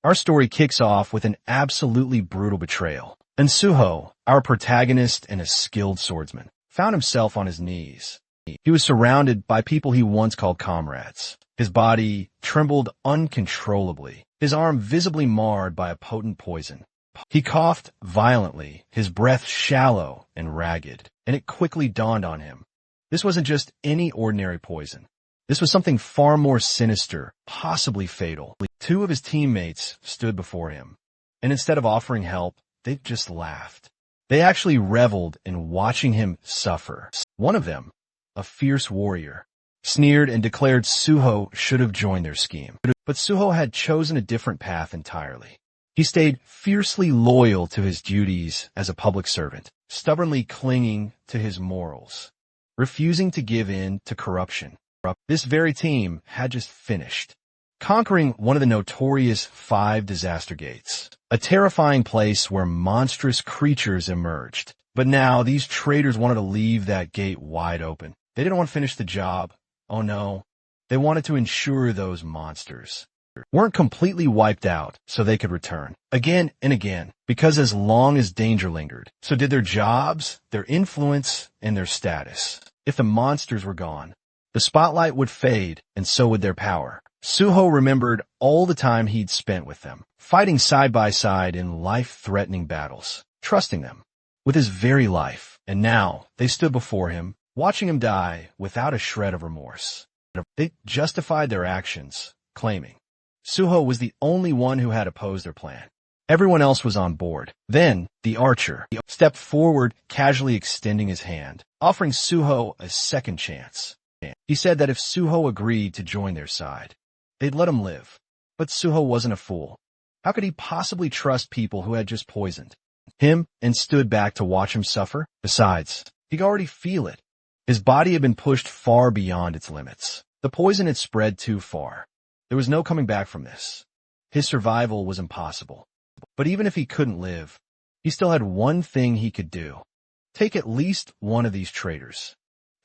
Our story kicks off with an absolutely brutal betrayal. And Suho, our protagonist and a skilled swordsman, found himself on his knees. He was surrounded by people he once called comrades. His body trembled uncontrollably, his arm visibly marred by a potent poison. He coughed violently, his breath shallow and ragged, and it quickly dawned on him. This wasn't just any ordinary poison. This was something far more sinister, possibly fatal. Two of his teammates stood before him, and instead of offering help, they just laughed. They actually reveled in watching him suffer. One of them, a fierce warrior, sneered and declared Suho should have joined their scheme. But Suho had chosen a different path entirely. He stayed fiercely loyal to his duties as a public servant, stubbornly clinging to his morals, refusing to give in to corruption. This very team had just finished conquering one of the notorious 5 disaster gates, a terrifying place where monstrous creatures emerged. But now these traitors wanted to leave that gate wide open. They didn't want to finish the job. Oh no, they wanted to ensure those monsters weren't completely wiped out so they could return again and again, because as long as danger lingered, so did their jobs, their influence, and their status. If the monsters were gone, the spotlight would fade, and so would their power. Suho remembered all the time he'd spent with them, fighting side by side in life-threatening battles, trusting them with his very life. And now they stood before him, watching him die without a shred of remorse. They justified their actions, claiming Suho was the only one who had opposed their plan. Everyone else was on board. Then the archer stepped forward, casually extending his hand, offering Suho a second chance. He said that if Suho agreed to join their side, they'd let him live. But Suho wasn't a fool. How could he possibly trust people who had just poisoned him and stood back to watch him suffer? Besides, he could already feel it. His body had been pushed far beyond its limits. The poison had spread too far. There was no coming back from this. His survival was impossible. But even if he couldn't live, he still had one thing he could do. Take at least one of these traitors.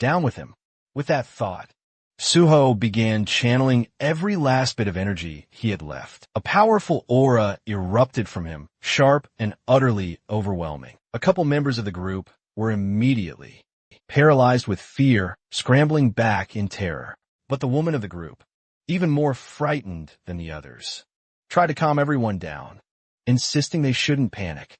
Down with him. With that thought, Suho began channeling every last bit of energy he had left. A powerful aura erupted from him, sharp and utterly overwhelming. A couple members of the group were immediately paralyzed with fear, scrambling back in terror. But the woman of the group, even more frightened than the others, tried to calm everyone down, insisting they shouldn't panic.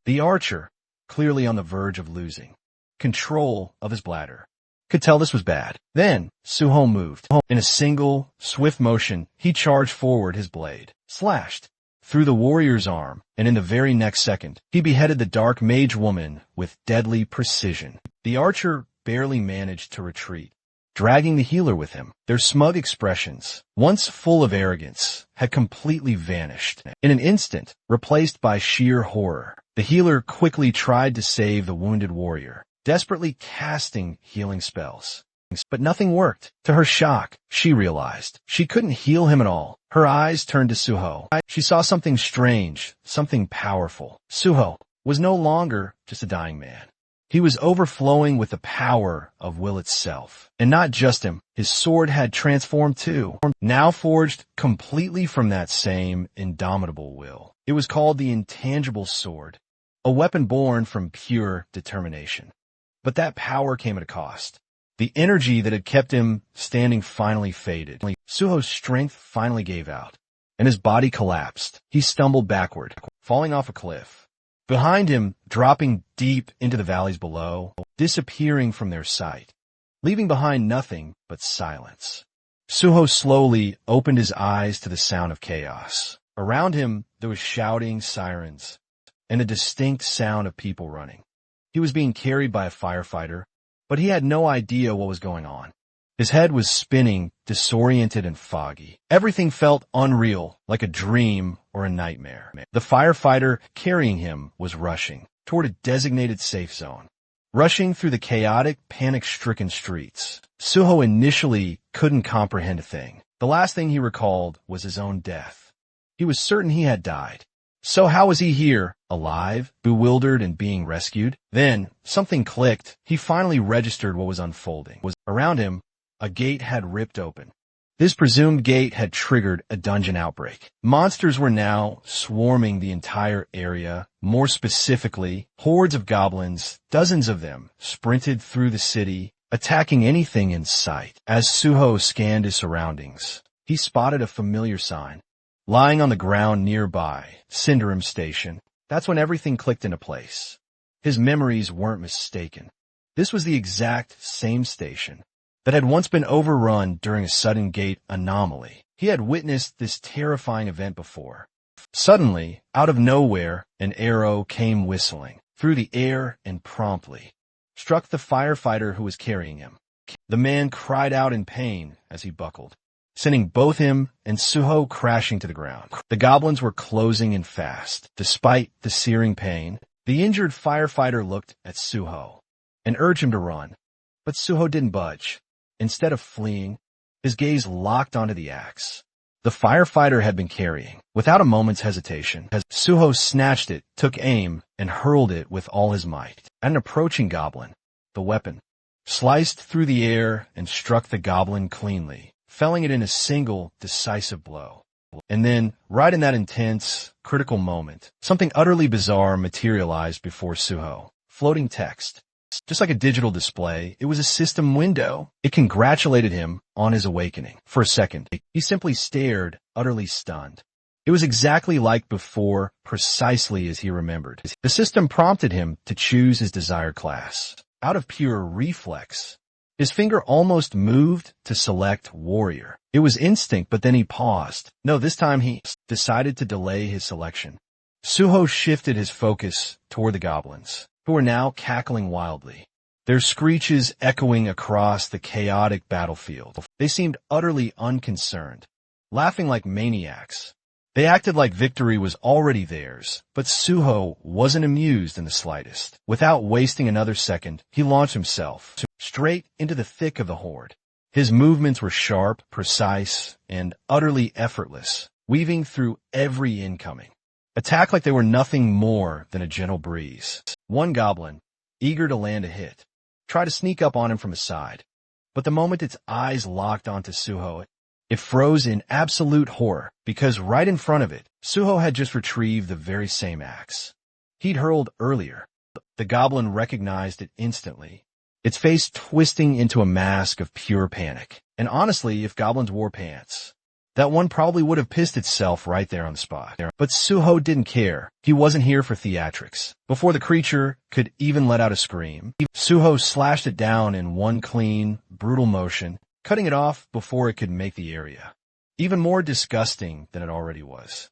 The archer, clearly on the verge of losing control of his bladder, could tell this was bad. Then Suho moved. In a single, swift motion, he charged forward, his blade slashed through the warrior's arm, and in the very next second, he beheaded the dark mage woman with deadly precision. The archer barely managed to retreat, dragging the healer with him. Their smug expressions, once full of arrogance, had completely vanished. In an instant, replaced by sheer horror, the healer quickly tried to save the wounded warrior, desperately casting healing spells. But nothing worked. To her shock, she realized she couldn't heal him at all. Her eyes turned to Suho. She saw something strange, something powerful. Suho was no longer just a dying man. He was overflowing with the power of will itself. And not just him, his sword had transformed too, now forged completely from that same indomitable will. It was called the intangible sword, a weapon born from pure determination. But that power came at a cost. The energy that had kept him standing finally faded. Suho's strength finally gave out, and his body collapsed. He stumbled backward, falling off a cliff. Behind him, dropping deep into the valleys below, disappearing from their sight, leaving behind nothing but silence. Suho slowly opened his eyes to the sound of chaos. Around him, there was shouting, sirens, and a distinct sound of people running. He was being carried by a firefighter, but he had no idea what was going on. His head was spinning, disoriented and foggy. Everything felt unreal, like a dream or a nightmare. The firefighter carrying him was rushing toward a designated safe zone, rushing through the chaotic, panic-stricken streets. Suho initially couldn't comprehend a thing. The last thing he recalled was his own death. He was certain he had died. So how was he here, alive, bewildered, and being rescued? Then, something clicked. He finally registered what was unfolding. Around him, a gate had ripped open. This presumed gate had triggered a dungeon outbreak. Monsters were now swarming the entire area. More specifically, hordes of goblins, dozens of them, sprinted through the city, attacking anything in sight. As Suho scanned his surroundings, he spotted a familiar sign. Lying on the ground nearby, Cinderum Station. That's when everything clicked into place. His memories weren't mistaken. This was the exact same station that had once been overrun during a sudden gate anomaly. He had witnessed this terrifying event before. Suddenly, out of nowhere, an arrow came whistling through the air and promptly struck the firefighter who was carrying him. The man cried out in pain as he buckled, sending both him and Suho crashing to the ground. The goblins were closing in fast. Despite the searing pain, the injured firefighter looked at Suho and urged him to run. But Suho didn't budge. Instead of fleeing, his gaze locked onto the axe the firefighter had been carrying. Without a moment's hesitation, Suho snatched it, took aim, and hurled it with all his might. At an approaching goblin, the weapon sliced through the air and struck the goblin cleanly, felling it in a single, decisive blow. And then, right in that intense, critical moment, something utterly bizarre materialized before Suho. Floating text. Just like a digital display, it was a system window. It congratulated him on his awakening. For a second, he simply stared, utterly stunned. It was exactly like before, precisely as he remembered. The system prompted him to choose his desired class. Out of pure reflex, his finger almost moved to select warrior. It was instinct, but then he paused. No, this time he decided to delay his selection. Suho shifted his focus toward the goblins, who were now cackling wildly, their screeches echoing across the chaotic battlefield. They seemed utterly unconcerned, laughing like maniacs. They acted like victory was already theirs, but Suho wasn't amused in the slightest. Without wasting another second, he launched himself straight into the thick of the horde. His movements were sharp, precise, and utterly effortless, weaving through every incoming attack like they were nothing more than a gentle breeze. One goblin, eager to land a hit, tried to sneak up on him from his side, but the moment its eyes locked onto Suho, it froze in absolute horror, because right in front of it, Suho had just retrieved the very same axe he'd hurled earlier. The goblin recognized it instantly, its face twisting into a mask of pure panic. And honestly, if goblins wore pants, that one probably would have pissed itself right there on the spot. But Suho didn't care. He wasn't here for theatrics. Before the creature could even let out a scream, Suho slashed it down in one clean, brutal motion, cutting it off before it could make the area even more disgusting than it already was.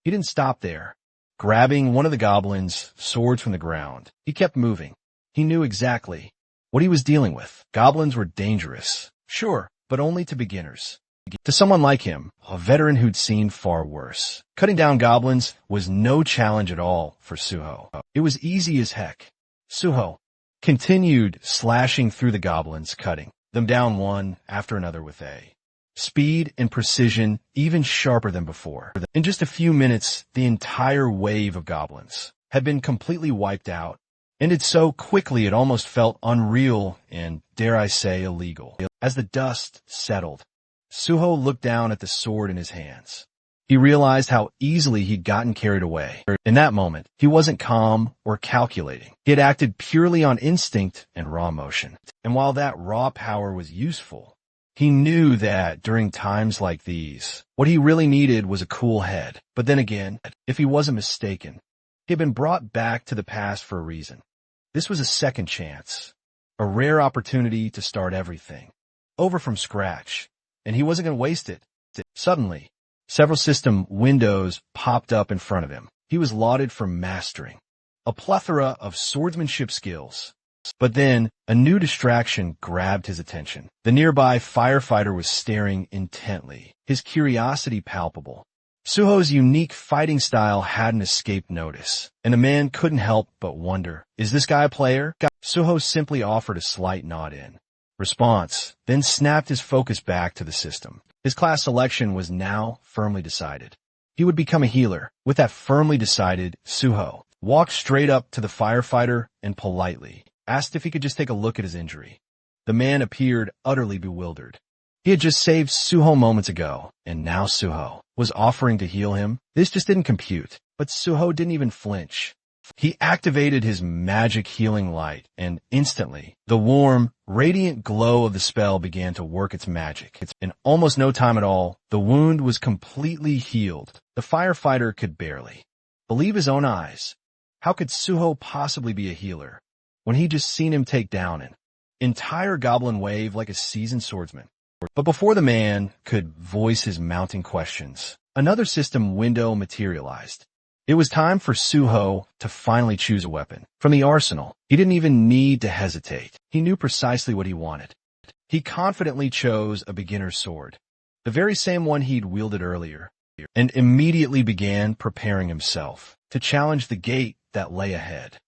He didn't stop there. Grabbing one of the goblins' swords from the ground, he kept moving. He knew exactly what he was dealing with. Goblins were dangerous, sure, but only to beginners. To someone like him, a veteran who'd seen far worse, cutting down goblins was no challenge at all for Suho. It was easy as heck. Suho continued slashing through the goblins, cutting them down one after another with a speed and precision even sharper than before. In just a few minutes, the entire wave of goblins had been completely wiped out, ended so quickly it almost felt unreal and, dare I say, illegal. As the dust settled, Suho looked down at the sword in his hands. He realized how easily he'd gotten carried away. In that moment, he wasn't calm or calculating. He had acted purely on instinct and raw emotion. And while that raw power was useful, he knew that during times like these, what he really needed was a cool head. But then again, if he wasn't mistaken, he had been brought back to the past for a reason. This was a second chance, a rare opportunity to start everything over from scratch. And he wasn't going to waste it. Suddenly, several system windows popped up in front of him. He was lauded for mastering a plethora of swordsmanship skills. But then, a new distraction grabbed his attention. The nearby firefighter was staring intently, his curiosity palpable. Suho's unique fighting style hadn't escaped notice, and the man couldn't help but wonder, is this guy a player? Suho simply offered a slight nod in response, then snapped his focus back to the system. His class selection was now firmly decided. He would become a healer. With that firmly decided, Suho walked straight up to the firefighter and politely asked if he could just take a look at his injury. The man appeared utterly bewildered. He had just saved Suho moments ago, and now Suho was offering to heal him. This just didn't compute, but Suho didn't even flinch. He activated his magic healing light, and instantly, the warm, radiant glow of the spell began to work its magic. In almost no time at all, the wound was completely healed. The firefighter could barely believe his own eyes. How could Suho possibly be a healer when he just seen him take down an entire goblin wave like a seasoned swordsman? But before the man could voice his mounting questions, another system window materialized. It was time for Suho to finally choose a weapon. From the arsenal, he didn't even need to hesitate. He knew precisely what he wanted. He confidently chose a beginner's sword, the very same one he'd wielded earlier, and immediately began preparing himself to challenge the gate that lay ahead.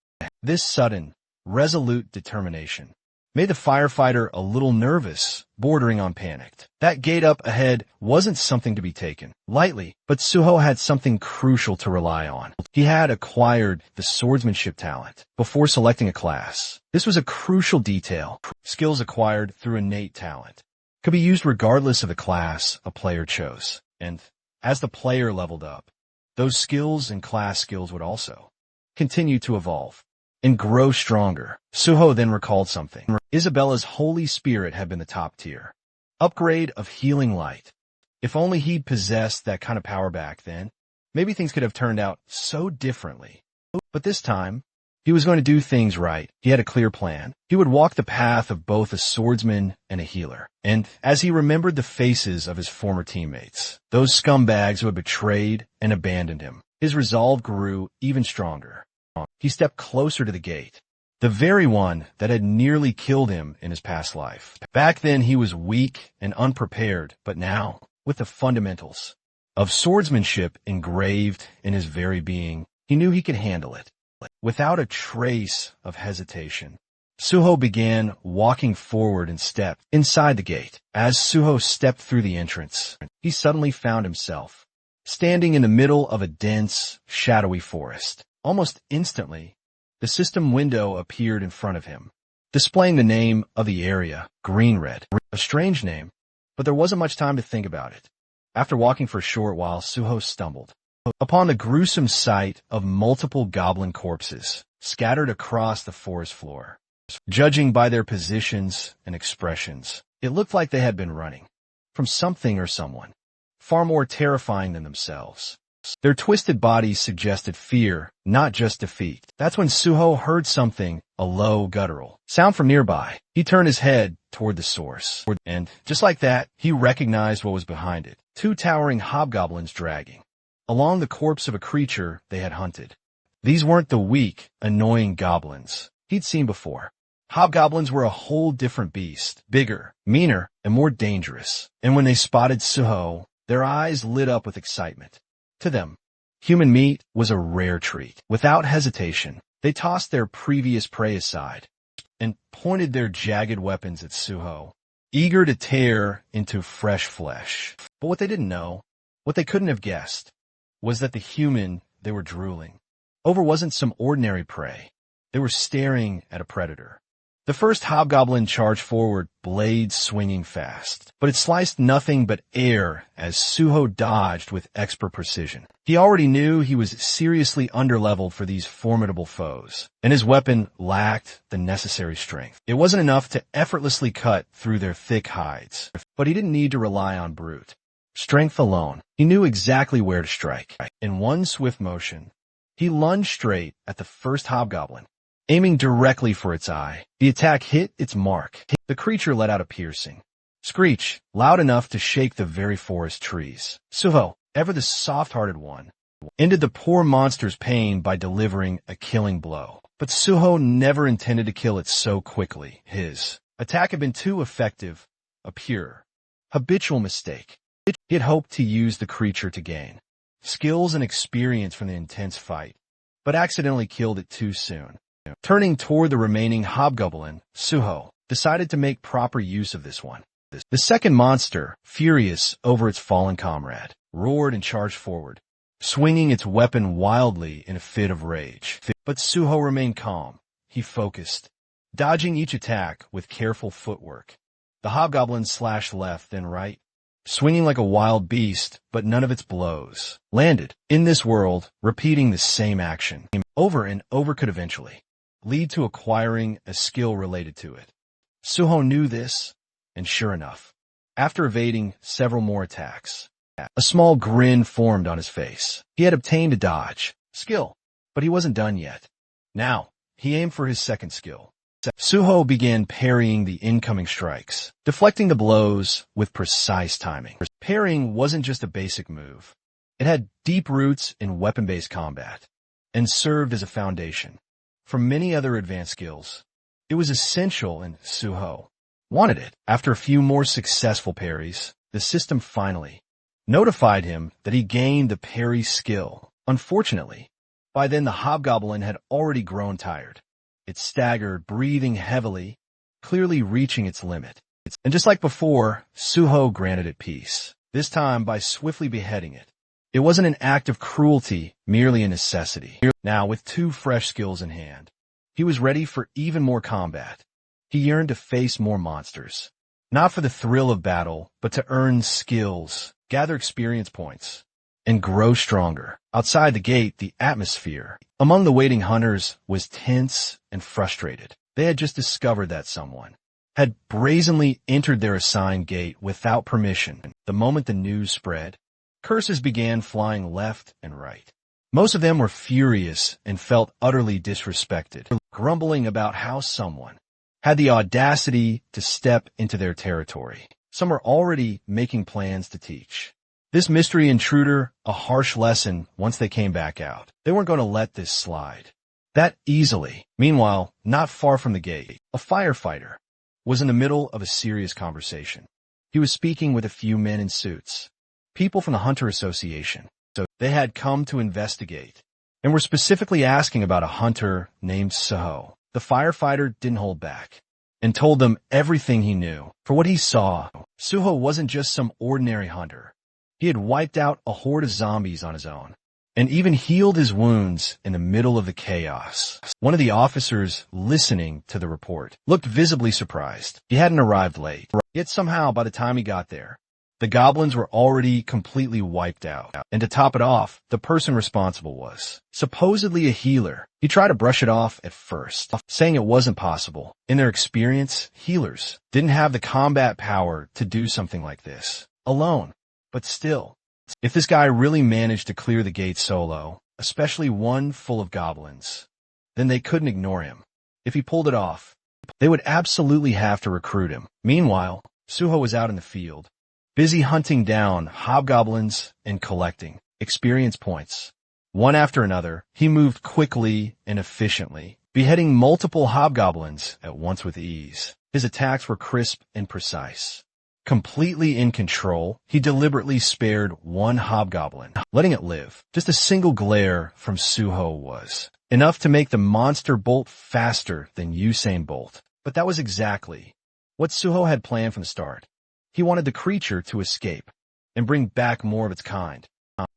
This sudden, resolute determination made the firefighter a little nervous, bordering on panicked. That gate up ahead wasn't something to be taken lightly, but Suho had something crucial to rely on. He had acquired the swordsmanship talent before selecting a class. This was a crucial detail. Skills acquired through innate talent could be used regardless of the class a player chose. And as the player leveled up, those skills and class skills would also continue to evolve and grow stronger. Suho then recalled something. Isabella's Holy Spirit had been the top tier upgrade of healing light. If only he'd possessed that kind of power back then, maybe things could have turned out so differently. But this time, he was going to do things right. He had a clear plan. He would walk the path of both a swordsman and a healer. And as he remembered the faces of his former teammates, those scumbags who had betrayed and abandoned him, his resolve grew even stronger. He stepped closer to the gate, the very one that had nearly killed him in his past life. Back then he was weak and unprepared, but now, with the fundamentals of swordsmanship engraved in his very being, he knew he could handle it. Without a trace of hesitation, Suho began walking forward and stepped inside the gate. As Suho stepped through the entrance, he suddenly found himself standing in the middle of a dense, shadowy forest. Almost instantly, the system window appeared in front of him, displaying the name of the area, Green-Red. A strange name, but there wasn't much time to think about it. After walking for a short while, Suho stumbled upon the gruesome sight of multiple goblin corpses scattered across the forest floor. Judging by their positions and expressions, it looked like they had been running from something or someone far more terrifying than themselves. Their twisted bodies suggested fear, not just defeat. That's when Suho heard something, a low, guttural sound from nearby. He turned his head toward the source, and just like that, he recognized what was behind it. Two towering hobgoblins dragging along the corpse of a creature they had hunted. These weren't the weak, annoying goblins he'd seen before. Hobgoblins were a whole different beast, bigger, meaner, and more dangerous. And when they spotted Suho, their eyes lit up with excitement. To them, human meat was a rare treat. Without hesitation, they tossed their previous prey aside and pointed their jagged weapons at Suho, eager to tear into fresh flesh. But what they didn't know, what they couldn't have guessed, was that the human they were drooling over wasn't some ordinary prey. They were staring at a predator. The first hobgoblin charged forward, blades swinging fast, but it sliced nothing but air as Suho dodged with expert precision. He already knew he was seriously underleveled for these formidable foes, and his weapon lacked the necessary strength. It wasn't enough to effortlessly cut through their thick hides, but he didn't need to rely on brute strength alone. He knew exactly where to strike. In one swift motion, he lunged straight at the first hobgoblin, aiming directly for its eye. The attack hit its mark. The creature let out a piercing screech, loud enough to shake the very forest trees. Suho, ever the soft-hearted one, ended the poor monster's pain by delivering a killing blow. But Suho never intended to kill it so quickly. His attack had been too effective, a pure, habitual mistake. He had hoped to use the creature to gain skills and experience from the intense fight, but accidentally killed it too soon. Turning toward the remaining hobgoblin, Suho decided to make proper use of this one. The second monster, furious over its fallen comrade, roared and charged forward, swinging its weapon wildly in a fit of rage. But Suho remained calm. He focused, dodging each attack with careful footwork. The hobgoblin slashed left, then right, swinging like a wild beast, but none of its blows landed. In this world, repeating the same action over and over could eventually lead to acquiring a skill related to it. Suho knew this, and sure enough, after evading several more attacks, a small grin formed on his face. He had obtained a dodge skill, but he wasn't done yet. Now, he aimed for his second skill. Suho began parrying the incoming strikes, deflecting the blows with precise timing. Parrying wasn't just a basic move. It had deep roots in weapon-based combat and served as a foundation for many other advanced skills. It was essential, and Suho wanted it. After a few more successful parries, the system finally notified him that he gained the parry skill. Unfortunately, by then the hobgoblin had already grown tired. It staggered, breathing heavily, clearly reaching its limit. And just like before, Suho granted it peace, this time by swiftly beheading it. It wasn't an act of cruelty, merely a necessity. Now, with two fresh skills in hand, he was ready for even more combat. He yearned to face more monsters, not for the thrill of battle, but to earn skills, gather experience points, and grow stronger. Outside the gate, the atmosphere among the waiting hunters was tense and frustrated. They had just discovered that someone had brazenly entered their assigned gate without permission. The moment the news spread, curses began flying left and right. Most of them were furious and felt utterly disrespected, grumbling about how someone had the audacity to step into their territory. Some were already making plans to teach this mystery intruder a harsh lesson once they came back out. They weren't going to let this slide that easily. Meanwhile, not far from the gate, a firefighter was in the middle of a serious conversation. He was speaking with a few men in suits, people from the Hunter Association. So they had come to investigate and were specifically asking about a hunter named Suho. The firefighter didn't hold back and told them everything he knew. For what he saw, Suho wasn't just some ordinary hunter. He had wiped out a horde of zombies on his own and even healed his wounds in the middle of the chaos. One of the officers listening to the report looked visibly surprised. He hadn't arrived late, yet somehow by the time he got there, the goblins were already completely wiped out. And to top it off, the person responsible was supposedly a healer. He tried to brush it off at first, saying it wasn't possible. In their experience, healers didn't have the combat power to do something like this alone. But still, if this guy really managed to clear the gate solo, especially one full of goblins, then they couldn't ignore him. If he pulled it off, they would absolutely have to recruit him. Meanwhile, Suho was out in the field, busy hunting down hobgoblins and collecting experience points. One after another, he moved quickly and efficiently, beheading multiple hobgoblins at once with ease. His attacks were crisp and precise. Completely in control, he deliberately spared one hobgoblin, letting it live. Just a single glare from Suho was enough to make the monster bolt faster than Usain Bolt. But that was exactly what Suho had planned from the start. He wanted the creature to escape and bring back more of its kind.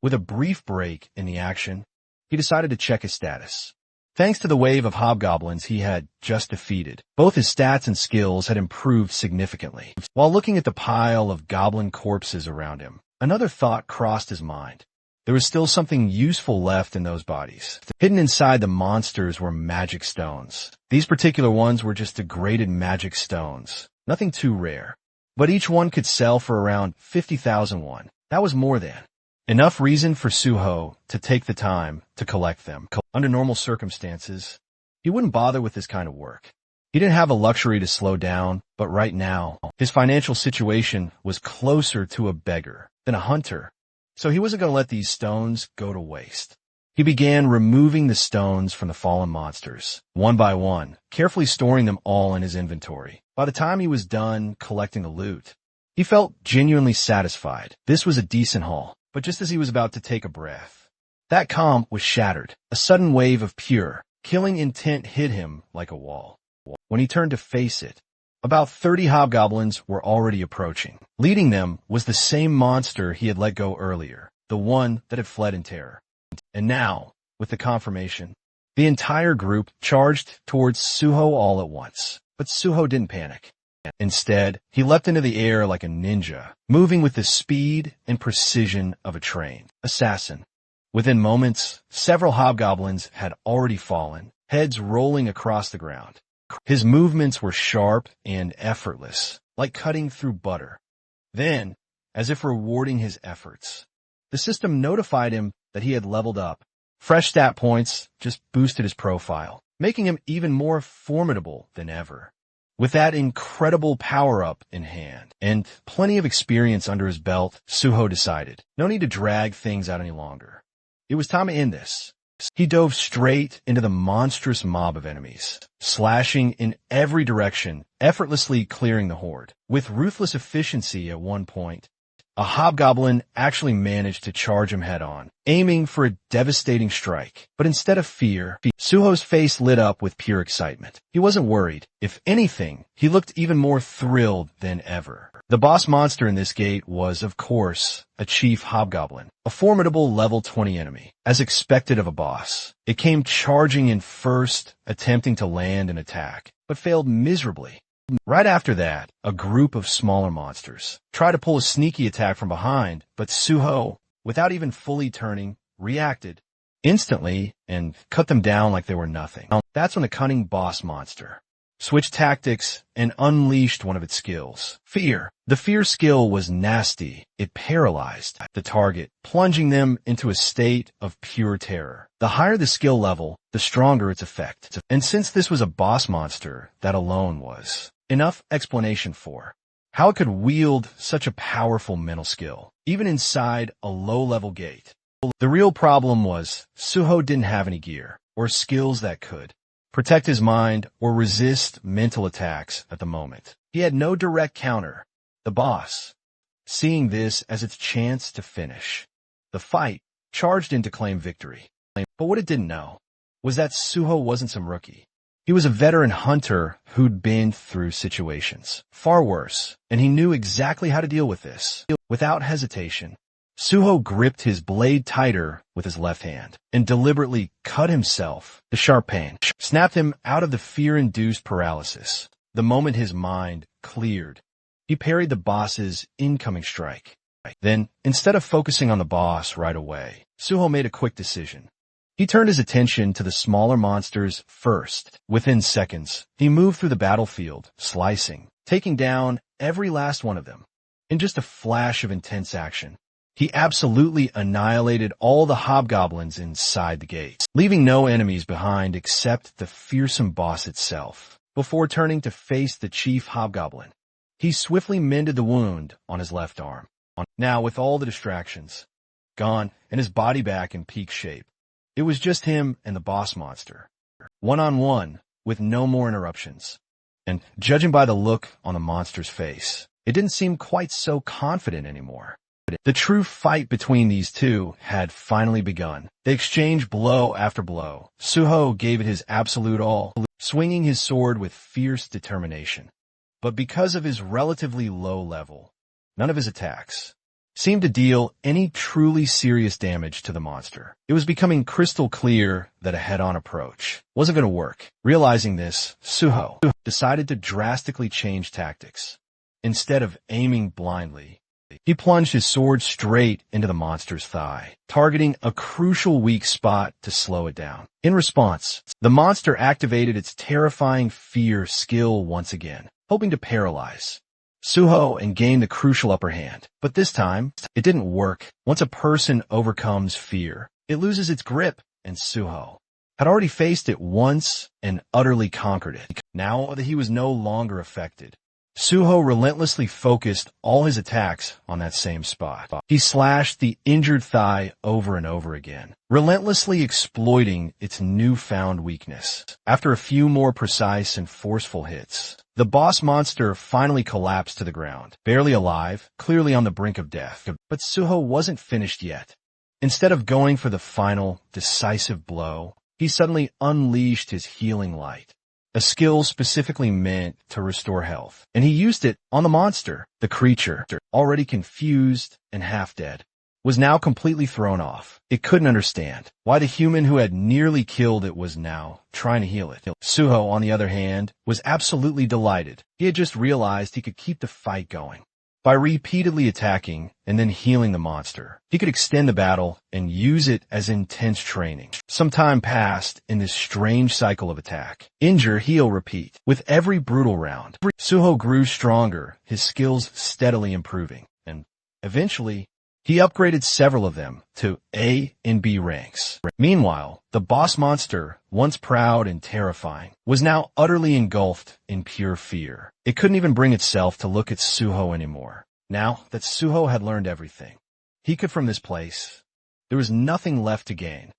With a brief break in the action, he decided to check his status. Thanks to the wave of hobgoblins he had just defeated, both his stats and skills had improved significantly. While looking at the pile of goblin corpses around him, another thought crossed his mind. There was still something useful left in those bodies. Hidden inside the monsters were magic stones. These particular ones were just degraded magic stones, nothing too rare. But each one could sell for around 50,000 won. That was more than enough reason for Suho to take the time to collect them. Under normal circumstances, he wouldn't bother with this kind of work. He didn't have a luxury to slow down, but right now, his financial situation was closer to a beggar than a hunter, so he wasn't going to let these stones go to waste. He began removing the stones from the fallen monsters, one by one, carefully storing them all in his inventory. By the time he was done collecting the loot, he felt genuinely satisfied. This was a decent haul. But just as he was about to take a breath, that calm was shattered. A sudden wave of pure, killing intent hit him like a wall. When he turned to face it, about 30 hobgoblins were already approaching. Leading them was the same monster he had let go earlier, the one that had fled in terror. And now, with the confirmation, the entire group charged towards Suho all at once. But Suho didn't panic. Instead, he leapt into the air like a ninja, moving with the speed and precision of a trained assassin. Within moments, several hobgoblins had already fallen, heads rolling across the ground. His movements were sharp and effortless, like cutting through butter. Then, as if rewarding his efforts, the system notified him that he had leveled up. Fresh stat points just boosted his profile, making him even more formidable than ever. With that incredible power-up in hand and plenty of experience under his belt, Suho decided, no need to drag things out any longer. It was time to end this. He dove straight into the monstrous mob of enemies, slashing in every direction, effortlessly clearing the horde. With ruthless efficiency at one point, a hobgoblin actually managed to charge him head-on, aiming for a devastating strike. But instead of fear, Suho's face lit up with pure excitement. He wasn't worried. If anything, he looked even more thrilled than ever. The boss monster in this gate was, of course, a chief hobgoblin, a formidable level 20 enemy. As expected of a boss, it came charging in first, attempting to land an attack, but failed miserably. Right after that, a group of smaller monsters tried to pull a sneaky attack from behind, but Suho, without even fully turning, reacted instantly and cut them down like they were nothing. That's when the cunning boss monster switched tactics and unleashed one of its skills, fear. The fear skill was nasty. It paralyzed the target, plunging them into a state of pure terror. The higher the skill level, the stronger its effect. And since this was a boss monster, that alone was enough explanation for how it could wield such a powerful mental skill, even inside a low-level gate. The real problem was Suho didn't have any gear or skills that could protect his mind or resist mental attacks at the moment. He had no direct counter. The boss, seeing this as its chance to finish the fight, charged in to claim victory. But what it didn't know was that Suho wasn't some rookie. He was a veteran hunter who'd been through situations far worse, and he knew exactly how to deal with this. Without hesitation, Suho gripped his blade tighter with his left hand and deliberately cut himself. The sharp pain snapped him out of the fear-induced paralysis. The moment his mind cleared, he parried the boss's incoming strike. Then, instead of focusing on the boss right away, Suho made a quick decision. He turned his attention to the smaller monsters first. Within seconds, he moved through the battlefield, slicing, taking down every last one of them. In just a flash of intense action, he absolutely annihilated all the hobgoblins inside the gates, leaving no enemies behind except the fearsome boss itself. Before turning to face the chief hobgoblin, he swiftly mended the wound on his left arm. Now, with all the distractions gone and his body back in peak shape, it was just him and the boss monster, one-on-one, with no more interruptions. And judging by the look on the monster's face, it didn't seem quite so confident anymore. The true fight between these two had finally begun. They exchanged blow after blow. Suho gave it his absolute all, swinging his sword with fierce determination. But because of his relatively low level, none of his attacks seemed to deal any truly serious damage to the monster. It was becoming crystal clear that a head-on approach wasn't going to work. Realizing this, Suho decided to drastically change tactics. Instead of aiming blindly, he plunged his sword straight into the monster's thigh, targeting a crucial weak spot to slow it down. In response, the monster activated its terrifying fear skill once again, hoping to paralyze Suho and gain the crucial upper hand. But this time, it didn't work. Once a person overcomes fear, it loses its grip, and Suho had already faced it once and utterly conquered it. Now that he was no longer affected, Suho relentlessly focused all his attacks on that same spot. He slashed the injured thigh over and over again, relentlessly exploiting its newfound weakness. After a few more precise and forceful hits, the boss monster finally collapsed to the ground, barely alive, clearly on the brink of death. But Suho wasn't finished yet. Instead of going for the final, decisive blow, he suddenly unleashed his healing light, a skill specifically meant to restore health, and he used it on the monster, the creature, already confused and half dead. was now completely thrown off. It couldn't understand why the human who had nearly killed it was now trying to heal it. Suho, on the other hand, was absolutely delighted. He had just realized he could keep the fight going. By repeatedly attacking and then healing the monster, he could extend the battle and use it as intense training. Some time passed in this strange cycle of attack. Injure, heal, repeat. With every brutal round, Suho grew stronger, his skills steadily improving, and eventually, he upgraded several of them to A and B ranks. Meanwhile, the boss monster, once proud and terrifying, was now utterly engulfed in pure fear. It couldn't even bring itself to look at Suho anymore. Now that Suho had learned everything he could from this place, there was nothing left to gain.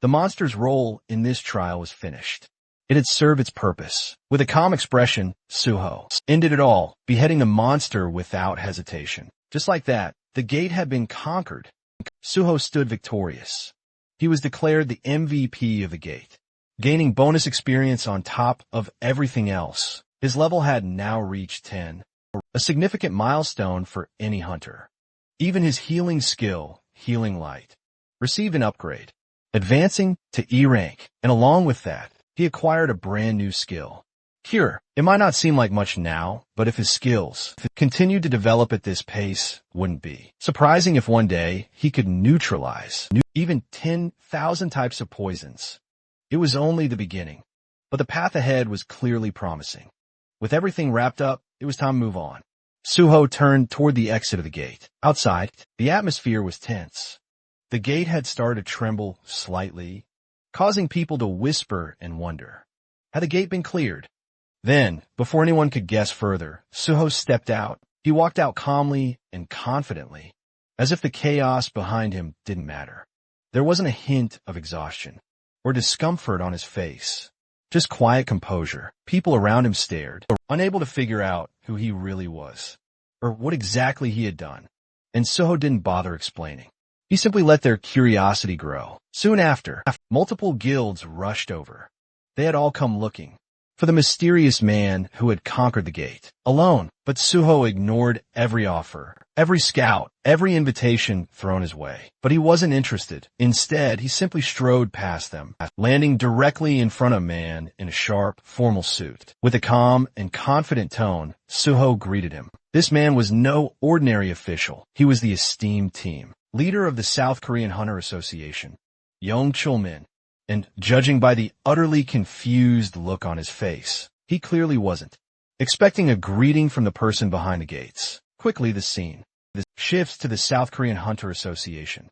The monster's role in this trial was finished. It had served its purpose. With a calm expression, Suho ended it all, beheading the monster without hesitation. Just like that, the gate had been conquered. Suho stood victorious. He was declared the MVP of the gate, gaining bonus experience on top of everything else. His level had now reached 10, a significant milestone for any hunter. Even his healing skill, Healing Light, received an upgrade, advancing to E rank, and along with that, he acquired a brand new skill, Cure. It might not seem like much now, but if his skills continued to develop at this pace, wouldn't be surprising if one day he could neutralize even 10,000 types of poisons. It was only the beginning, but the path ahead was clearly promising. With everything wrapped up, it was time to move on. Suho turned toward the exit of the gate. Outside, the atmosphere was tense. The gate had started to tremble slightly, causing people to whisper and wonder. Had the gate been cleared? Then, before anyone could guess further, Suho stepped out. He walked out calmly and confidently, as if the chaos behind him didn't matter. There wasn't a hint of exhaustion or discomfort on his face, just quiet composure. People around him stared, unable to figure out who he really was, or what exactly he had done. And Suho didn't bother explaining. He simply let their curiosity grow. Soon after, multiple guilds rushed over. They had all come looking for the mysterious man who had conquered the gate alone. But Suho ignored every offer, every scout, every invitation thrown his way. But he wasn't interested. Instead, he simply strode past them, landing directly in front of a man in a sharp, formal suit. With a calm and confident tone, Suho greeted him. This man was no ordinary official. He was the esteemed team leader of the South Korean Hunter Association, Young Chul-min. And judging by the utterly confused look on his face, he clearly wasn't expecting a greeting from the person behind the gates. Quickly, the scene shifts to the South Korean Hunter Association,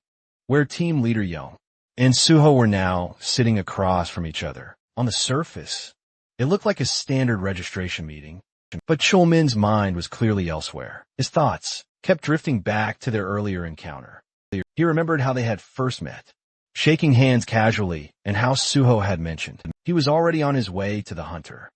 where team leader Young and Suho were now sitting across from each other. On the surface, it looked like a standard registration meeting, but Chul-min's mind was clearly elsewhere. His thoughts kept drifting back to their earlier encounter. He remembered how they had first met, shaking hands casually, and how Suho had mentioned he was already on his way to the Hunter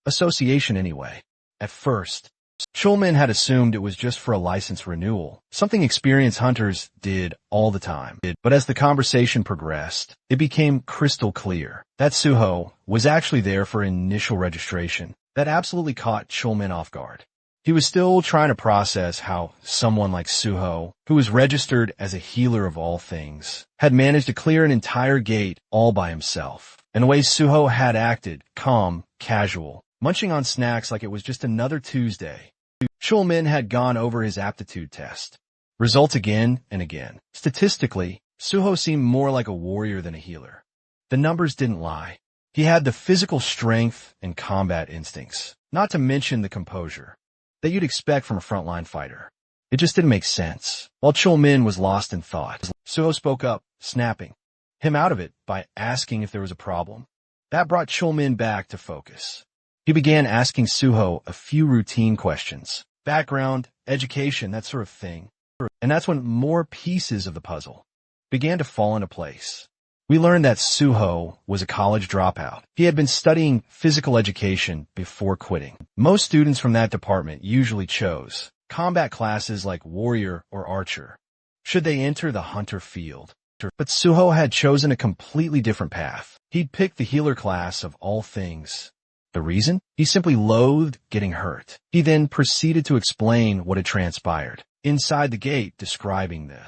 Association anyway. At first, Chul-min had assumed it was just for a license renewal, something experienced hunters did all the time. But as the conversation progressed, it became crystal clear that Suho was actually there for initial registration. That absolutely caught Chul-min off guard. He was still trying to process how someone like Suho, who was registered as a healer of all things, had managed to clear an entire gate all by himself. And the way Suho had acted, calm, casual, munching on snacks like it was just another Tuesday. Chul-min had gone over his aptitude test. Results again and again. Statistically, Suho seemed more like a warrior than a healer. The numbers didn't lie. He had the physical strength and combat instincts, not to mention the composure that you'd expect from a frontline fighter. It just didn't make sense. While Chul-min was lost in thought, Suho spoke up, snapping him out of it by asking if there was a problem. That brought Chul-min back to focus. He began asking Suho a few routine questions. Background, education, that sort of thing. And that's when more pieces of the puzzle began to fall into place. We learned that Suho was a college dropout. He had been studying physical education before quitting. Most students from that department usually chose combat classes like warrior or archer, should they enter the hunter field. But Suho had chosen a completely different path. He'd picked the healer class of all things. The reason? He simply loathed getting hurt. He then proceeded to explain what had transpired inside the gate, describing the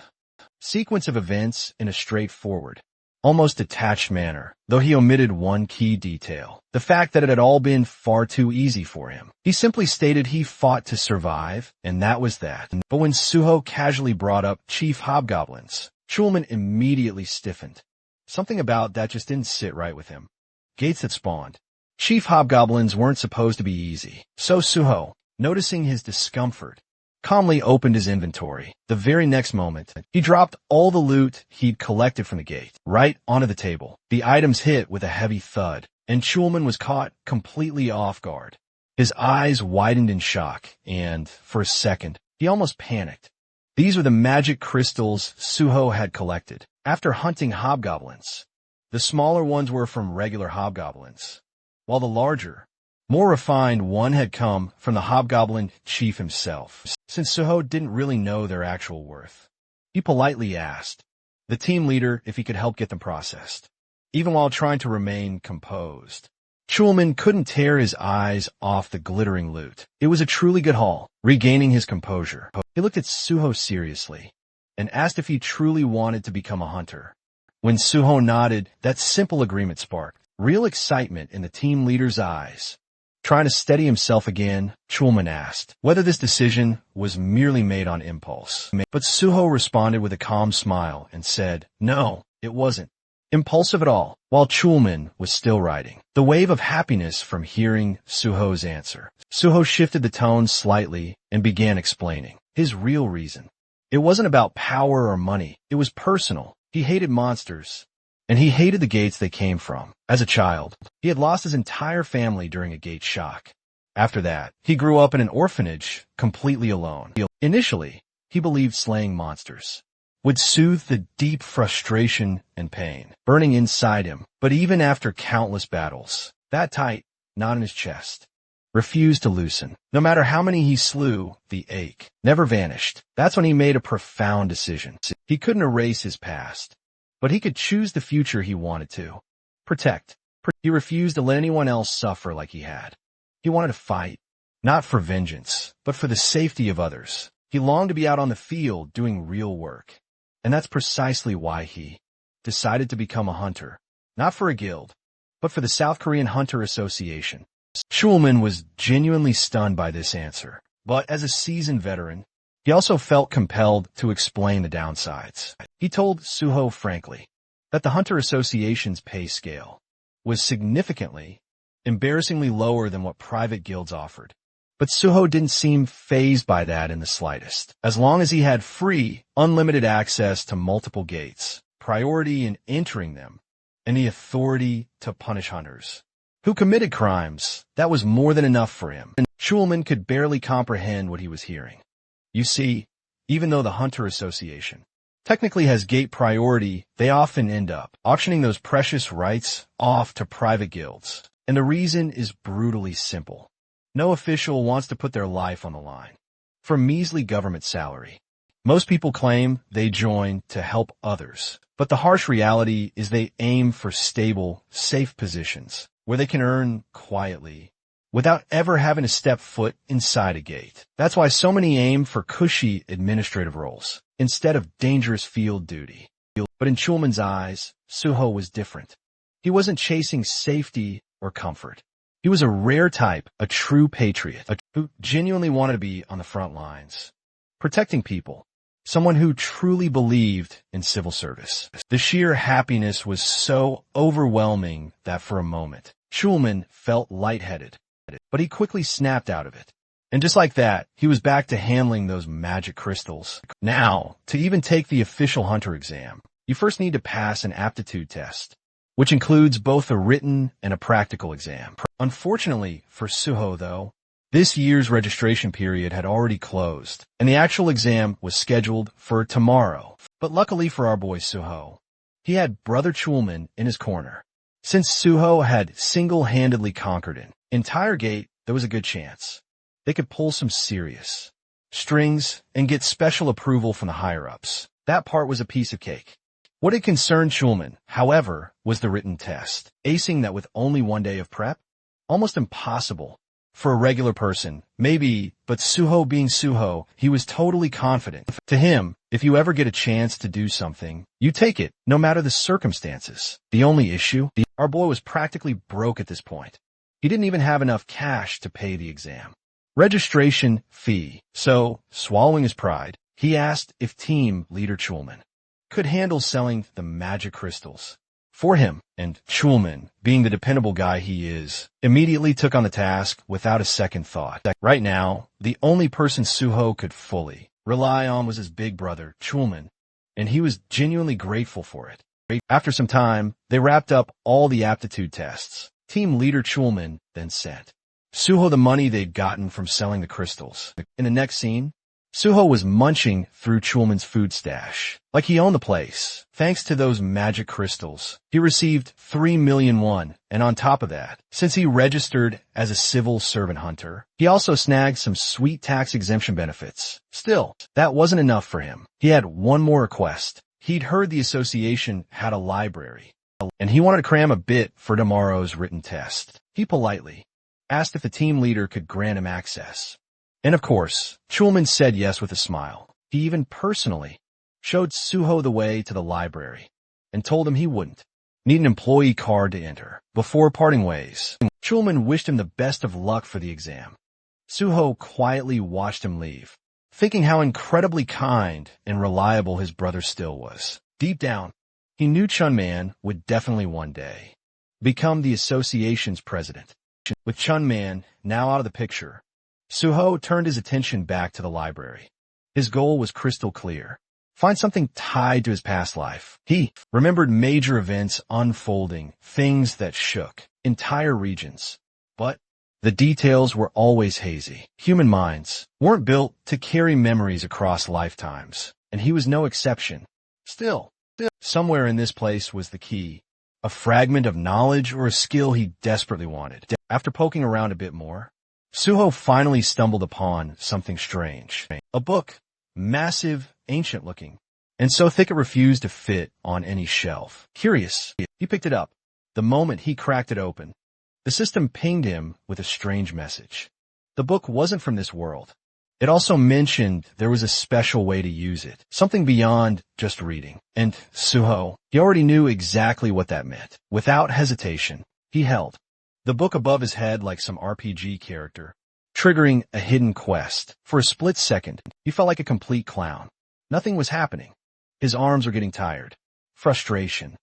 sequence of events in a straightforward, almost detached manner, though he omitted one key detail, the fact that it had all been far too easy for him. He simply stated he fought to survive, and that was that. But when Suho casually brought up Chief Hobgoblins, Chulman immediately stiffened. Something about that just didn't sit right with him. Gates had spawned. Chief Hobgoblins weren't supposed to be easy, so Suho, noticing his discomfort, calmly opened his inventory. The very next moment, he dropped all the loot he'd collected from the gate, right onto the table. The items hit with a heavy thud, and Chulman was caught completely off guard. His eyes widened in shock, and, for a second, he almost panicked. These were the magic crystals Suho had collected after hunting hobgoblins. The smaller ones were from regular hobgoblins, while the larger, more refined one had come from the hobgoblin chief himself. Since Suho didn't really know their actual worth, he politely asked the team leader if he could help get them processed, even while trying to remain composed. Chulman couldn't tear his eyes off the glittering loot. It was a truly good haul. Regaining his composure, he looked at Suho seriously and asked if he truly wanted to become a hunter. When Suho nodded, that simple agreement sparked real excitement in the team leader's eyes. Trying to steady himself again, Chulman asked whether this decision was merely made on impulse. But Suho responded with a calm smile and said, no, it wasn't impulsive at all. While Chulman was still riding the wave of happiness from hearing Suho's answer, Suho shifted the tone slightly and began explaining his real reason. It wasn't about power or money. It was personal. He hated monsters, and he hated the gates they came from. As a child, he had lost his entire family during a gate shock. After that, he grew up in an orphanage, completely alone. Initially, he believed slaying monsters would soothe the deep frustration and pain burning inside him. But even after countless battles, that tight knot in his chest refused to loosen. No matter how many he slew, the ache never vanished. That's when he made a profound decision. He couldn't erase his past, but he could choose the future he wanted to protect. He refused to let anyone else suffer like he had. He wanted to fight, not for vengeance, but for the safety of others. He longed to be out on the field doing real work. And that's precisely why he decided to become a hunter, not for a guild, but for the South Korean Hunter Association. Chulman was genuinely stunned by this answer, but as a seasoned veteran, he also felt compelled to explain the downsides. He told Suho frankly that the Hunter Association's pay scale was significantly, embarrassingly lower than what private guilds offered. But Suho didn't seem fazed by that in the slightest. As long as he had free, unlimited access to multiple gates, priority in entering them, and the authority to punish hunters who committed crimes, that was more than enough for him. And Chulman could barely comprehend what he was hearing. You see, even though the Hunter Association technically has gate priority, they often end up auctioning those precious rights off to private guilds. And the reason is brutally simple. No official wants to put their life on the line for measly government salary. Most people claim they join to help others, but the harsh reality is they aim for stable, safe positions where they can earn quietly without ever having to step foot inside a gate. That's why so many aim for cushy administrative roles instead of dangerous field duty. But in Chulman's eyes, Suho was different. He wasn't chasing safety or comfort. He was a rare type, a true patriot, who genuinely wanted to be on the front lines, protecting people, someone who truly believed in civil service. The sheer happiness was so overwhelming that for a moment, Chulman felt lightheaded, but he quickly snapped out of it. And just like that, he was back to handling those magic crystals. Now, to even take the official hunter exam, you first need to pass an aptitude test, which includes both a written and a practical exam. Unfortunately for Suho, though, this year's registration period had already closed, and the actual exam was scheduled for tomorrow. But luckily for our boy Suho, he had Brother Chulman in his corner. Since Suho had single-handedly conquered an entire gate, there was a good chance they could pull some serious strings and get special approval from the higher-ups. That part was a piece of cake. What had concerned Chulman, however, was the written test. Acing that with only one day of prep? Almost impossible. For a regular person, maybe, but Suho being Suho, he was totally confident. To him, if you ever get a chance to do something, you take it, no matter the circumstances. The only issue? Our boy was practically broke at this point. He didn't even have enough cash to pay the exam registration fee. So, swallowing his pride, he asked if team leader Chulman could handle selling the magic crystals for him, and Chulman, being the dependable guy he is, immediately took on the task without a second thought. Right now, the only person Suho could fully rely on was his big brother, Chulman, and he was genuinely grateful for it. After some time, they wrapped up all the aptitude tests. Team leader Chulman then sent Suho the money they'd gotten from selling the crystals. In the next scene, Suho was munching through Chulman's food stash, like he owned the place. Thanks to those magic crystals, he received 3 million won, and on top of that, since he registered as a civil servant hunter, he also snagged some sweet tax exemption benefits. Still, that wasn't enough for him. He had one more request. He'd heard the association had a library, and he wanted to cram a bit for tomorrow's written test. He politely asked if the team leader could grant him access. And of course, Chulman said yes with a smile. He even personally showed Suho the way to the library and told him he wouldn't need an employee card to enter. Before parting ways, Chulman wished him the best of luck for the exam. Suho quietly watched him leave, thinking how incredibly kind and reliable his brother still was. Deep down, he knew Chunman would definitely one day become the association's president. With Chunman now out of the picture, Suho turned his attention back to the library. His goal was crystal clear. Find something tied to his past life. He remembered major events unfolding, things that shook entire regions. But the details were always hazy. Human minds weren't built to carry memories across lifetimes, and he was no exception. Still, somewhere in this place was the key. A fragment of knowledge or a skill he desperately wanted. After poking around a bit more, Suho finally stumbled upon something strange. A book, massive, ancient-looking, and so thick it refused to fit on any shelf. Curious, he picked it up. The moment he cracked it open, the system pinged him with a strange message. The book wasn't from this world. It also mentioned there was a special way to use it, something beyond just reading. And Suho, he already knew exactly what that meant. Without hesitation, he held the book above his head like some RPG character, triggering a hidden quest. For a split second, he felt like a complete clown. Nothing was happening. His arms were getting tired. Frustration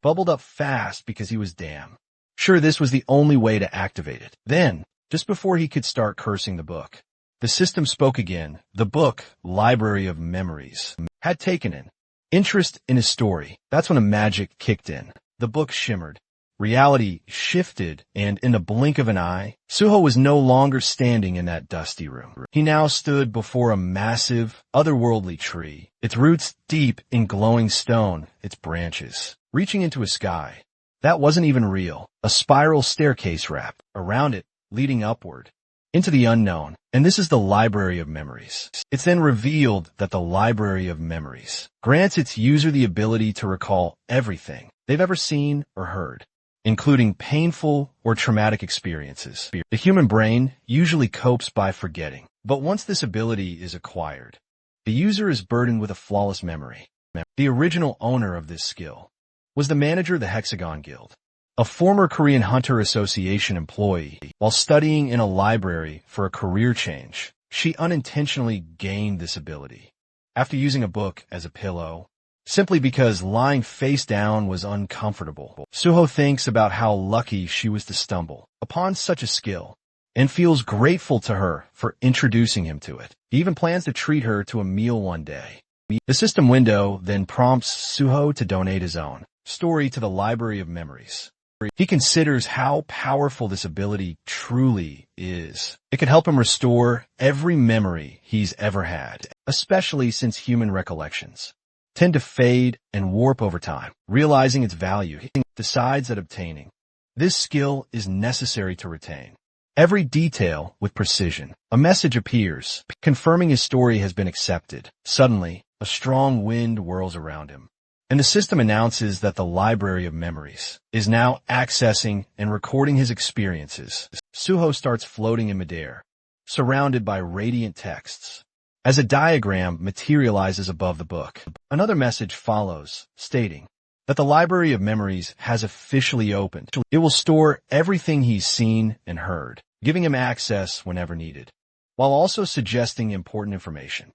bubbled up fast because he was damn sure this was the only way to activate it. Then, just before he could start cursing the book, the system spoke again. The book, Library of Memories, had taken an interest in his story. That's when a magic kicked in. The book shimmered. Reality shifted, and in the blink of an eye, Suho was no longer standing in that dusty room. He now stood before a massive, otherworldly tree, its roots deep in glowing stone, its branches reaching into a sky that wasn't even real. A spiral staircase wrapped around it, leading upward into the unknown. And this is the Library of Memories. It's then revealed that the Library of Memories grants its user the ability to recall everything they've ever seen or heard, including painful or traumatic experiences. The human brain usually copes by forgetting, but once this ability is acquired, the user is burdened with a flawless memory. The original owner of this skill was the manager of the Hexagon Guild, a former Korean Hunter Association employee. While studying in a library for a career change, she unintentionally gained this ability after using a book as a pillow, simply because lying face down was uncomfortable. Suho thinks about how lucky she was to stumble upon such a skill and feels grateful to her for introducing him to it. He even plans to treat her to a meal one day. The system window then prompts Suho to donate his own story to the Library of Memories. He considers how powerful this ability truly is. It could help him restore every memory he's ever had, especially since human recollections tend to fade and warp over time. Realizing its value, he decides that obtaining this skill is necessary to retain every detail with precision. A message appears, confirming his story has been accepted. Suddenly, a strong wind whirls around him, and the system announces that the Library of Memories is now accessing and recording his experiences. Suho starts floating in midair, surrounded by radiant texts. As a diagram materializes above the book, another message follows, stating that the Library of Memories has officially opened. It will store everything he's seen and heard, giving him access whenever needed, while also suggesting important information.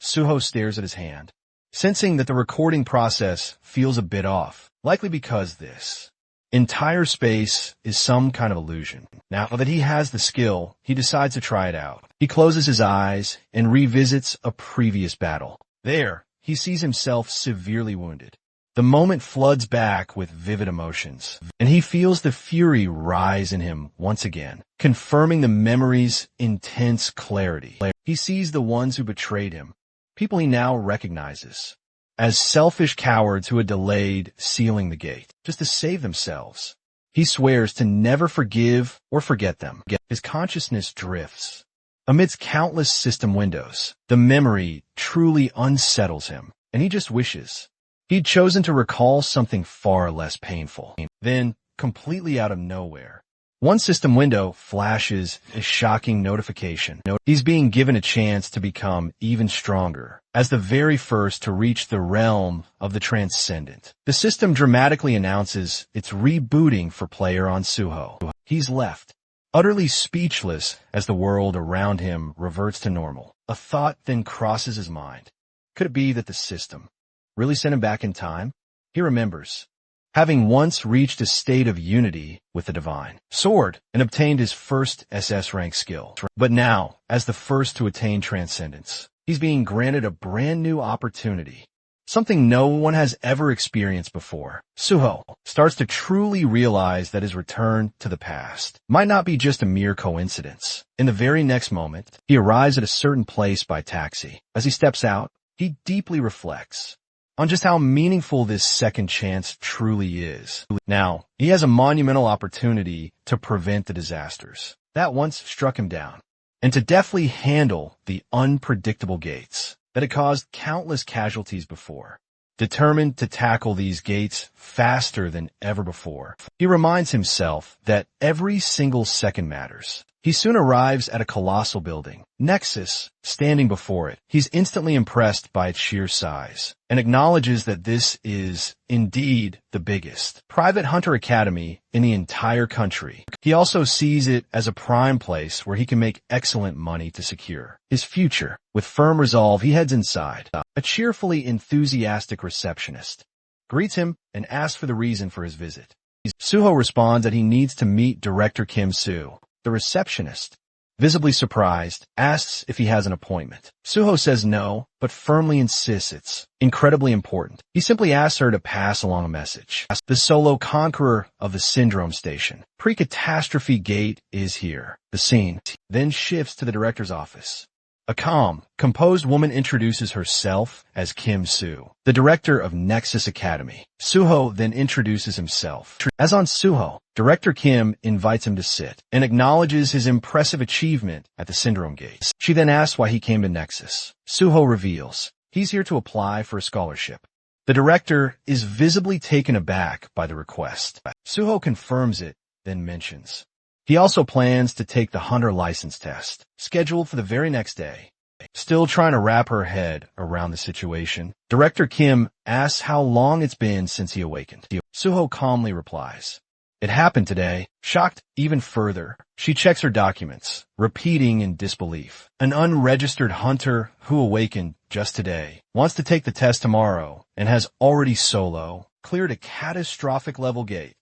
Suho stares at his hand, sensing that the recording process feels a bit off, likely because this entire space is some kind of illusion. Now that he has the skill, he decides to try it out. He closes his eyes and revisits a previous battle. There, he sees himself severely wounded. The moment floods back with vivid emotions, and he feels the fury rise in him once again, confirming the memory's intense clarity. He sees the ones who betrayed him, people he now recognizes as selfish cowards who had delayed sealing the gate just to save themselves. He swears to never forgive or forget them. His consciousness drifts. Amidst countless system windows, the memory truly unsettles him, and he just wishes he'd chosen to recall something far less painful. Then, completely out of nowhere, one system window flashes a shocking notification. He's being given a chance to become even stronger, as the very first to reach the realm of the transcendent. The system dramatically announces it's rebooting for player on Suho. He's left, utterly speechless as the world around him reverts to normal. A thought then crosses his mind. Could it be that the system really sent him back in time? He remembers having once reached a state of unity with the divine sword and obtained his first SS rank skill. But now, as the first to attain transcendence, he's being granted a brand new opportunity, something no one has ever experienced before. Suho starts to truly realize that his return to the past might not be just a mere coincidence. In the very next moment, he arrives at a certain place by taxi. As he steps out, he deeply reflects on just how meaningful this second chance truly is. Now, he has a monumental opportunity to prevent the disasters that once struck him down, and to deftly handle the unpredictable gates that had caused countless casualties before. Determined to tackle these gates faster than ever before, he reminds himself that every single second matters. He soon arrives at a colossal building, Nexus, standing before it. He's instantly impressed by its sheer size, and acknowledges that this is, indeed, the biggest private hunter academy in the entire country. He also sees it as a prime place where he can make excellent money to secure his future. With firm resolve, he heads inside. A cheerfully enthusiastic receptionist greets him and asks for the reason for his visit. Suho responds that he needs to meet Director Kim Soo. The receptionist, visibly surprised, asks if he has an appointment. Suho says no, but firmly insists it's incredibly important. He simply asks her to pass along a message. The solo conqueror of the Syndrome Station, pre-catastrophe gate, is here. The scene then shifts to the director's office. A calm, composed woman introduces herself as Kim Soo, the director of Nexus Academy. Suho then introduces himself. As on Suho, Director Kim invites him to sit and acknowledges his impressive achievement at the Syndrome Gate. She then asks why he came to Nexus. Suho reveals he's here to apply for a scholarship. The director is visibly taken aback by the request. Suho confirms it, then mentions he also plans to take the hunter license test, scheduled for the very next day. Still trying to wrap her head around the situation, Director Kim asks how long it's been since he awakened. Suho calmly replies, "It happened today." Shocked even further, she checks her documents, repeating in disbelief. An unregistered hunter who awakened just today wants to take the test tomorrow and has already solo cleared a catastrophic level gate.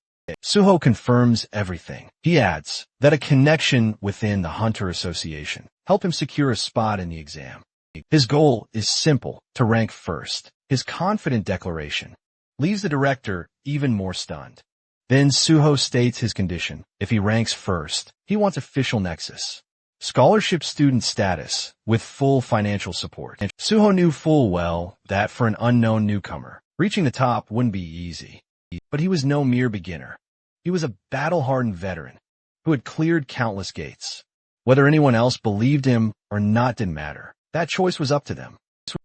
Suho confirms everything. He adds that a connection within the Hunter Association helped him secure a spot in the exam. His goal is simple: to rank first. His confident declaration leaves the director even more stunned. Then Suho states his condition. If he ranks first, he wants official Nexus scholarship student status with full financial support. Suho knew full well that for an unknown newcomer, reaching the top wouldn't be easy. But he was no mere beginner. He was a battle-hardened veteran who had cleared countless gates. Whether anyone else believed him or not didn't matter. That choice was up to them.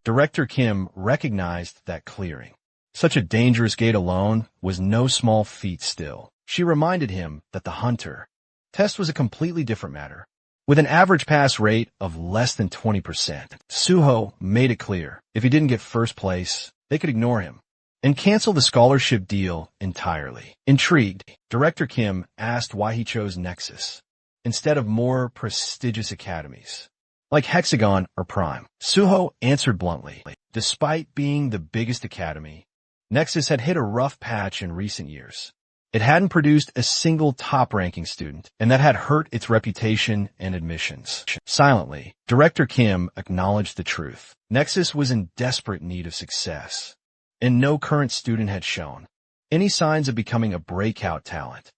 Director Kim recognized that clearing Such a dangerous gate alone was no small feat still. She reminded him that the hunter test was a completely different matter. With an average pass rate of less than 20%, Suho made it clear if he didn't get first place, they could ignore him and cancel the scholarship deal entirely. Intrigued, Director Kim asked why he chose Nexus instead of more prestigious academies like Hexagon or Prime. Suho answered bluntly, despite being the biggest academy, Nexus had hit a rough patch in recent years. It hadn't produced a single top-ranking student, and that had hurt its reputation and admissions. Silently, Director Kim acknowledged the truth. Nexus was in desperate need of success, and no current student had shown any signs of becoming a breakout talent.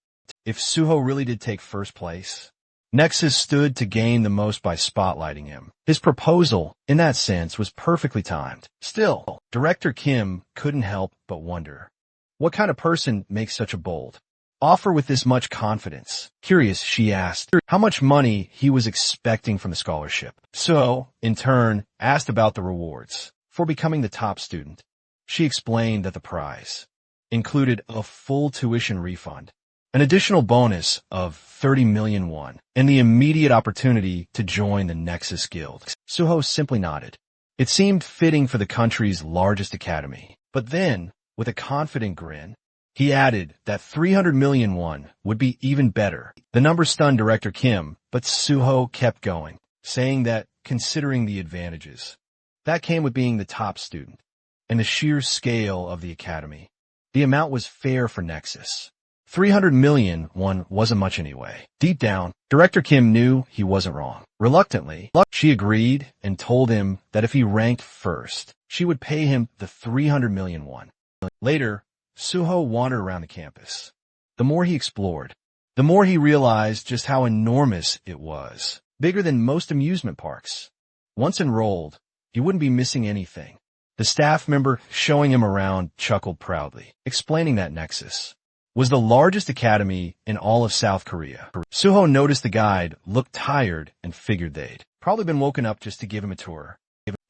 If Suho really did take first place, Nexus stood to gain the most by spotlighting him. His proposal, in that sense, was perfectly timed. Still, Director Kim couldn't help but wonder, what kind of person makes such a bold offer with this much confidence? Curious, she asked how much money he was expecting from the scholarship. So, in turn, asked about the rewards for becoming the top student. She explained that the prize included a full tuition refund, an additional bonus of 30 million won, and the immediate opportunity to join the Nexus Guild. Suho simply nodded. It seemed fitting for the country's largest academy. But then, with a confident grin, he added that 300 million won would be even better. The number stunned Director Kim, but Suho kept going, saying that, considering the advantages that came with being the top student and the sheer scale of the academy, the amount was fair for Nexus. 300 million won wasn't much anyway. Deep down, Director Kim knew he wasn't wrong. Reluctantly, she agreed and told him that if he ranked first, she would pay him the 300 million won. Later, Suho wandered around the campus. The more he explored, the more he realized just how enormous it was. Bigger than most amusement parks. Once enrolled, he wouldn't be missing anything. The staff member showing him around chuckled proudly, explaining that Nexus was the largest academy in all of South Korea. Suho noticed the guide looked tired and figured they'd probably been woken up just to give him a tour.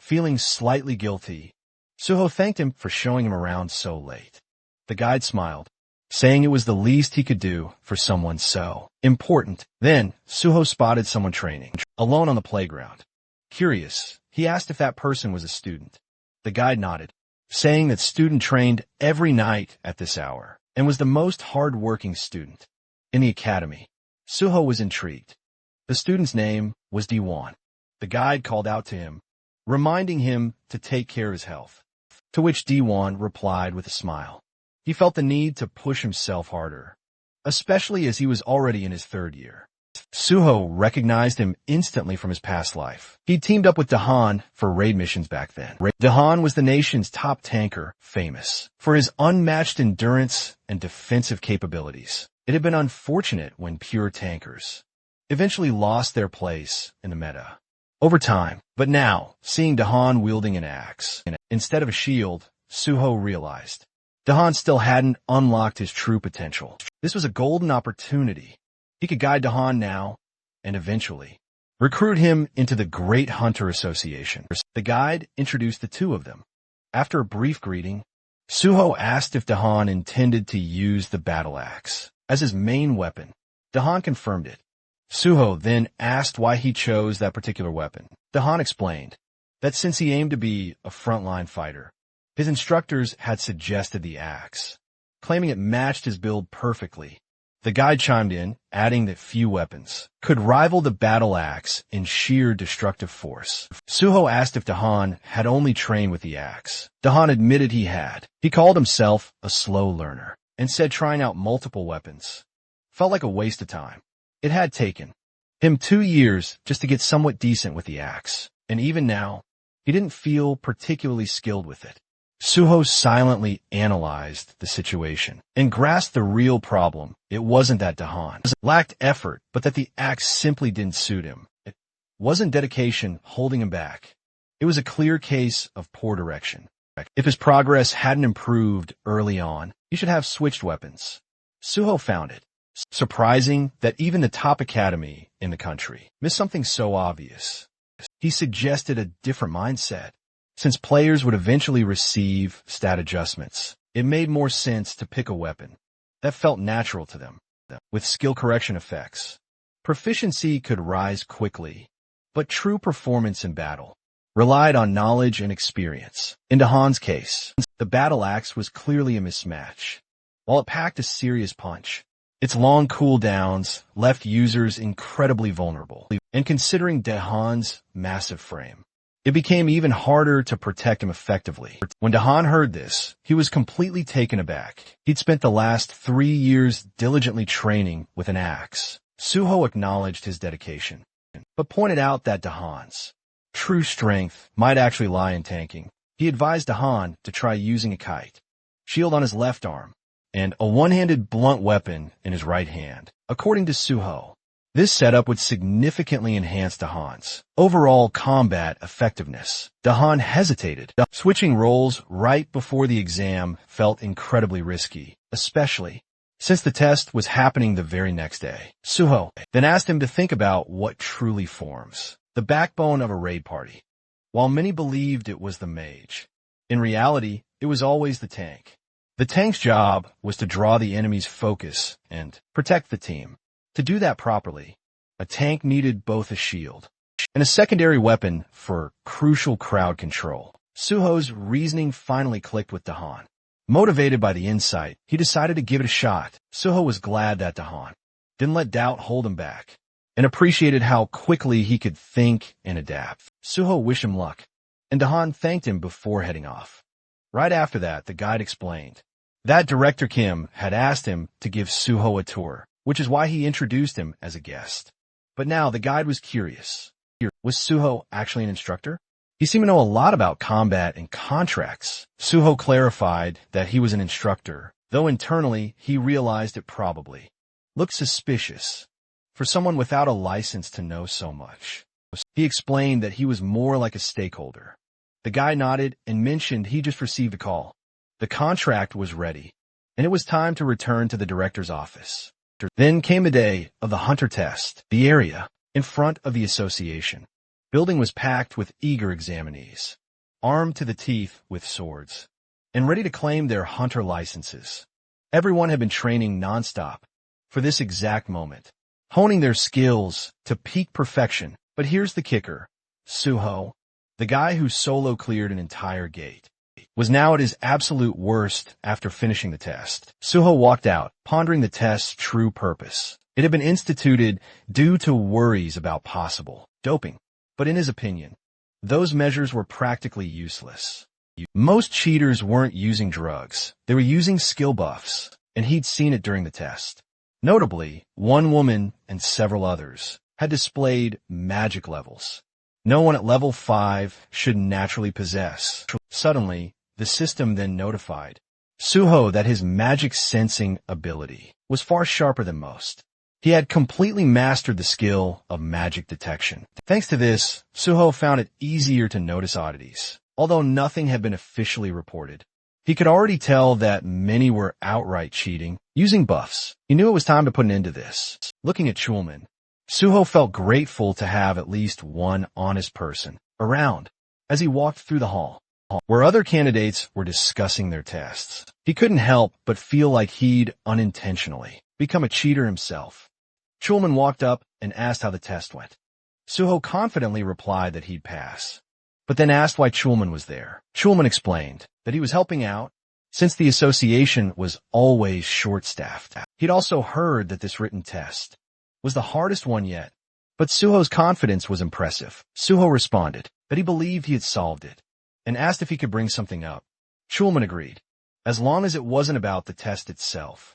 Feeling slightly guilty, Suho thanked him for showing him around so late. The guide smiled, saying it was the least he could do for someone so important. Then, Suho spotted someone training, alone on the playground. Curious, he asked if that person was a student. The guide nodded, saying that student trained every night at this hour and was the most hard-working student in the academy. Suho was intrigued. The student's name was D1. The guide called out to him, reminding him to take care of his health, to which D1 replied with a smile. He felt the need to push himself harder, especially as he was already in his third year. Suho recognized him instantly from his past life. He'd teamed up with Dahan for raid missions back then. Dahan was the nation's top tanker, famous for his unmatched endurance and defensive capabilities. It had been unfortunate when pure tankers eventually lost their place in the meta over time. But now, seeing Dahan wielding an axe instead of a shield, Suho realized Dahan still hadn't unlocked his true potential. This was a golden opportunity. He could guide Dahan now, and eventually, recruit him into the Great Hunter Association. The guide introduced the two of them. After a brief greeting, Suho asked if Dahan intended to use the battle axe as his main weapon. Dahan confirmed it. Suho then asked why he chose that particular weapon. Dahan explained that since he aimed to be a frontline fighter, his instructors had suggested the axe, claiming it matched his build perfectly. The guide chimed in, adding that few weapons could rival the battle axe in sheer destructive force. Suho asked if Dahan had only trained with the axe. Dahan admitted he had. He called himself a slow learner and said trying out multiple weapons felt like a waste of time. It had taken him 2 years just to get somewhat decent with the axe, and even now, he didn't feel particularly skilled with it. Suho silently analyzed the situation and grasped the real problem. It wasn't that Dahan lacked effort, but that the axe simply didn't suit him. It wasn't dedication holding him back. It was a clear case of poor direction. If his progress hadn't improved early on, he should have switched weapons. Suho found it surprising that even the top academy in the country missed something so obvious. He suggested a different mindset. Since players would eventually receive stat adjustments, it made more sense to pick a weapon that felt natural to them. With skill correction effects, proficiency could rise quickly, but true performance in battle relied on knowledge and experience. In Dahan's case, the battle axe was clearly a mismatch. While it packed a serious punch, its long cooldowns left users incredibly vulnerable. And considering Dahan's massive frame, it became even harder to protect him effectively. When Dahan heard this, he was completely taken aback. He'd spent the last 3 years diligently training with an axe. Suho acknowledged his dedication, but pointed out that Dahan's true strength might actually lie in tanking. He advised Dahan to try using a kite, shield on his left arm, and a one-handed blunt weapon in his right hand. According to Suho, this setup would significantly enhance Dahan's overall combat effectiveness. Dahan hesitated. Switching roles right before the exam felt incredibly risky, especially since the test was happening the very next day. Suho then asked him to think about what truly forms the backbone of a raid party. While many believed it was the mage, in reality, it was always the tank. The tank's job was to draw the enemy's focus and protect the team. To do that properly, a tank needed both a shield and a secondary weapon for crucial crowd control. Suho's reasoning finally clicked with Dahan. Motivated by the insight, he decided to give it a shot. Suho was glad that Dahan didn't let doubt hold him back and appreciated how quickly he could think and adapt. Suho wished him luck, and Dahan thanked him before heading off. Right after that, the guide explained that Director Kim had asked him to give Suho a tour, which is why he introduced him as a guest. But now the guide was curious. Was Suho actually an instructor? He seemed to know a lot about combat and contracts. Suho clarified that he was an instructor, though internally he realized it probably looked suspicious for someone without a license to know so much. He explained that he was more like a stakeholder. The guy nodded and mentioned he just received a call. The contract was ready, and it was time to return to the director's office. Then came the day of the hunter test. The area in front of the association building was packed with eager examinees, armed to the teeth with swords, and ready to claim their hunter licenses. Everyone had been training nonstop for this exact moment, honing their skills to peak perfection. But here's the kicker. Suho, the guy who solo cleared an entire gate, was now at his absolute worst after finishing the test. Suho walked out, pondering the test's true purpose. It had been instituted due to worries about possible doping, but in his opinion, those measures were practically useless. Most cheaters weren't using drugs. They were using skill buffs, and he'd seen it during the test. Notably, one woman and several others had displayed magic levels no one at level 5 should naturally possess. Suddenly, the system then notified Suho that his magic sensing ability was far sharper than most. He had completely mastered the skill of magic detection. Thanks to this, Suho found it easier to notice oddities. Although nothing had been officially reported, he could already tell that many were outright cheating, using buffs. He knew it was time to put an end to this. Looking at Chulman, Suho felt grateful to have at least one honest person around as he walked through the hall, where other candidates were discussing their tests. He couldn't help but feel like he'd unintentionally become a cheater himself. Chulman walked up and asked how the test went. Suho confidently replied that he'd pass, but then asked why Chulman was there. Chulman explained that he was helping out since the association was always short-staffed. He'd also heard that this written test was the hardest one yet, but Suho's confidence was impressive. Suho responded that he believed he had solved it and asked if he could bring something up. Chulman agreed, as long as it wasn't about the test itself.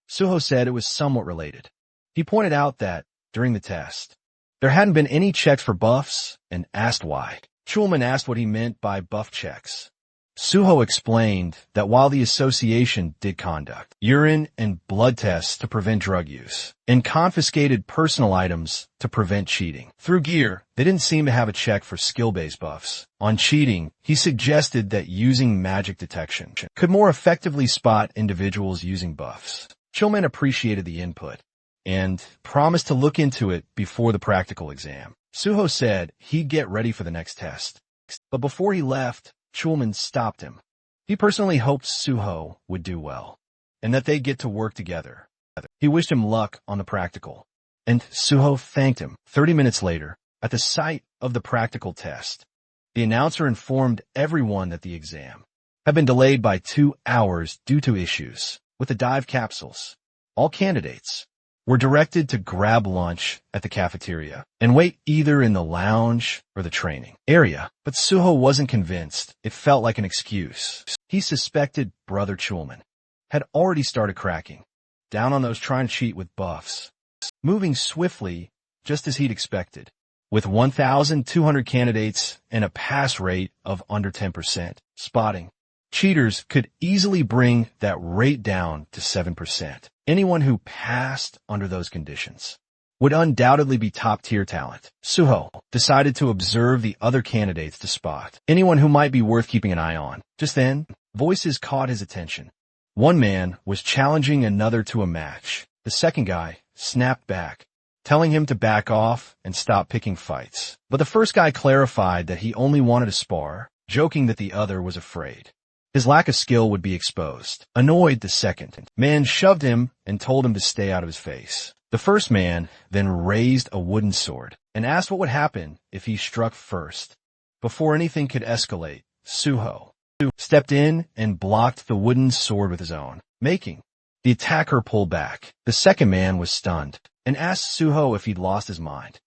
Suho said it was somewhat related. He pointed out that, during the test, there hadn't been any checks for buffs and asked why. Chulman asked what he meant by buff checks. Suho explained that while the association did conduct urine and blood tests to prevent drug use and confiscated personal items to prevent cheating through gear, they didn't seem to have a check for skill-based buffs. On cheating, he suggested that using magic detection could more effectively spot individuals using buffs. Chulman appreciated the input and promised to look into it before the practical exam. Suho said he'd get ready for the next test But before he left, Chulman stopped him. He personally hoped Suho would do well, and that they'd get to work together. He wished him luck on the practical, and Suho thanked him. 30 minutes later, at the site of the practical test, the announcer informed everyone that the exam had been delayed by 2 hours due to issues with the dive capsules. All candidates were directed to grab lunch at the cafeteria and wait either in the lounge or the training area. But Suho wasn't convinced. It felt like an excuse. He suspected Brother Chulman had already started cracking down on those trying to cheat with buffs, moving swiftly just as he'd expected. With 1,200 candidates and a pass rate of under 10%, spotting cheaters could easily bring that rate down to 7%. Anyone who passed under those conditions would undoubtedly be top-tier talent. Suho decided to observe the other candidates to spot anyone who might be worth keeping an eye on. Just then, voices caught his attention. One man was challenging another to a match. The second guy snapped back, telling him to back off and stop picking fights. But the first guy clarified that he only wanted to spar, joking that the other was afraid his lack of skill would be exposed. Annoyed, the second man shoved him and told him to stay out of his face. The first man then raised a wooden sword and asked what would happen if he struck first. Before anything could escalate, Suho stepped in and blocked the wooden sword with his own, making the attacker pull back. The second man was stunned and asked Suho if he'd lost his mind.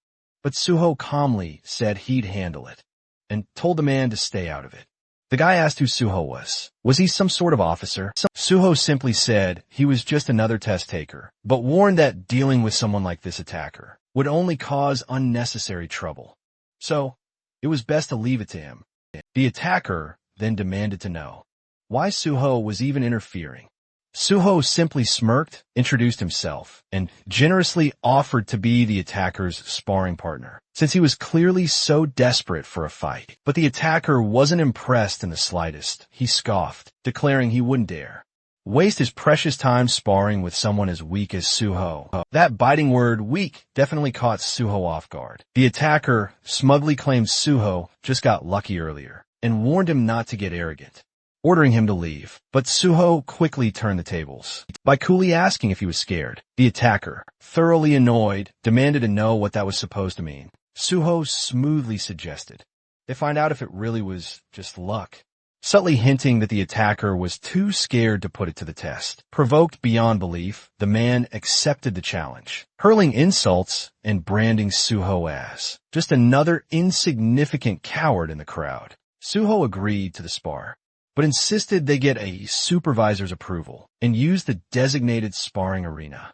But Suho calmly said he'd handle it and told the man to stay out of it. The guy asked who Suho was. Was he some sort of officer? Suho simply said he was just another test taker, but warned that dealing with someone like this attacker would only cause unnecessary trouble. So, it was best to leave it to him. The attacker then demanded to know why Suho was even interfering. Suho simply smirked, introduced himself, and generously offered to be the attacker's sparring partner, since he was clearly so desperate for a fight. But the attacker wasn't impressed in the slightest. He scoffed, declaring he wouldn't dare waste his precious time sparring with someone as weak as Suho. That biting word, weak, definitely caught Suho off guard. The attacker smugly claimed Suho just got lucky earlier, and warned him not to get arrogant, ordering him to leave. But Suho quickly turned the tables by coolly asking if he was scared. The attacker, thoroughly annoyed, demanded to know what that was supposed to mean. Suho smoothly suggested they find out if it really was just luck, subtly hinting that the attacker was too scared to put it to the test. Provoked beyond belief, the man accepted the challenge, hurling insults and branding Suho as just another insignificant coward in the crowd. Suho agreed to the spar, but insisted they get a supervisor's approval and use the designated sparring arena.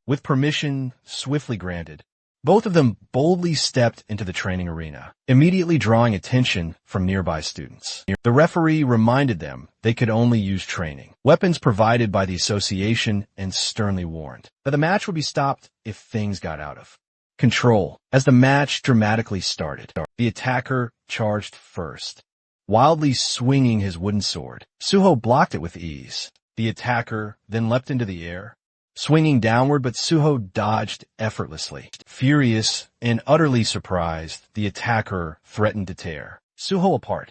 With permission swiftly granted, both of them boldly stepped into the training arena, immediately drawing attention from nearby students. The referee reminded them they could only use training weapons provided by the association and sternly warned that the match would be stopped if things got out of control. As the match dramatically started, the attacker charged first, wildly swinging his wooden sword. Suho blocked it with ease. The attacker then leapt into the air, swinging downward, but Suho dodged effortlessly. Furious and utterly surprised, the attacker threatened to tear Suho apart.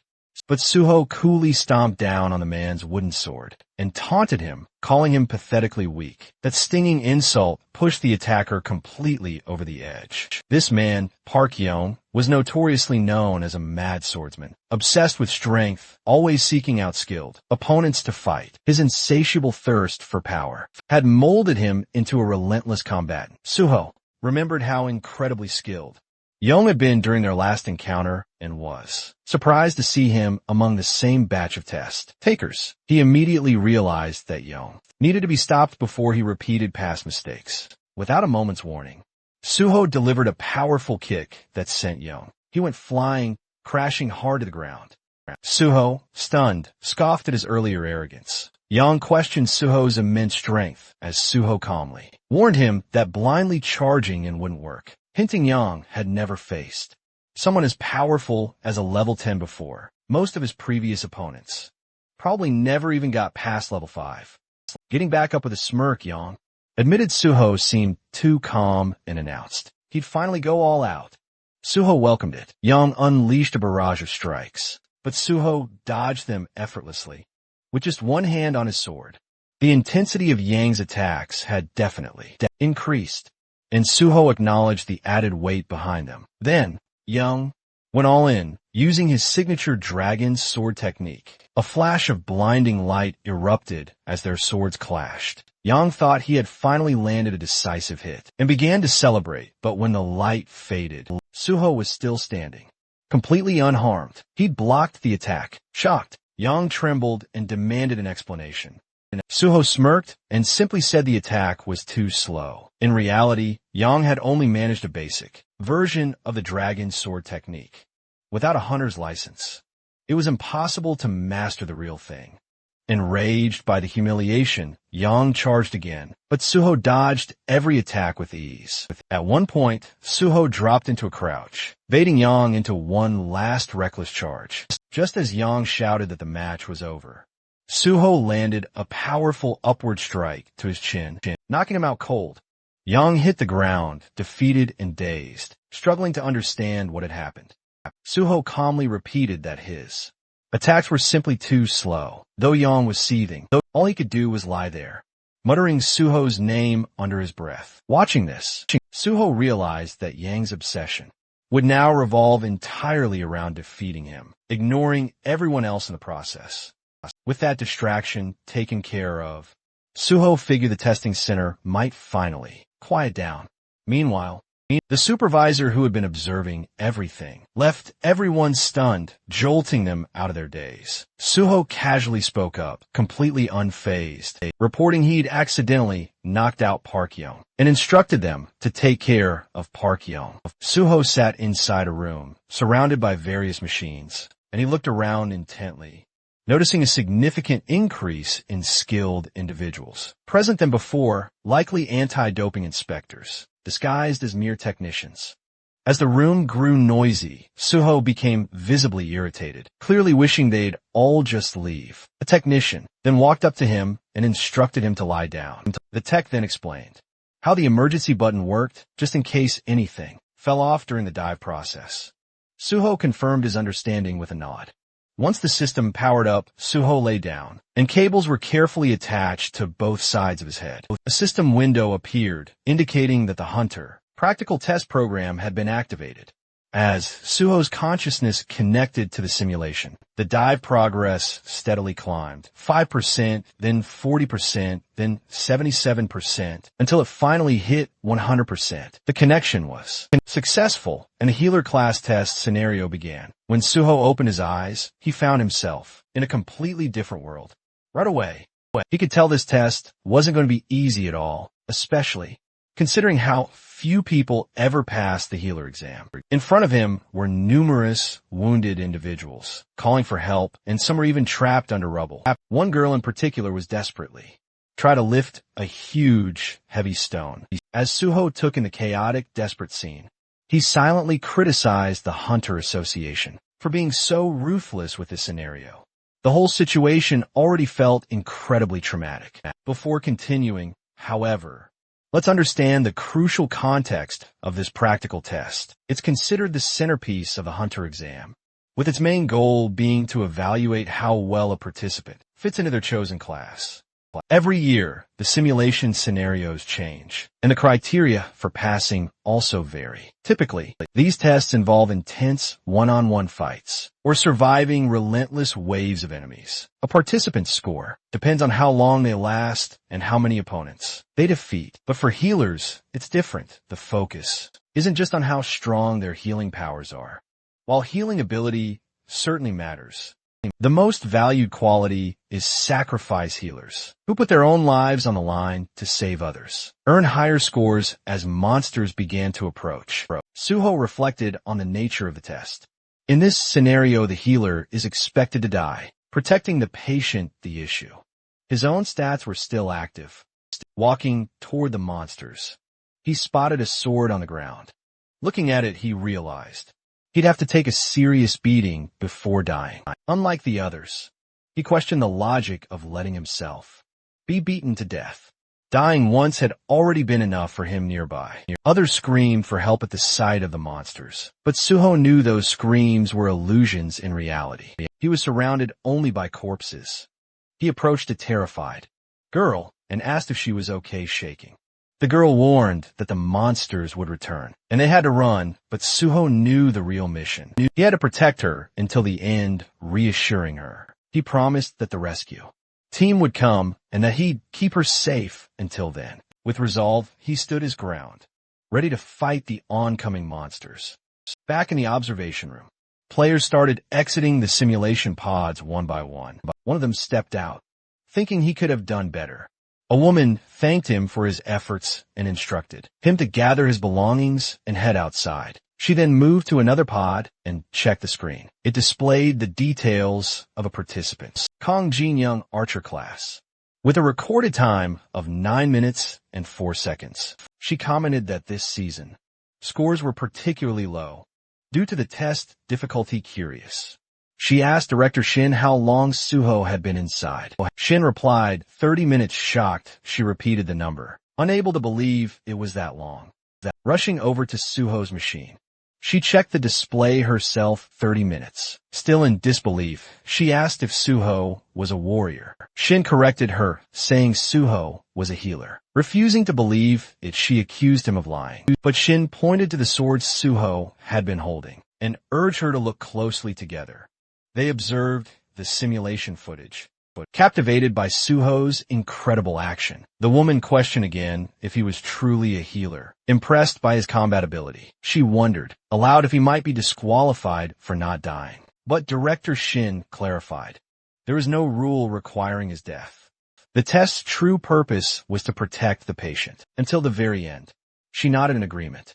But Suho coolly stomped down on the man's wooden sword and taunted him, calling him pathetically weak. That stinging insult pushed the attacker completely over the edge. This man, Park Yeong, was notoriously known as a mad swordsman, obsessed with strength, always seeking out skilled opponents to fight. His insatiable thirst for power had molded him into a relentless combatant. Suho remembered how incredibly skilled Yeong had been during their last encounter and was surprised to see him among the same batch of test takers. He immediately realized that Yeong needed to be stopped before he repeated past mistakes. Without a moment's warning, Suho delivered a powerful kick that sent Yeong. He went flying, crashing hard to the ground. Suho, stunned, scoffed at his earlier arrogance. Yeong questioned Suho's immense strength as Suho calmly warned him that blindly charging in wouldn't work, hinting Yeong had never faced someone as powerful as a level 10 before. Most of his previous opponents probably never even got past level 5. Getting back up with a smirk, Yeong admitted Suho seemed too calm and announced he'd finally go all out Suho welcomed it. Yang unleashed a barrage of strikes, but Suho dodged them effortlessly, with just one hand on his sword. The intensity of Yang's attacks had definitely increased, and Suho acknowledged the added weight behind them. Then, Yang went all in, using his signature dragon sword technique. A flash of blinding light erupted as their swords clashed. Yang thought he had finally landed a decisive hit and began to celebrate, but when the light faded, Suho was still standing, completely unharmed. He'd blocked the attack. Shocked, Yang trembled and demanded an explanation. Suho smirked and simply said the attack was too slow. In reality, Yang had only managed a basic version of the dragon sword technique. Without a hunter's license, it was impossible to master the real thing. Enraged by the humiliation, Yang charged again, but Suho dodged every attack with ease. At one point, Suho dropped into a crouch, baiting Yang into one last reckless charge. Just as Yang shouted that the match was over, Suho landed a powerful upward strike to his chin, knocking him out cold. Yang hit the ground, defeated and dazed, struggling to understand what had happened. Suho calmly repeated that his attacks were simply too slow. Though Yang was seething, all he could do was lie there, muttering Suho's name under his breath. Watching this, Suho realized that Yang's obsession would now revolve entirely around defeating him, ignoring everyone else in the process. With that distraction taken care of, Suho figured the testing center might finally quiet down. Meanwhile, the supervisor who had been observing everything left everyone stunned, jolting them out of their daze. Suho casually spoke up, completely unfazed, reporting he'd accidentally knocked out Park Yeon and instructed them to take care of Park Yeon. Suho sat inside a room, surrounded by various machines, and he looked around intently, noticing a significant increase in skilled individuals present than before, likely anti-doping inspectors, disguised as mere technicians. As the room grew noisy, Suho became visibly irritated, clearly wishing they'd all just leave. A technician then walked up to him and instructed him to lie down. The tech then explained how the emergency button worked, just in case anything fell off during the dive process. Suho confirmed his understanding with a nod. Once the system powered up, Suho lay down, and cables were carefully attached to both sides of his head. A system window appeared, indicating that the Hunter practical test program had been activated. As Suho's consciousness connected to the simulation, the dive progress steadily climbed, 5%, then 40%, then 77%, until it finally hit 100%. The connection was successful, and a healer class test scenario began. When Suho opened his eyes, he found himself in a completely different world. Right away, he could tell this test wasn't going to be easy at all, especially considering how few people ever passed the healer exam. In front of him were numerous wounded individuals, calling for help, and some were even trapped under rubble. One girl in particular was desperately trying to lift a huge, heavy stone. As Suho took in the chaotic, desperate scene, he silently criticized the Hunter Association for being so ruthless with this scenario. The whole situation already felt incredibly traumatic. Before continuing, however, let's understand the crucial context of this practical test. It's considered the centerpiece of the Hunter exam, with its main goal being to evaluate how well a participant fits into their chosen class. Every year, the simulation scenarios change, and the criteria for passing also vary. Typically, these tests involve intense one-on-one fights or surviving relentless waves of enemies. A participant's score depends on how long they last and how many opponents they defeat. But for healers, it's different. The focus isn't just on how strong their healing powers are. While healing ability certainly matters, the most valued quality is sacrifice healers, who put their own lives on the line to save others, earn higher scores as monsters began to approach. Suho reflected on the nature of the test. In this scenario, the healer is expected to die, protecting the patient the issue. His own stats were still active. Walking toward the monsters, he spotted a sword on the ground. Looking at it, he realized he'd have to take a serious beating before dying. Unlike the others, he questioned the logic of letting himself be beaten to death. Dying once had already been enough for him nearby. Others screamed for help at the sight of the monsters. But Suho knew those screams were illusions in reality. He was surrounded only by corpses. He approached a terrified girl and asked if she was okay, shaking. The girl warned that the monsters would return, and they had to run, but Suho knew the real mission. He had to protect her until the end, reassuring her. He promised that the rescue team would come and that he'd keep her safe until then. With resolve, he stood his ground, ready to fight the oncoming monsters. Back in the observation room, players started exiting the simulation pods one by one. One of them stepped out, thinking he could have done better. A woman thanked him for his efforts and instructed him to gather his belongings and head outside. She then moved to another pod and checked the screen. It displayed the details of a participant's Kong Jin-young archer class. With a recorded time of 9 minutes and 4 seconds, she commented that this season, scores were particularly low due to the test difficulty curious. She asked Director Shin how long Suho had been inside. Shin replied, 30 minutes. Shocked, she repeated the number, unable to believe it was that long. Rushing over to Suho's machine, she checked the display herself. 30 minutes. Still in disbelief, she asked if Suho was a warrior. Shin corrected her, saying Suho was a healer. Refusing to believe it, she accused him of lying. But Shin pointed to the swords Suho had been holding and urged her to look closely together. They observed the simulation footage, captivated by Suho's incredible action. The woman questioned again if he was truly a healer. Impressed by his combat ability, she wondered aloud if he might be disqualified for not dying. But Director Shin clarified, there is no rule requiring his death. The test's true purpose was to protect the patient until the very end. She nodded in agreement.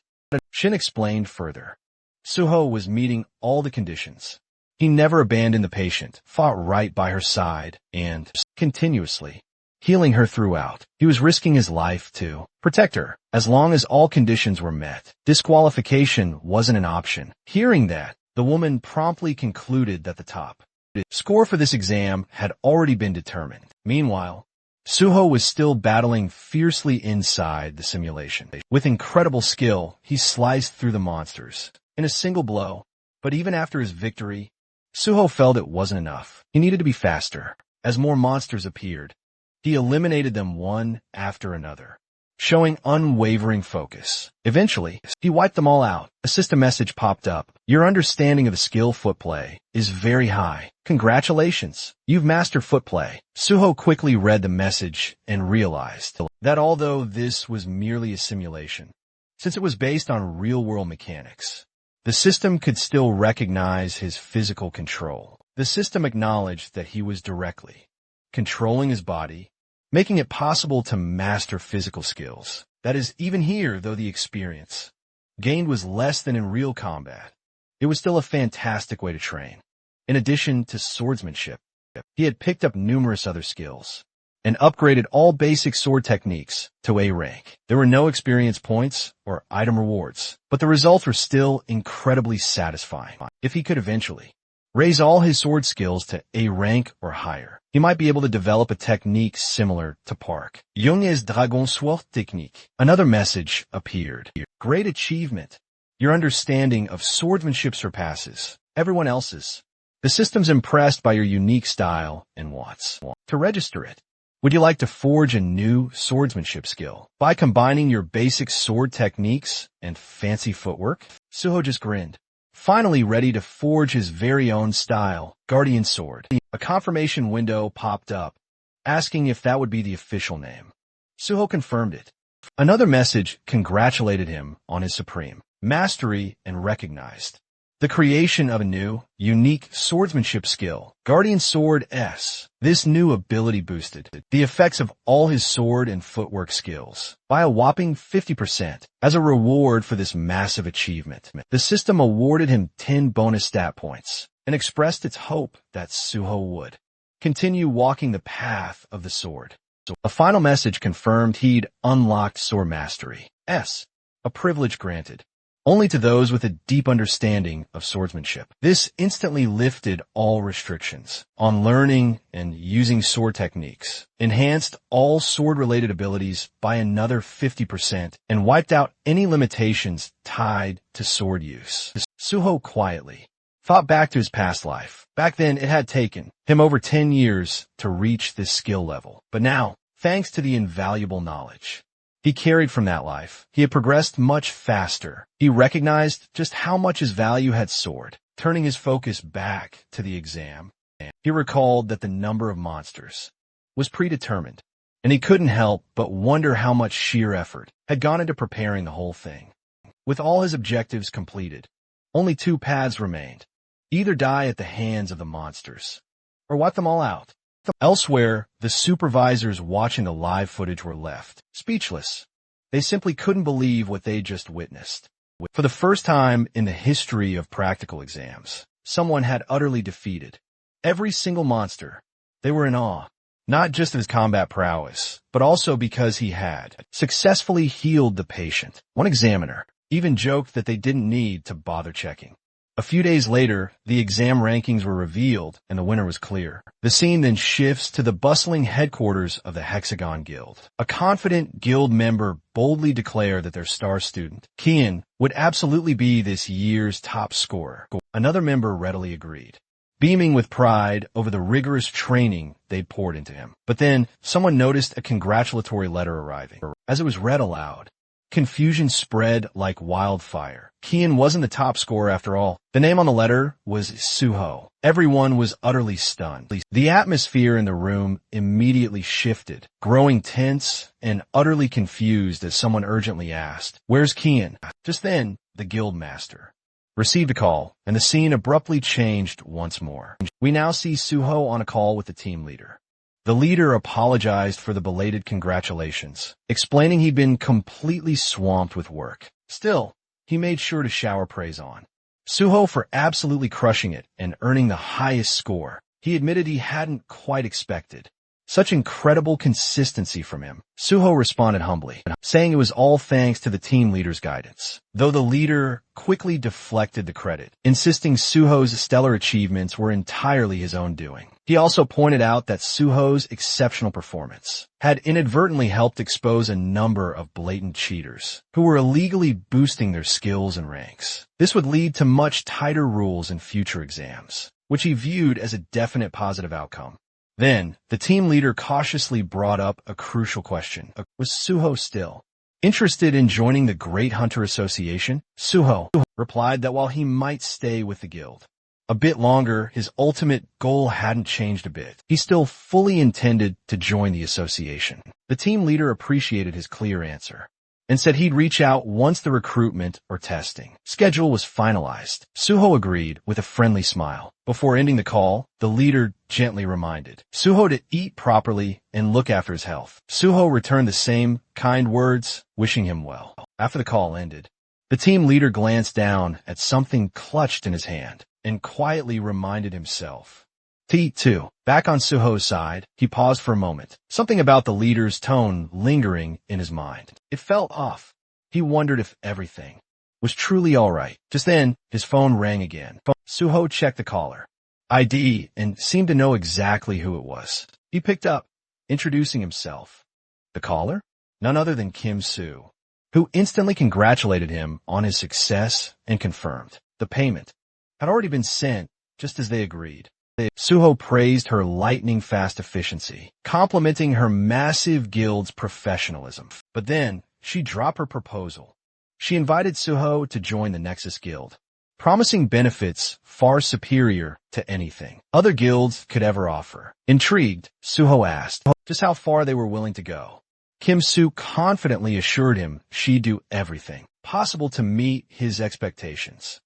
Shin explained further. Suho was meeting all the conditions. He never abandoned the patient, fought right by her side, and continuously healing her throughout. He was risking his life to protect her, as long as all conditions were met. Disqualification wasn't an option. Hearing that, the woman promptly concluded that the top score for this exam had already been determined. Meanwhile, Suho was still battling fiercely inside the simulation. With incredible skill, he sliced through the monsters in a single blow. But even after his victory, Suho felt it wasn't enough. He needed to be faster. As more monsters appeared, he eliminated them one after another, showing unwavering focus. Eventually, he wiped them all out. A system message popped up. Your understanding of the skill footplay is very high. Congratulations, you've mastered footplay. Suho quickly read the message and realized that although this was merely a simulation, since it was based on real-world mechanics, the system could still recognize his physical control. The system acknowledged that he was directly controlling his body, making it possible to master physical skills. That is, even here, though the experience gained was less than in real combat, it was still a fantastic way to train. In addition to swordsmanship, he had picked up numerous other skills and upgraded all basic sword techniques to A rank. There were no experience points or item rewards, but the results were still incredibly satisfying. If he could eventually raise all his sword skills to A rank or higher, he might be able to develop a technique similar to Park Young's Dragon Sword technique. Another message appeared. Great achievement. Your understanding of swordsmanship surpasses everyone else's. The system's impressed by your unique style and wants to register it. Would you like to forge a new swordsmanship skill by combining your basic sword techniques and fancy footwork? Suho just grinned, finally ready to forge his very own style, Guardian Sword. A confirmation window popped up, asking if that would be the official name. Suho confirmed it. Another message congratulated him on his supreme mastery and recognized the creation of a new, unique swordsmanship skill, Guardian Sword S. This new ability boosted the effects of all his sword and footwork skills by a whopping 50%. As a reward for this massive achievement, the system awarded him 10 bonus stat points and expressed its hope that Suho would continue walking the path of the sword. A final message confirmed he'd unlocked sword mastery S, a privilege granted only to those with a deep understanding of swordsmanship. This instantly lifted all restrictions on learning and using sword techniques, enhanced all sword-related abilities by another 50%, and wiped out any limitations tied to sword use. Suho quietly thought back to his past life. Back then, it had taken him over 10 years to reach this skill level. But now, thanks to the invaluable knowledge he carried from that life, he had progressed much faster. He recognized just how much his value had soared, turning his focus back to the exam. He recalled that the number of monsters was predetermined, and he couldn't help but wonder how much sheer effort had gone into preparing the whole thing. With all his objectives completed, only 2 paths remained: either die at the hands of the monsters, or wipe them all out. Elsewhere, the supervisors watching the live footage were left speechless. They simply couldn't believe what they just witnessed. For the first time in the history of practical exams, someone had utterly defeated every single monster. They were in awe, not just of his combat prowess, but also because he had successfully healed the patient. One examiner even joked that they didn't need to bother checking. A few days later, the exam rankings were revealed and the winner was clear. The scene then shifts to the bustling headquarters of the Hexagon Guild. A confident guild member boldly declared that their star student, Kian, would absolutely be this year's top scorer. Another member readily agreed, beaming with pride over the rigorous training they'd poured into him. But then, someone noticed a congratulatory letter arriving. As it was read aloud, confusion spread like wildfire. Kian wasn't the top scorer after all. The name on the letter was Suho. Everyone was utterly stunned. The atmosphere in the room immediately shifted, growing tense and utterly confused as someone urgently asked, "Where's Kian?" Just then, the guild master received a call, and the scene abruptly changed once more. We now see Suho on a call with the team leader. The leader apologized for the belated congratulations, explaining he'd been completely swamped with work. Still, he made sure to shower praise on Suho for absolutely crushing it and earning the highest score he admitted he hadn't quite expected. Such incredible consistency from him. Suho responded humbly, saying it was all thanks to the team leader's guidance, though the leader quickly deflected the credit, insisting Suho's stellar achievements were entirely his own doing. He also pointed out that Suho's exceptional performance had inadvertently helped expose a number of blatant cheaters who were illegally boosting their skills and ranks. This would lead to much tighter rules in future exams, which he viewed as a definite positive outcome. Then, the team leader cautiously brought up a crucial question. Was Suho still interested in joining the Great Hunter Association? Suho replied that while he might stay with the guild a bit longer, his ultimate goal hadn't changed a bit. He still fully intended to join the association. The team leader appreciated his clear answer and said he'd reach out once the recruitment or testing schedule was finalized. Suho agreed with a friendly smile. Before ending the call, the leader gently reminded Suho to eat properly and look after his health. Suho returned the same kind words, wishing him well. After the call ended, the team leader glanced down at something clutched in his hand and quietly reminded himself to eat too. Back on Suho's side, he paused for a moment, something about the leader's tone lingering in his mind. It felt off. He wondered if everything was truly all right. Just then, his phone rang again. Suho checked the caller ID and seemed to know exactly who it was. He picked up, introducing himself. The caller? None other than Kim Soo, who instantly congratulated him on his success and confirmed the payment had already been sent just as they agreed. Suho praised her lightning-fast efficiency, complimenting her massive guild's professionalism. But then, she dropped her proposal. She invited Suho to join the Nexus Guild, promising benefits far superior to anything other guilds could ever offer. Intrigued, Suho asked just how far they were willing to go. Kim Soo confidently assured him she'd do everything possible to meet his expectations.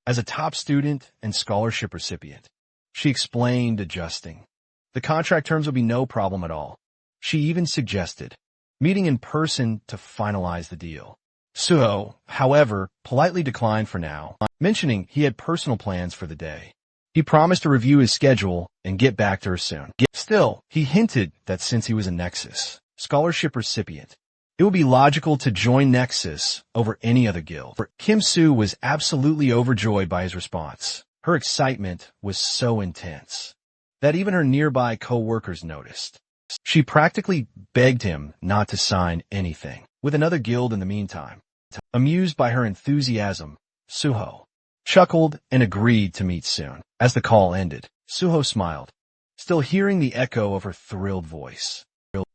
As a top student and scholarship recipient, she explained, adjusting. The contract terms would be no problem at all. She even suggested meeting in person to finalize the deal. Suho, however, politely declined for now, mentioning he had personal plans for the day. He promised to review his schedule and get back to her soon. Still, he hinted that since he was a Nexus scholarship recipient, It would be logical to join Nexus over any other guild. Kim Soo was absolutely overjoyed by his response. Her excitement was so intense that even her nearby co-workers noticed. She practically begged him not to sign anything with another guild in the meantime. Amused by her enthusiasm, Suho chuckled and agreed to meet soon. As the call ended, Suho smiled, still hearing the echo of her thrilled voice.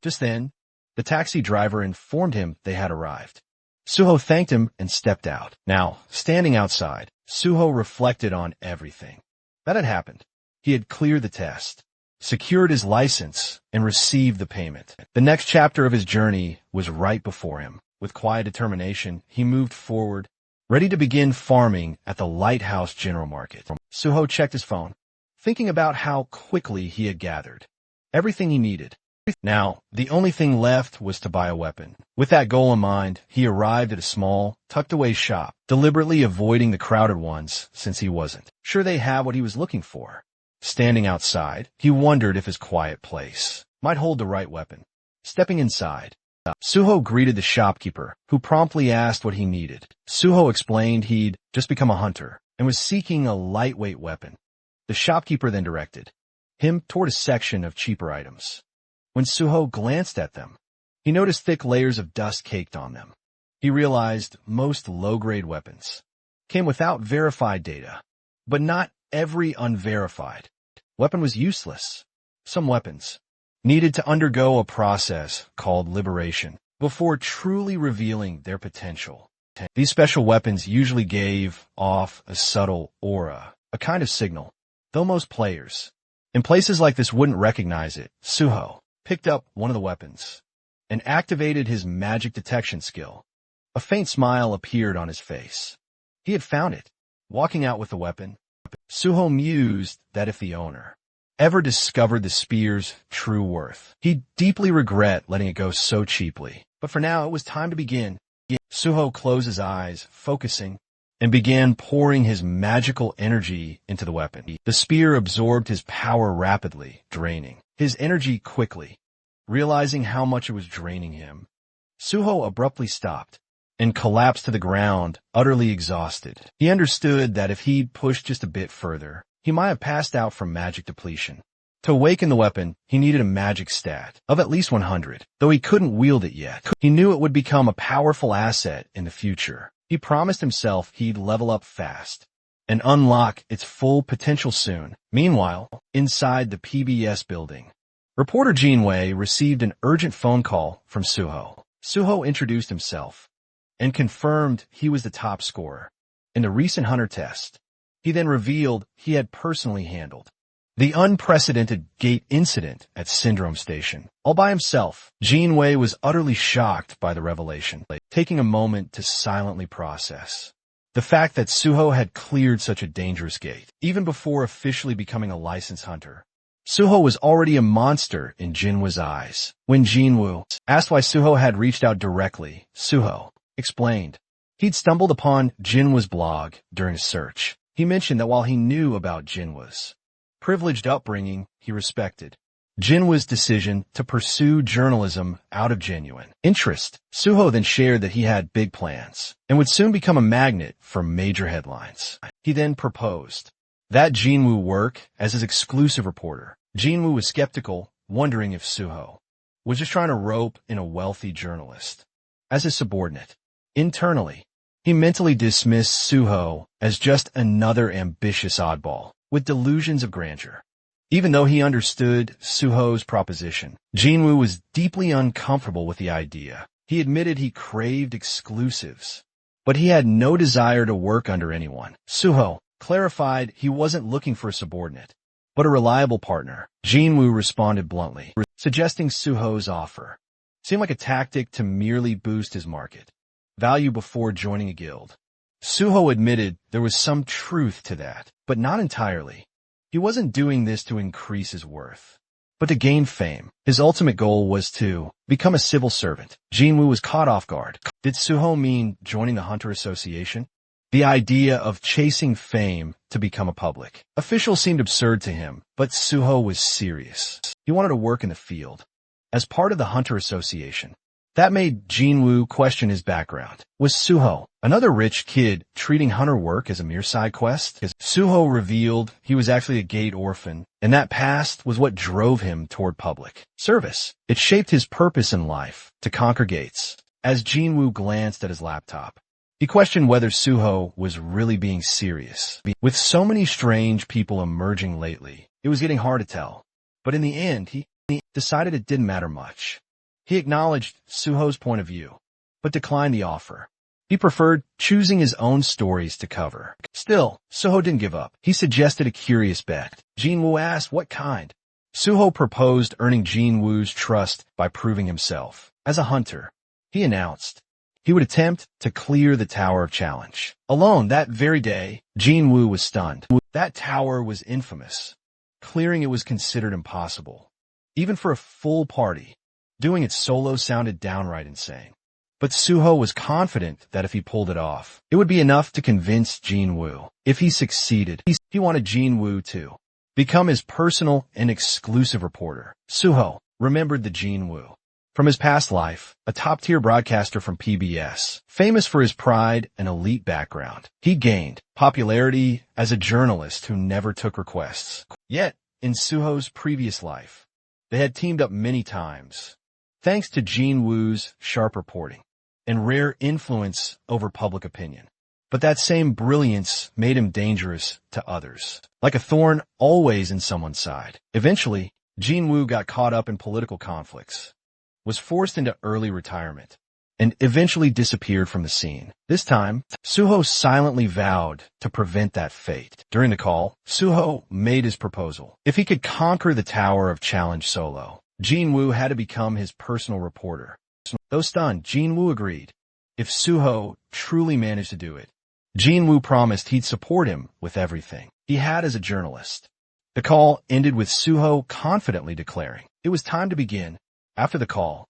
Just then, the taxi driver informed him they had arrived. Suho thanked him and stepped out. Now, standing outside, Suho reflected on everything that had happened. He had cleared the test, secured his license, and received the payment. The next chapter of his journey was right before him. With quiet determination, he moved forward, ready to begin farming at the Lighthouse General Market. Suho checked his phone, thinking about how quickly he had gathered everything he needed. Now, the only thing left was to buy a weapon. With that goal in mind, he arrived at a small, tucked-away shop, deliberately avoiding the crowded ones since he wasn't sure they had what he was looking for. Standing outside, he wondered if his quiet place might hold the right weapon. Stepping inside, Suho greeted the shopkeeper, who promptly asked what he needed. Suho explained he'd just become a hunter and was seeking a lightweight weapon. The shopkeeper then directed him toward a section of cheaper items. When Suho glanced at them, he noticed thick layers of dust caked on them. He realized most low-grade weapons came without verified data, but not every unverified weapon was useless. Some weapons needed to undergo a process called liberation before truly revealing their potential. These special weapons usually gave off a subtle aura, a kind of signal, though most players in places like this wouldn't recognize it. Suho picked up one of the weapons and activated his magic detection skill. A faint smile appeared on his face. He had found it. Walking out with the weapon, Suho mused that if the owner ever discovered the spear's true worth, he'd deeply regret letting it go so cheaply. But for now, it was time to begin. Suho closed his eyes, focusing, and began pouring his magical energy into the weapon. The spear absorbed his power rapidly, draining his energy quickly. Realizing how much it was draining him, Suho abruptly stopped and collapsed to the ground, utterly exhausted. He understood that if he'd pushed just a bit further, he might have passed out from magic depletion. To awaken the weapon, he needed a magic stat of at least 100, though he couldn't wield it yet. He knew it would become a powerful asset in the future. He promised himself he'd level up fast and unlock its full potential soon. Meanwhile, inside the PBS building, reporter Jinwei received an urgent phone call from Suho. Suho introduced himself and confirmed he was the top scorer in the recent hunter test. He then revealed he had personally handled the unprecedented gate incident at Syndrome Station. All by himself, Jinwei was utterly shocked by the revelation, taking a moment to silently process the fact that Suho had cleared such a dangerous gate. Even before officially becoming a licensed hunter, Suho was already a monster in Jinwoo's eyes. When Jinwoo asked why Suho had reached out directly, Suho explained he'd stumbled upon Jinwoo's blog during a search. He mentioned that while he knew about Jinwoo's privileged upbringing, he respected Jinwoo's decision to pursue journalism out of genuine interest. Suho then shared that he had big plans and would soon become a magnet for major headlines. He then proposed that Jinwoo work as his exclusive reporter. Jinwoo was skeptical, wondering if Suho was just trying to rope in a wealthy journalist as his subordinate. Internally, he mentally dismissed Suho as just another ambitious oddball with delusions of grandeur. Even though he understood Suho's proposition, Jinwoo was deeply uncomfortable with the idea. He admitted he craved exclusives, but he had no desire to work under anyone. Suho clarified he wasn't looking for a subordinate, but a reliable partner. Jinwoo responded bluntly, suggesting Suho's offer seemed like a tactic to merely boost his market value before joining a guild. Suho admitted there was some truth to that, but not entirely. He wasn't doing this to increase his worth, but to gain fame. His ultimate goal was to become a civil servant. Jinwoo was caught off guard. Did Suho mean joining the Hunter Association? The idea of chasing fame to become a public official seemed absurd to him, but Suho was serious. He wanted to work in the field as part of the Hunter Association. That made Jinwoo question his background. Was Suho, another rich kid, treating hunter work as a mere side quest? Suho revealed he was actually a gate orphan, and that past was what drove him toward public service. It shaped his purpose in life, to conquer gates. As Jinwoo glanced at his laptop, he questioned whether Suho was really being serious. With so many strange people emerging lately, it was getting hard to tell. But in the end, he decided it didn't matter much. He acknowledged Suho's point of view, but declined the offer. He preferred choosing his own stories to cover. Still, Suho didn't give up. He suggested a curious bet. Jinwoo asked what kind. Suho proposed earning Jinwoo's trust by proving himself. As a hunter, he announced he would attempt to clear the Tower of Challenge. Alone that very day, Jinwoo was stunned. That tower was infamous. Clearing it was considered impossible. Even for a full party. Doing it solo sounded downright insane. But Suho was confident that if he pulled it off, it would be enough to convince Jinwoo. If he succeeded, he wanted Jinwoo to become his personal and exclusive reporter. Suho remembered the Jinwoo from his past life, a top-tier broadcaster from PBS, famous for his pride and elite background. He gained popularity as a journalist who never took requests. Yet, in Suho's previous life, they had teamed up many times, thanks to Jinwoo's sharp reporting and rare influence over public opinion. But that same brilliance made him dangerous to others, like a thorn always in someone's side. Eventually, Jinwoo got caught up in political conflicts, was forced into early retirement, and eventually disappeared from the scene. This time, Suho silently vowed to prevent that fate. During the call, Suho made his proposal. If he could conquer the Tower of Challenge solo, Jinwoo had to become his personal reporter. Though stunned, Jinwoo agreed. If Suho truly managed to do it, Jinwoo promised he'd support him with everything he had as a journalist. The call ended with Suho confidently declaring it was time to begin. After the call,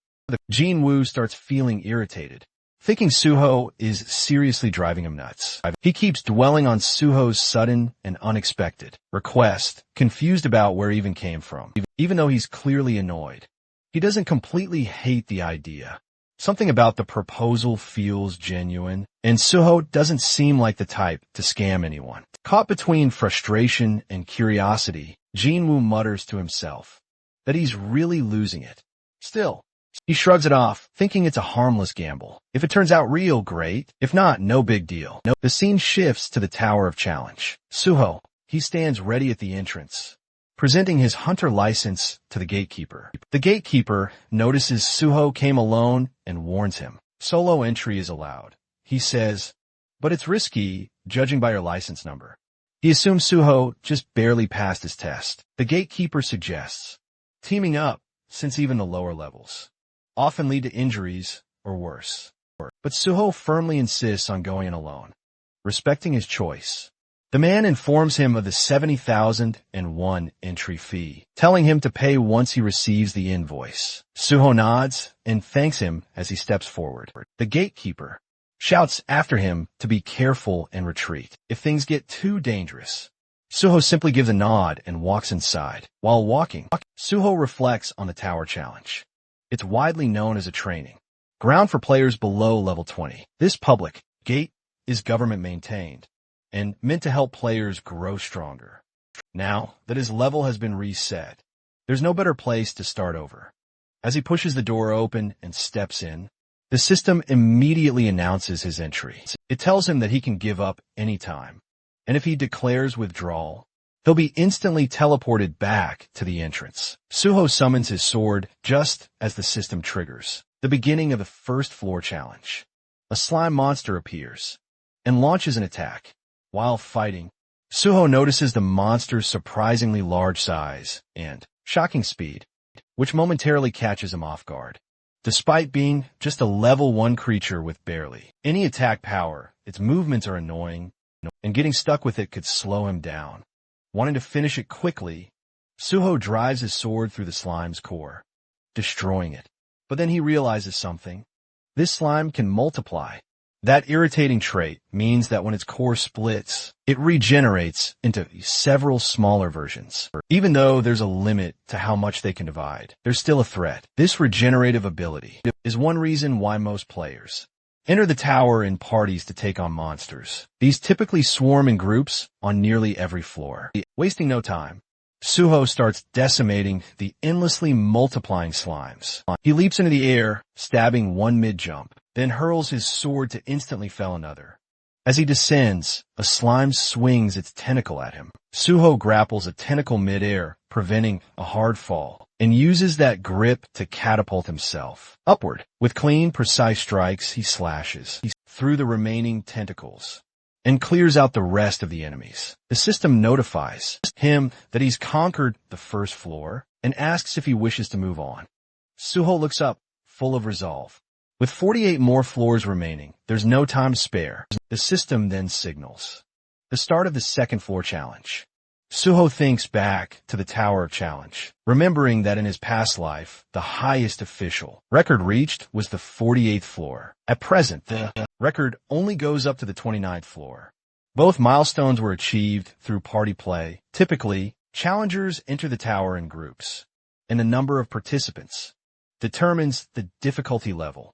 Jinwoo starts feeling irritated, thinking Suho is seriously driving him nuts. He keeps dwelling on Suho's sudden and unexpected request, confused about where it even came from. Even though he's clearly annoyed, he doesn't completely hate the idea. Something about the proposal feels genuine, and Suho doesn't seem like the type to scam anyone. Caught between frustration and curiosity, Jinwoo mutters to himself that he's really losing it. Still, he shrugs it off, thinking it's a harmless gamble. If it turns out real, great. If not, no big deal. The scene shifts to the Tower of Challenge. Suho, he stands ready at the entrance, presenting his hunter license to the gatekeeper. The gatekeeper notices Suho came alone and warns him. Solo entry is allowed. He says, but it's risky, judging by your license number. He assumes Suho just barely passed his test. The gatekeeper suggests teaming up, since even the lower levels often lead to injuries or worse. But Suho firmly insists on going in alone, respecting his choice. The man informs him of the 70,001 entry fee, telling him to pay once he receives the invoice. Suho nods and thanks him as he steps forward. The gatekeeper shouts after him to be careful and retreat if things get too dangerous. Suho simply gives a nod and walks inside. While walking, Suho reflects on the Tower Challenge. It's widely known as a training ground for players below level 20. This public gate is government-maintained and meant to help players grow stronger. Now that his level has been reset, there's no better place to start over. As he pushes the door open and steps in, the system immediately announces his entry. It tells him that he can give up anytime, and if he declares withdrawal, he'll be instantly teleported back to the entrance. Suho summons his sword just as the system triggers the beginning of the first floor challenge. A slime monster appears and launches an attack. While fighting, Suho notices the monster's surprisingly large size and shocking speed, which momentarily catches him off guard. Despite being just a level 1 creature with barely any attack power, its movements are annoying, and getting stuck with it could slow him down. Wanting to finish it quickly, Suho drives his sword through the slime's core, destroying it. But then he realizes something. This slime can multiply, That irritating trait means that when its core splits, it regenerates into several smaller versions. Even though there's a limit to how much they can divide, there's still a threat. This regenerative ability is one reason why most players enter the tower in parties to take on monsters. These typically swarm in groups on nearly every floor. Wasting no time, Suho starts decimating the endlessly multiplying slimes. He leaps into the air, stabbing one mid-jump, then hurls his sword to instantly fell another. As he descends, a slime swings its tentacle at him. Suho grapples a tentacle mid-air, preventing a hard fall, and uses that grip to catapult himself upward. With clean, precise strikes, he slashes through the remaining tentacles and clears out the rest of the enemies. The system notifies him that he's conquered the first floor and asks if he wishes to move on. Suho looks up, full of resolve. With 48 more floors remaining, there's no time to spare. The system then signals the start of the second floor challenge. Suho thinks back to the Tower Challenge, remembering that in his past life, the highest official record reached was the 48th floor. At present, the record only goes up to the 29th floor. Both milestones were achieved through party play. Typically, challengers enter the tower in groups, and the number of participants determines the difficulty level.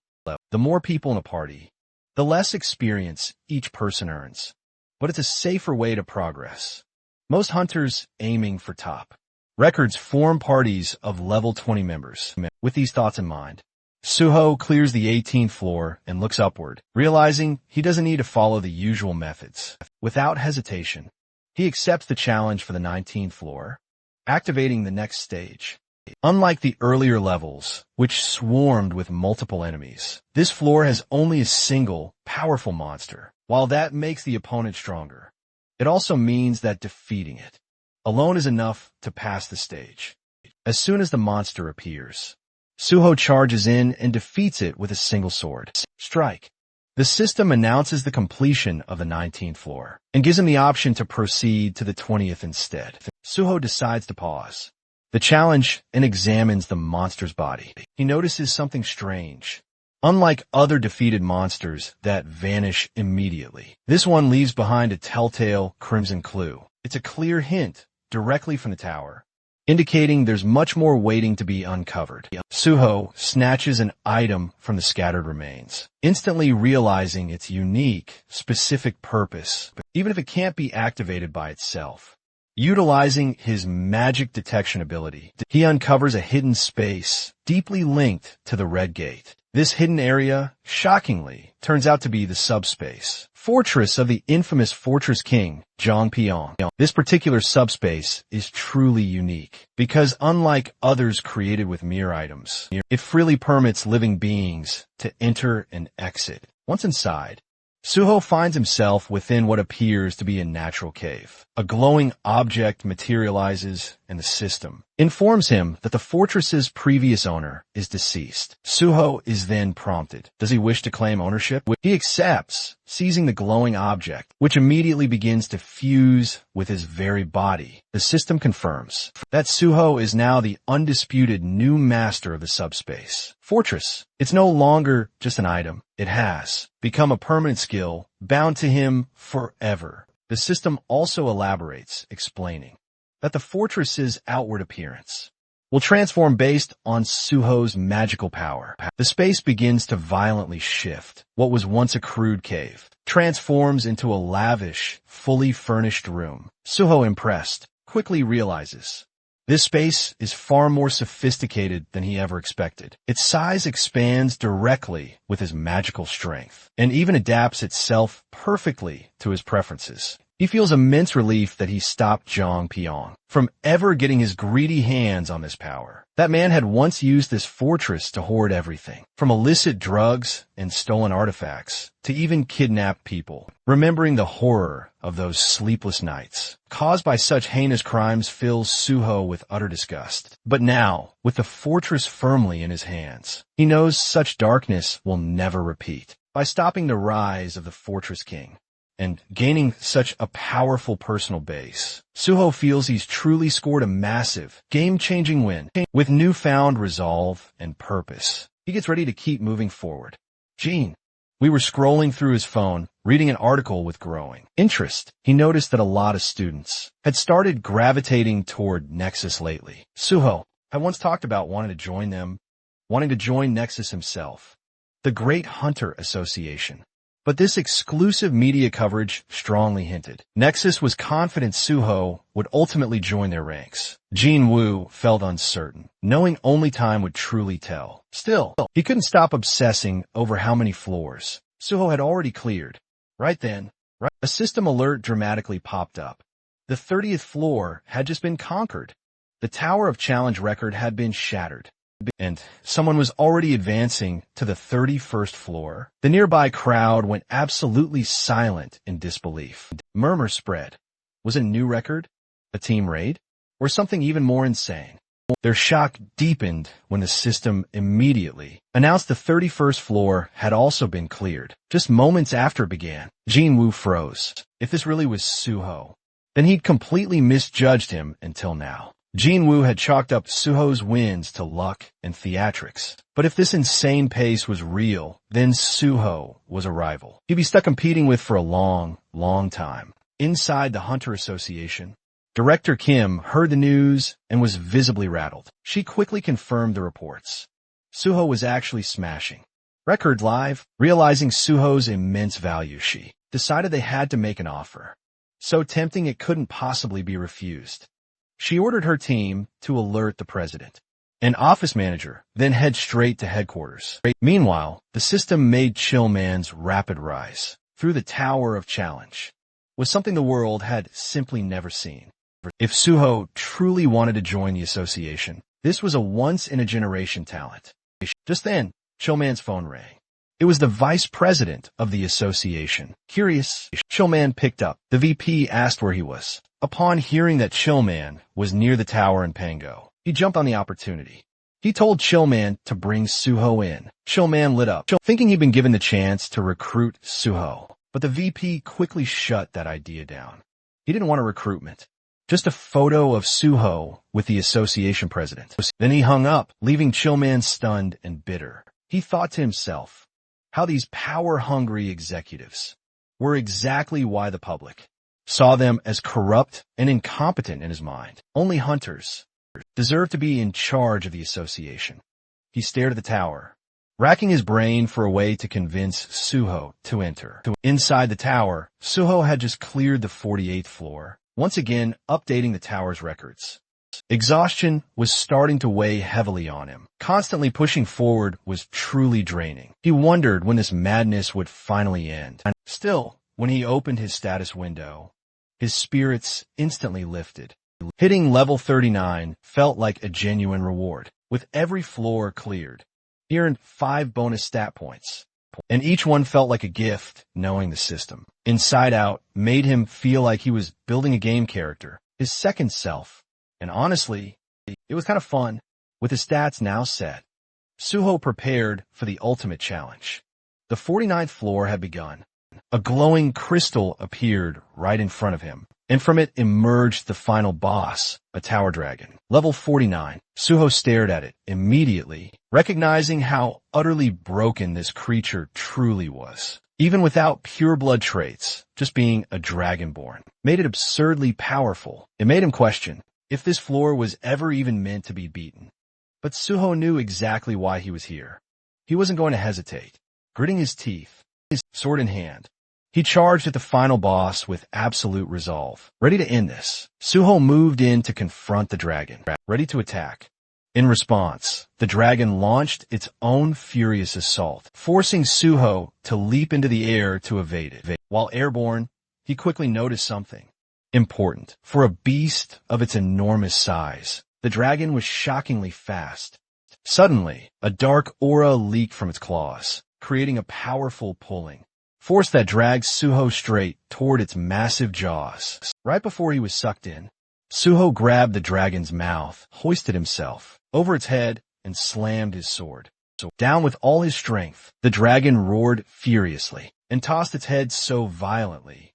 The more people in a party, the less experience each person earns, but it's a safer way to progress. Most hunters aiming for top records form parties of level 20 members. With these thoughts in mind, Suho clears the 18th floor and looks upward, realizing he doesn't need to follow the usual methods. Without hesitation, he accepts the challenge for the 19th floor, activating the next stage. Unlike the earlier levels, which swarmed with multiple enemies, this floor has only a single, powerful monster. While that makes the opponent stronger, it also means that defeating it alone is enough to pass the stage. As soon as the monster appears, Suho charges in and defeats it with a single sword strike. The system announces the completion of the 19th floor and gives him the option to proceed to the 20th instead. Suho decides to pause the challenge and examines the monster's body. He notices something strange. Unlike other defeated monsters that vanish immediately, this one leaves behind a telltale crimson clue. It's a clear hint directly from the tower, indicating there's much more waiting to be uncovered. Suho snatches an item from the scattered remains, instantly realizing its unique, specific purpose, even if it can't be activated by itself. Utilizing his magic detection ability, he uncovers a hidden space deeply linked to the Red Gate. This hidden area, shockingly, turns out to be the subspace fortress of the infamous Fortress King, Jongpyeong. This particular subspace is truly unique because unlike others created with mere items, it freely permits living beings to enter and exit. Once inside, Suho finds himself within what appears to be a natural cave. A glowing object materializes, and the system informs him that the fortress's previous owner is deceased. Suho is then prompted. Does he wish to claim ownership? He accepts, seizing the glowing object, which immediately begins to fuse with his very body. The system confirms that Suho is now the undisputed new master of the subspace fortress. It's no longer just an item. It has become a permanent skill bound to him forever. The system also elaborates, explaining that the fortress's outward appearance will transform based on Suho's magical power. The space begins to violently shift. What was once a crude cave transforms into a lavish, fully furnished room. Suho, impressed, quickly realizes this space is far more sophisticated than he ever expected. Its size expands directly with his magical strength and even adapts itself perfectly to his preferences. He feels immense relief that he stopped Jongpyeong from ever getting his greedy hands on this power. That man had once used this fortress to hoard everything, from illicit drugs and stolen artifacts to even kidnapped people. Remembering the horror of those sleepless nights caused by such heinous crimes fills Suho with utter disgust. But now, with the fortress firmly in his hands, he knows such darkness will never repeat. By stopping the rise of the Fortress King and gaining such a powerful personal base, Suho feels he's truly scored a massive, game-changing win. With newfound resolve and purpose, he gets ready to keep moving forward. Jean, We were scrolling through his phone, reading an article with growing interest. He noticed that a lot of students had started gravitating toward Nexus lately. Suho had once talked about wanting to join Nexus himself, the Great Hunter Association. But this exclusive media coverage strongly hinted Nexus was confident Suho would ultimately join their ranks. Jin Woo felt uncertain, knowing only time would truly tell. Still, he couldn't stop obsessing over how many floors Suho had already cleared. Right then, a system alert dramatically popped up. The 30th floor had just been conquered. The Tower of Challenge record had been shattered, and someone was already advancing to the 31st floor. The nearby crowd went absolutely silent in disbelief. Murmurs spread. Was it a new record? A team raid? Or something even more insane? Their shock deepened when the system immediately announced the 31st floor had also been cleared. Just moments after it began, Jin Woo froze. If this really was Suho, then he'd completely misjudged him until now. Jin Woo had chalked up Suho's wins to luck and theatrics. But if this insane pace was real, then Suho was a rival he'd be stuck competing with for a long, long time. Inside the Hunter Association, Director Kim heard the news and was visibly rattled. She quickly confirmed the reports. Suho was actually smashing record live. Realizing Suho's immense value, she decided they had to make an offer so tempting it couldn't possibly be refused. She ordered her team to alert the president and office manager, then head straight to headquarters. Meanwhile, the system made Chillman's rapid rise through the Tower of Challenge was something the world had simply never seen. If Suho truly wanted to join the association, this was a once-in-a-generation talent. Just then, Chillman's phone rang. It was the vice president of the association. Curious, Chillman picked up. The VP asked where he was. Upon hearing that Chillman was near the tower in Pango, he jumped on the opportunity. He told Chillman to bring Suho in. Chillman lit up, thinking he'd been given the chance to recruit Suho. But the VP quickly shut that idea down. He didn't want a recruitment, just a photo of Suho with the association president. Then he hung up, leaving Chillman stunned and bitter. He thought to himself how these power-hungry executives were exactly why the public saw them as corrupt and incompetent in his mind. Only hunters deserved to be in charge of the association. He stared at the tower, racking his brain for a way to convince Suho to enter. Inside the tower, Suho had just cleared the 48th floor, once again updating the tower's records. Exhaustion was starting to weigh heavily on him. Constantly pushing forward was truly draining. He wondered when this madness would finally end. Still, when he opened his status window, his spirits instantly lifted. Hitting level 39 felt like a genuine reward. With every floor cleared, he earned 5 bonus stat points, and each one felt like a gift. Knowing the system inside out made him feel like he was building a game character, his second self. And honestly, it was kind of fun. With his stats now set, Suho prepared for the ultimate challenge. The 49th floor had begun. A glowing crystal appeared right in front of him, and from it emerged the final boss, a tower dragon. Level 49. Suho stared at it immediately, recognizing how utterly broken this creature truly was. Even without pure blood traits, just being a dragonborn made it absurdly powerful. It made him question if this floor was ever even meant to be beaten. But Suho knew exactly why he was here. He wasn't going to hesitate. Gritting his teeth, his sword in hand, he charged at the final boss with absolute resolve. Ready to end this, Suho moved in to confront the dragon, ready to attack. In response, the dragon launched its own furious assault, forcing Suho to leap into the air to evade it. While airborne, he quickly noticed something important. For a beast of its enormous size, the dragon was shockingly fast. Suddenly, a dark aura leaked from its claws, creating a powerful pulling force that dragged Suho straight toward its massive jaws. Right before he was sucked in, Suho grabbed the dragon's mouth, hoisted himself over its head, and slammed his sword. Down with all his strength, the dragon roared furiously and tossed its head so violently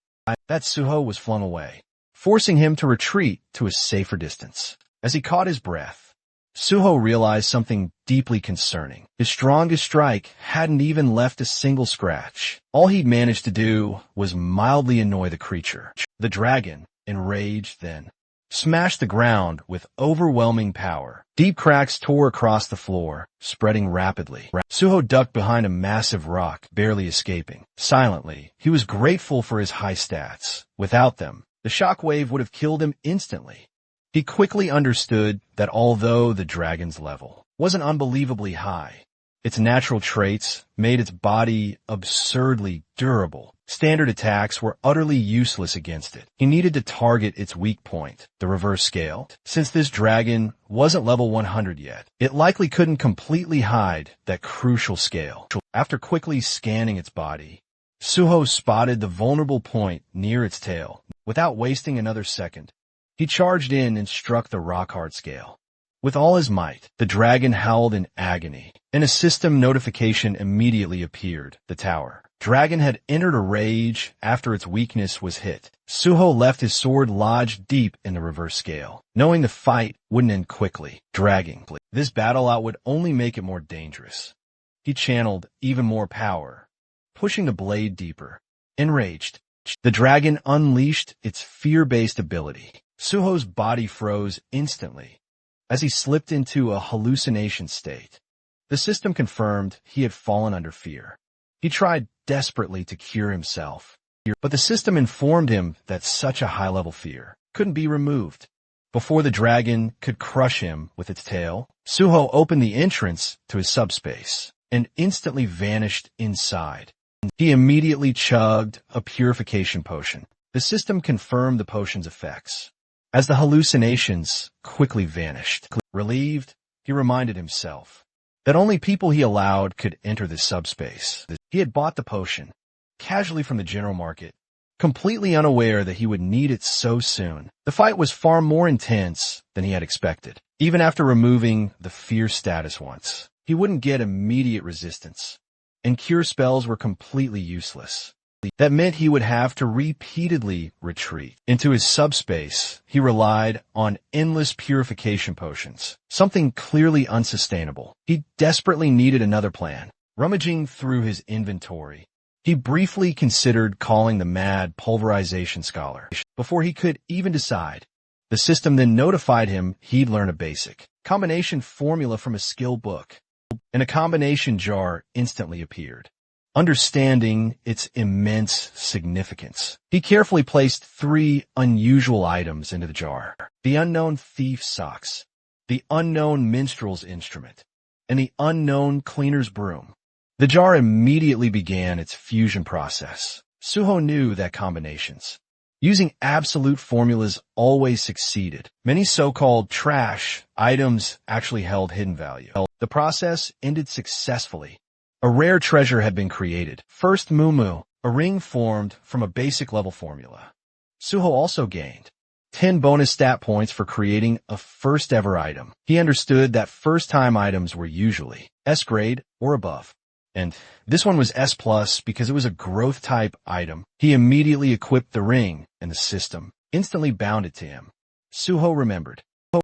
that Suho was flung away, forcing him to retreat to a safer distance. As he caught his breath, Suho realized something deeply concerning. His strongest strike hadn't even left a single scratch. All he'd managed to do was mildly annoy the creature. The dragon, enraged then, smashed the ground with overwhelming power. Deep cracks tore across the floor, spreading rapidly. Suho ducked behind a massive rock, barely escaping. Silently, he was grateful for his high stats. Without them, the shockwave would have killed him instantly. He quickly understood that although the dragon's level wasn't unbelievably high, its natural traits made its body absurdly durable. Standard attacks were utterly useless against it. He needed to target its weak point, the reverse scale. Since this dragon wasn't level 100 yet, it likely couldn't completely hide that crucial scale. After quickly scanning its body, Suho spotted the vulnerable point near its tail. Without wasting another second, he charged in and struck the rock-hard scale. With all his might, the dragon howled in agony, and a system notification immediately appeared. The tower. Dragon had entered a rage after its weakness was hit. Suho left his sword lodged deep in the reverse scale, knowing the fight wouldn't end quickly. Dragging. This battle out would only make it more dangerous. He channeled even more power, pushing the blade deeper. Enraged, the dragon unleashed its fear-based ability. Suho's body froze instantly as he slipped into a hallucination state. The system confirmed he had fallen under fear. He tried desperately to cure himself, but the system informed him that such a high-level fear couldn't be removed. Before the dragon could crush him with its tail, Suho opened the entrance to his subspace and instantly vanished inside. He immediately chugged a purification potion. The system confirmed the potion's effects, as the hallucinations quickly vanished. Relieved, he reminded himself that only people he allowed could enter the subspace. He had bought the potion, casually from the general market, completely unaware that he would need it so soon. The fight was far more intense than he had expected. Even after removing the fear status once, he wouldn't get immediate resistance, and cure spells were completely useless. That meant he would have to repeatedly retreat into his subspace. He relied on endless purification potions, something clearly unsustainable. He desperately needed another plan. Rummaging through his inventory, he briefly considered calling the mad pulverization scholar. Before he could even decide, the system then notified him he'd learn a basic combination formula from a skill book, and a combination jar instantly appeared. Understanding its immense significance, he carefully placed 3 unusual items into the jar: the unknown thief's socks, the unknown minstrel's instrument, and the unknown cleaner's broom. The jar immediately began its fusion process. Suho knew that combinations using absolute formulas always succeeded. Many so-called trash items actually held hidden value. The process ended successfully. A rare treasure had been created. First Mumu, a ring formed from a basic level formula. Suho also gained 10 bonus stat points for creating a first ever item. He understood that first time items were usually S grade or above, and this one was S plus because it was a growth type item. He immediately equipped the ring, and the system instantly bound it to him. Suho remembered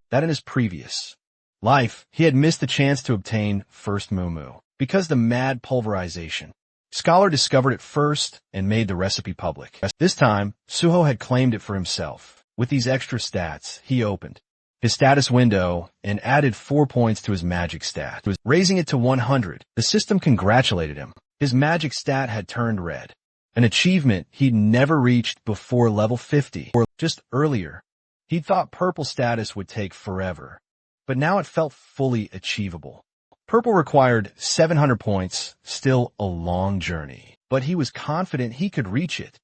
that in his previous life, he had missed the chance to obtain first Mumu because the mad pulverization scholar discovered it first and made the recipe public. This time, Suho had claimed it for himself. With these extra stats, he opened his status window and added 4 points to his magic stat, raising it to 100. The system congratulated him. His magic stat had turned red, an achievement he'd never reached before level 50. Or just earlier, he'd thought purple status would take forever, but now it felt fully achievable. Purple required 700 points, still a long journey, but he was confident he could reach it.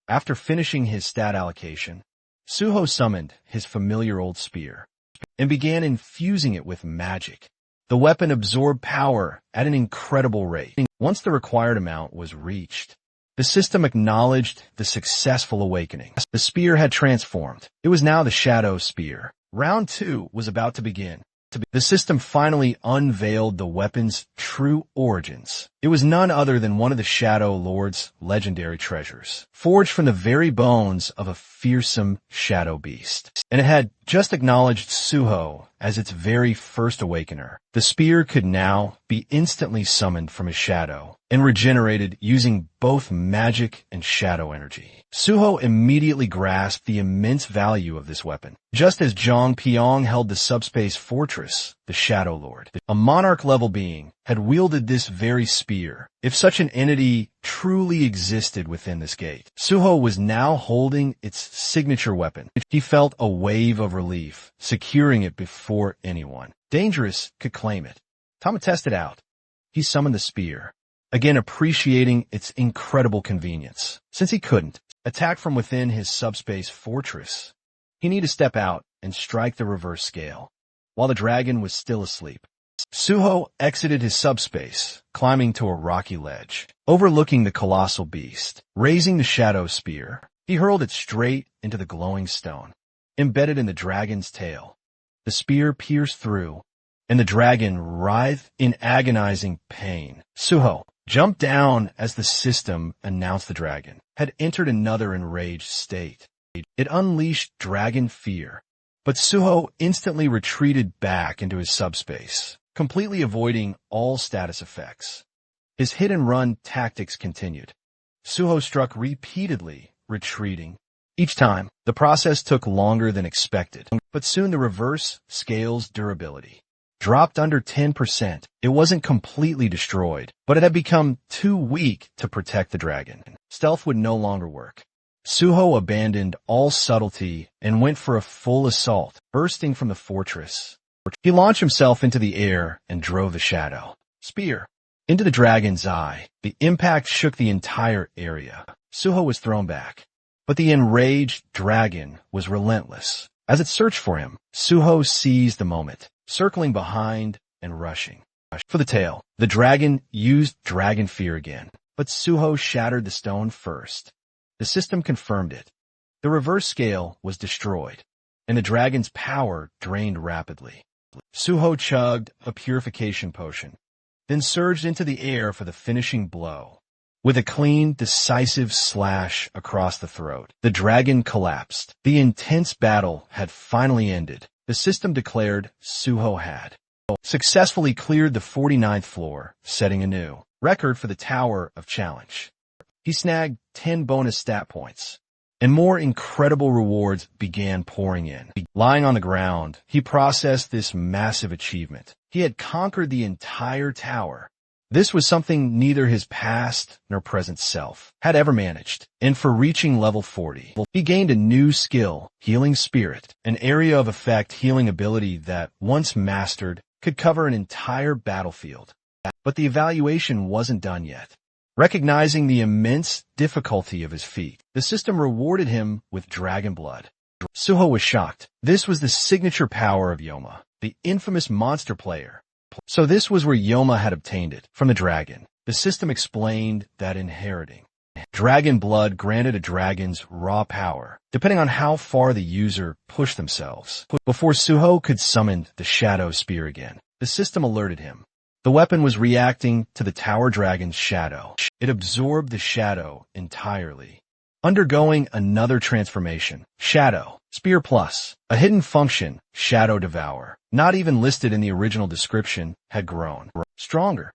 After finishing his stat allocation, Suho summoned his familiar old spear and began infusing it with magic. The weapon absorbed power at an incredible rate. Once the required amount was reached, the system acknowledged the successful awakening. The spear had transformed. It was now the Shadow Spear. Round 2 was about to begin. The system finally unveiled the weapon's true origins. It was none other than one of the Shadow Lord's legendary treasures, forged from the very bones of a fearsome shadow beast. And it had just acknowledged Suho as its very first awakener. The spear could now be instantly summoned from his shadow and regenerated using both magic and shadow energy. Suho immediately grasped the immense value of this weapon. Just as Zhang Piong held the subspace fortress, the Shadow Lord, a monarch-level being, had wielded this very spear. If such an entity truly existed within this gate, Suho was now holding its signature weapon. He felt a wave of relief, securing it before anyone dangerous could claim it. Tama tested out. He summoned the spear, again appreciating its incredible convenience. Since he couldn't attack from within his subspace fortress, he needed to step out and strike the reverse scale, while the dragon was still asleep. Suho exited his subspace, climbing to a rocky ledge, overlooking the colossal beast. Raising the shadow spear, he hurled it straight into the glowing stone, embedded in the dragon's tail. The spear pierced through, and the dragon writhed in agonizing pain. Suho jumped down as the system announced the dragon had entered another enraged state. It unleashed dragon fear, but Suho instantly retreated back into his subspace, completely avoiding all status effects. His hit-and-run tactics continued. Suho struck repeatedly, retreating. Each time, the process took longer than expected, but soon the reverse scale's durability dropped under 10%. It wasn't completely destroyed, but it had become too weak to protect the dragon. Stealth would no longer work. Suho abandoned all subtlety and went for a full assault, bursting from the fortress. He launched himself into the air and drove the shadow spear into the dragon's eye. The impact shook the entire area. Suho was thrown back, but the enraged dragon was relentless. As it searched for him, Suho seized the moment, circling behind and rushing for the tail. The dragon used dragon fear again, but Suho shattered the stone first. The system confirmed it. The reverse scale was destroyed, and the dragon's power drained rapidly. Suho chugged a purification potion, then surged into the air for the finishing blow. With a clean, decisive slash across the throat, the dragon collapsed. The intense battle had finally ended. The system declared Suho had successfully cleared the 49th floor, setting a new record for the Tower of Challenge. He snagged 10 bonus stat points, and more incredible rewards began pouring in. Lying on the ground, he processed this massive achievement. He had conquered the entire tower. This was something neither his past nor present self had ever managed. And for reaching level 40, he gained a new skill, Healing Spirit, an area of effect healing ability that, once mastered, could cover an entire battlefield. But the evaluation wasn't done yet. Recognizing the immense difficulty of his feat, the system rewarded him with dragon blood. Suho was shocked. This was the signature power of Yoma, the infamous monster player. So this was where Yoma had obtained it, from the dragon. The system explained that inheriting dragon blood granted a dragon's raw power, depending on how far the user pushed themselves. Before Suho could summon the shadow spear again, the system alerted him. The weapon was reacting to the tower dragon's shadow. It absorbed the shadow entirely, undergoing another transformation. Shadow Spear Plus, a hidden function, Shadow Devour, not even listed in the original description, had grown stronger.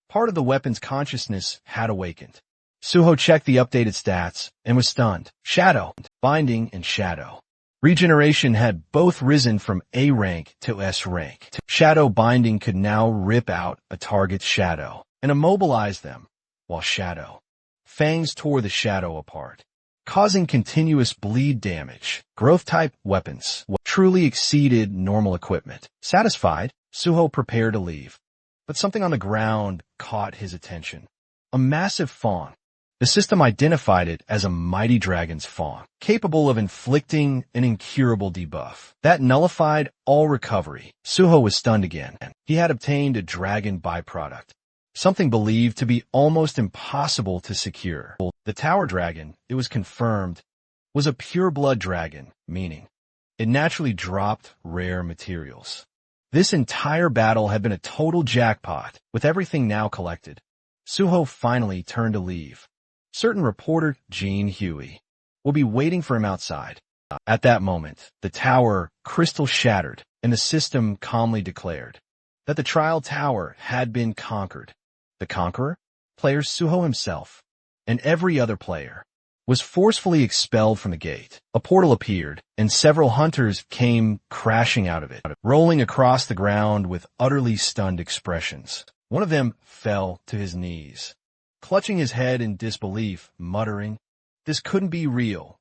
Part of the weapon's consciousness had awakened. Suho checked the updated stats and was stunned. Shadow, Binding, and Shadow Regeneration had both risen from A rank to S rank. Shadow Binding could now rip out a target's shadow and immobilize them, while Shadow Fangs tore the shadow apart, causing continuous bleed damage. Growth-type weapons truly exceeded normal equipment. Satisfied, Suho prepared to leave, but something on the ground caught his attention. A massive fawn. The system identified it as a mighty dragon's fawn, capable of inflicting an incurable debuff that nullified all recovery. Suho was stunned again. He had obtained a dragon byproduct, something believed to be almost impossible to secure. The tower dragon, it was confirmed, was a pure-blood dragon, meaning it naturally dropped rare materials. This entire battle had been a total jackpot, with everything now collected. Suho finally turned to leave. Certain reporter Jean Huey will be waiting for him outside. At that moment, the tower crystal shattered, and the system calmly declared that the trial tower had been conquered. The conqueror, player Suho himself, and every other player, was forcefully expelled from the gate. A portal appeared, and several hunters came crashing out of it, rolling across the ground with utterly stunned expressions. One of them fell to his knees, clutching his head in disbelief, muttering, "This couldn't be real."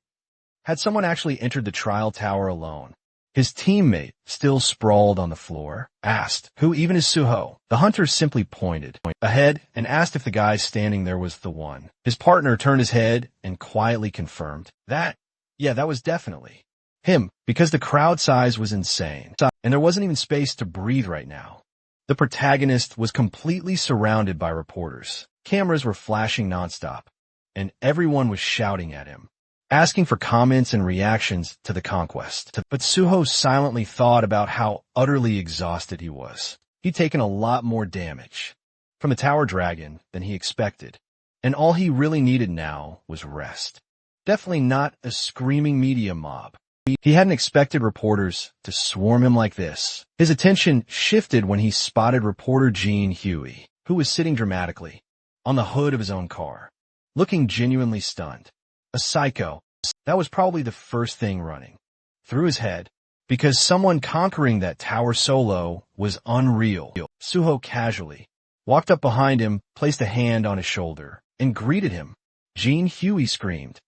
Had someone actually entered the trial tower alone? His teammate, still sprawled on the floor, asked, "Who even is Suho?" The hunter simply pointed ahead and asked if the guy standing there was the one. His partner turned his head and quietly confirmed, that was definitely him, because the crowd size was insane, and there wasn't even space to breathe right now. The protagonist was completely surrounded by reporters. Cameras were flashing nonstop, and everyone was shouting at him, asking for comments and reactions to the conquest. But Suho silently thought about how utterly exhausted he was. He'd taken a lot more damage from the tower dragon than he expected, and all he really needed now was rest. Definitely not a screaming media mob. He hadn't expected reporters to swarm him like this. His attention shifted when he spotted reporter Jean Huey, who was sitting dramatically on the hood of his own car, looking genuinely stunned. A psycho. That was probably the first thing running through his head, because someone conquering that tower solo was unreal. Suho casually walked up behind him, placed a hand on his shoulder, and greeted him. Jean Huey screamed,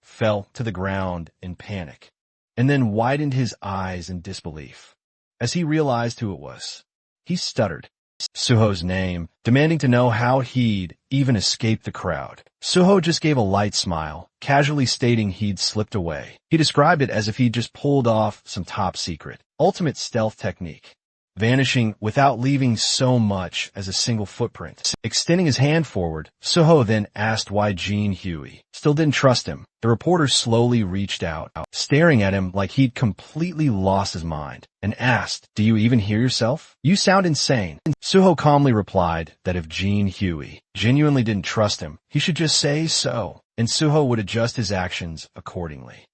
fell to the ground in panic, and then widened his eyes in disbelief. As he realized who it was, he stuttered Suho's name, demanding to know how he'd even escaped the crowd. Suho just gave a light smile, casually stating he'd slipped away. He described it as if he'd just pulled off some top-secret, ultimate stealth technique, vanishing without leaving so much as a single footprint. Extending his hand forward, Suho then asked why Jean Huey still didn't trust him. The reporter slowly reached out, staring at him like he'd completely lost his mind, and asked, "Do you even hear yourself? You sound insane." Suho calmly replied that if Jean Huey genuinely didn't trust him, he should just say so, and Suho would adjust his actions accordingly.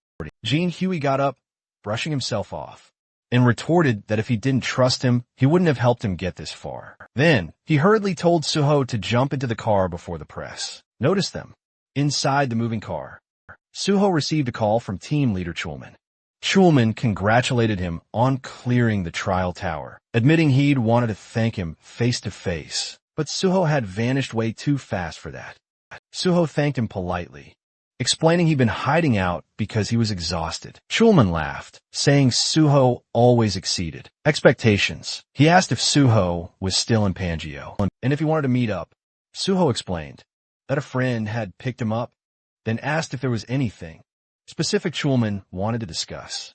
Jean Huey got up, brushing himself off, and retorted that if he didn't trust him, he wouldn't have helped him get this far. Then, he hurriedly told Suho to jump into the car before the press noticed them. Inside the moving car, Suho received a call from team leader Chulman. Chulman congratulated him on clearing the trial tower, admitting he'd wanted to thank him face to face, but Suho had vanished way too fast for that. Suho thanked him politely, explaining he'd been hiding out because he was exhausted. Chulman laughed, saying Suho always exceeded expectations. He asked if Suho was still in Pangeo, and if he wanted to meet up. Suho explained that a friend had picked him up, then asked if there was anything specific Chulman wanted to discuss.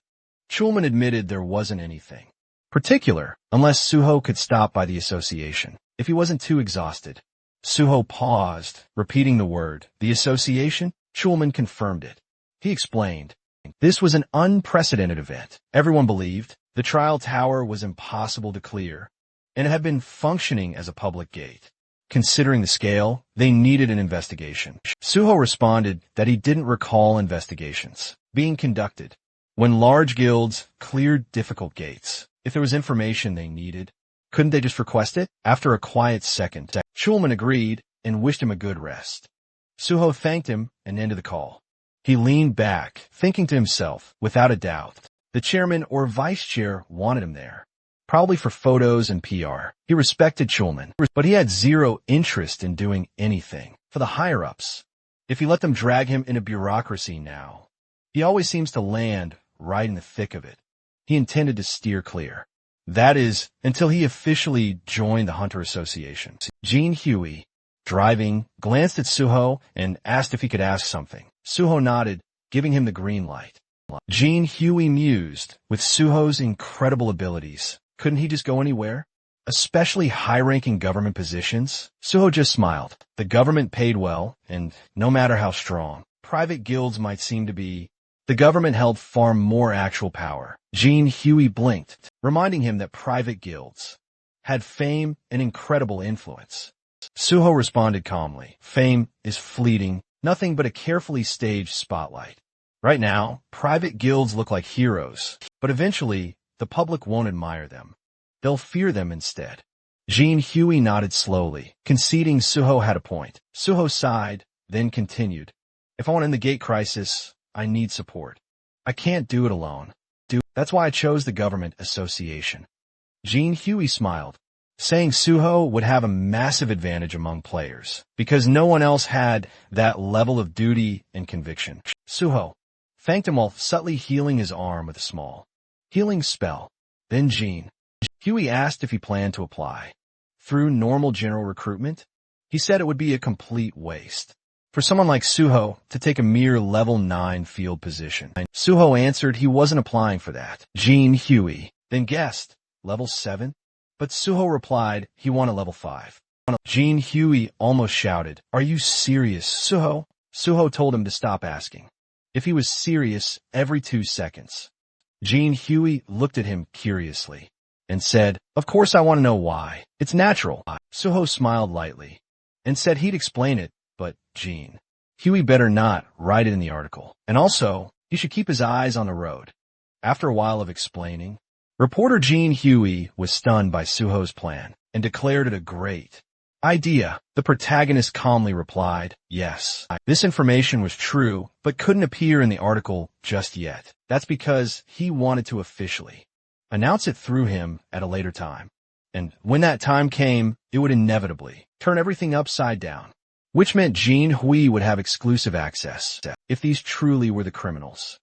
Chulman admitted there wasn't anything particular, unless Suho could stop by the association, if he wasn't too exhausted. Suho paused, repeating the word, "The association?" Chulman confirmed it. He explained, this was an unprecedented event. Everyone believed the trial tower was impossible to clear, and it had been functioning as a public gate. Considering the scale, they needed an investigation. Suho responded that he didn't recall investigations being conducted when large guilds cleared difficult gates. If there was information they needed, couldn't they just request it? After a quiet second, Chulman agreed and wished him a good rest. Suho thanked him and ended the call. He leaned back, thinking to himself, without a doubt, the chairman or vice chair wanted him there, probably for photos and PR. He respected Chulman, but he had zero interest in doing anything for the higher-ups. If he let them drag him into bureaucracy now, he always seems to land right in the thick of it. He intended to steer clear. That is, until he officially joined the Hunter Association. Jean Huey, driving, glanced at Suho and asked if he could ask something. Suho nodded, giving him the green light. Jean Huey mused, with Suho's incredible abilities, couldn't he just go anywhere? Especially high-ranking government positions? Suho just smiled. The government paid well, and no matter how strong private guilds might seem to be, the government held far more actual power. Jean Huey blinked, reminding him that private guilds had fame and incredible influence. Suho responded calmly. Fame is fleeting, nothing but a carefully staged spotlight. Right now, private guilds look like heroes, but eventually, the public won't admire them. They'll fear them instead. Jean Huey nodded slowly, conceding Suho had a point. Suho sighed, then continued. If I want to end the gate crisis, I need support. I can't do it alone. That's why I chose the government association. Jean Huey smiled, saying Suho would have a massive advantage among players, because no one else had that level of duty and conviction. Suho thanked him while subtly healing his arm with a small healing spell. Then Jean Huey asked if he planned to apply. Through normal general recruitment, he said it would be a complete waste for someone like Suho to take a mere level 9 field position. Suho answered he wasn't applying for that. Jean Huey then guessed, level 7? But Suho replied he wanted level 5. Jean Huey almost shouted, "Are you serious, Suho?" Suho told him to stop asking if he was serious every 2 seconds. Jean Huey looked at him curiously and said, "Of course I want to know why. It's natural." Suho smiled lightly and said he'd explain it, but Jean Huey better not write it in the article. And also, he should keep his eyes on the road. After a while of explaining, reporter Jean Huey was stunned by Suho's plan and declared it a great idea. The protagonist calmly replied, "Yes, this information was true, but couldn't appear in the article just yet. That's because he wanted to officially announce it through him at a later time. And when that time came, it would inevitably turn everything upside down." Which meant Jean Hui would have exclusive access if these truly were the criminals.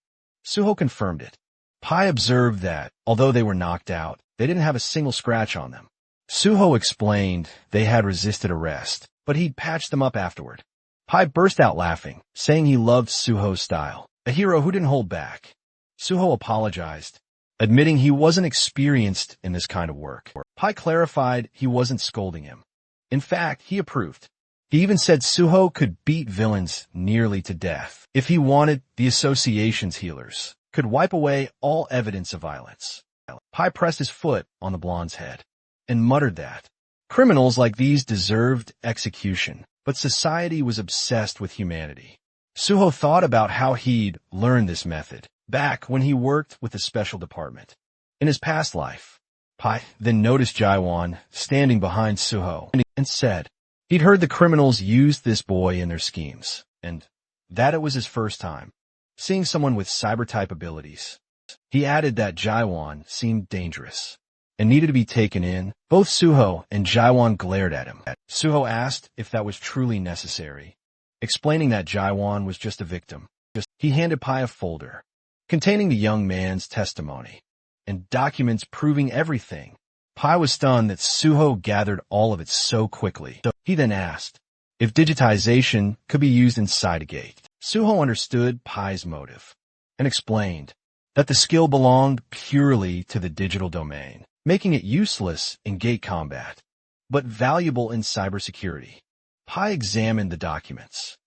Suho confirmed it. Pai observed that, although they were knocked out, they didn't have a single scratch on them. Suho explained they had resisted arrest, but he'd patched them up afterward. Pai burst out laughing, saying he loved Suho's style, a hero who didn't hold back. Suho apologized, admitting he wasn't experienced in this kind of work. Pai clarified he wasn't scolding him. In fact, he approved. He even said Suho could beat villains nearly to death. If he wanted, the association's healers could wipe away all evidence of violence. Pai pressed his foot on the blonde's head and muttered that criminals like these deserved execution, but society was obsessed with humanity. Suho thought about how he'd learned this method back when he worked with the special department. In his past life, Pai then noticed Jaiwan standing behind Suho and said he'd heard the criminals used this boy in their schemes, and that it was his first time seeing someone with cyber-type abilities. He added that Jaiwan seemed dangerous and needed to be taken in. Both Suho and Jaiwan glared at him. Suho asked if that was truly necessary, explaining that Jaiwan was just a victim. He handed Pai a folder containing the young man's testimony and documents proving everything. Pai was stunned that Suho gathered all of it so quickly. He then asked if digitization could be used inside a gate. Suho understood Pai's motive and explained that the skill belonged purely to the digital domain, making it useless in gate combat, but valuable in cybersecurity. Pai examined the documents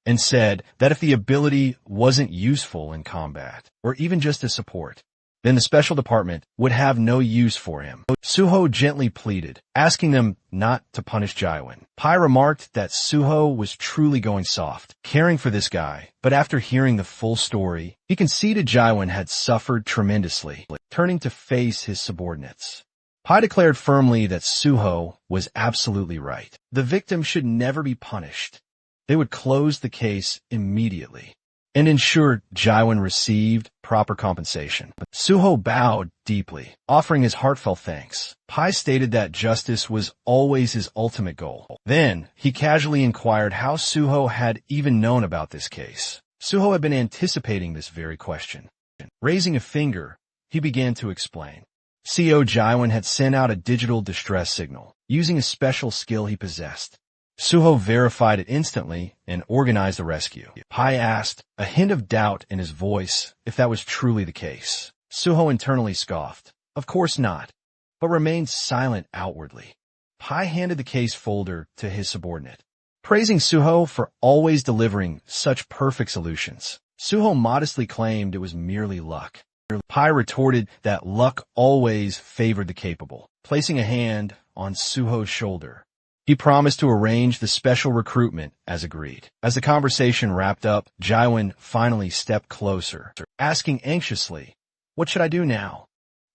and said that if the ability wasn't useful in combat, or even just as support, then the special department would have no use for him. Suho gently pleaded, asking them not to punish Jaiwan. Pai remarked that Suho was truly going soft, caring for this guy, but after hearing the full story, he conceded Jaiwan had suffered tremendously, turning to face his subordinates. Pai declared firmly that Suho was absolutely right. The victim should never be punished. They would close the case immediately and ensure Jaiwan received proper compensation. Suho bowed deeply, offering his heartfelt thanks. Pai stated that justice was always his ultimate goal. Then, he casually inquired how Suho had even known about this case. Suho had been anticipating this very question. Raising a finger, he began to explain. CO Jaiwan had sent out a digital distress signal, using a special skill he possessed. Suho verified it instantly and organized the rescue. Pai asked, a hint of doubt in his voice, if that was truly the case. Suho internally scoffed. Of course not, but remained silent outwardly. Pai handed the case folder to his subordinate, praising Suho for always delivering such perfect solutions. Suho modestly claimed it was merely luck. Pai retorted that luck always favored the capable, placing a hand on Suho's shoulder. He promised to arrange the special recruitment as agreed. As the conversation wrapped up, Jaiwan finally stepped closer, asking anxiously, "What should I do now?"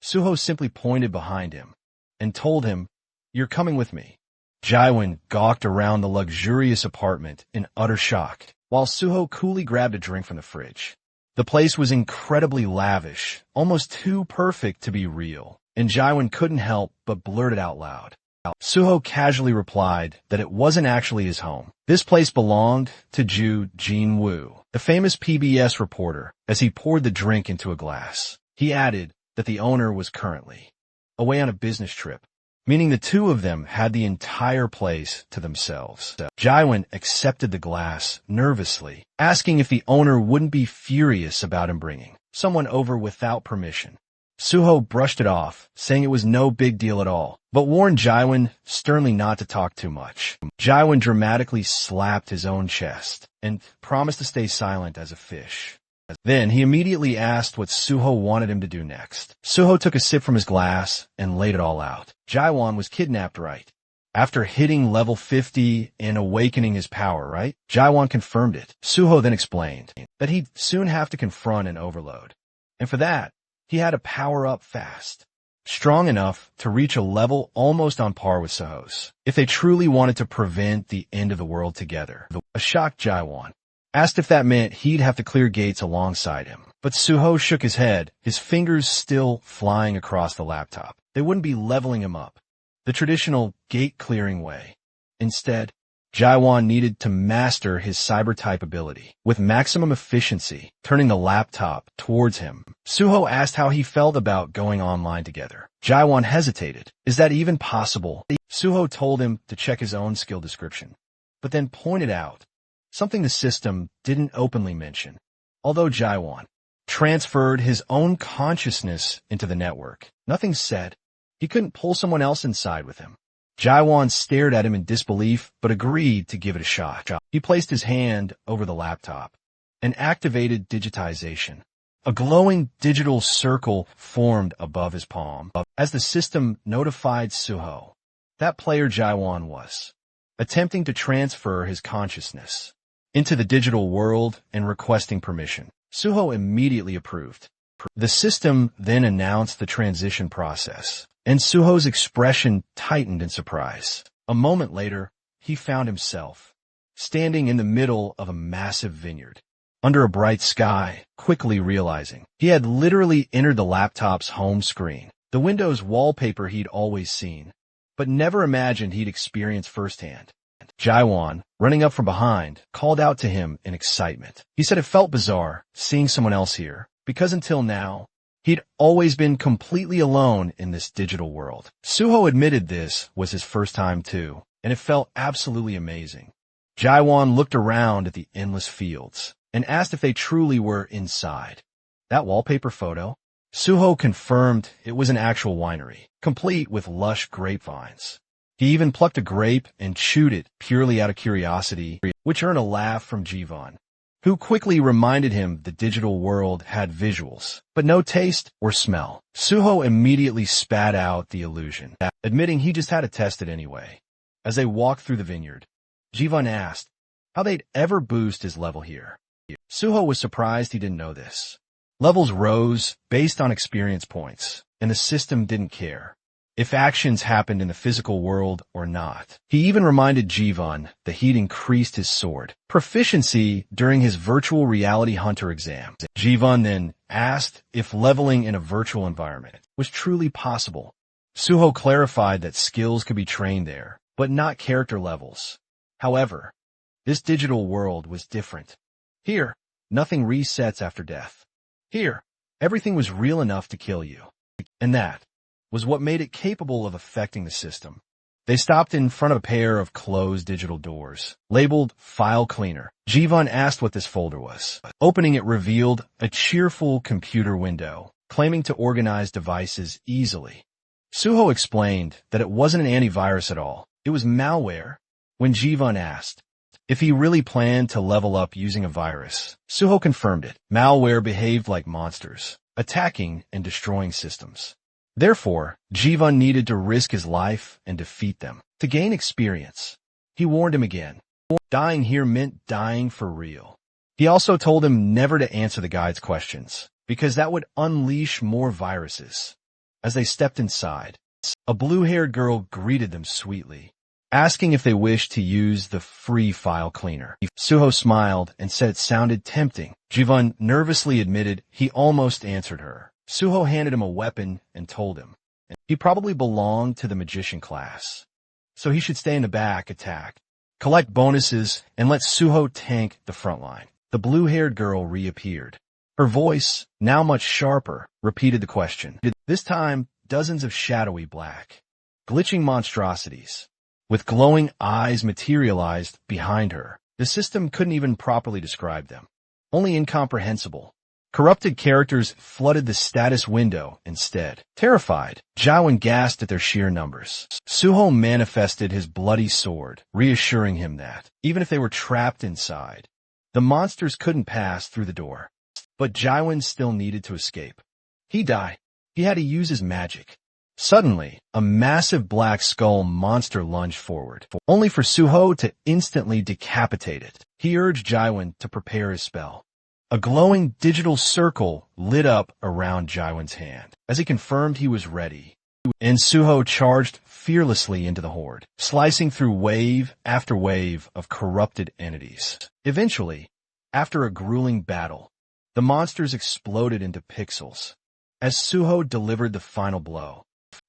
Suho simply pointed behind him and told him, "You're coming with me." Jaiwan gawked around the luxurious apartment in utter shock, while Suho coolly grabbed a drink from the fridge. The place was incredibly lavish, almost too perfect to be real, and Jaiwan couldn't help but blurt it out loud. Suho casually replied that it wasn't actually his home. This place belonged to Ju Jin-woo, the famous PBS reporter, as he poured the drink into a glass. He added that the owner was currently away on a business trip, meaning the two of them had the entire place to themselves. Jaiwan accepted the glass nervously, asking if the owner wouldn't be furious about him bringing someone over without permission. Suho brushed it off, saying it was no big deal at all, but warned Jaiwan sternly not to talk too much. Jaiwan dramatically slapped his own chest and promised to stay silent as a fish. Then he immediately asked what Suho wanted him to do next. Suho took a sip from his glass and laid it all out. Jaiwan was kidnapped, right? After hitting level 50 and awakening his power, right? Jaiwan confirmed it. Suho then explained that he'd soon have to confront an overload. And for that, he had to power up fast, strong enough to reach a level almost on par with Suho's, if they truly wanted to prevent the end of the world together. A shocked Jaiwan asked if that meant he'd have to clear gates alongside him. But Suho shook his head, his fingers still flying across the laptop. They wouldn't be leveling him up the traditional gate-clearing way. Instead, Jaiwan needed to master his cyber-type ability with maximum efficiency, turning the laptop towards him. Suho asked how he felt about going online together. Jaiwan hesitated. Is that even possible? Suho told him to check his own skill description, but then pointed out something the system didn't openly mention. Although Jaiwan transferred his own consciousness into the network, nothing said he couldn't pull someone else inside with him. Jaiwan stared at him in disbelief, but agreed to give it a shot. He placed his hand over the laptop and activated digitization. A glowing digital circle formed above his palm as the system notified Suho that player Jaiwan was attempting to transfer his consciousness into the digital world and requesting permission. Suho immediately approved. The system then announced the transition process, and Suho's expression tightened in surprise. A moment later, he found himself standing in the middle of a massive vineyard, under a bright sky, quickly realizing he had literally entered the laptop's home screen, the Windows wallpaper he'd always seen, but never imagined he'd experience firsthand. Jaiwan, running up from behind, called out to him in excitement. He said it felt bizarre seeing someone else here, because until now, he'd always been completely alone in this digital world. Suho admitted this was his first time too, and it felt absolutely amazing. Jaiwan looked around at the endless fields and asked if they truly were inside. That wallpaper photo? Suho confirmed it was an actual winery, complete with lush grapevines. He even plucked a grape and chewed it purely out of curiosity, which earned a laugh from Jivan, who quickly reminded him the digital world had visuals, but no taste or smell. Suho immediately spat out the illusion, admitting he just had to test it anyway. As they walked through the vineyard, Jivan asked how they'd ever boost his level here. Suho was surprised he didn't know this. Levels rose based on experience points, and the system didn't care if actions happened in the physical world or not. He even reminded Jivan that he'd increased his sword proficiency during his virtual reality hunter exam. Jivan then asked if leveling in a virtual environment was truly possible. Suho clarified that skills could be trained there, but not character levels. However, this digital world was different. Here, nothing resets after death. Here, everything was real enough to kill you. And that was what made it capable of affecting the system. They stopped in front of a pair of closed digital doors, labeled File Cleaner. Jivan asked what this folder was. Opening it revealed a cheerful computer window, claiming to organize devices easily. Suho explained that it wasn't an antivirus at all. It was malware. When Jivan asked if he really planned to level up using a virus, Suho confirmed it. Malware behaved like monsters, attacking and destroying systems. Therefore, Jivan needed to risk his life and defeat them to gain experience. He warned him again. Dying here meant dying for real. He also told him never to answer the guide's questions, because that would unleash more viruses. As they stepped inside, a blue-haired girl greeted them sweetly, asking if they wished to use the free file cleaner. Suho smiled and said it sounded tempting. Jivan nervously admitted he almost answered her. Suho handed him a weapon and told him he probably belonged to the magician class, so he should stay in the back, attack, collect bonuses, and let Suho tank the front line. The blue-haired girl reappeared. Her voice, now much sharper, repeated the question. This time, dozens of shadowy black, glitching monstrosities with glowing eyes materialized behind her. The system couldn't even properly describe them, only incomprehensible. Corrupted characters flooded the status window instead. Terrified, Jiwan gasped at their sheer numbers. Suho manifested his bloody sword, reassuring him that, even if they were trapped inside, the monsters couldn't pass through the door. But Jiwan still needed to escape. He died. He had to use his magic. Suddenly, a massive black skull monster lunged forward, only for Suho to instantly decapitate it. He urged Jiwan to prepare his spell. A glowing digital circle lit up around Jiwan's hand. As he confirmed he was ready, and Suho charged fearlessly into the horde, slicing through wave after wave of corrupted entities. Eventually, after a grueling battle, the monsters exploded into pixels. As Suho delivered the final blow,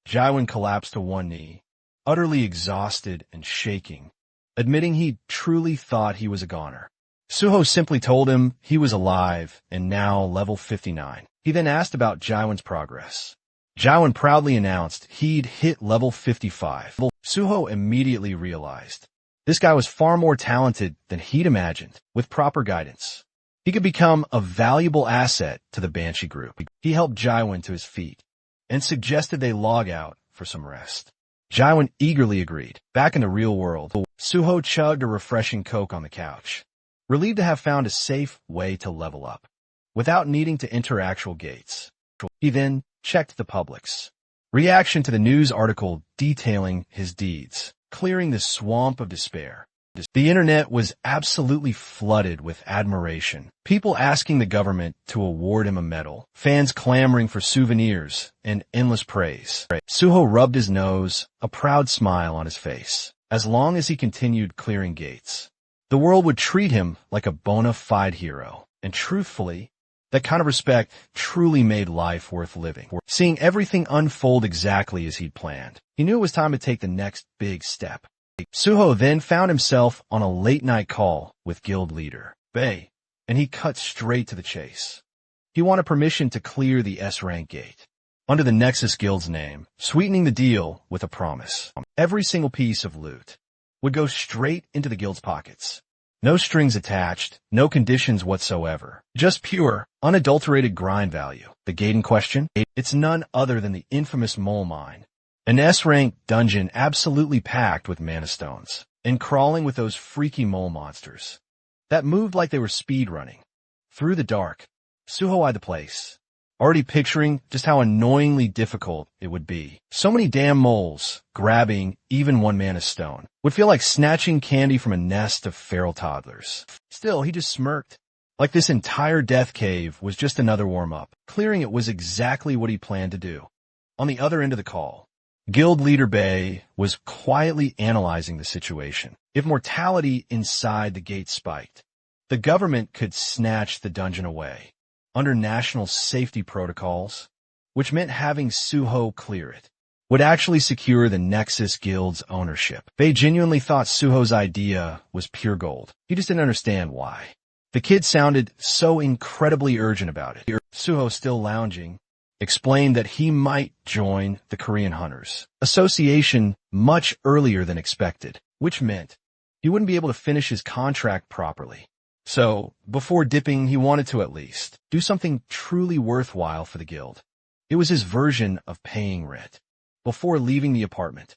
Jiwan collapsed to one knee, utterly exhausted and shaking, admitting he truly thought he was a goner. Suho simply told him he was alive and now level 59. He then asked about Jiwan's progress. Jiwan proudly announced he'd hit level 55. Suho immediately realized this guy was far more talented than he'd imagined. With proper guidance, he could become a valuable asset to the Banshee group. He helped Jiwan to his feet and suggested they log out for some rest. Jiwan eagerly agreed. Back in the real world, Suho chugged a refreshing Coke on the couch, relieved to have found a safe way to level up, without needing to enter actual gates. He then checked the public's reaction to the news article detailing his deeds, clearing the swamp of despair. The internet was absolutely flooded with admiration, people asking the government to award him a medal, fans clamoring for souvenirs, and endless praise. Suho rubbed his nose, a proud smile on his face. As long as he continued clearing gates, the world would treat him like a bona fide hero. And truthfully, that kind of respect truly made life worth living. Seeing everything unfold exactly as he'd planned, he knew it was time to take the next big step. Suho then found himself on a late-night call with guild leader Bei, and he cut straight to the chase. He wanted permission to clear the S-rank gate under the Nexus Guild's name, sweetening the deal with a promise. Every single piece of loot would go straight into the guild's pockets. No strings attached, no conditions whatsoever. Just pure, unadulterated grind value. The gate in question? It's none other than the infamous Mole Mine. An S-rank dungeon absolutely packed with mana stones, and crawling with those freaky mole monsters that moved like they were speedrunning through the dark. Suho eyed the place, already picturing just how annoyingly difficult it would be. So many damn moles, grabbing even one mana stone, would feel like snatching candy from a nest of feral toddlers. Still, he just smirked, like this entire death cave was just another warm-up. Clearing it was exactly what he planned to do. On the other end of the call, Guild leader Bei was quietly analyzing the situation. If mortality inside the gate spiked, the government could snatch the dungeon away under national safety protocols, which meant having Suho clear it would actually secure the Nexus Guild's ownership. Bei genuinely thought Suho's idea was pure gold. He just didn't understand why. The kid sounded so incredibly urgent about it. Suho, still lounging, explained that he might join the Korean Hunters Association much earlier than expected, which meant he wouldn't be able to finish his contract properly. So, before dipping, he wanted to at least do something truly worthwhile for the guild. It was his version of paying rent before leaving the apartment.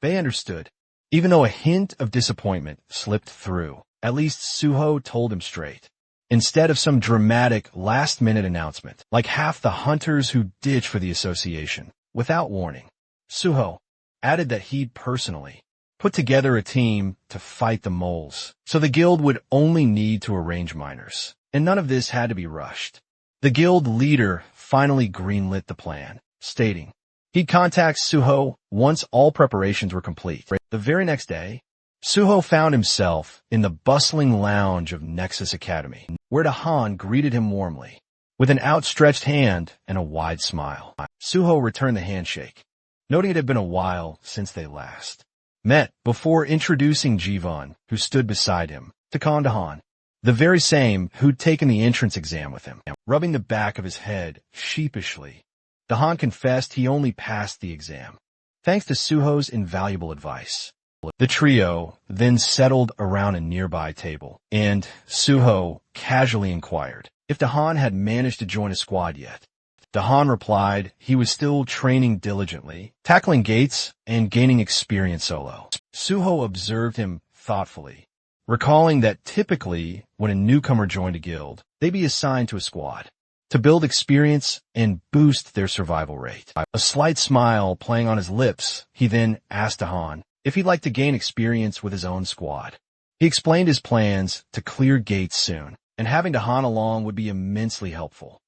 Bei understood, even though a hint of disappointment slipped through. At least Suho told him straight, instead of some dramatic last-minute announcement, like half the hunters who ditch for the association Without warning, Suho added that he'd personally put together a team to fight the moles, so the guild would only need to arrange miners, and none of this had to be rushed. The guild leader finally greenlit the plan, stating he'd contact Suho once all preparations were complete. The very next day, Suho found himself in the bustling lounge of Nexus Academy, where Dahan greeted him warmly, with an outstretched hand and a wide smile. Suho returned the handshake, noting it had been a while since they last met, before introducing Jivan, who stood beside him, to Dahan, the very same who'd taken the entrance exam with him. Rubbing the back of his head sheepishly, Dahan confessed he only passed the exam, thanks to Suho's invaluable advice. The trio then settled around a nearby table, and Suho casually inquired if Dahan had managed to join a squad yet. Dahan replied he was still training diligently, tackling gates and gaining experience solo. Suho observed him thoughtfully, recalling that typically when a newcomer joined a guild, they'd be assigned to a squad to build experience and boost their survival rate. A slight smile playing on his lips, he then asked Dahan if he'd like to gain experience with his own squad. He explained his plans to clear gates soon, and having Dahan along would be immensely helpful.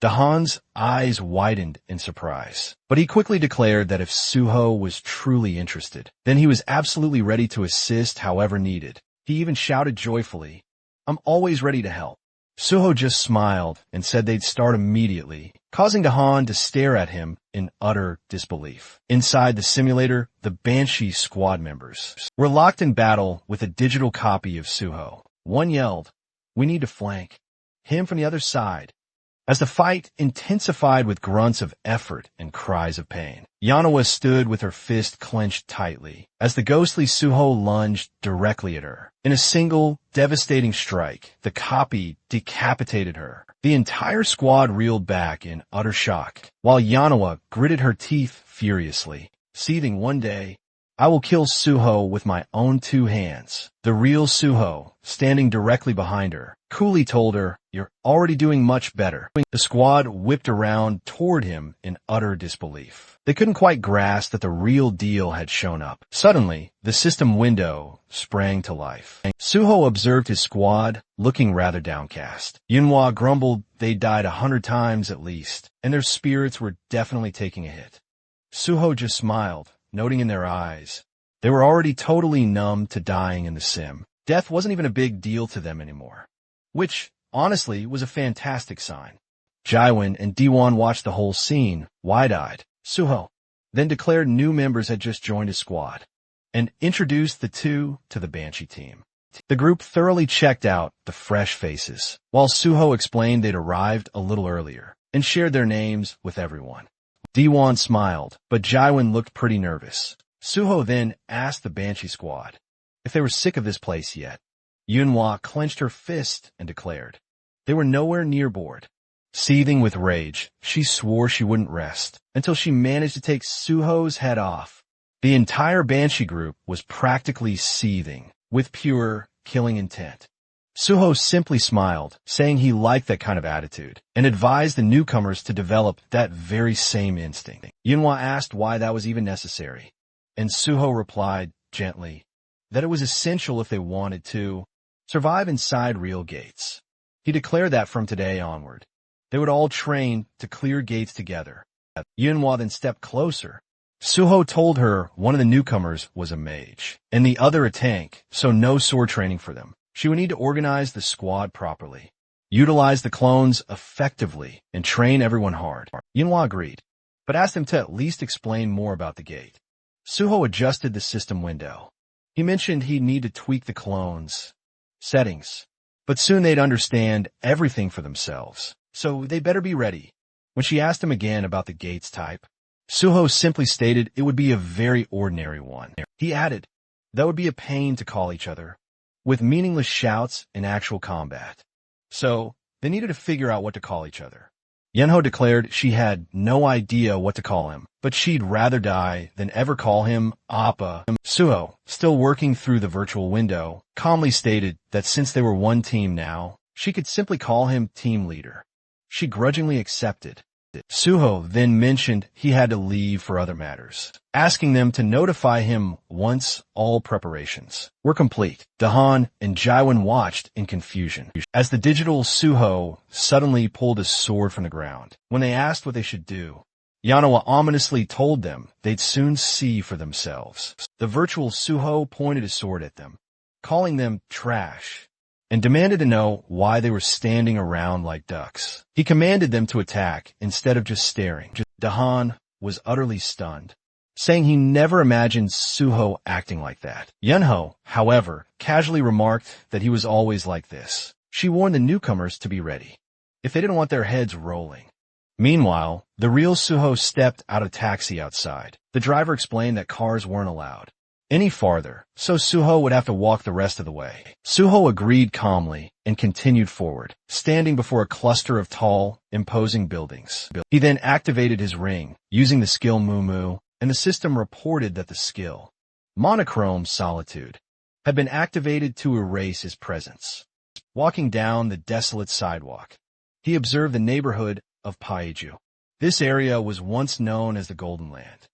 Dahan's eyes widened in surprise, but he quickly declared that if Suho was truly interested, then he was absolutely ready to assist however needed. He even shouted joyfully, "I'm always ready to help." Suho just smiled and said they'd start immediately, causing Dahan to stare at him in utter disbelief. Inside the simulator, the Banshee squad members were locked in battle with a digital copy of Suho. One yelled, "We need to flank him from the other side," as the fight intensified with grunts of effort and cries of pain. Yanawa stood with her fist clenched tightly as the ghostly Suho lunged directly at her. In a single, devastating strike, the copy decapitated her. The entire squad reeled back in utter shock, while Yanawa gritted her teeth furiously, seething, "One day, I will kill Suho with my own two hands." The real Suho, standing directly behind her, coolly told her, "You're already doing much better." The squad whipped around toward him in utter disbelief. They couldn't quite grasp that the real deal had shown up. Suddenly, the system window sprang to life. Suho observed his squad, looking rather downcast. Yunhua grumbled they'd died 100 times at least, and their spirits were definitely taking a hit. Suho just smiled, noting in their eyes they were already totally numb to dying in the sim. Death wasn't even a big deal to them anymore, which, honestly, was a fantastic sign. Jaiwin and Diwan watched the whole scene, wide-eyed. Suho then declared new members had just joined his squad, and introduced the two to the Banshee team. The group thoroughly checked out the fresh faces, while Suho explained they'd arrived a little earlier, and shared their names with everyone. Diwan smiled, but Jaiwin looked pretty nervous. Suho then asked the Banshee squad if they were sick of this place yet. Yunhua clenched her fist and declared they were nowhere near bored. Seething with rage, she swore she wouldn't rest until she managed to take Suho's head off. The entire Banshee group was practically seething with pure killing intent. Suho simply smiled, saying he liked that kind of attitude, and advised the newcomers to develop that very same instinct. Yunhua asked why that was even necessary, and Suho replied gently that it was essential if they wanted to survive inside real gates. He declared that from today onward, they would all train to clear gates together. Yunhua then stepped closer. Suho told her one of the newcomers was a mage, and the other a tank, so no sword training for them. She would need to organize the squad properly, utilize the clones effectively, and train everyone hard. Yunhua agreed, but asked him to at least explain more about the gate. Suho adjusted the system window. He mentioned he'd need to tweak the clones' settings, but soon they'd understand everything for themselves, so they better be ready. When she asked him again about the gate's type, Suho simply stated it would be a very ordinary one. He added, that would be a pain to call each other, with meaningless shouts in actual combat. So, they needed to figure out what to call each other. Yenho declared she had no idea what to call him, but she'd rather die than ever call him Appa. Suho, still working through the virtual window, calmly stated that since they were one team now, she could simply call him team leader. She grudgingly accepted. Suho then mentioned he had to leave for other matters, asking them to notify him once all preparations were complete. Dahan and Jaiwan watched in confusion as the digital Suho suddenly pulled a sword from the ground. When they asked what they should do, Yanawa ominously told them they'd soon see for themselves. The virtual Suho pointed a sword at them, calling them trash, and demanded to know why they were standing around like ducks. He commanded them to attack instead of just staring. Dahan was utterly stunned, saying he never imagined Suho acting like that. Yunho, however, casually remarked that he was always like this. She warned the newcomers to be ready if they didn't want their heads rolling. Meanwhile, the real Suho stepped out of a taxi outside. The driver explained that cars weren't allowed any farther, so Suho would have to walk the rest of the way. Suho agreed calmly and continued forward, standing before a cluster of tall, imposing buildings. He then activated his ring, using the skill Mumu, and the system reported that the skill, Monochrome Solitude, had been activated to erase his presence. Walking down the desolate sidewalk, he observed the neighborhood of Paiju. This area was once known as the Golden Land.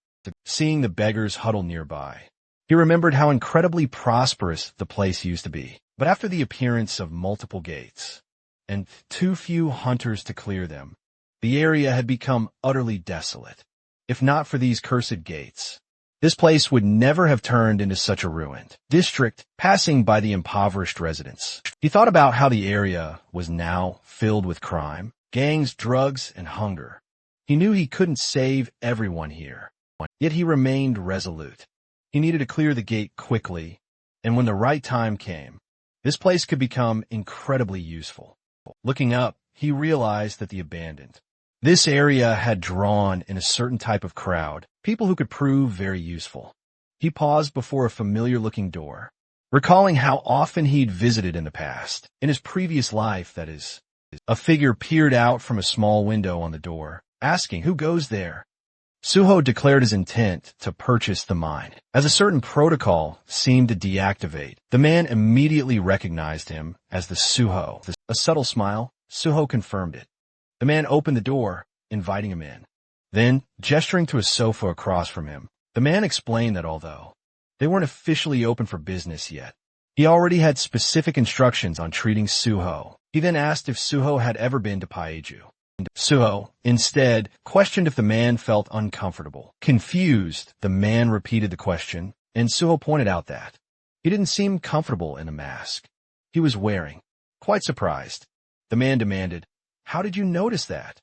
Seeing the beggars huddle nearby, he remembered how incredibly prosperous the place used to be. But after the appearance of multiple gates, and too few hunters to clear them, the area had become utterly desolate. If not for these cursed gates, this place would never have turned into such a ruined district, passing by the impoverished residents. He thought about how the area was now filled with crime, gangs, drugs, and hunger. He knew he couldn't save everyone here, yet he remained resolute. He needed to clear the gate quickly, and when the right time came, this place could become incredibly useful. Looking up, he realized that the abandoned this area had drawn in a certain type of crowd, people who could prove very useful. He paused before a familiar-looking door, recalling how often he'd visited in the past. In his previous life, that is. A figure peered out from a small window on the door, asking, "Who goes there?" Suho declared his intent to purchase the mine. As a certain protocol seemed to deactivate, the man immediately recognized him as the Suho. A subtle smile, Suho confirmed it. The man opened the door, inviting him in. Then, gesturing to a sofa across from him, the man explained that although they weren't officially open for business yet, he already had specific instructions on treating Suho. He then asked if Suho had ever been to Paiju. Suho, instead, questioned if the man felt uncomfortable. Confused, the man repeated the question, and Suho pointed out that he didn't seem comfortable in the mask he was wearing. Quite surprised, the man demanded, "How did you notice that?"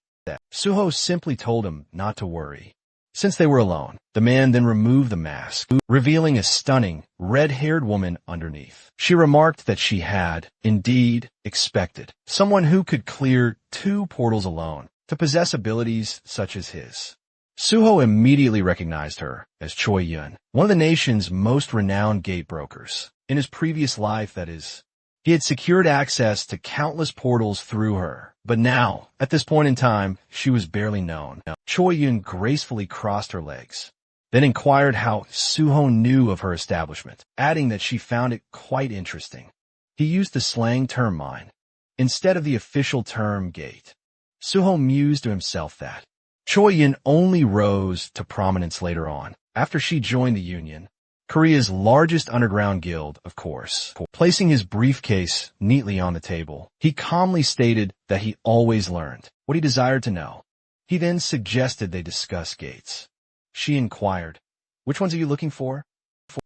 Suho simply told him not to worry. Since they were alone, the man then removed the mask, revealing a stunning, red-haired woman underneath. She remarked that she had, indeed, expected someone who could clear 2 portals alone to possess abilities such as his. Suho immediately recognized her as Choi Yun, one of the nation's most renowned gate brokers. In his previous life, that is, he had secured access to countless portals through her. But now, at this point in time, she was barely known. Choi Yun gracefully crossed her legs, then inquired how Suho knew of her establishment, adding that she found it quite interesting. He used the slang term mine instead of the official term gate. Suho mused to himself that Choi Yun only rose to prominence later on, after she joined the Union, Korea's largest underground guild, of course. Placing his briefcase neatly on the table, he calmly stated that he always learned what he desired to know. He then suggested they discuss gates. She inquired, "Which ones are you looking for?"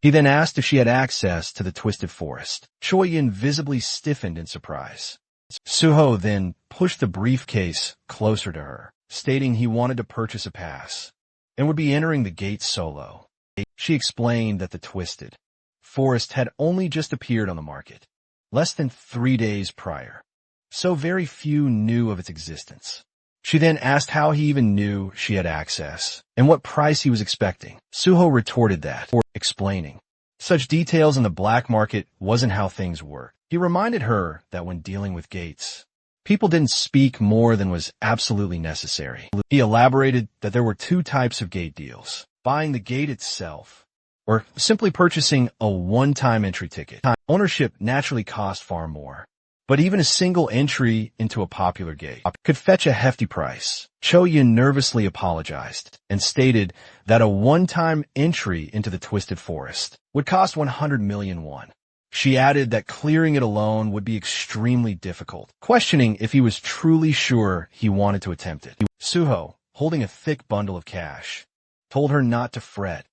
He then asked if she had access to the Twisted Forest. Choi Yun visibly stiffened in surprise. Suho then pushed the briefcase closer to her, stating he wanted to purchase a pass and would be entering the gate solo. She explained that the Twisted Forest had only just appeared on the market, less than 3 days prior, so very few knew of its existence. She then asked how he even knew she had access and what price he was expecting. Suho retorted that, explaining such details in the black market wasn't how things worked. He reminded her that when dealing with gates, people didn't speak more than was absolutely necessary. He elaborated that there were 2 types of gate deals: buying the gate itself, or simply purchasing a one-time entry ticket. Ownership naturally cost far more, But even a single entry into a popular gate could fetch a hefty price. Cho Yin nervously apologized and stated that a one-time entry into the Twisted Forest would cost 100 million won. She added that clearing it alone would be extremely difficult, questioning if he was truly sure he wanted to attempt it. Suho, holding a thick bundle of cash, told her not to fret,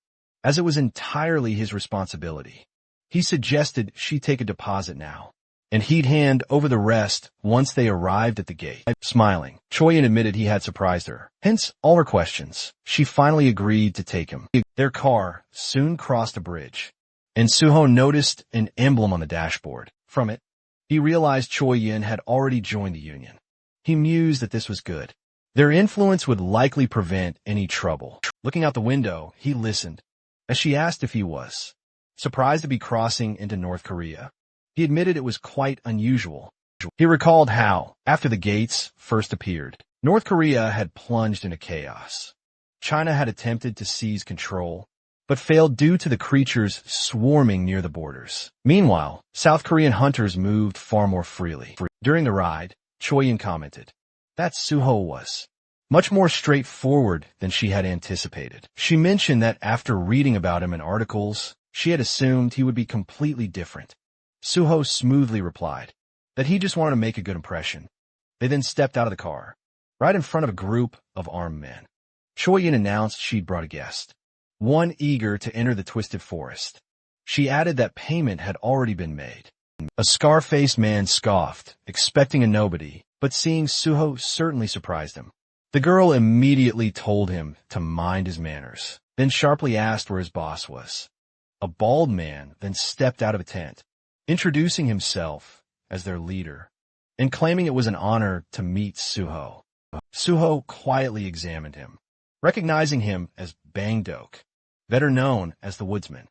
as it was entirely his responsibility. He suggested she take a deposit now, and he'd hand over the rest once they arrived at the gate. Smiling, Choi Yin admitted he had surprised her. Hence all her questions. She finally agreed to take him. Their car soon crossed a bridge, and Suho noticed an emblem on the dashboard. From it, he realized Choi Yin had already joined the union. He mused that this was good. Their influence would likely prevent any trouble. Looking out the window, he listened, as she asked if he was surprised to be crossing into North Korea. He admitted it was quite unusual. He recalled how, after the gates first appeared, North Korea had plunged into chaos. China had attempted to seize control, but failed due to the creatures swarming near the borders. Meanwhile, South Korean hunters moved far more freely. During the ride, Choi Yin commented that Suho was much more straightforward than she had anticipated. She mentioned that after reading about him in articles, she had assumed he would be completely different. Suho smoothly replied that he just wanted to make a good impression. They then stepped out of the car, right in front of a group of armed men. Choi Yin announced she'd brought a guest, one eager to enter the Twisted Forest. She added that payment had already been made. A scar-faced man scoffed, expecting a nobody, but seeing Suho certainly surprised him. The girl immediately told him to mind his manners, then sharply asked where his boss was. A bald man then stepped out of a tent, introducing himself as their leader, and claiming it was an honor to meet Suho. Suho quietly examined him, recognizing him as Bang Dok, better known as the Woodsman,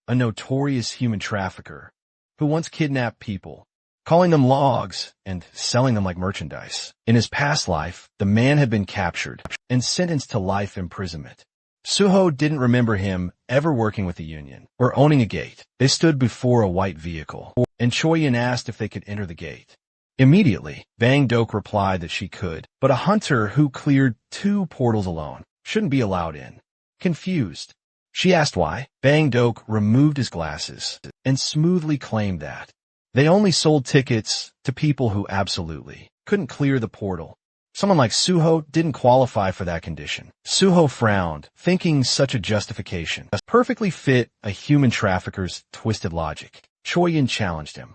a notorious human trafficker who once kidnapped people, calling them logs and selling them like merchandise. In his past life, the man had been captured and sentenced to life imprisonment. Suho didn't remember him ever working with the union or owning a gate. They stood before a white vehicle, and Choi Yin asked if they could enter the gate. Immediately, Bang Dok replied that she could, but a hunter who cleared 2 portals alone shouldn't be allowed in. Confused, she asked why. Bang Dok removed his glasses and smoothly claimed that they only sold tickets to people who absolutely couldn't clear the portal. Someone like Suho didn't qualify for that condition. Suho frowned, thinking such a justification perfectly fit a human trafficker's twisted logic. Choi Yin challenged him,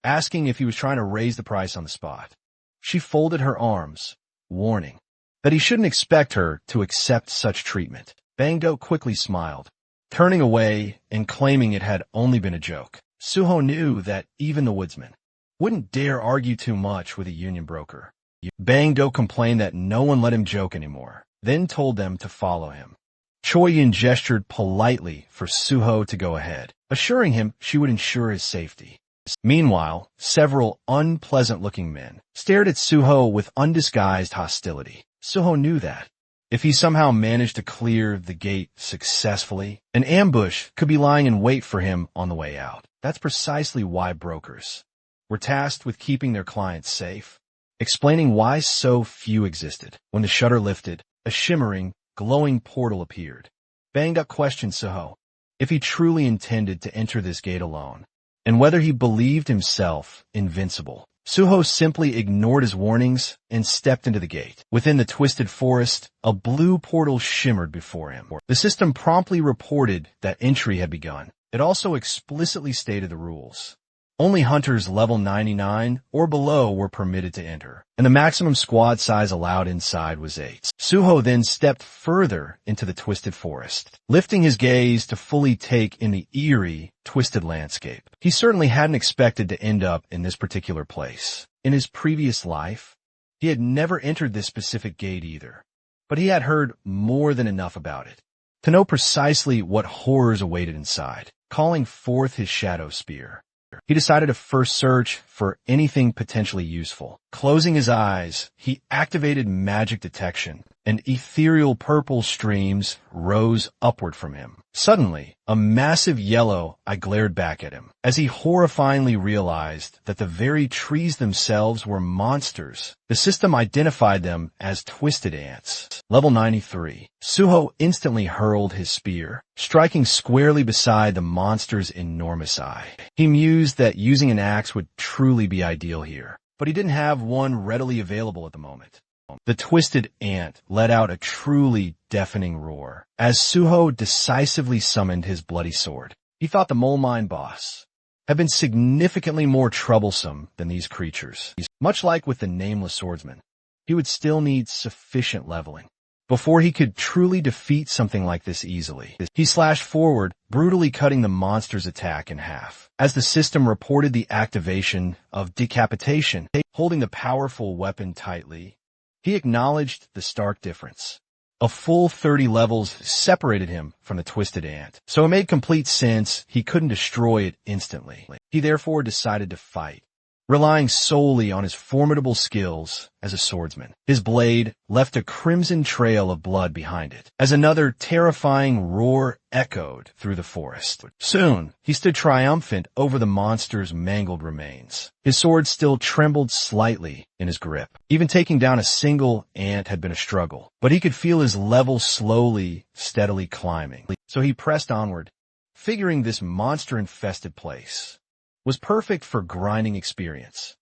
asking if he was trying to raise the price on the spot. She folded her arms, warning that he shouldn't expect her to accept such treatment. Bang Dok quickly smiled, turning away and claiming it had only been a joke. Suho knew that even the Woodsman wouldn't dare argue too much with a union broker. Bang Dok complained that no one let him joke anymore, then told them to follow him. Choi Yin gestured politely for Suho to go ahead, assuring him she would ensure his safety. Meanwhile, several unpleasant-looking men stared at Suho with undisguised hostility. Suho knew that if he somehow managed to clear the gate successfully, an ambush could be lying in wait for him on the way out. That's precisely why brokers were tasked with keeping their clients safe, explaining why so few existed. When the shutter lifted, a shimmering, glowing portal appeared. Bang Dok questioned Suho if he truly intended to enter this gate alone, and whether he believed himself invincible. Suho simply ignored his warnings and stepped into the gate. Within the Twisted Forest, a blue portal shimmered before him. The system promptly reported that entry had begun. It also explicitly stated the rules. Only hunters level 99 or below were permitted to enter, and the maximum squad size allowed inside was 8. Suho then stepped further into the Twisted Forest, lifting his gaze to fully take in the eerie, twisted landscape. He certainly hadn't expected to end up in this particular place. In his previous life, he had never entered this specific gate either, but he had heard more than enough about it to know precisely what horrors awaited inside. Calling forth his shadow spear, he decided to first search for anything potentially useful. Closing his eyes, he activated magic detection and ethereal purple streams rose upward from him. Suddenly, a massive yellow eye glared back at him, as he horrifyingly realized that the very trees themselves were monsters. The system identified them as twisted ants. Level 93. Suho instantly hurled his spear, striking squarely beside the monster's enormous eye. He mused that using an axe would truly be ideal here, but he didn't have one readily available at the moment. The twisted ant let out a truly deafening roar as Suho decisively summoned his bloody sword. He thought the mole mine boss had been significantly more troublesome than these creatures. Much like with the nameless swordsman, he would still need sufficient leveling before he could truly defeat something like this easily. He slashed forward, brutally cutting the monster's attack in half. As the system reported the activation of decapitation, holding the powerful weapon tightly, he acknowledged the stark difference. A full 30 levels separated him from the twisted ant, so it made complete sense he couldn't destroy it instantly. He therefore decided to fight, relying solely on his formidable skills as a swordsman. His blade left a crimson trail of blood behind it, as another terrifying roar echoed through the forest. Soon, he stood triumphant over the monster's mangled remains. His sword still trembled slightly in his grip. Even taking down a single ant had been a struggle, but he could feel his level steadily climbing. So he pressed onward, figuring this monster-infested place was perfect for grinding experience.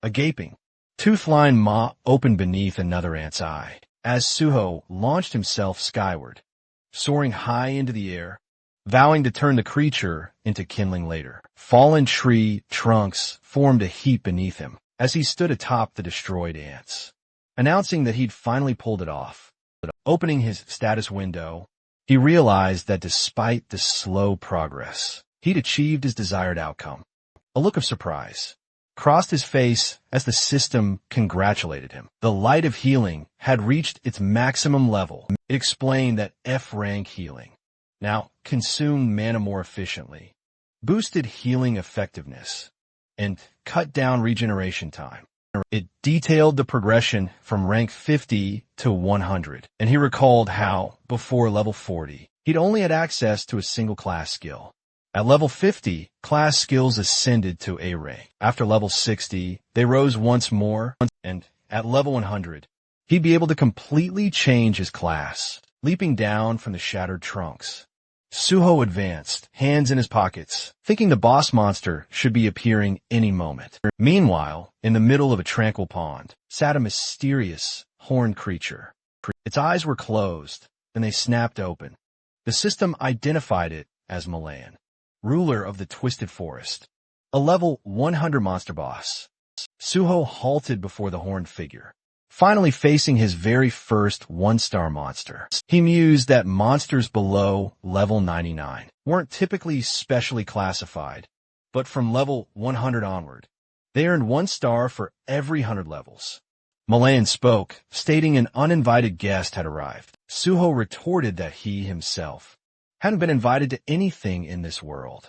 A gaping, tooth-lined maw opened beneath another ant's eye, as Suho launched himself skyward, soaring high into the air, vowing to turn the creature into kindling later. Fallen tree trunks formed a heap beneath him as he stood atop the destroyed ants, announcing that he'd finally pulled it off. Opening his status window, he realized that despite the slow progress, he'd achieved his desired outcome. A look of surprise crossed his face as the system congratulated him. The light of healing had reached its maximum level. It explained that F-rank healing now consumed mana more efficiently, boosted healing effectiveness, and cut down regeneration time. It detailed the progression from rank 50 to 100, and he recalled how, before level 40, he'd only had access to a single class skill. At level 50, class skills ascended to A rank. After level 60, they rose once more, and at level 100, he'd be able to completely change his class, leaping down from the shattered trunks. Suho advanced, hands in his pockets, thinking the boss monster should be appearing any moment. Meanwhile, in the middle of a tranquil pond, sat a mysterious, horned creature. Its eyes were closed, then they snapped open. The system identified it as Milan, ruler of the Twisted Forest, a level 100 monster boss. Suho halted before the horned figure, finally facing his very first one-star monster. He mused that monsters below level 99 weren't typically specially classified, but from level 100 onward, they earned 1 star for every 100 levels. Milan spoke, stating an uninvited guest had arrived. Suho retorted that he himself hadn't been invited to anything in this world.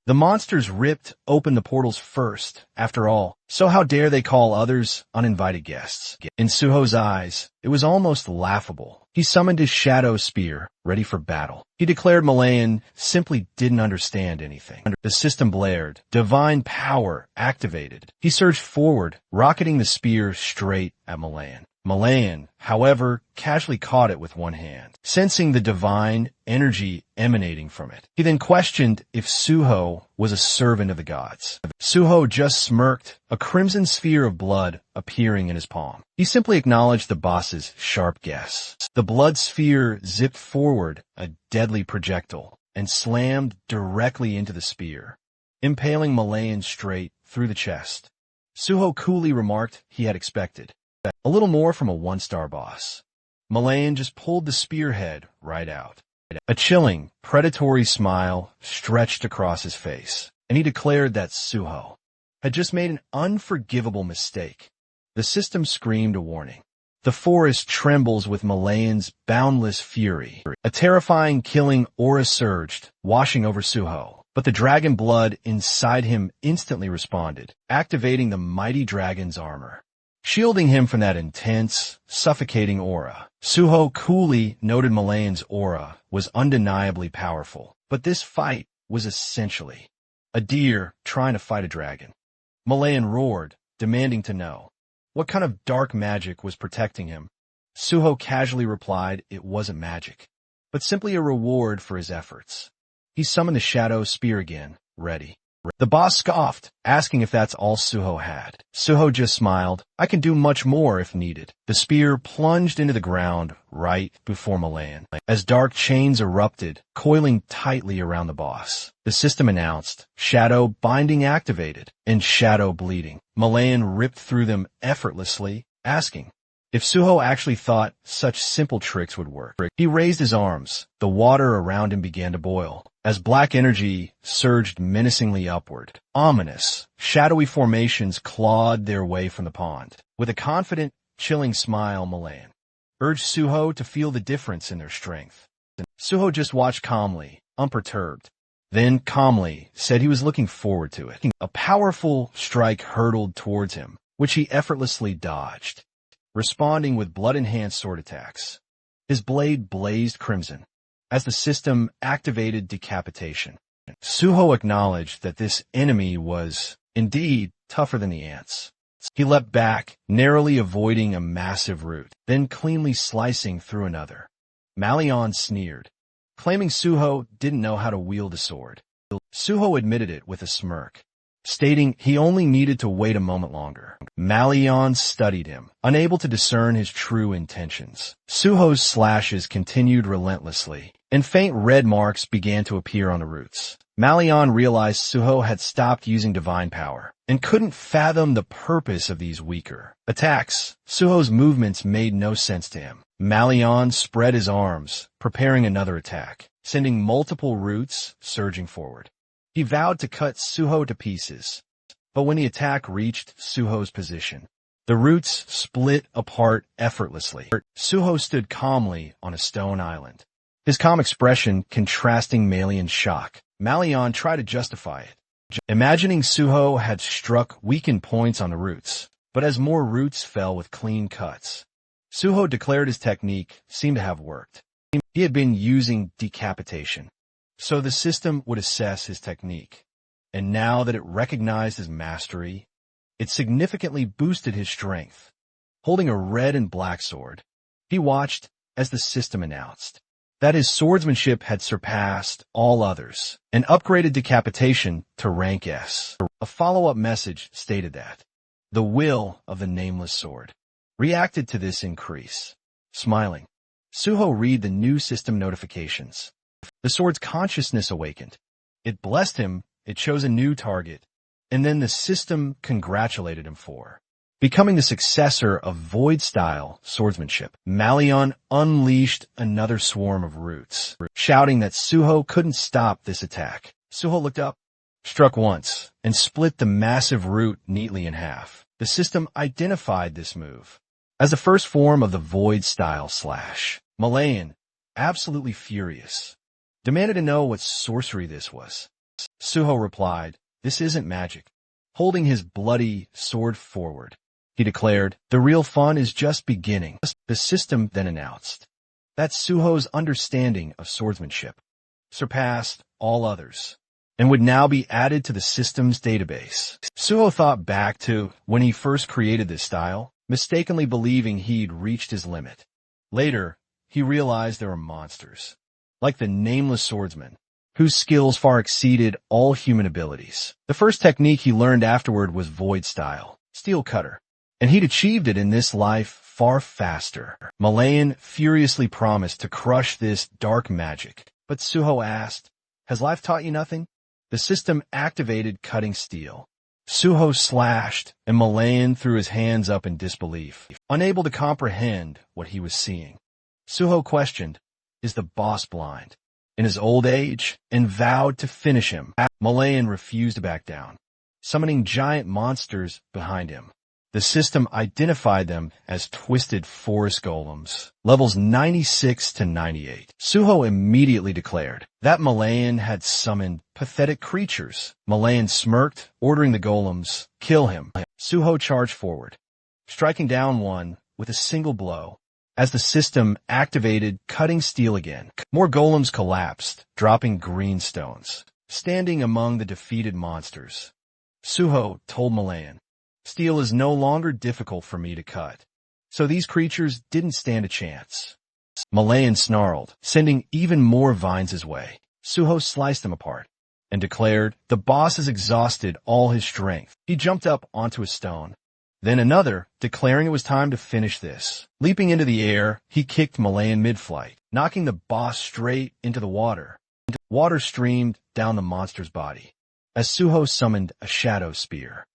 The monsters ripped open the portals first, after all, so how dare they call others uninvited guests? In Suho's eyes, it was almost laughable. He summoned his shadow spear, ready for battle. He declared Malayan simply didn't understand anything. The system blared. Divine power activated. He surged forward, rocketing the spear straight at Malayan. Malayan, however, casually caught it with one hand, sensing the divine energy emanating from it. He then questioned if Suho was a servant of the gods. Suho just smirked, a crimson sphere of blood appearing in his palm. He simply acknowledged the boss's sharp guess. The blood sphere zipped forward, a deadly projectile, and slammed directly into the spear, impaling Malayan straight through the chest. Suho coolly remarked he had expected a little more from a 1-star boss. Malayan just pulled the spearhead right out. A chilling, predatory smile stretched across his face, and he declared that Suho had just made an unforgivable mistake. The system screamed a warning. The forest trembles with Malayan's boundless fury. A terrifying killing aura surged, washing over Suho, but the dragon blood inside him instantly responded, activating the mighty dragon's armor. shielding him from that intense, suffocating aura. Suho coolly noted Malayan's aura was undeniably powerful, but this fight was essentially a deer trying to fight a dragon. Malayan roared, demanding to know what kind of dark magic was protecting him. Suho casually replied it wasn't magic, but simply a reward for his efforts. He summoned the shadow spear again, ready. The boss scoffed, asking if that's all Suho had. Suho just smiled. I can do much more if needed. The spear plunged into the ground right before Malayan, as dark chains erupted, coiling tightly around the boss. The system announced, Shadow Binding activated, and Shadow Bleeding. Malayan ripped through them effortlessly, asking if Suho actually thought such simple tricks would work. He raised his arms. The water around him began to boil, as black energy surged menacingly upward. Ominous, shadowy formations clawed their way from the pond. With a confident, chilling smile, Malayan urged Suho to feel the difference in their strength. Suho just watched calmly, unperturbed. Then, calmly, said he was looking forward to it. A powerful strike hurtled towards him, which he effortlessly dodged, responding with blood-enhanced sword attacks. His blade blazed crimson as the system activated decapitation. Suho acknowledged that this enemy was, indeed, tougher than the ants. He leapt back, narrowly avoiding a massive root, then cleanly slicing through another. Malayan sneered, claiming Suho didn't know how to wield a sword. Suho admitted it with a smirk, stating he only needed to wait a moment longer. Malayan studied him, unable to discern his true intentions. Suho's slashes continued relentlessly, and faint red marks began to appear on the roots. Malayan realized Suho had stopped using divine power, and couldn't fathom the purpose of these weaker attacks. Suho's movements made no sense to him. Malayan spread his arms, preparing another attack, sending multiple roots surging forward. He vowed to cut Suho to pieces, but when the attack reached Suho's position, the roots split apart effortlessly. Suho stood calmly on a stone island, his calm expression contrasting Malayan's shock. Malayan tried to justify it, imagining Suho had struck weakened points on the roots, but as more roots fell with clean cuts, Suho declared his technique seemed to have worked. He had been using decapitation, so the system would assess his technique, and now that it recognized his mastery, it significantly boosted his strength. Holding a red and black sword, he watched as the system announced that his swordsmanship had surpassed all others, and upgraded decapitation to rank S. A follow-up message stated that the will of the nameless sword reacted to this increase. Smiling, Suho read the new system notifications. The sword's consciousness awakened. It blessed him, it chose a new target, and then the system congratulated him for becoming the successor of Void-style swordsmanship. Malayan unleashed another swarm of roots, shouting that Suho couldn't stop this attack. Suho looked up, struck once, and split the massive root neatly in half. The system identified this move as the first form of the Void-style slash. Malayan, absolutely furious, demanded to know what sorcery this was. Suho replied, "This isn't magic." Holding his bloody sword forward, he declared, "The real fun is just beginning." The system then announced that Suho's understanding of swordsmanship surpassed all others, and would now be added to the system's database. Suho thought back to when he first created this style, mistakenly believing he'd reached his limit. Later, he realized there were monsters, like the nameless swordsman, whose skills far exceeded all human abilities. The first technique he learned afterward was Void-style, steel cutter, and he'd achieved it in this life far faster. Malayan furiously promised to crush this dark magic, but Suho asked, "Has life taught you nothing?" The system activated cutting steel. Suho slashed, and Malayan threw his hands up in disbelief, unable to comprehend what he was seeing. Suho questioned, "Is the boss blind in his old age?" and vowed to finish him. Malayan refused to back down, summoning giant monsters behind him. The system identified them as twisted forest golems, levels 96 to 98. Suho immediately declared that Malayan had summoned pathetic creatures. Malayan smirked, ordering the golems, "Kill him." Suho charged forward, striking down one with a single blow. As the system activated, cutting steel again, more golems collapsed, dropping green stones. Standing among the defeated monsters, Suho told Malayan, "Steel is no longer difficult for me to cut." So these creatures didn't stand a chance. Malayan snarled, sending even more vines his way. Suho sliced them apart and declared, "The boss has exhausted all his strength." He jumped up onto a stone, then another, declaring it was time to finish this. Leaping into the air, he kicked Malayan mid-flight, knocking the boss straight into the water. Water streamed down the monster's body as Suho summoned a shadow spear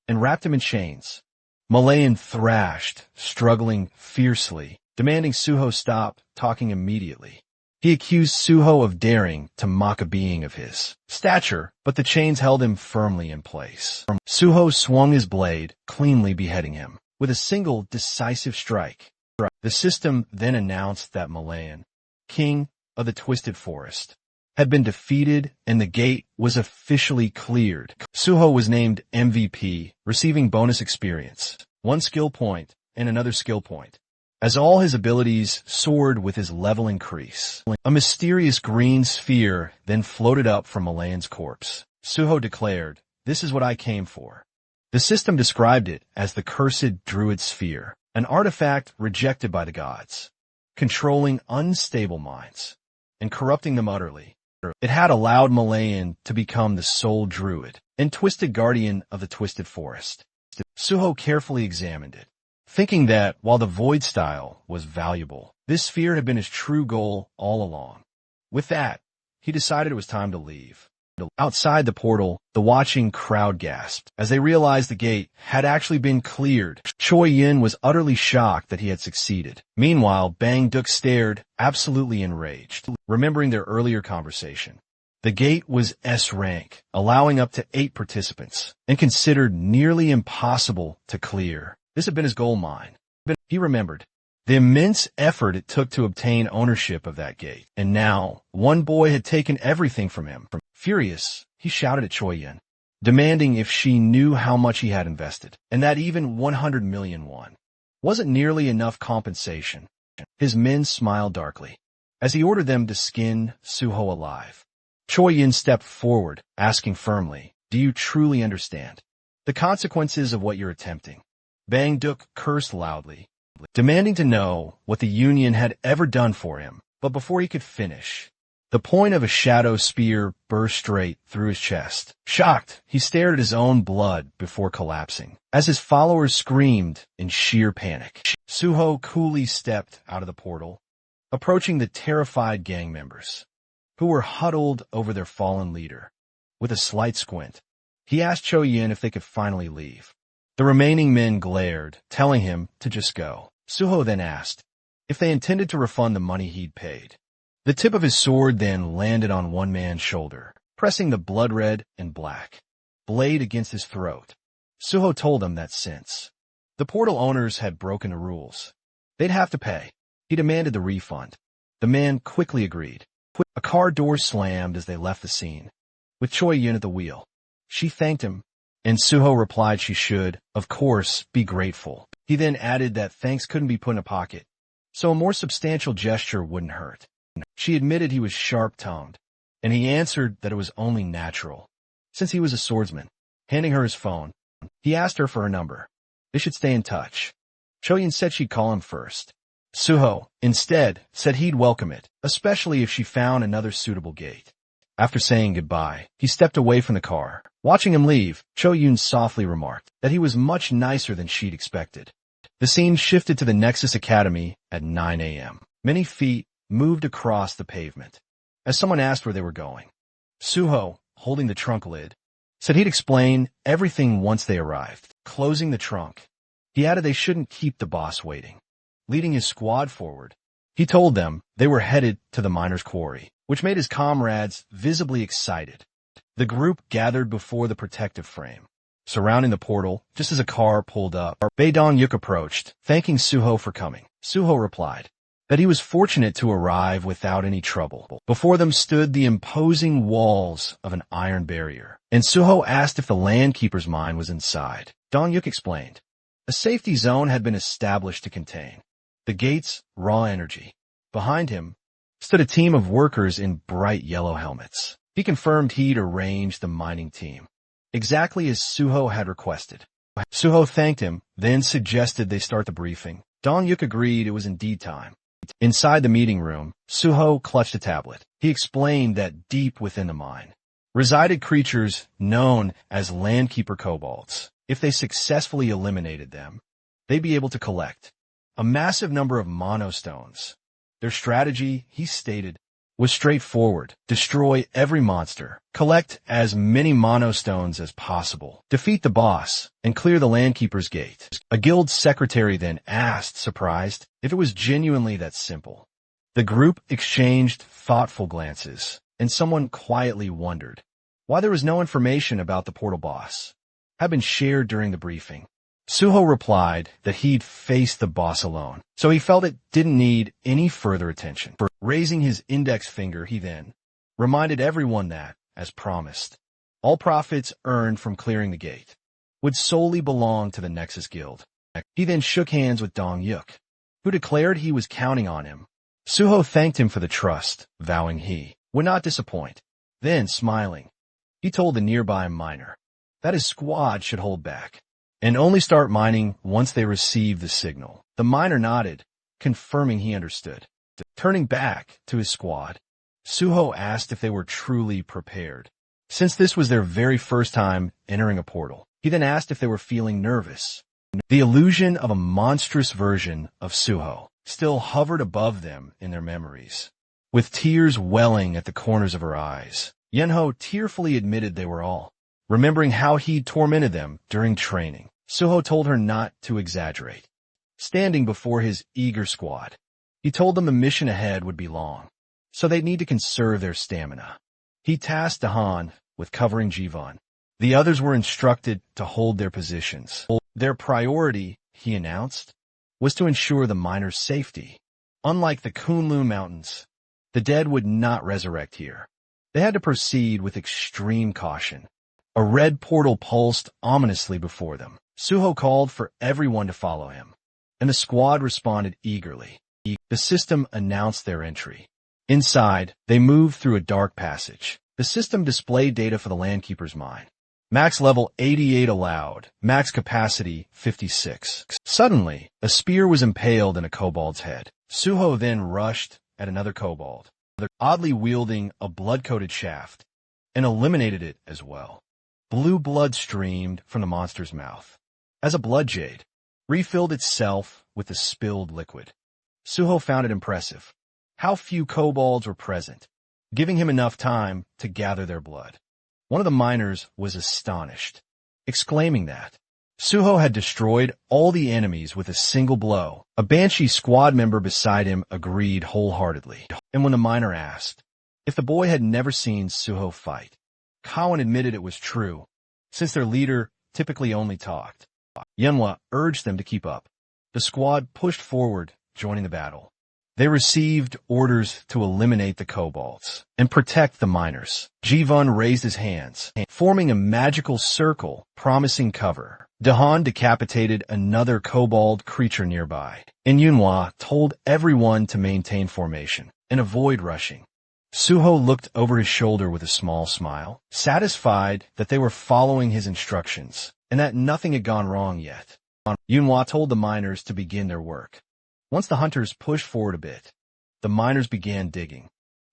and wrapped him in chains. Malayan thrashed, struggling fiercely, demanding Suho stop talking immediately. He accused Suho of daring to mock a being of his stature, but the chains held him firmly in place. Suho swung his blade, cleanly beheading him with a single decisive strike. The system then announced that Malayan, king of the Twisted Forest, had been defeated and the gate was officially cleared. Suho was named MVP, receiving bonus experience, 1 skill point and another skill point, as all his abilities soared with his level increase. A mysterious green sphere then floated up from Malayan's corpse. Suho declared, "This is what I came for." The system described it as the Cursed Druid Sphere, an artifact rejected by the gods, controlling unstable minds and corrupting them utterly. It had allowed Malayan to become the sole druid and twisted guardian of the Twisted Forest. Suho carefully examined it, thinking that while the void style was valuable, this sphere had been his true goal all along. With that, he decided it was time to leave. Outside the portal, the watching crowd gasped as they realized the gate had actually been cleared. Choi Yin was utterly shocked that he had succeeded. Meanwhile, Bang Duk stared, absolutely enraged, remembering their earlier conversation. The gate was S rank, allowing up to 8 participants, and considered nearly impossible to clear. This had been his gold mine. But he remembered the immense effort it took to obtain ownership of that gate, and now one boy had taken everything from him. Furious, he shouted at Choi Yin, demanding if she knew how much he had invested, and that even 100 million won wasn't nearly enough compensation. His men smiled darkly as he ordered them to skin Suho alive. Choi Yin stepped forward, asking firmly, "Do you truly understand the consequences of what you're attempting?" Bang Duk cursed loudly, demanding to know what the Union had ever done for him, but before he could finish, the point of a shadow spear burst straight through his chest. Shocked, he stared at his own blood before collapsing, as his followers screamed in sheer panic. Suho coolly stepped out of the portal, approaching the terrified gang members, who were huddled over their fallen leader. With a slight squint, he asked Choi Yin if they could finally leave. The remaining men glared, telling him to just go. Suho then asked if they intended to refund the money he'd paid. The tip of his sword then landed on one man's shoulder, pressing the blood-red and black blade against his throat. Suho told them that since the portal owners had broken the rules, they'd have to pay. He demanded the refund. The man quickly agreed. A car door slammed as they left the scene, with Choi Yin at the wheel. She thanked him, and Suho replied she should, of course, be grateful. He then added that thanks couldn't be put in a pocket, so a more substantial gesture wouldn't hurt. She admitted he was sharp-tongued, and he answered that it was only natural, since he was a swordsman. Handing her his phone, he asked her for her number. They should stay in touch. Choi Yin said she'd call him first. Suho, instead, said he'd welcome it, especially if she found another suitable gate. After saying goodbye, he stepped away from the car. Watching him leave, Choi Yin softly remarked that he was much nicer than she'd expected. The scene shifted to the Nexus Academy at 9 a.m. Many feet moved across the pavement as someone asked where they were going. Suho, holding the trunk lid, said he'd explain everything once they arrived. Closing the trunk, he added they shouldn't keep the boss waiting. Leading his squad forward, he told them they were headed to the miner's quarry, which made his comrades visibly excited. The group gathered before the protective frame, surrounding the portal just as a car pulled up. Bae Dong-yuk approached, thanking Suho for coming. Suho replied that he was fortunate to arrive without any trouble. Before them stood the imposing walls of an iron barrier, and Suho asked if the landkeeper's mine was inside. Dong-yuk explained A safety zone had been established to contain the gate's raw energy. Behind him stood a team of workers in bright yellow helmets. He confirmed he'd arranged the mining team, exactly as Suho had requested. Suho thanked him, then suggested they start the briefing. Dong-yuk agreed it was indeed time. Inside the meeting room, Suho clutched a tablet. He explained that deep within the mine resided creatures known as landkeeper kobolds. If they successfully eliminated them, they'd be able to collect a massive number of monostones. Their strategy, he stated, was straightforward. Destroy every monster, collect as many monostones as possible, defeat the boss, and clear the Landkeeper's gate. A guild secretary then asked, surprised, if it was genuinely that simple. The group exchanged thoughtful glances, and someone quietly wondered why there was no information about the portal boss had been shared during the briefing. Suho replied that he'd faced the boss alone, so he felt it didn't need any further attention. Raising his index finger, he then reminded everyone that, as promised, all profits earned from clearing the gate would solely belong to the Nexus Guild. He then shook hands with Dong-yuk, who declared he was counting on him. Suho thanked him for the trust, vowing he would not disappoint. Then, smiling, he told the nearby miner that his squad should hold back and only start mining once they received the signal. The miner nodded, confirming he understood. Turning back to his squad, Suho asked if they were truly prepared, since this was their very first time entering a portal. He then asked if they were feeling nervous. The illusion of a monstrous version of Suho still hovered above them in their memories. With tears welling at the corners of her eyes, Yenho tearfully admitted they were all remembering how he'd tormented them during training. Suho told her not to exaggerate. Standing before his eager squad, he told them the mission ahead would be long, so they'd need to conserve their stamina. He tasked Dahan with covering Jivan. The others were instructed to hold their positions. Their priority, he announced, was to ensure the miners' safety. Unlike the Kunlun Mountains, the dead would not resurrect here. They had to proceed with extreme caution. A red portal pulsed ominously before them. Suho called for everyone to follow him, and the squad responded eagerly. The system announced their entry. Inside, they moved through a dark passage. The system displayed data for the Landkeeper's mine. Max level 88 allowed, max capacity 56. Suddenly, a spear was impaled in a kobold's head. Suho then rushed at another kobold, oddly wielding a blood-coated shaft, and eliminated it as well. Blue blood streamed from the monster's mouth as a blood jade refilled itself with the spilled liquid. Suho found it impressive how few kobolds were present, giving him enough time to gather their blood. One of the miners was astonished, exclaiming that Suho had destroyed all the enemies with a single blow. A Banshee squad member beside him agreed wholeheartedly. And when the miner asked if the boy had never seen Suho fight, Cowan admitted it was true, since their leader typically only talked. Manhwa urged them to keep up. The squad pushed forward, joining the battle. They received orders to eliminate the kobolds and protect the miners. Jivan raised his hands, forming a magical circle, promising cover. Dahan decapitated another kobold creature nearby, and Yunhua told everyone to maintain formation and avoid rushing. Suho looked over his shoulder with a small smile, satisfied that they were following his instructions and that nothing had gone wrong yet. Yunhua told the miners to begin their work. Once the hunters pushed forward a bit, the miners began digging.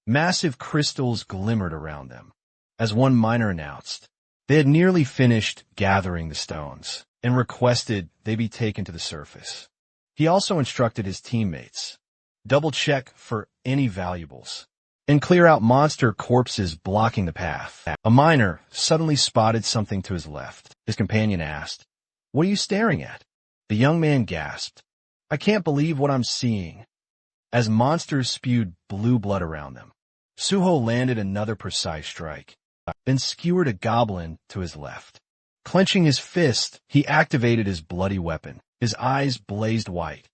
Massive crystals glimmered around them. As one miner announced, they had nearly finished gathering the stones and requested they be taken to the surface. He also instructed his teammates, double-check for any valuables and clear out monster corpses blocking the path. A miner suddenly spotted something to his left. His companion asked, "What are you staring at?" The young man gasped, "I can't believe what I'm seeing," as monsters spewed blue blood around them. Suho landed another precise strike, then skewered a goblin to his left. Clenching his fist, he activated his bloody weapon. His eyes blazed white,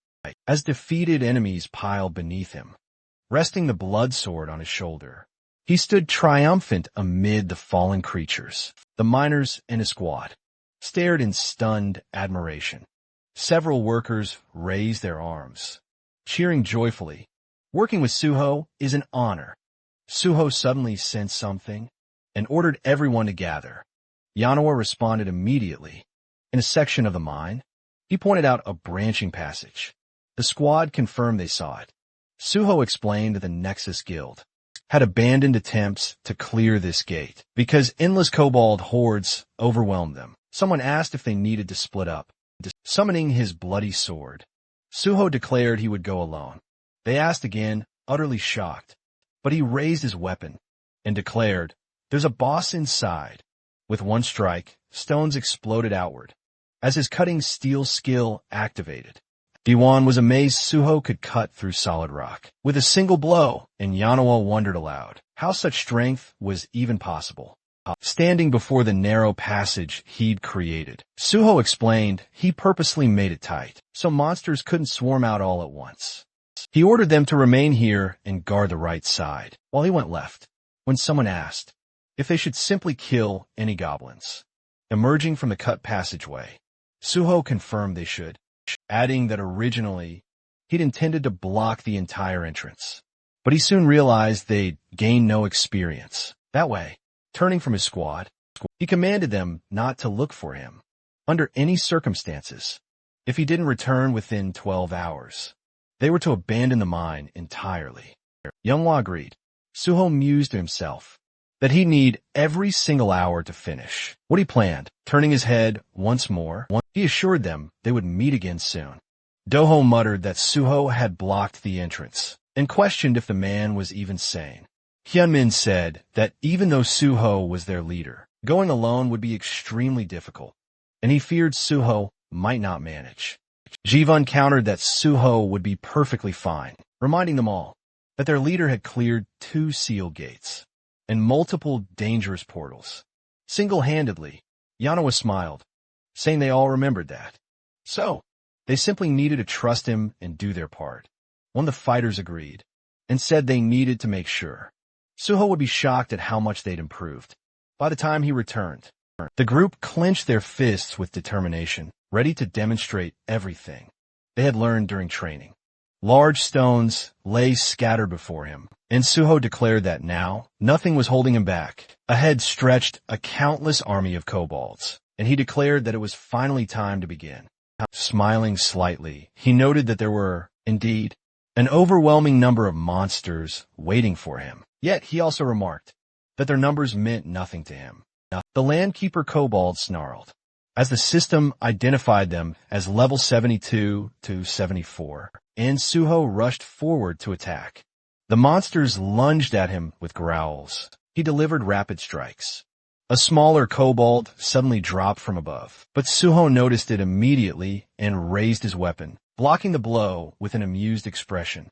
as defeated enemies piled beneath him. Resting the blood sword on his shoulder, he stood triumphant amid the fallen creatures. The miners and his squad stared in stunned admiration. Several workers raised their arms, cheering joyfully. Working with Suho is an honor. Suho suddenly sensed something and ordered everyone to gather. Yanawa responded immediately. In a section of the mine, he pointed out a branching passage. The squad confirmed they saw it. Suho explained that the Nexus Guild had abandoned attempts to clear this gate because endless kobold hordes overwhelmed them. Someone asked if they needed to split up. Summoning his bloody sword, Suho declared he would go alone. They asked again, utterly shocked, but he raised his weapon and declared, "There's a boss inside." With one strike, stones exploded outward as his cutting steel skill activated. Diwan was amazed Suho could cut through solid rock with a single blow, and Yanawa wondered aloud how such strength was even possible. Standing before the narrow passage he'd created, Suho explained he purposely made it tight so monsters couldn't swarm out all at once. He ordered them to remain here and guard the right side, while he went left, when someone asked if they should simply kill any goblins. Emerging from the cut passageway, Suho confirmed they should, adding that originally he'd intended to block the entire entrance. But he soon realized they'd gain no experience. That way, turning from his squad, he commanded them not to look for him under any circumstances. If he didn't return within 12 hours, they were to abandon the mine entirely. Younghwa agreed. Suho mused to himself that he'd need every single hour to finish what he planned. Turning his head once more, he assured them they would meet again soon. Doho muttered that Suho had blocked the entrance and questioned if the man was even sane. Hyunmin said that even though Suho was their leader, going alone would be extremely difficult, and he feared Suho might not manage. Jivun countered that Suho would be perfectly fine, reminding them all that their leader had cleared 2 sealed gates and multiple dangerous portals. Single-handedly, Yanawa smiled, saying they all remembered that. So, they simply needed to trust him and do their part. One of the fighters agreed and said they needed to make sure Suho would be shocked at how much they'd improved by the time he returned. The group clenched their fists with determination, ready to demonstrate everything they had learned during training. Large stones lay scattered before him, and Suho declared that now nothing was holding him back. Ahead stretched a countless army of kobolds, and he declared that it was finally time to begin. Smiling slightly, he noted that there were, indeed, an overwhelming number of monsters waiting for him. Yet he also remarked that their numbers meant nothing to him. The Landkeeper kobold snarled as the system identified them as level 72 to 74, and Suho rushed forward to attack. The monsters lunged at him with growls. He delivered rapid strikes. A smaller kobold suddenly dropped from above, but Suho noticed it immediately and raised his weapon, blocking the blow with an amused expression.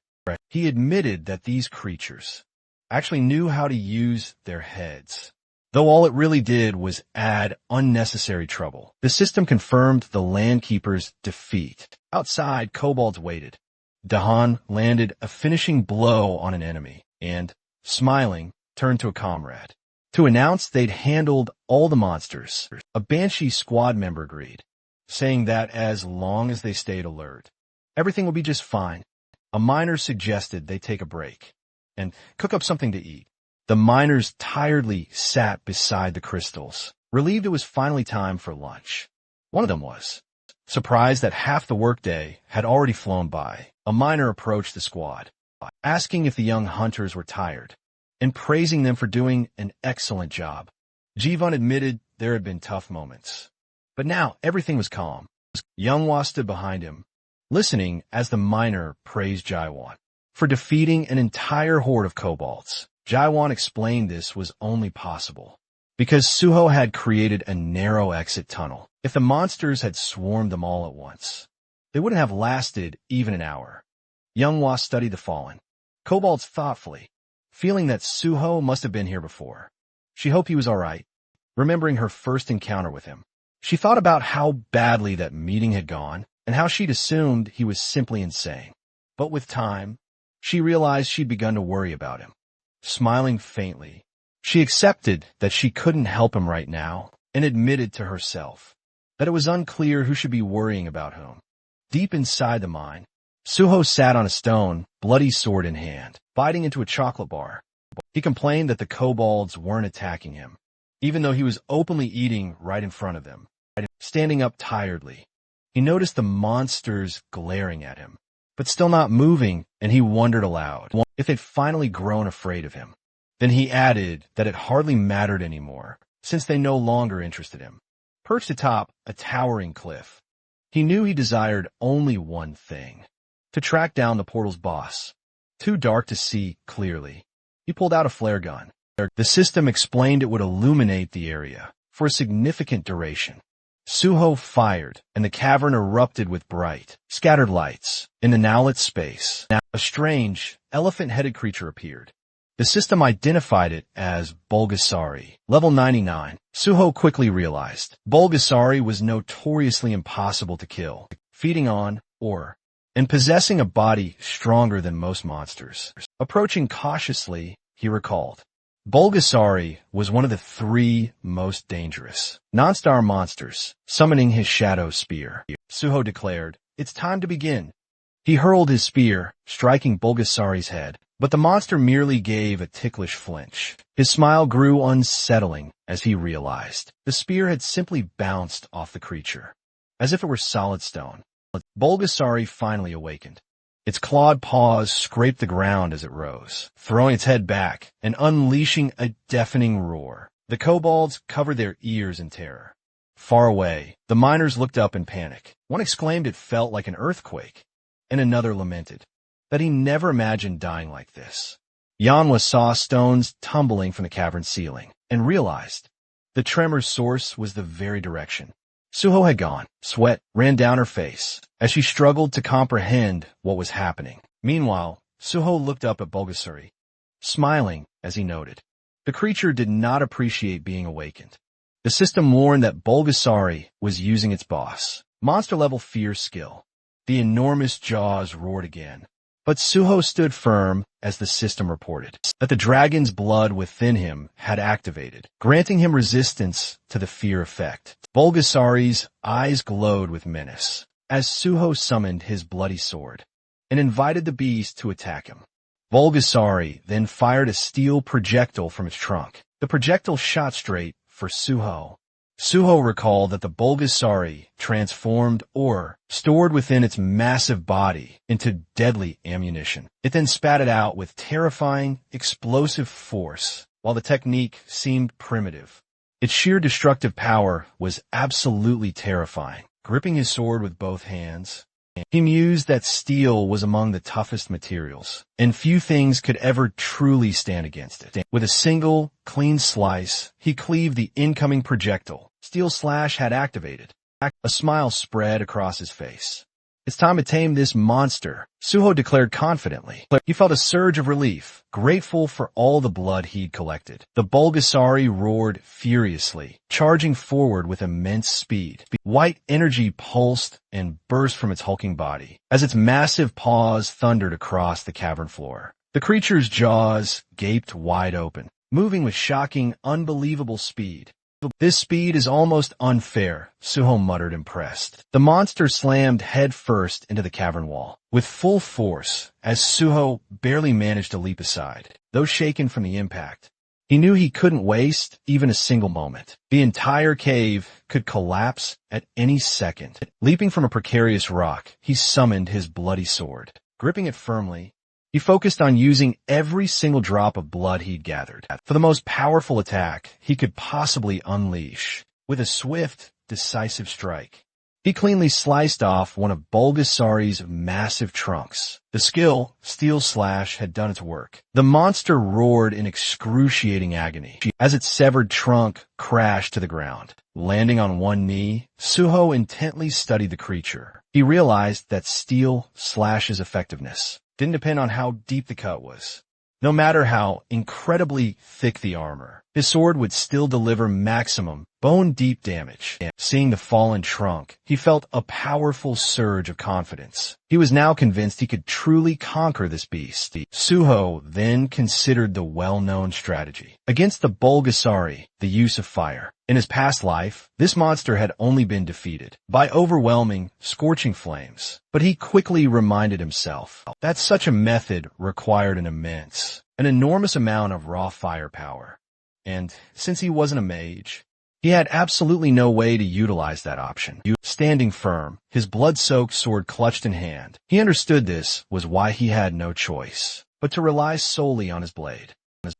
He admitted that these creatures actually knew how to use their heads, though all it really did was add unnecessary trouble. The system confirmed the Landkeeper's defeat. Outside, kobolds waited. Dahan landed a finishing blow on an enemy and, smiling, turned to a comrade to announce they'd handled all the monsters. A Banshee squad member agreed, saying that as long as they stayed alert, everything would be just fine. A miner suggested they take a break and cook up something to eat. The miners tiredly sat beside the crystals, relieved it was finally time for lunch. One of them was. Surprised that half the workday had already flown by, a miner approached the squad, asking if the young hunters were tired, and praising them for doing an excellent job. Jivun admitted there had been tough moments, but now everything was calm. Younghwa stood behind him, listening as the miner praised Jaiwan for defeating an entire horde of kobolds. Jaiwan explained this was only possible because Suho had created a narrow exit tunnel. If the monsters had swarmed them all at once, they wouldn't have lasted even an hour. Younghwa studied the fallen kobolds thoughtfully, feeling that Suho must have been here before. She hoped he was all right, remembering her first encounter with him. She thought about how badly that meeting had gone and how she'd assumed he was simply insane. But with time, she realized she'd begun to worry about him. Smiling faintly, she accepted that she couldn't help him right now and admitted to herself that it was unclear who should be worrying about whom. Deep inside the mine, Suho sat on a stone, bloody sword in hand, biting into a chocolate bar. He complained that the kobolds weren't attacking him, even though he was openly eating right in front of them. Standing up tiredly, he noticed the monsters glaring at him, but still not moving, and he wondered aloud if they'd finally grown afraid of him. Then he added that it hardly mattered anymore, since they no longer interested him. Perched atop a towering cliff, he knew he desired only one thing: to track down the portal's boss. Too dark to see clearly, he pulled out a flare gun. The system explained it would illuminate the area for a significant duration. Suho fired, and the cavern erupted with bright, scattered lights. In the now lit space, a strange, elephant-headed creature appeared. The system identified it as Bulgasari, level 99. Suho quickly realized Bulgasari was notoriously impossible to kill, feeding on, and possessing a body stronger than most monsters. Approaching cautiously, he recalled, Bulgasari was one of the 3 most dangerous non-star monsters, summoning his shadow spear. Suho declared, "It's time to begin." He hurled his spear, striking Bulgasari's head, but the monster merely gave a ticklish flinch. His smile grew unsettling as he realized the spear had simply bounced off the creature, as if it were solid stone. Bulgasari finally awakened. Its clawed paws scraped the ground as it rose, throwing its head back and unleashing a deafening roar. The kobolds covered their ears in terror. Far away, the miners looked up in panic. One exclaimed it felt like an earthquake, and another lamented that he never imagined dying like this. Yanhwa saw stones tumbling from the cavern ceiling and realized the tremor's source was the very direction Suho had gone. Sweat ran down her face as she struggled to comprehend what was happening. Meanwhile, Suho looked up at Bulgasari, smiling as he noted the creature did not appreciate being awakened. The system warned that Bulgasari was using its boss, monster-level fear skill. The enormous jaws roared again, but Suho stood firm as the system reported that the dragon's blood within him had activated, granting him resistance to the fear effect. Bulgasari's eyes glowed with menace as Suho summoned his bloody sword and invited the beast to attack him. Bulgasari then fired a steel projectile from its trunk. The projectile shot straight for Suho. Suho recalled that the Bulgasari transformed or stored within its massive body into deadly ammunition. It then spat it out with terrifying, explosive force, while the technique seemed primitive. Its sheer destructive power was absolutely terrifying. Gripping his sword with both hands, he mused that steel was among the toughest materials, and few things could ever truly stand against it. With a single, clean slice, he cleaved the incoming projectile. Steel Slash had activated. A smile spread across his face. "It's time to tame this monster," Suho declared confidently. He felt a surge of relief, grateful for all the blood he'd collected. The Bulgasari roared furiously, charging forward with immense speed. White energy pulsed and burst from its hulking body as its massive paws thundered across the cavern floor. The creature's jaws gaped wide open, moving with shocking, unbelievable speed. "This speed is almost unfair," Suho muttered, impressed. The monster slammed head first into the cavern wall with full force as Suho barely managed to leap aside. Though shaken from the impact, he knew he couldn't waste even a single moment. The entire cave could collapse at any second. Leaping from a precarious rock, he summoned his bloody sword. Gripping it firmly, he focused on using every single drop of blood he'd gathered for the most powerful attack he could possibly unleash. With a swift, decisive strike, he cleanly sliced off one of Bulgasari's massive trunks. The skill, Steel Slash, had done its work. The monster roared in excruciating agony as its severed trunk crashed to the ground. Landing on one knee, Suho intently studied the creature. He realized that Steel Slash's effectiveness didn't depend on how deep the cut was. No matter how incredibly thick the armor, his sword would still deliver maximum, bone-deep damage. Seeing the fallen trunk, he felt a powerful surge of confidence. He was now convinced he could truly conquer this beast. Suho then considered the well-known strategy. Against the Bulgasari, the use of fire. In his past life, this monster had only been defeated by overwhelming, scorching flames. But he quickly reminded himself that such a method required an enormous amount of raw firepower. And since he wasn't a mage, he had absolutely no way to utilize that option. Standing firm, his blood-soaked sword clutched in hand, he understood this was why he had no choice but to rely solely on his blade.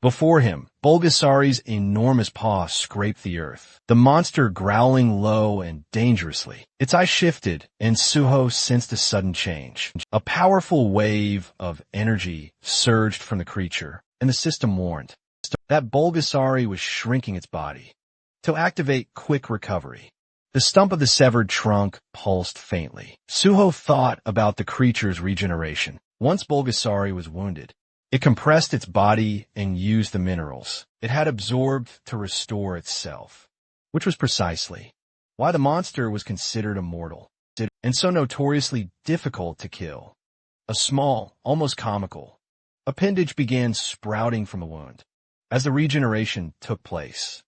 Before him, Bulgasari's enormous paw scraped the earth, the monster growling low and dangerously. Its eyes shifted, and Suho sensed a sudden change. A powerful wave of energy surged from the creature, and the system warned that Bulgasari was shrinking its body. To activate quick recovery, the stump of the severed trunk pulsed faintly. Suho thought about the creature's regeneration. Once Bulgasari was wounded, it compressed its body and used the minerals it had absorbed to restore itself, which was precisely why the monster was considered immortal and so notoriously difficult to kill. A small, almost comical, appendage began sprouting from the wound. As the regeneration took place,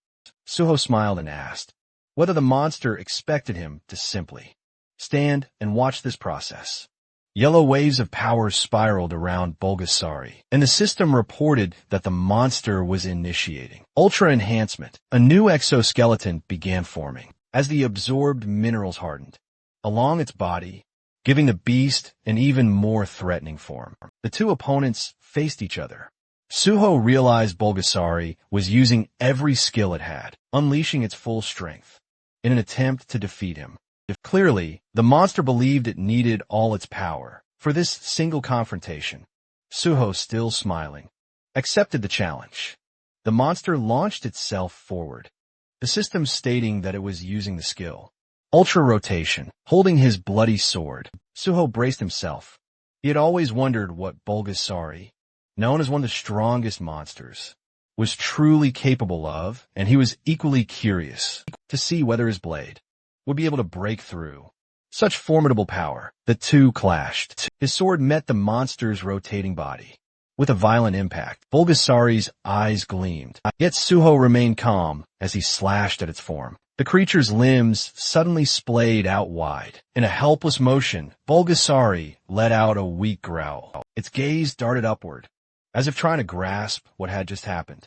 Suho smiled and asked whether the monster expected him to simply stand and watch this process. Yellow waves of power spiraled around Bulgasari, and the system reported that the monster was initiating ultra enhancement. A new exoskeleton began forming as the absorbed minerals hardened along its body, giving the beast an even more threatening form. The two opponents faced each other. Suho realized Bulgasari was using every skill it had, unleashing its full strength in an attempt to defeat him. Clearly, the monster believed it needed all its power for this single confrontation. Suho, still smiling, accepted the challenge. The monster launched itself forward, the system stating that it was using the skill Ultra Rotation. Holding his bloody sword, Suho braced himself. He had always wondered what Bulgasari, known as one of the strongest monsters, was truly capable of, and he was equally curious to see whether his blade would be able to break through such formidable power. The two clashed. His sword met the monster's rotating body. With a violent impact, Bulgasari's eyes gleamed, yet Suho remained calm as he slashed at its form. The creature's limbs suddenly splayed out wide. In a helpless motion, Bulgasari let out a weak growl. Its gaze darted upward, as if trying to grasp what had just happened.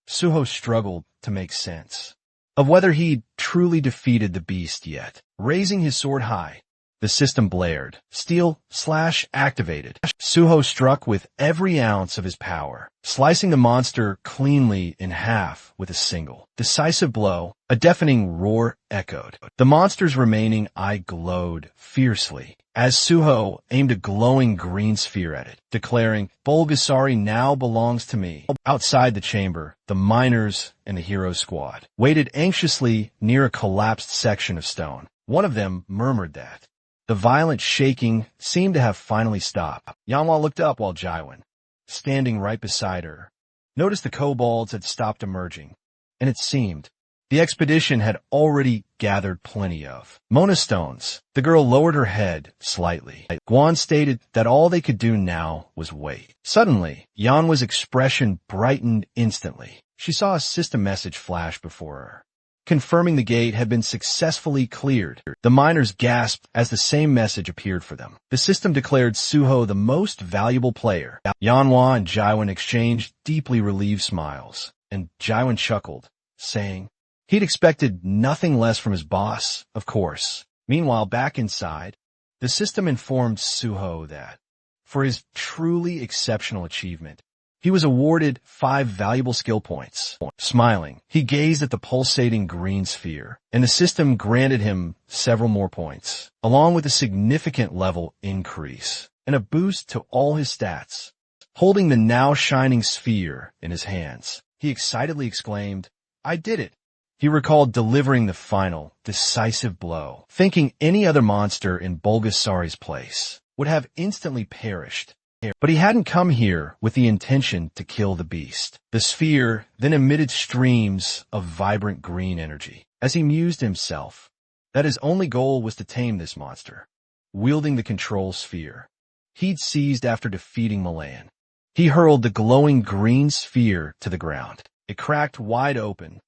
Suho struggled to make sense of whether he'd truly defeated the beast yet. Raising his sword high, the system blared. Steel slash activated. Suho struck with every ounce of his power, slicing the monster cleanly in half with a single decisive blow. A deafening roar echoed. The monster's remaining eye glowed fiercely as Suho aimed a glowing green sphere at it, declaring, "Bulgasari now belongs to me." Outside the chamber, the miners and the hero squad waited anxiously near a collapsed section of stone. One of them murmured that the violent shaking seemed to have finally stopped. Yanhwa looked up while Jaiwan, standing right beside her, noticed the kobolds had stopped emerging, and it seemed the expedition had already gathered plenty of Mona stones. The girl lowered her head slightly. Guan stated that all they could do now was wait. Suddenly, Yanhwa's expression brightened instantly. She saw a system message flash before her, confirming the gate had been successfully cleared. The miners gasped as the same message appeared for them. The system declared Suho the most valuable player. Yanhwa and Jaiwan exchanged deeply relieved smiles, and Jaiwan chuckled, saying he'd expected nothing less from his boss, of course. Meanwhile, back inside, the system informed Suho that, for his truly exceptional achievement, he was awarded 5 valuable skill points. Smiling, he gazed at the pulsating green sphere, and the system granted him several more points, along with a significant level increase and a boost to all his stats. Holding the now shining sphere in his hands, he excitedly exclaimed, "I did it!" He recalled delivering the final, decisive blow, thinking any other monster in Bulgasari's place would have instantly perished. But he hadn't come here with the intention to kill the beast. The sphere then emitted streams of vibrant green energy. As he mused to himself that his only goal was to tame this monster, wielding the control sphere he'd seized after defeating Milan. He hurled the glowing green sphere to the ground. It cracked wide open,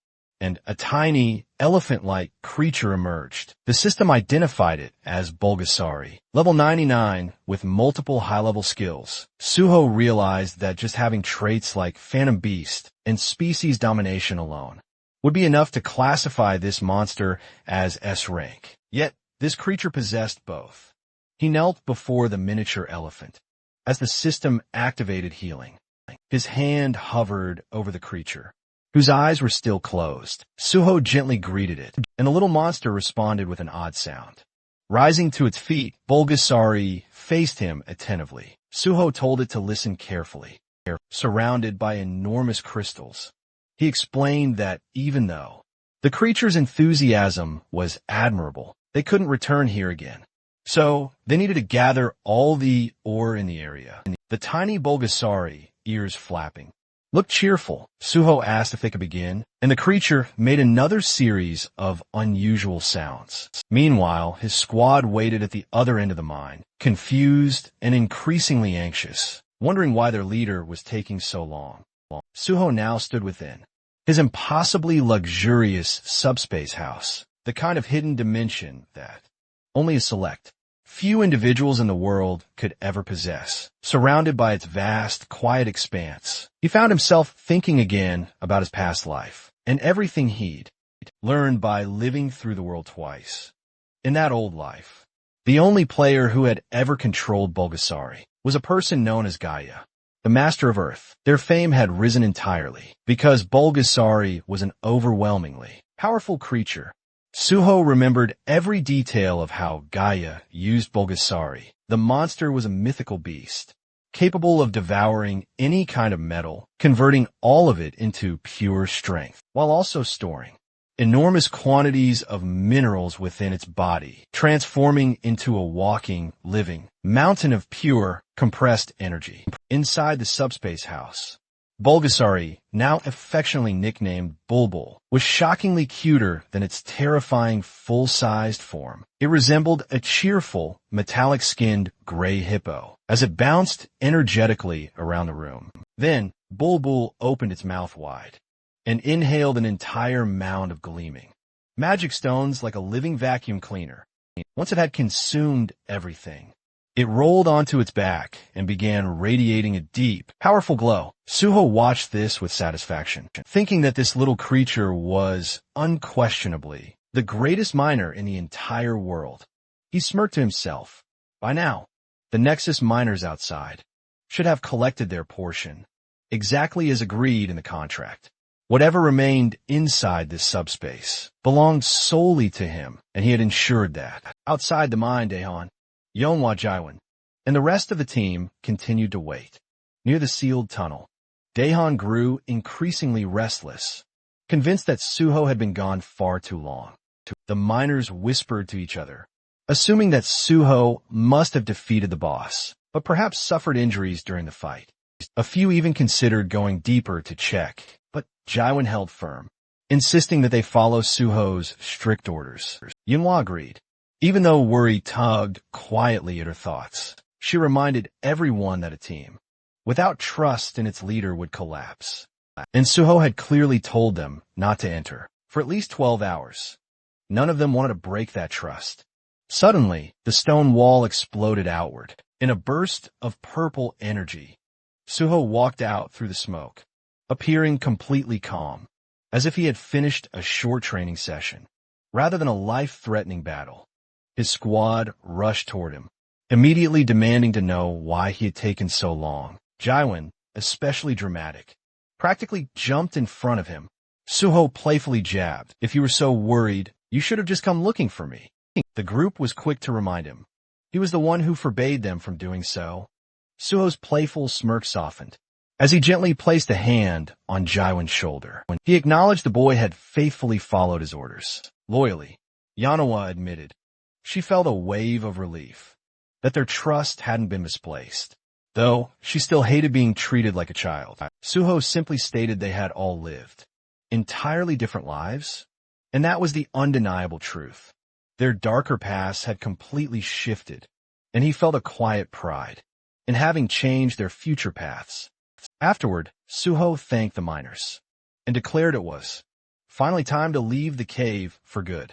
and a tiny, elephant-like creature emerged. The system identified it as Bulgasari. Level 99, with multiple high-level skills. Suho realized that just having traits like Phantom Beast and species domination alone would be enough to classify this monster as S-rank. Yet, this creature possessed both. He knelt before the miniature elephant as the system activated healing. His hand hovered over the creature, whose eyes were still closed. Suho gently greeted it, and the little monster responded with an odd sound. Rising to its feet, Bulgasari faced him attentively. Suho told it to listen carefully. Surrounded by enormous crystals, he explained that even though the creature's enthusiasm was admirable, they couldn't return here again. So, they needed to gather all the ore in the area. The tiny Bulgasari, ears flapping, looked cheerful. Suho asked if they could begin, and the creature made another series of unusual sounds. Meanwhile, his squad waited at the other end of the mine, confused and increasingly anxious, wondering why their leader was taking so long. Suho now stood within his impossibly luxurious subspace house, the kind of hidden dimension that only a select few individuals in the world could ever possess. Surrounded by its vast, quiet expanse, he found himself thinking again about his past life and everything he'd learned by living through the world twice. In that old life, the only player who had ever controlled Bulgasari was a person known as Gaia, the Master of Earth. Their fame had risen entirely because Bulgasari was an overwhelmingly powerful creature. Suho remembered every detail of how Gaia used Bulgasari. The monster was a mythical beast, capable of devouring any kind of metal, converting all of it into pure strength, while also storing enormous quantities of minerals within its body, transforming into a walking, living mountain of pure, compressed energy. Inside the subspace house, Bulgasari, now affectionately nicknamed Bulbul, was shockingly cuter than its terrifying full-sized form. It resembled a cheerful, metallic-skinned gray hippo as it bounced energetically around the room. Then, Bulbul opened its mouth wide and inhaled an entire mound of gleaming magic stones like a living vacuum cleaner. Once it had consumed everything, it rolled onto its back and began radiating a deep, powerful glow. Suho watched this with satisfaction, thinking that this little creature was unquestionably the greatest miner in the entire world. He smirked to himself. By now, the Nexus miners outside should have collected their portion, exactly as agreed in the contract. Whatever remained inside this subspace belonged solely to him, and he had ensured that. Outside the mine, Daehan, Yeonhwa Jaiwan, and the rest of the team continued to wait. Near the sealed tunnel, Daehan grew increasingly restless, convinced that Suho had been gone far too long. The miners whispered to each other, assuming that Suho must have defeated the boss, but perhaps suffered injuries during the fight. A few even considered going deeper to check, but Jaiwan held firm, insisting that they follow Suho's strict orders. Yeonhwa agreed. Even though worry tugged quietly at her thoughts, she reminded everyone that a team without trust in its leader would collapse. And Suho had clearly told them not to enter for at least 12 hours. None of them wanted to break that trust. Suddenly, the stone wall exploded outward. In a burst of purple energy, Suho walked out through the smoke, appearing completely calm, as if he had finished a short training session, rather than a life-threatening battle. His squad rushed toward him, immediately demanding to know why he had taken so long. Jaiwan, especially dramatic, practically jumped in front of him. Suho playfully jabbed, "If you were so worried, you should have just come looking for me." The group was quick to remind him. He was the one who forbade them from doing so. Suho's playful smirk softened as he gently placed a hand on Jaiwan's shoulder. He acknowledged the boy had faithfully followed his orders. Loyally, Yeonhwa admitted. She felt a wave of relief that their trust hadn't been misplaced. Though she still hated being treated like a child, Suho simply stated they had all lived entirely different lives, and that was the undeniable truth. Their darker pasts had completely shifted, and he felt a quiet pride in having changed their future paths. Afterward, Suho thanked the miners and declared it was finally time to leave the cave for good.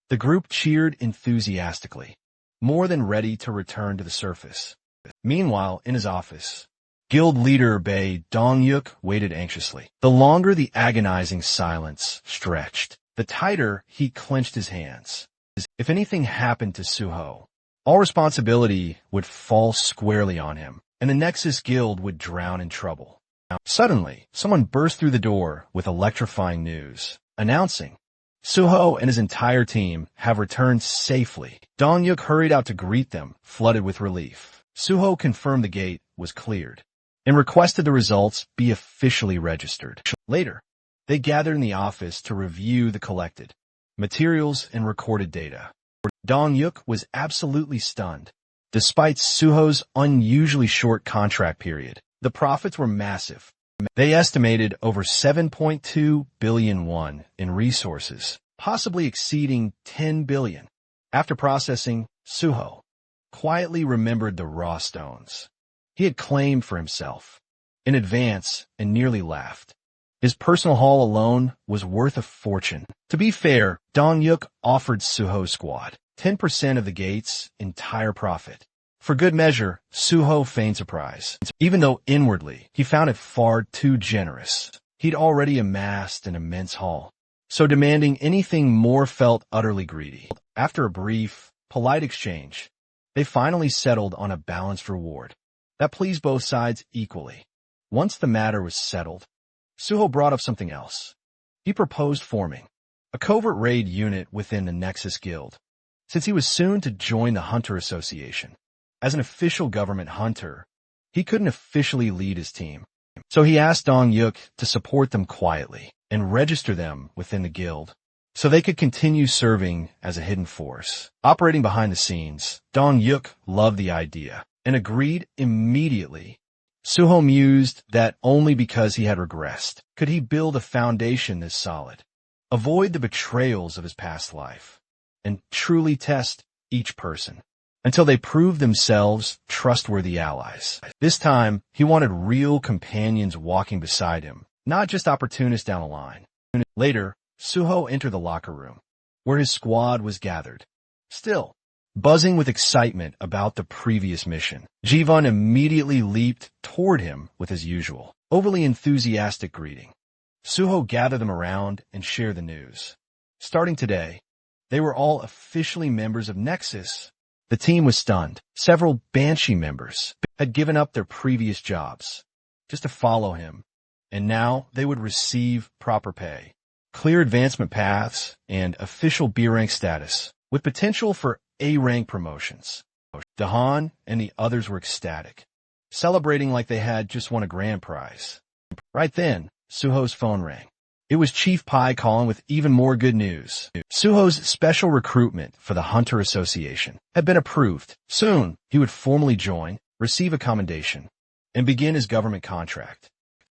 The group cheered enthusiastically, more than ready to return to the surface. Meanwhile, in his office, guild leader Bae Dong-yuk waited anxiously. The longer the agonizing silence stretched, the tighter he clenched his hands. If anything happened to Suho, all responsibility would fall squarely on him, and the Nexus Guild would drown in trouble. Suddenly, someone burst through the door with electrifying news, announcing, Suho and his entire team have returned safely. Dong-yuk hurried out to greet them, flooded with relief. Suho confirmed the gate was cleared and requested the results be officially registered. Later, they gathered in the office to review the collected materials and recorded data. Dong-yuk was absolutely stunned. Despite Suho's unusually short contract period, the profits were massive. They estimated over 7.2 billion won in resources, possibly exceeding 10 billion. After processing, Suho quietly remembered the raw stones he had claimed for himself in advance and nearly laughed. His personal haul alone was worth a fortune. To be fair, Dong-yuk offered Suho's squad 10% of the gate's entire profit. For good measure, Suho feigned surprise, even though inwardly he found it far too generous. He'd already amassed an immense haul, so demanding anything more felt utterly greedy. After a brief, polite exchange, they finally settled on a balanced reward that pleased both sides equally. Once the matter was settled, Suho brought up something else. He proposed forming a covert raid unit within the Nexus Guild, since he was soon to join the Hunter Association. As an official government hunter, he couldn't officially lead his team, so he asked Dong-yuk to support them quietly and register them within the guild, so they could continue serving as a hidden force. Operating behind the scenes, Dong-yuk loved the idea and agreed immediately. Suho mused that only because he had regressed could he build a foundation this solid, avoid the betrayals of his past life, and truly test each person until they proved themselves trustworthy allies. This time, he wanted real companions walking beside him, not just opportunists down the line. Later, Suho entered the locker room, where his squad was gathered. Still, buzzing with excitement about the previous mission, Jivan immediately leaped toward him with his usual, overly enthusiastic greeting. Suho gathered them around and shared the news. Starting today, they were all officially members of Nexus. The team was stunned. Several Banshee members had given up their previous jobs just to follow him, and now they would receive proper pay, clear advancement paths, and official B-rank status, with potential for A-rank promotions. Dahan and the others were ecstatic, celebrating like they had just won a grand prize. Right then, Suho's phone rang. It was Chief Pai calling with even more good news. Suho's special recruitment for the Hunter Association had been approved. Soon, he would formally join, receive a commendation, and begin his government contract.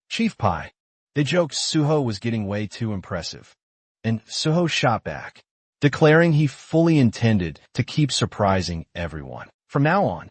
Chief Pai, they joked Suho was getting way too impressive, and Suho shot back, declaring he fully intended to keep surprising everyone. From now on,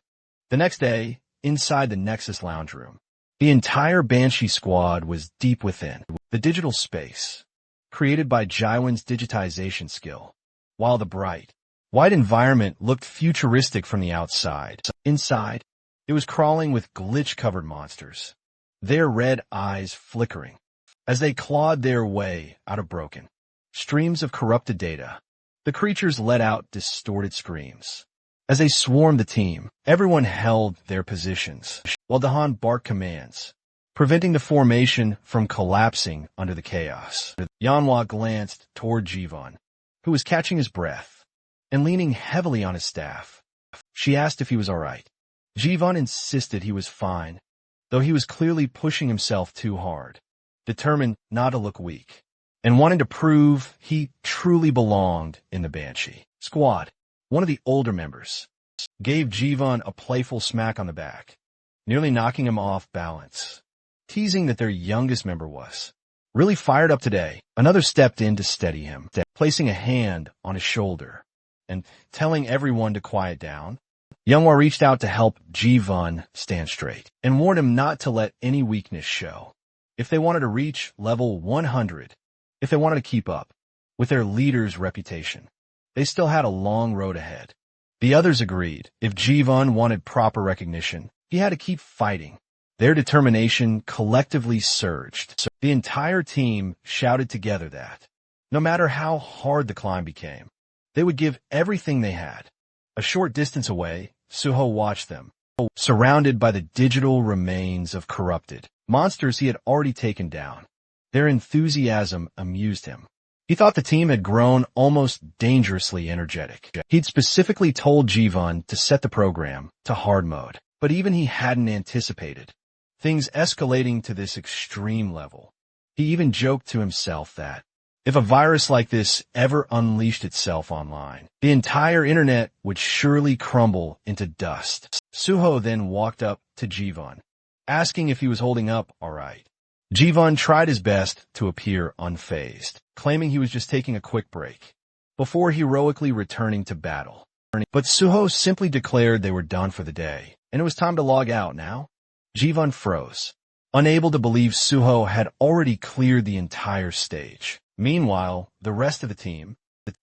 the next day, inside the Nexus lounge room, the entire Banshee squad was deep within the digital space created by Jaiwan's digitization skill, while the bright, white environment looked futuristic from the outside. Inside, it was crawling with glitch-covered monsters, their red eyes flickering as they clawed their way out of broken streams of corrupted data. The creatures let out distorted screams. As they swarmed the team, everyone held their positions, while Dahan barked commands, preventing the formation from collapsing under the chaos. Manhwa glanced toward Jivan, who was catching his breath and leaning heavily on his staff. She asked if he was all right. Jivan insisted he was fine, though he was clearly pushing himself too hard, determined not to look weak, and wanting to prove he truly belonged in the Banshee squad. One of the older members gave Jivan a playful smack on the back, nearly knocking him off balance. Teasing that their youngest member was really fired up today, another stepped in to steady him, placing a hand on his shoulder and telling everyone to quiet down. Younghwa reached out to help Ji-Vun stand straight and warned him not to let any weakness show. If they wanted to reach level 100, if they wanted to keep up with their leader's reputation, they still had a long road ahead. The others agreed. If Ji-Vun wanted proper recognition, he had to keep fighting. Their determination collectively surged. So the entire team shouted together that, no matter how hard the climb became, they would give everything they had. A short distance away, Suho watched them, surrounded by the digital remains of corrupted monsters he had already taken down. Their enthusiasm amused him. He thought the team had grown almost dangerously energetic. He'd specifically told Ji-Vun to set the program to hard mode, but even he hadn't anticipated things escalating to this extreme level. He even joked to himself that if a virus like this ever unleashed itself online, the entire internet would surely crumble into dust. Suho then walked up to Ji-Vun, asking if he was holding up all right. Ji-Vun tried his best to appear unfazed, claiming he was just taking a quick break before heroically returning to battle. But Suho simply declared they were done for the day, and it was time to log out now. Ji-Vun froze, unable to believe Suho had already cleared the entire stage. Meanwhile, the rest of the team,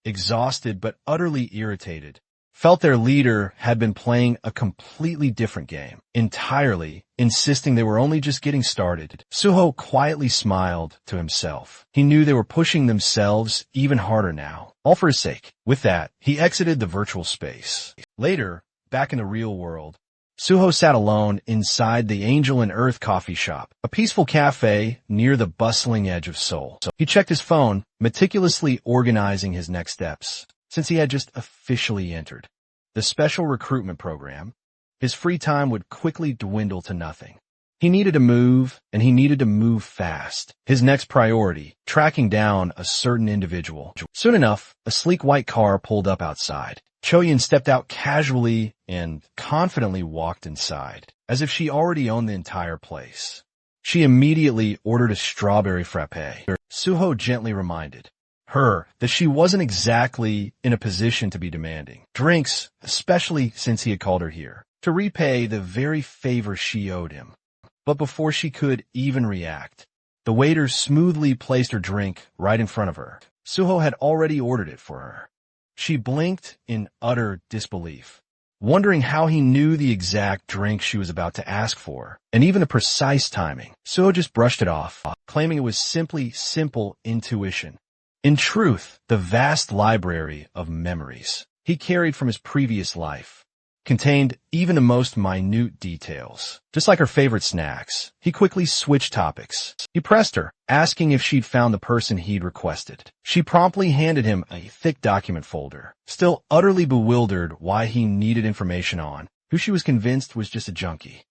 exhausted but utterly irritated, felt their leader had been playing a completely different game, entirely, insisting they were only just getting started. Suho quietly smiled to himself. He knew they were pushing themselves even harder now, all for his sake. With that, he exited the virtual space. Later, back in the real world, Suho sat alone inside the Angel and Earth coffee shop, a peaceful cafe near the bustling edge of Seoul. He checked his phone, meticulously organizing his next steps. Since he had just officially entered the special recruitment program, his free time would quickly dwindle to nothing. He needed to move, and he needed to move fast. His next priority, tracking down a certain individual. Soon enough, a sleek white car pulled up outside. Choyin stepped out casually and confidently walked inside, as if she already owned the entire place. She immediately ordered a strawberry frappe. Suho gently reminded her that she wasn't exactly in a position to be demanding drinks, especially since he had called her here to repay the very favor she owed him. But before she could even react, the waiter smoothly placed her drink right in front of her. Suho had already ordered it for her. She blinked in utter disbelief, wondering how he knew the exact drink she was about to ask for, and even the precise timing. Suho just brushed it off, claiming it was simply simple intuition. In truth, the vast library of memories he carried from his previous life contained even the most minute details. Just like her favorite snacks, he quickly switched topics. He pressed her, asking if she'd found the person he'd requested. She promptly handed him a thick document folder, still utterly bewildered why he needed information on who she was convinced was just a junkie.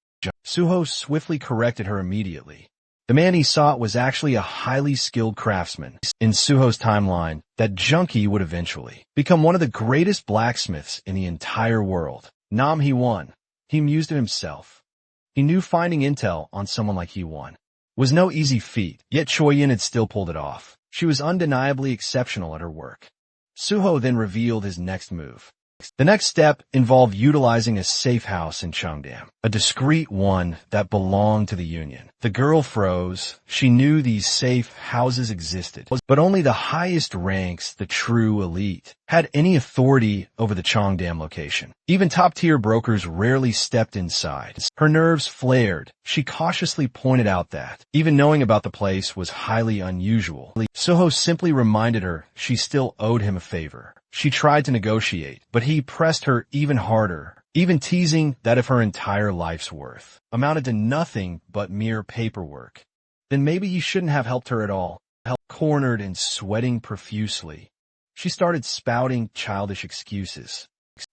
Suho swiftly corrected her immediately. The man he sought was actually a highly skilled craftsman. In Suho's timeline, that junkie would eventually become one of the greatest blacksmiths in the entire world. Nam Hee-won. He mused to himself. He knew finding intel on someone like Hee-won was no easy feat, yet Choi-yin had still pulled it off. She was undeniably exceptional at her work. Suho then revealed his next move. The next step involved utilizing a safe house in Cheongdam, a discreet one that belonged to the Union. The girl froze. She knew these safe houses existed, but only the highest ranks, the true elite, had any authority over the Cheongdam location. Even top-tier brokers rarely stepped inside. Her nerves flared. She cautiously pointed out that, even knowing about the place was highly unusual, Suho simply reminded her she still owed him a favor. She tried to negotiate, but he pressed her even harder, even teasing that if her entire life's worth amounted to nothing but mere paperwork, then maybe he shouldn't have helped her at all. Cornered and sweating profusely, she started spouting childish excuses.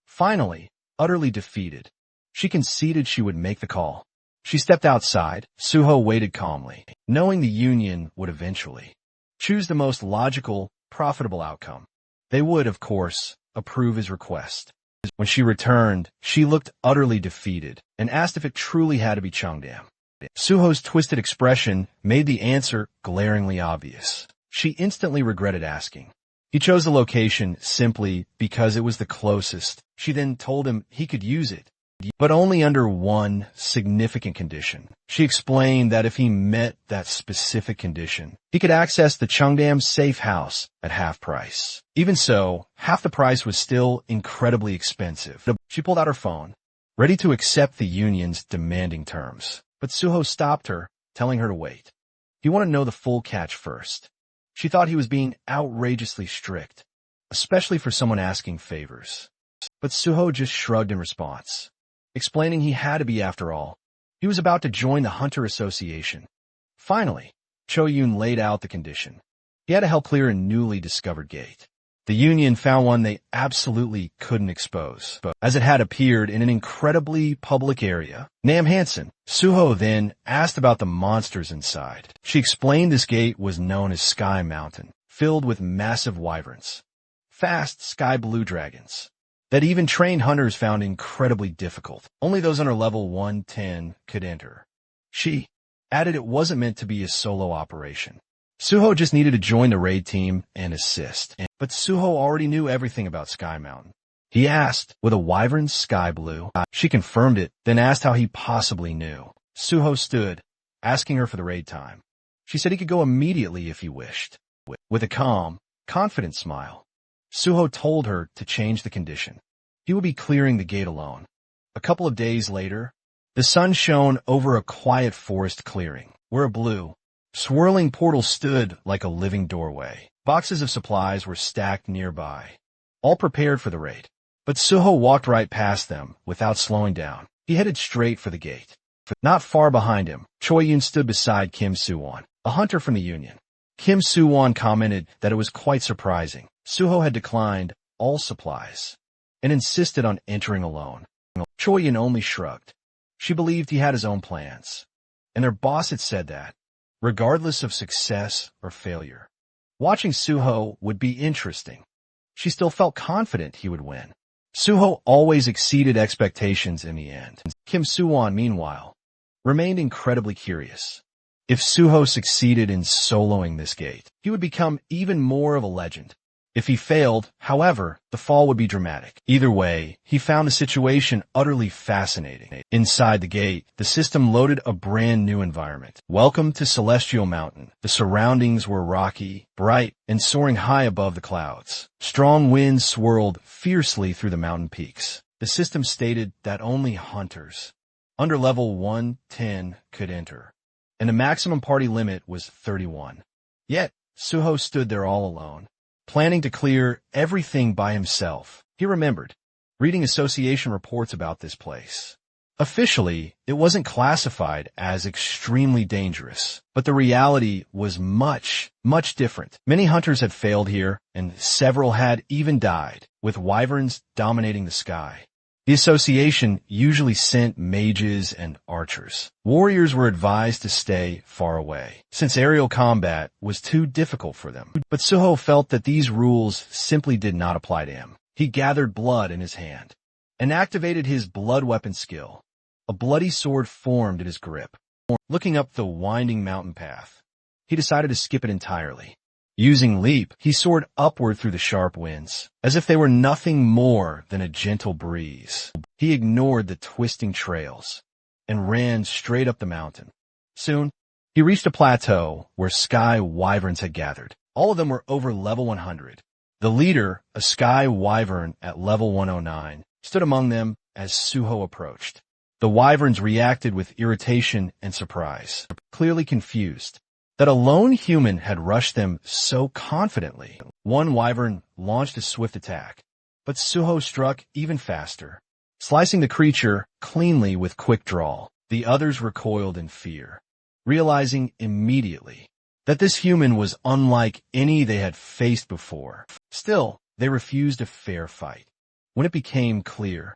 Finally, utterly defeated, she conceded she would make the call. She stepped outside. Suho waited calmly, knowing the Union would eventually choose the most logical, profitable outcome. They would, of course, approve his request. When she returned, she looked utterly defeated and asked if it truly had to be Cheongdam. Suho's twisted expression made the answer glaringly obvious. She instantly regretted asking. He chose the location simply because it was the closest. She then told him he could use it, but only under one significant condition. She explained that if he met that specific condition, he could access the Cheongdam safe house at half price. Even so, half the price was still incredibly expensive. She pulled out her phone, ready to accept the union's demanding terms. But Suho stopped her, telling her to wait. He wanted to know the full catch first. She thought he was being outrageously strict, especially for someone asking favors. But Suho just shrugged in response, explaining he had to be after all. He was about to join the Hunter Association. Finally, Cho Yun laid out the condition. He had to help clear a newly discovered gate. The Union found one they absolutely couldn't expose, as it had appeared in an incredibly public area. Nam Hansen, Suho then asked about the monsters inside. She explained this gate was known as Sky Mountain, filled with massive wyverns, fast sky blue dragons, that even trained hunters found incredibly difficult. Only those under level 110 could enter. She added it wasn't meant to be a solo operation. Suho just needed to join the raid team and assist. But Suho already knew everything about Sky Mountain. He asked, "Were the wyverns sky blue?" She confirmed it, then asked how he possibly knew. Suho stood, asking her for the raid time. She said he could go immediately if he wished. With a calm, confident smile, Suho told her to change the condition. He would be clearing the gate alone. A couple of days later, the sun shone over a quiet forest clearing, where a blue, swirling portal stood like a living doorway. Boxes of supplies were stacked nearby, all prepared for the raid. But Suho walked right past them without slowing down. He headed straight for the gate. Not far behind him, Choi Yun stood beside Kim Soo-won, a hunter from the Union. Kim Soo-won commented that it was quite surprising. Suho had declined all supplies and insisted on entering alone. Choi Yun only shrugged. She believed he had his own plans, and their boss had said that, regardless of success or failure, watching Suho would be interesting. She still felt confident he would win. Suho always exceeded expectations in the end. Kim Soo-won, meanwhile, remained incredibly curious. If Suho succeeded in soloing this gate, he would become even more of a legend. If he failed, however, the fall would be dramatic. Either way, he found the situation utterly fascinating. Inside the gate, the system loaded a brand new environment. Welcome to Celestial Mountain. The surroundings were rocky, bright, and soaring high above the clouds. Strong winds swirled fiercely through the mountain peaks. The system stated that only hunters under level 110 could enter, and the maximum party limit was 31. Yet, Suho stood there all alone, planning to clear everything by himself. He remembered reading association reports about this place. Officially, it wasn't classified as extremely dangerous, but the reality was much, much different. Many hunters had failed here, and several had even died, with wyverns dominating the sky. The association usually sent mages and archers. Warriors were advised to stay far away, since aerial combat was too difficult for them. But Suho felt that these rules simply did not apply to him. He gathered blood in his hand and activated his blood weapon skill. A bloody sword formed in his grip. Looking up the winding mountain path, he decided to skip it entirely. Using leap, he soared upward through the sharp winds, as if they were nothing more than a gentle breeze. He ignored the twisting trails and ran straight up the mountain. Soon, he reached a plateau where sky wyverns had gathered. All of them were over level 100. The leader, a sky wyvern at level 109, stood among them as Suho approached. The wyverns reacted with irritation and surprise, clearly confused that a lone human had rushed them so confidently. One wyvern launched a swift attack, but Suho struck even faster, slicing the creature cleanly with quick draw. The others recoiled in fear, realizing immediately that this human was unlike any they had faced before. Still, they refused a fair fight. When it became clear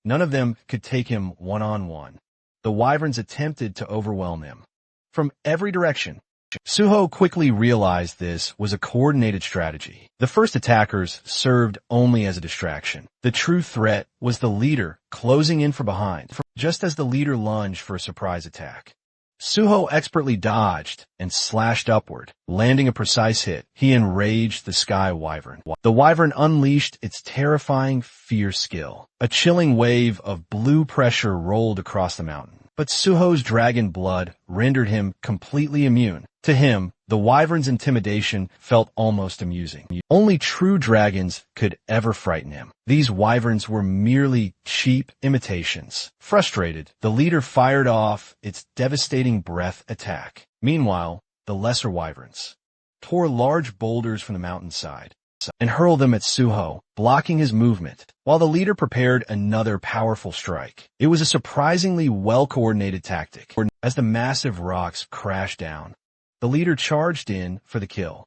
none of them could take him one-on-one, the wyverns attempted to overwhelm him. From every direction, Suho quickly realized this was a coordinated strategy. The first attackers served only as a distraction. The true threat was the leader closing in from behind, just as the leader lunged for a surprise attack. Suho expertly dodged and slashed upward, landing a precise hit. He enraged the sky wyvern. The wyvern unleashed its terrifying fear skill. A chilling wave of blue pressure rolled across the mountain. But Suho's dragon blood rendered him completely immune. To him, the wyvern's intimidation felt almost amusing. Only true dragons could ever frighten him. These wyverns were merely cheap imitations. Frustrated, the leader fired off its devastating breath attack. Meanwhile, the lesser wyverns tore large boulders from the mountainside and hurled them at Suho, blocking his movement, while the leader prepared another powerful strike. It was a surprisingly well-coordinated tactic. As the massive rocks crashed down, the leader charged in for the kill.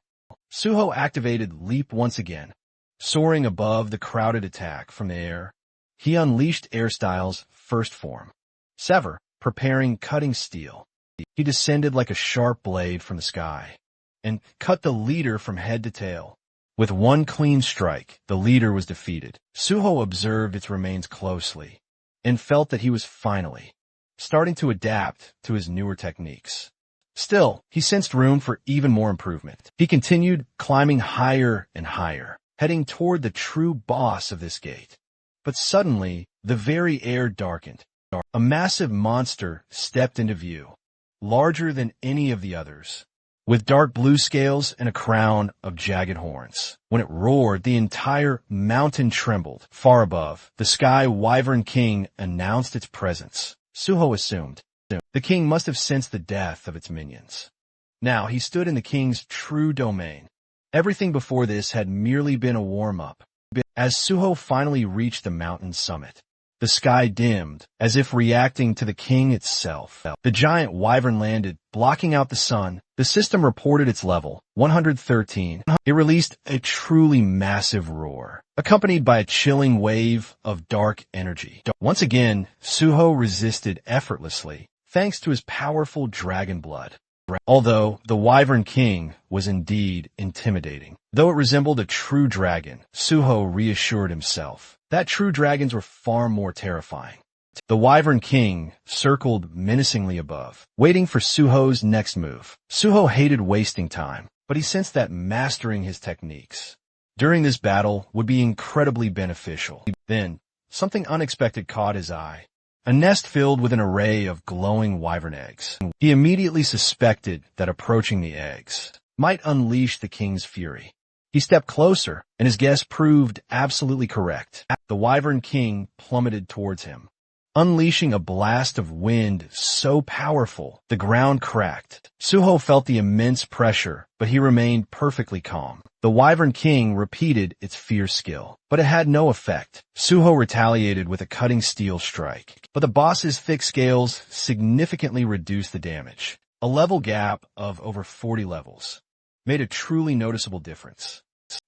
Suho activated Leap once again. Soaring above the crowded attack from the air, he unleashed Airstyle's first form. Sever, preparing cutting steel. He descended like a sharp blade from the sky and cut the leader from head to tail. With one clean strike, the leader was defeated. Suho observed its remains closely and felt that he was finally starting to adapt to his newer techniques. Still, he sensed room for even more improvement. He continued climbing higher and higher, heading toward the true boss of this gate. But suddenly, the very air darkened. A massive monster stepped into view, larger than any of the others, with dark blue scales and a crown of jagged horns. When it roared, the entire mountain trembled. Far above, the sky wyvern king announced its presence. Suho assumed the king must have sensed the death of its minions. Now he stood in the king's true domain. Everything before this had merely been a warm-up. As Suho finally reached the mountain summit, the sky dimmed, as if reacting to the king itself. The giant wyvern landed, blocking out the sun. The system reported its level, 113. It released a truly massive roar, accompanied by a chilling wave of dark energy. Once again, Suho resisted effortlessly, thanks to his powerful dragon blood. Although the Wyvern King was indeed intimidating, though it resembled a true dragon, Suho reassured himself that true dragons were far more terrifying. The Wyvern King circled menacingly above, waiting for Suho's next move. Suho hated wasting time, but he sensed that mastering his techniques during this battle would be incredibly beneficial. Then, something unexpected caught his eye. A nest filled with an array of glowing wyvern eggs. He immediately suspected that approaching the eggs might unleash the king's fury. He stepped closer, and his guess proved absolutely correct. The Wyvern King plummeted towards him, unleashing a blast of wind so powerful the ground cracked. Suho felt the immense pressure, but he remained perfectly calm. The Wyvern King repeated its fierce skill, but it had no effect. Suho retaliated with a cutting steel strike, but the boss's thick scales significantly reduced the damage. A level gap of over 40 levels made a truly noticeable difference.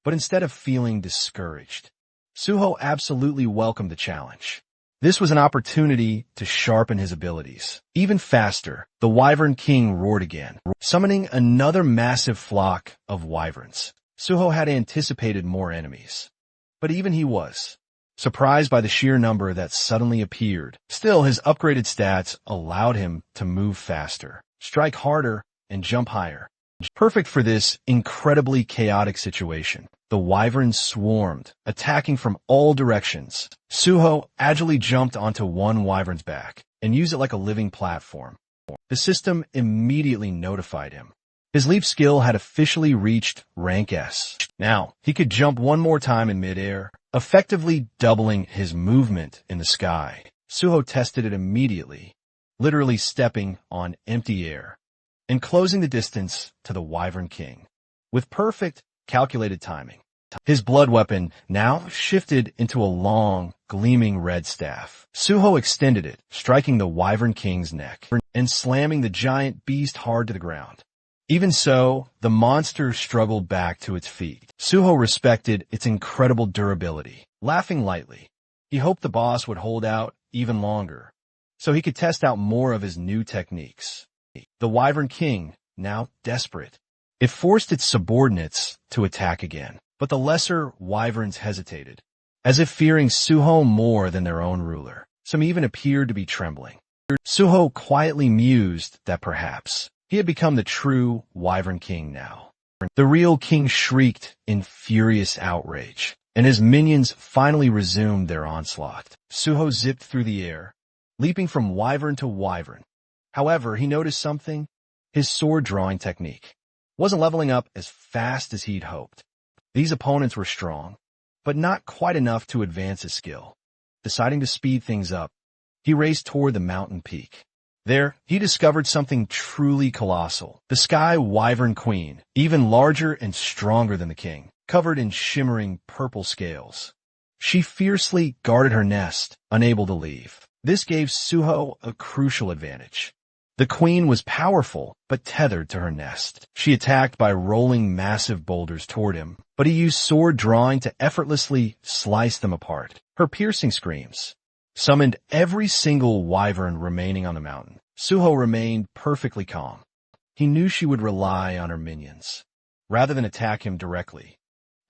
But instead of feeling discouraged, Suho absolutely welcomed the challenge. This was an opportunity to sharpen his abilities. Even faster, the Wyvern King roared again, summoning another massive flock of wyverns. Suho had anticipated more enemies, but even he was surprised by the sheer number that suddenly appeared. Still, his upgraded stats allowed him to move faster, strike harder, and jump higher. Perfect for this incredibly chaotic situation. The wyverns swarmed, attacking from all directions. Suho agilely jumped onto one wyvern's back and used it like a living platform. The system immediately notified him. His leap skill had officially reached rank S. Now, he could jump one more time in midair, effectively doubling his movement in the sky. Suho tested it immediately, literally stepping on empty air and closing the distance to the Wyvern King with perfect, calculated timing. His blood weapon now shifted into a long, gleaming red staff. Suho extended it, striking the Wyvern King's neck and slamming the giant beast hard to the ground. Even so, the monster struggled back to its feet. Suho respected its incredible durability. Laughing lightly, he hoped the boss would hold out even longer, so he could test out more of his new techniques. The Wyvern King now desperate. It forced its subordinates to attack again, but the lesser wyverns hesitated, as if fearing Suho more than their own ruler. Some even appeared to be trembling. Suho quietly mused that perhaps he had become the true wyvern king now. The real king shrieked in furious outrage, and his minions finally resumed their onslaught. Suho zipped through the air, leaping from wyvern to wyvern. However, he noticed something. His sword-drawing technique wasn't leveling up as fast as he'd hoped. These opponents were strong, but not quite enough to advance his skill. Deciding to speed things up, he raced toward the mountain peak. There, he discovered something truly colossal. The Sky Wyvern Queen, even larger and stronger than the king, covered in shimmering purple scales. She fiercely guarded her nest, unable to leave. This gave Suho a crucial advantage. The queen was powerful, but tethered to her nest. She attacked by rolling massive boulders toward him, but he used sword drawing to effortlessly slice them apart. Her piercing screams summoned every single wyvern remaining on the mountain. Suho remained perfectly calm. He knew she would rely on her minions, rather than attack him directly.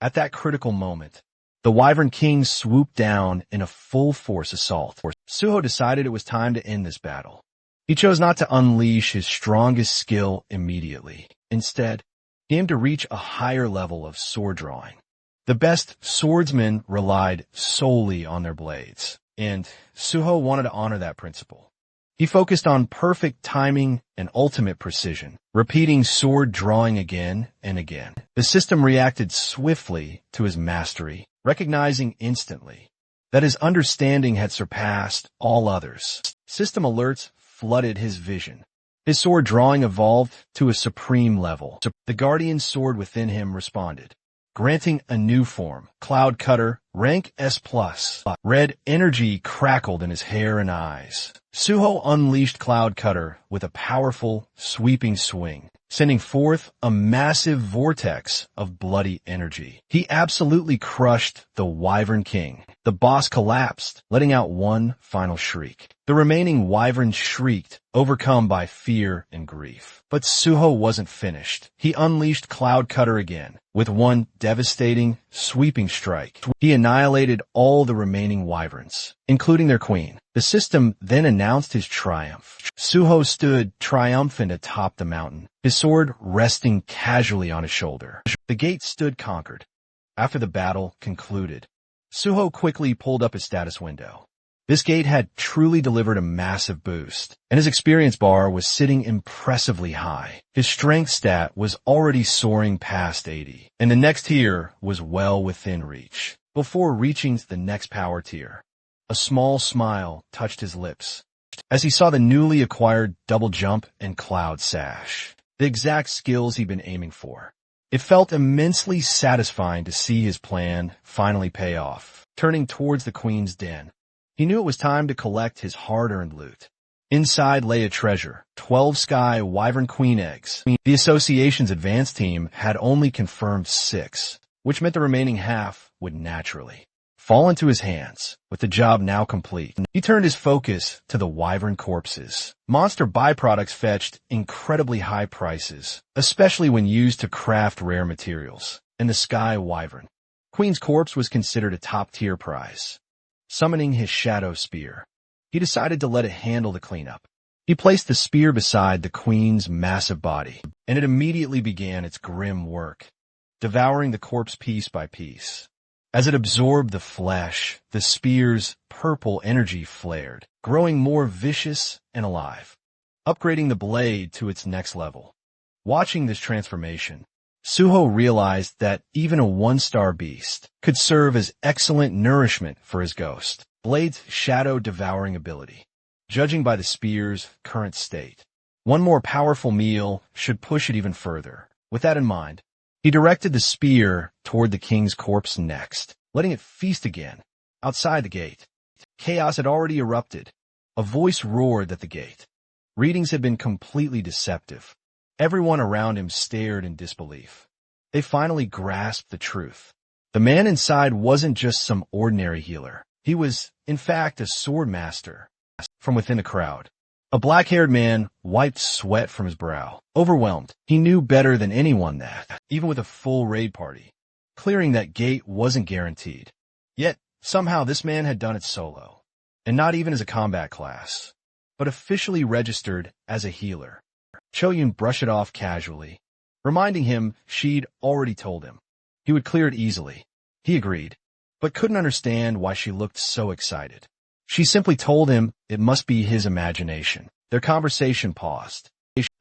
At that critical moment, the Wyvern King swooped down in a full-force assault. Suho decided it was time to end this battle. He chose not to unleash his strongest skill immediately. Instead, he aimed to reach a higher level of sword drawing. The best swordsmen relied solely on their blades, and Suho wanted to honor that principle. He focused on perfect timing and ultimate precision, repeating sword drawing again and again. The system reacted swiftly to his mastery, recognizing instantly that his understanding had surpassed all others. System alerts flooded his vision. His sword drawing evolved to a supreme level. The guardian sword within him responded, granting a new form, Cloud Cutter, rank S+. Red energy crackled in his hair and eyes. Suho unleashed Cloud Cutter with a powerful, sweeping swing, sending forth a massive vortex of bloody energy. He absolutely crushed the Wyvern King. The boss collapsed, letting out one final shriek. The remaining wyverns shrieked, overcome by fear and grief. But Suho wasn't finished. He unleashed Cloud Cutter again. With one devastating, sweeping strike, he annihilated all the remaining wyverns, including their queen. The system then announced his triumph. Suho stood triumphant atop the mountain, his sword resting casually on his shoulder. The gate stood conquered. After the battle concluded, Suho quickly pulled up his status window. This gate had truly delivered a massive boost, and his experience bar was sitting impressively high. His strength stat was already soaring past 80, and the next tier was well within reach. Before reaching the next power tier, a small smile touched his lips as he saw the newly acquired double jump and cloud sash, the exact skills he'd been aiming for. It felt immensely satisfying to see his plan finally pay off. Turning towards the queen's den, he knew it was time to collect his hard-earned loot. Inside lay a treasure, 12 Sky Wyvern Queen eggs. The association's advanced team had only confirmed 6, which meant the remaining half would naturally fall into his hands. With the job now complete, he turned his focus to the wyvern corpses. Monster byproducts fetched incredibly high prices, especially when used to craft rare materials, and the Sky Wyvern Queen's corpse was considered a top-tier prize. Summoning his shadow spear, he decided to let it handle the cleanup. He placed the spear beside the queen's massive body, and it immediately began its grim work, devouring the corpse piece by piece. As it absorbed the flesh, the spear's purple energy flared, growing more vicious and alive, upgrading the blade to its next level. Watching this transformation, Suho realized that even a one-star beast could serve as excellent nourishment for his ghost. Blade's shadow-devouring ability. Judging by the spear's current state, one more powerful meal should push it even further. With that in mind, he directed the spear toward the king's corpse next, letting it feast again. Outside the gate, chaos had already erupted. A voice roared at the gate. Readings had been completely deceptive. Everyone around him stared in disbelief. They finally grasped the truth. The man inside wasn't just some ordinary healer. He was, in fact, a sword master. From within the crowd, A black-haired man wiped sweat from his brow. Overwhelmed, he knew better than anyone that, even with a full raid party, clearing that gate wasn't guaranteed. Yet, somehow this man had done it solo, and not even as a combat class, but officially registered as a healer. Cho-Yoon brushed it off casually, reminding him she'd already told him he would clear it easily. He agreed, but couldn't understand why she looked so excited. She simply told him it must be his imagination. Their conversation paused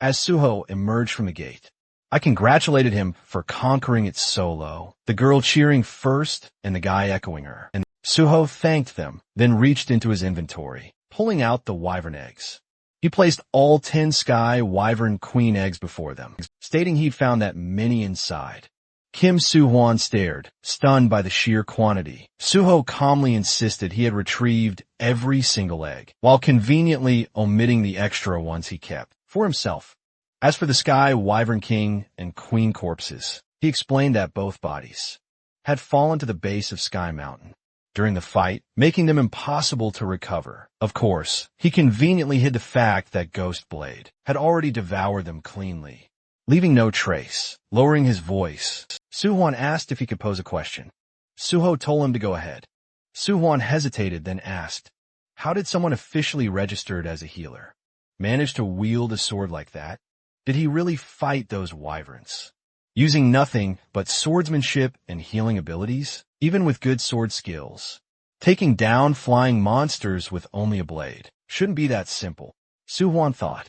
as Suho emerged from the gate. I congratulated him for conquering it solo, the girl cheering first and the guy echoing her. And Suho thanked them, then reached into his inventory, pulling out the wyvern eggs. He placed all 10 sky wyvern queen eggs before them, stating he'd found that many inside. Kim Soo-hwan stared, stunned by the sheer quantity. Suho calmly insisted he had retrieved every single egg, while conveniently omitting the extra ones he kept for himself. As for the Sky Wyvern King and Queen corpses, he explained that both bodies had fallen to the base of Sky Mountain during the fight, making them impossible to recover. Of course, he conveniently hid the fact that Ghost Blade had already devoured them cleanly, leaving no trace. Lowering his voice, Soo-hwan asked if he could pose a question. Suho told him to go ahead. Soo-hwan hesitated, then asked, how did someone officially registered as a healer manage to wield a sword like that? Did he really fight those wyverns, using nothing but swordsmanship and healing abilities, even with good sword skills? Taking down flying monsters with only a blade shouldn't be that simple, Soo-hwan thought.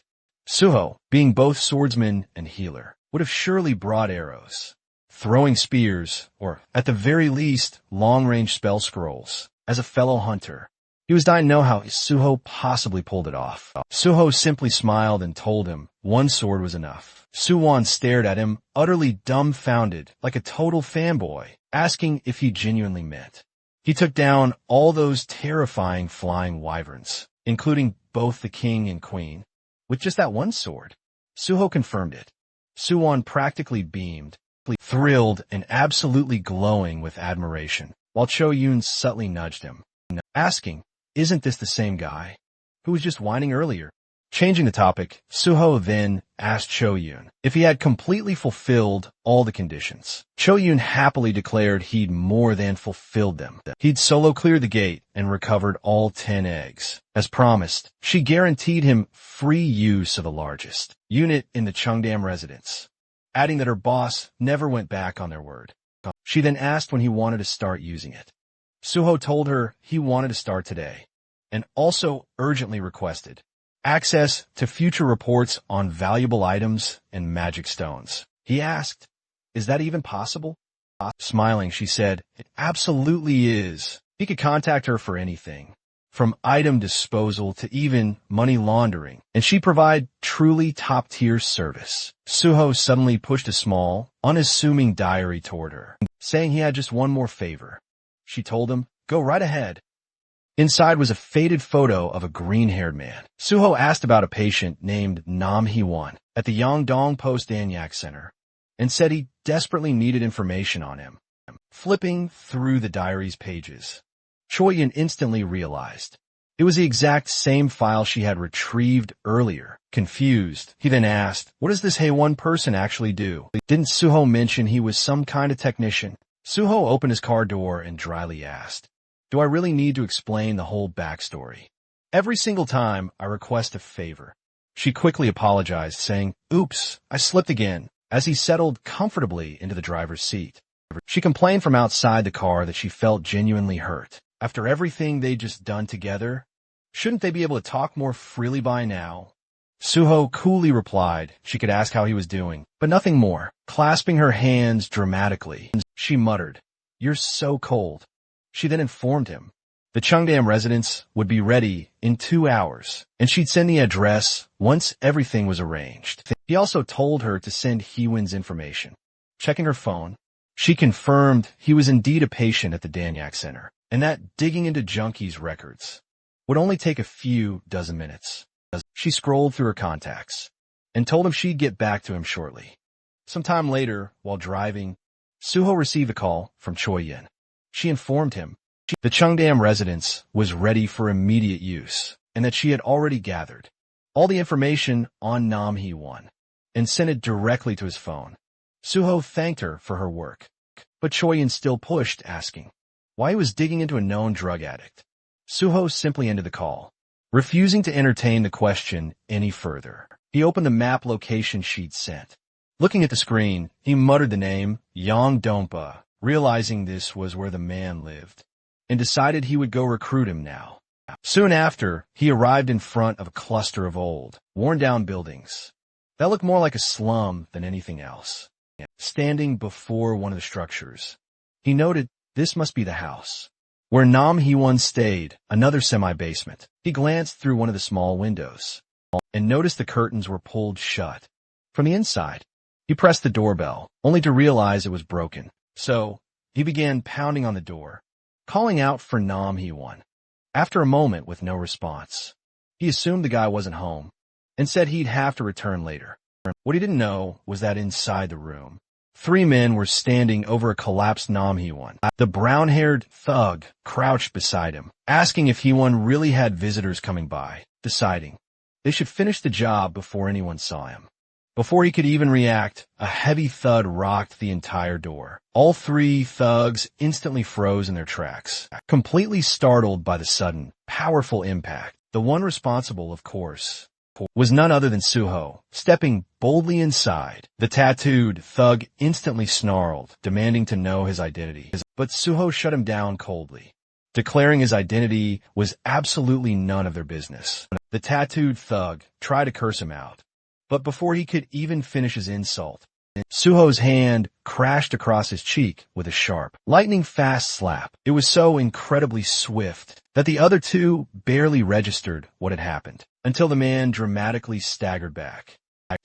Suho, being both swordsman and healer, would have surely brought arrows, throwing spears, or, at the very least, long-range spell scrolls, as a fellow hunter. He was dying to know how Suho possibly pulled it off. Suho simply smiled and told him one sword was enough. Soo-hwan stared at him, utterly dumbfounded, like a total fanboy, asking if he genuinely meant he took down all those terrifying flying wyverns, including both the king and queen, with just that one sword. Suho confirmed it. Soo-hwan practically beamed, thrilled and absolutely glowing with admiration, while Cho-Yoon subtly nudged him, asking, isn't this the same guy who was just whining earlier? Changing the topic, Suho then asked Cho-Yoon if he had completely fulfilled all the conditions. Cho-Yoon happily declared he'd more than fulfilled them. He'd solo cleared the gate and recovered all 10 eggs. As promised, she guaranteed him free use of the largest unit in the Cheongdam residence, adding that her boss never went back on their word. She then asked when he wanted to start using it. Suho told her he wanted to start today, and also urgently requested access to future reports on valuable items and magic stones. He asked, is that even possible? Smiling, she said, it absolutely is. He could contact her for anything, from item disposal to even money laundering, and she'd provide truly top-tier service. Suho suddenly pushed a small, unassuming diary toward her, saying he had just one more favor. She told him, go right ahead. Inside was a faded photo of a green-haired man. Suho asked about a patient named Nam Hee-won at the Yongdong Post-Danyak Center and said he desperately needed information on him. Flipping through the diary's pages, Cho-Yoon instantly realized it was the exact same file she had retrieved earlier. Confused, he then asked, what does this Hee-won person actually do? Didn't Suho mention he was some kind of technician? Suho opened his car door and dryly asked, do I really need to explain the whole backstory? Every single time I request a favor. She quickly apologized, saying, oops, I slipped again, as he settled comfortably into the driver's seat. She complained from outside the car that she felt genuinely hurt. After everything they'd just done together, shouldn't they be able to talk more freely by now? Suho coolly replied she could ask how he was doing, but nothing more. Clasping her hands dramatically, she muttered, you're so cold. She then informed him the Cheongdam residence would be ready in 2 hours, and she'd send the address once everything was arranged. He also told her to send Hee-won's information. Checking her phone, she confirmed he was indeed a patient at the Danyak Center, and that digging into Junkie's records would only take a few dozen minutes. She scrolled through her contacts and told him she'd get back to him shortly. Sometime later, while driving, Suho received a call from Cho-Yoon. She informed him the Cheongdam residence was ready for immediate use and that she had already gathered all the information on Nam Hee-won, and sent it directly to his phone. Suho thanked her for her work, but Choi-in still pushed, asking why he was digging into a known drug addict. Suho simply ended the call, refusing to entertain the question any further. He opened the map location sheet sent. Looking at the screen, he muttered the name Yongdongpa, realizing this was where the man lived, and decided he would go recruit him now. Soon after, he arrived in front of a cluster of old, worn-down buildings that looked more like a slum than anything else. Standing before one of the structures, he noted this must be the house where Nam Hee-won stayed, another semi-basement. He glanced through one of the small windows and noticed the curtains were pulled shut. From the inside, he pressed the doorbell, only to realize it was broken. So, he began pounding on the door, calling out for Nam Hee-won. After a moment with no response, he assumed the guy wasn't home and said he'd have to return later. What he didn't know was that inside the room, 3 men were standing over a collapsed Nam Hee-won. The brown-haired thug crouched beside him, asking if Hee-won really had visitors coming by, deciding they should finish the job before anyone saw him. Before he could even react, a heavy thud rocked the entire door. All 3 thugs instantly froze in their tracks, completely startled by the sudden, powerful impact. The one responsible, of course, was none other than Suho. Stepping boldly inside, the tattooed thug instantly snarled, demanding to know his identity. But Suho shut him down coldly, declaring his identity was absolutely none of their business. The tattooed thug tried to curse him out, but before he could even finish his insult, Suho's hand crashed across his cheek with a sharp, lightning-fast slap. It was so incredibly swift that the other 2 barely registered what had happened, until the man dramatically staggered back.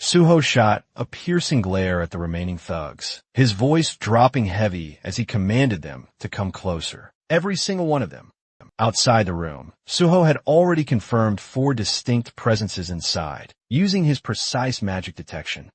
Suho shot a piercing glare at the remaining thugs, his voice dropping heavy as he commanded them to come closer. Every single one of them. Outside the room, Suho had already confirmed 4 distinct presences inside, using his precise magic detection.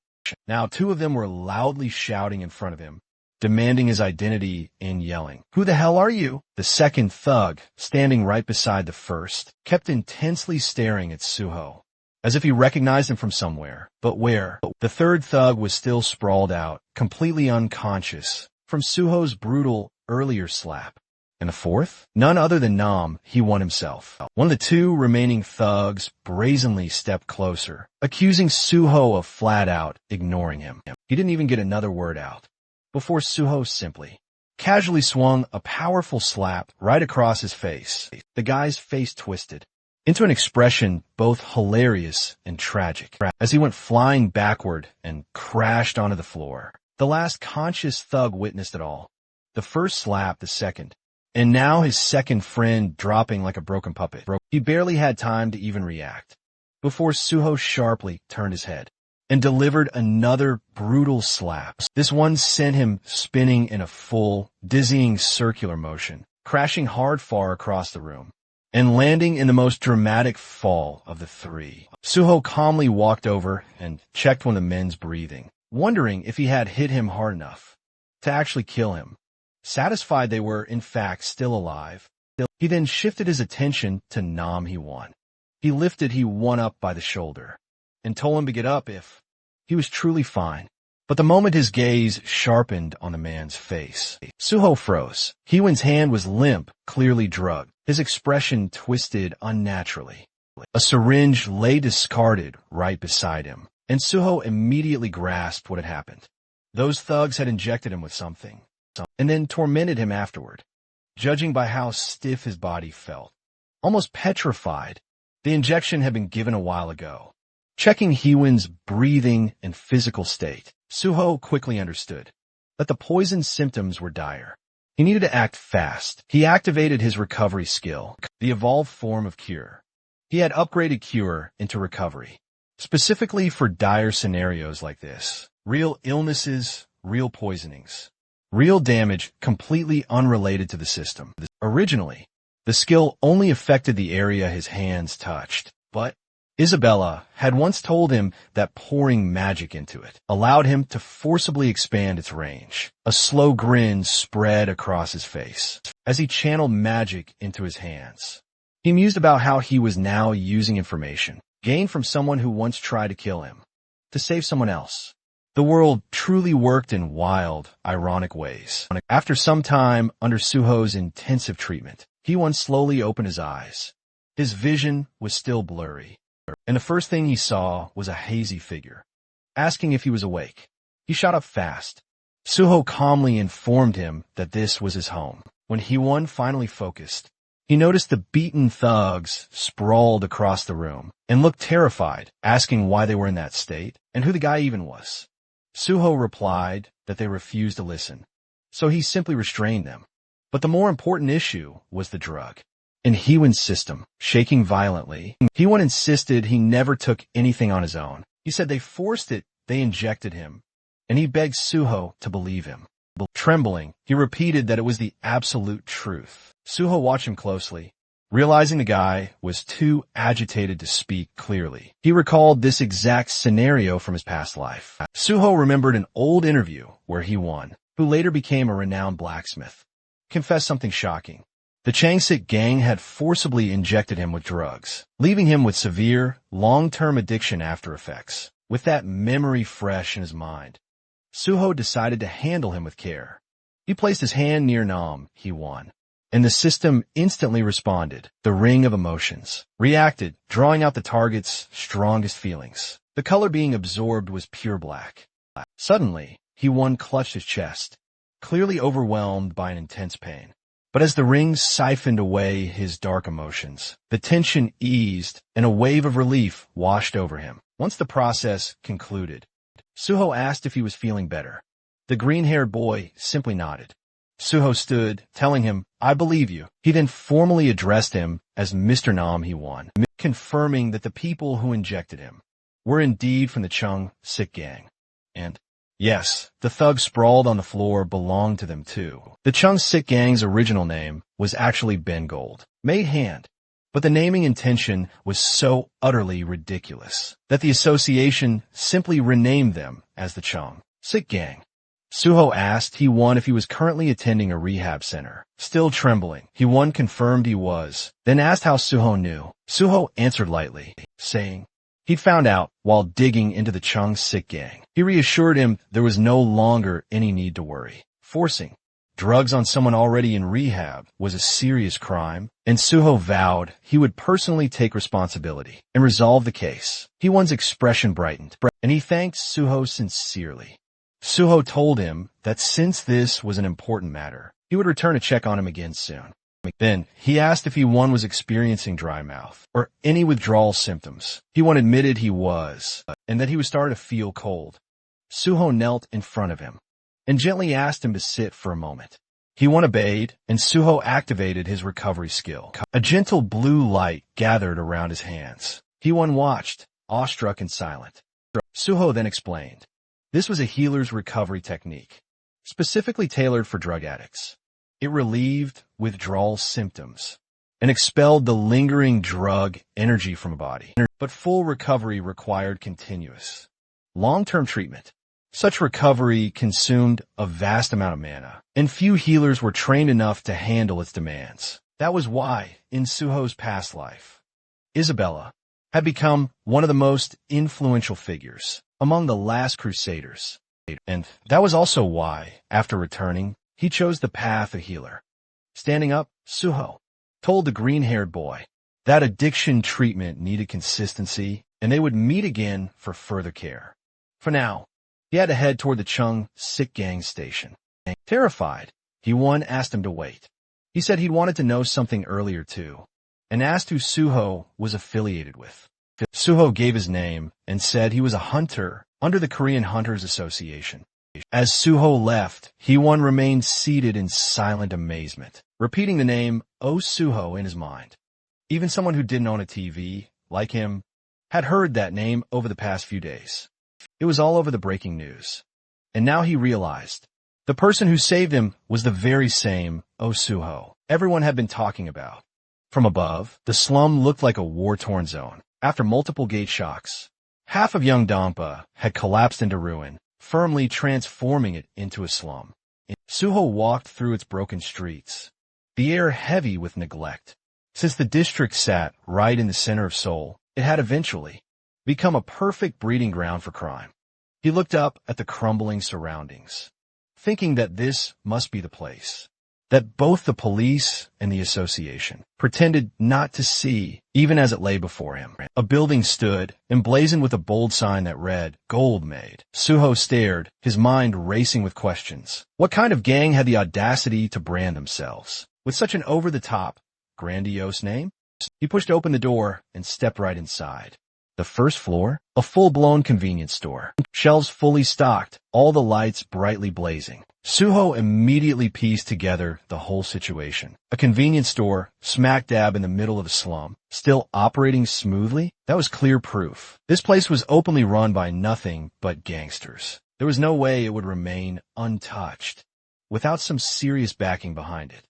Now 2 of them were loudly shouting in front of him, demanding his identity and yelling, "Who the hell are you?" The second thug, standing right beside the first, kept intensely staring at Suho, as if he recognized him from somewhere. But where? The third thug was still sprawled out, completely unconscious, from Suho's brutal earlier slap. And the fourth? None other than Nam Hee-won himself. One of the 2 remaining thugs brazenly stepped closer, accusing Suho of flat-out ignoring him. He didn't even get another word out before Suho simply, casually swung a powerful slap right across his face. The guy's face twisted into an expression both hilarious and tragic as he went flying backward and crashed onto the floor. The last conscious thug witnessed it all. The first slap, the second, and now his second friend dropping like a broken puppet. He barely had time to even react before Suho sharply turned his head and delivered another brutal slap. This one sent him spinning in a full, dizzying circular motion, crashing hard far across the room and landing in the most dramatic fall of the 3. Suho calmly walked over and checked one of the men's breathing, wondering if he had hit him hard enough to actually kill him. Satisfied they were, in fact, still alive, he then shifted his attention to Nam Hee-won. He lifted Hee-won up by the shoulder and told him to get up if he was truly fine. But the moment his gaze sharpened on the man's face, Suho froze. Hee-won's hand was limp, clearly drugged, his expression twisted unnaturally. A syringe lay discarded right beside him, and Suho immediately grasped what had happened. Those thugs had injected him with something, and then tormented him afterward. Judging by how stiff his body felt, almost petrified, the injection had been given a while ago. Checking Hee-won's breathing and physical state, Suho quickly understood that the poison's symptoms were dire. He needed to act fast. He activated his recovery skill, the evolved form of cure. He had upgraded cure into recovery, specifically for dire scenarios like this. Real illnesses, real poisonings. Real damage completely unrelated to the system. Originally, the skill only affected the area his hands touched, but Isabella had once told him that pouring magic into it allowed him to forcibly expand its range. A slow grin spread across his face as he channeled magic into his hands. He mused about how he was now using information gained from someone who once tried to kill him, to save someone else. The world truly worked in wild, ironic ways. After some time under Suho's intensive treatment, Hee-won slowly opened his eyes. His vision was still blurry, and the first thing he saw was a hazy figure. Asking if he was awake, he shot up fast. Suho calmly informed him that this was his home. When Hee-won finally focused, he noticed the beaten thugs sprawled across the room and looked terrified, asking why they were in that state and who the guy even was. Suho replied that they refused to listen, so he simply restrained them. But the more important issue was the drug. In Hee-won's system, shaking violently, Hee-won insisted he never took anything on his own. He said they forced it, they injected him, and he begged Suho to believe him. Trembling, he repeated that it was the absolute truth. Suho watched him closely, realizing the guy was too agitated to speak clearly. He recalled this exact scenario from his past life. Suho remembered an old interview where Hee-won, who later became a renowned blacksmith, confessed something shocking. The Changsik gang had forcibly injected him with drugs, leaving him with severe, long-term addiction after effects. With that memory fresh in his mind, Suho decided to handle him with care. He placed his hand near Nam, Hee-won, and the system instantly responded. The ring of emotions reacted, drawing out the target's strongest feelings. The color being absorbed was pure black. Suddenly, Hee-won clutched his chest, clearly overwhelmed by an intense pain. But as the ring siphoned away his dark emotions, the tension eased and a wave of relief washed over him. Once the process concluded, Suho asked if he was feeling better. The green-haired boy simply nodded. Suho stood, telling him, "I believe you." He then formally addressed him as Mr. Nam Hee-won, confirming that the people who injected him were indeed from the Chung Sik gang. And yes, the thugs sprawled on the floor belonged to them too. The Chung Sik gang's original name was actually Ben Gold, made hand, but the naming intention was so utterly ridiculous that the association simply renamed them as the Chung Sik gang. Suho asked Hee-won if he was currently attending a rehab center. Still trembling, Hee-won confirmed he was, then asked how Suho knew. Suho answered lightly, saying he'd found out while digging into the Chung Sik gang. He reassured him there was no longer any need to worry. Forcing drugs on someone already in rehab was a serious crime, and Suho vowed he would personally take responsibility and resolve the case. Hee-won's expression brightened, and he thanked Suho sincerely. Suho told him that since this was an important matter, he would return to check on him again soon. Then, he asked if Hee-won was experiencing dry mouth or any withdrawal symptoms. Hee-won admitted he was, and that he was starting to feel cold. Suho knelt in front of him and gently asked him to sit for a moment. Hee-won obeyed, and Suho activated his recovery skill. A gentle blue light gathered around his hands. Hee-won watched, awestruck and silent. Suho then explained. This was a healer's recovery technique, specifically tailored for drug addicts. It relieved withdrawal symptoms and expelled the lingering drug energy from a body. But full recovery required continuous, long-term treatment. Such recovery consumed a vast amount of mana, and few healers were trained enough to handle its demands. That was why, in Suho's past life, Isabella had become one of the most influential figures among the last crusaders. And that was also why, after returning, he chose the path of healer. Standing up, Suho told the green-haired boy that addiction treatment needed consistency, and they would meet again for further care. For now, he had to head toward the Chung Sik gang station. Terrified, Hee-won asked him to wait. He said he'd wanted to know something earlier too, and asked who Suho was affiliated with. Suho gave his name and said he was a hunter under the Korean Hunters Association. As Suho left, Hee-won remained seated in silent amazement, repeating the name Oh Suho in his mind. Even someone who didn't own a TV, like him, had heard that name over the past few days. It was all over the breaking news. And now he realized the person who saved him was the very same Oh Suho everyone had been talking about. From above, the slum looked like a war-torn zone. After multiple gate shocks, half of Yeongdampa had collapsed into ruin, firmly transforming it into a slum. Suho walked through its broken streets, the air heavy with neglect. Since the district sat right in the center of Seoul, It had eventually become a perfect breeding ground for crime. He looked up at the crumbling surroundings, thinking that this must be the place that both the police and the association pretended not to see, even as it lay before him. A building stood, emblazoned with a bold sign that read, "Gold Made." Suho stared, his mind racing with questions. What kind of gang had the audacity to brand themselves with such an over-the-top, grandiose name? He pushed open the door and stepped right inside. The first floor, a full-blown convenience store. Shelves fully stocked, all the lights brightly blazing. Suho immediately pieced together the whole situation. A convenience store, smack dab in the middle of a slum, still operating smoothly? That was clear proof. This place was openly run by nothing but gangsters. There was no way it would remain untouched without some serious backing behind it.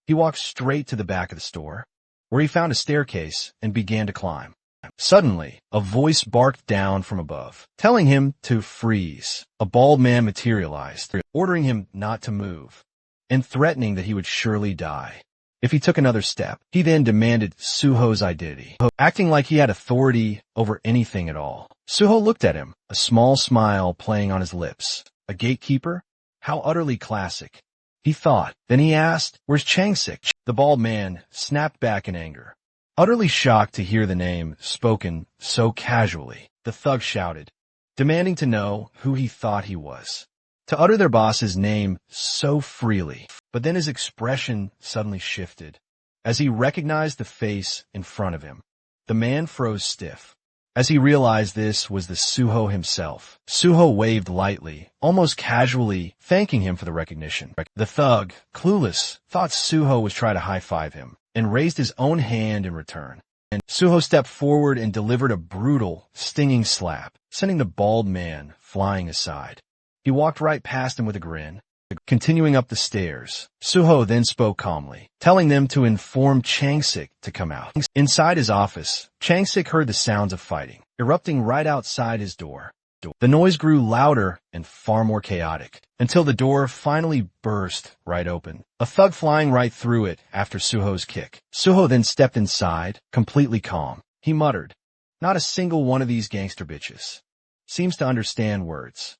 He walked straight to the back of the store, where he found a staircase and began to climb. Suddenly, a voice barked down from above, telling him to freeze. A bald man materialized, ordering him not to move, and threatening that he would surely die if he took another step. He then demanded Suho's identity, acting like he had authority over anything at all. Suho looked at him, a small smile playing on his lips. A gatekeeper? How utterly classic, he thought. Then he asked, "Where's Changsik?" The bald man snapped back in anger. Utterly shocked to hear the name spoken so casually, the thug shouted, demanding to know who he thought he was. To utter their boss's name so freely. But then his expression suddenly shifted. As he recognized the face in front of him, the man froze stiff. As he realized this was the Suho himself, Suho waved lightly, almost casually, thanking him for the recognition. The thug, clueless, thought Suho was trying to high-five him, and raised his own hand in return. And Suho stepped forward and delivered a brutal, stinging slap, sending the bald man flying aside. He walked right past him with a grin. Continuing up the stairs, Suho then spoke calmly, telling them to inform Changsik to come out. Inside his office, Changsik heard the sounds of fighting, erupting right outside his door. The noise grew louder and far more chaotic, until the door finally burst right open, a thug flying right through it after Suho's kick. Suho then stepped inside, completely calm. He muttered, "Not a single one of these gangster bitches seems to understand words."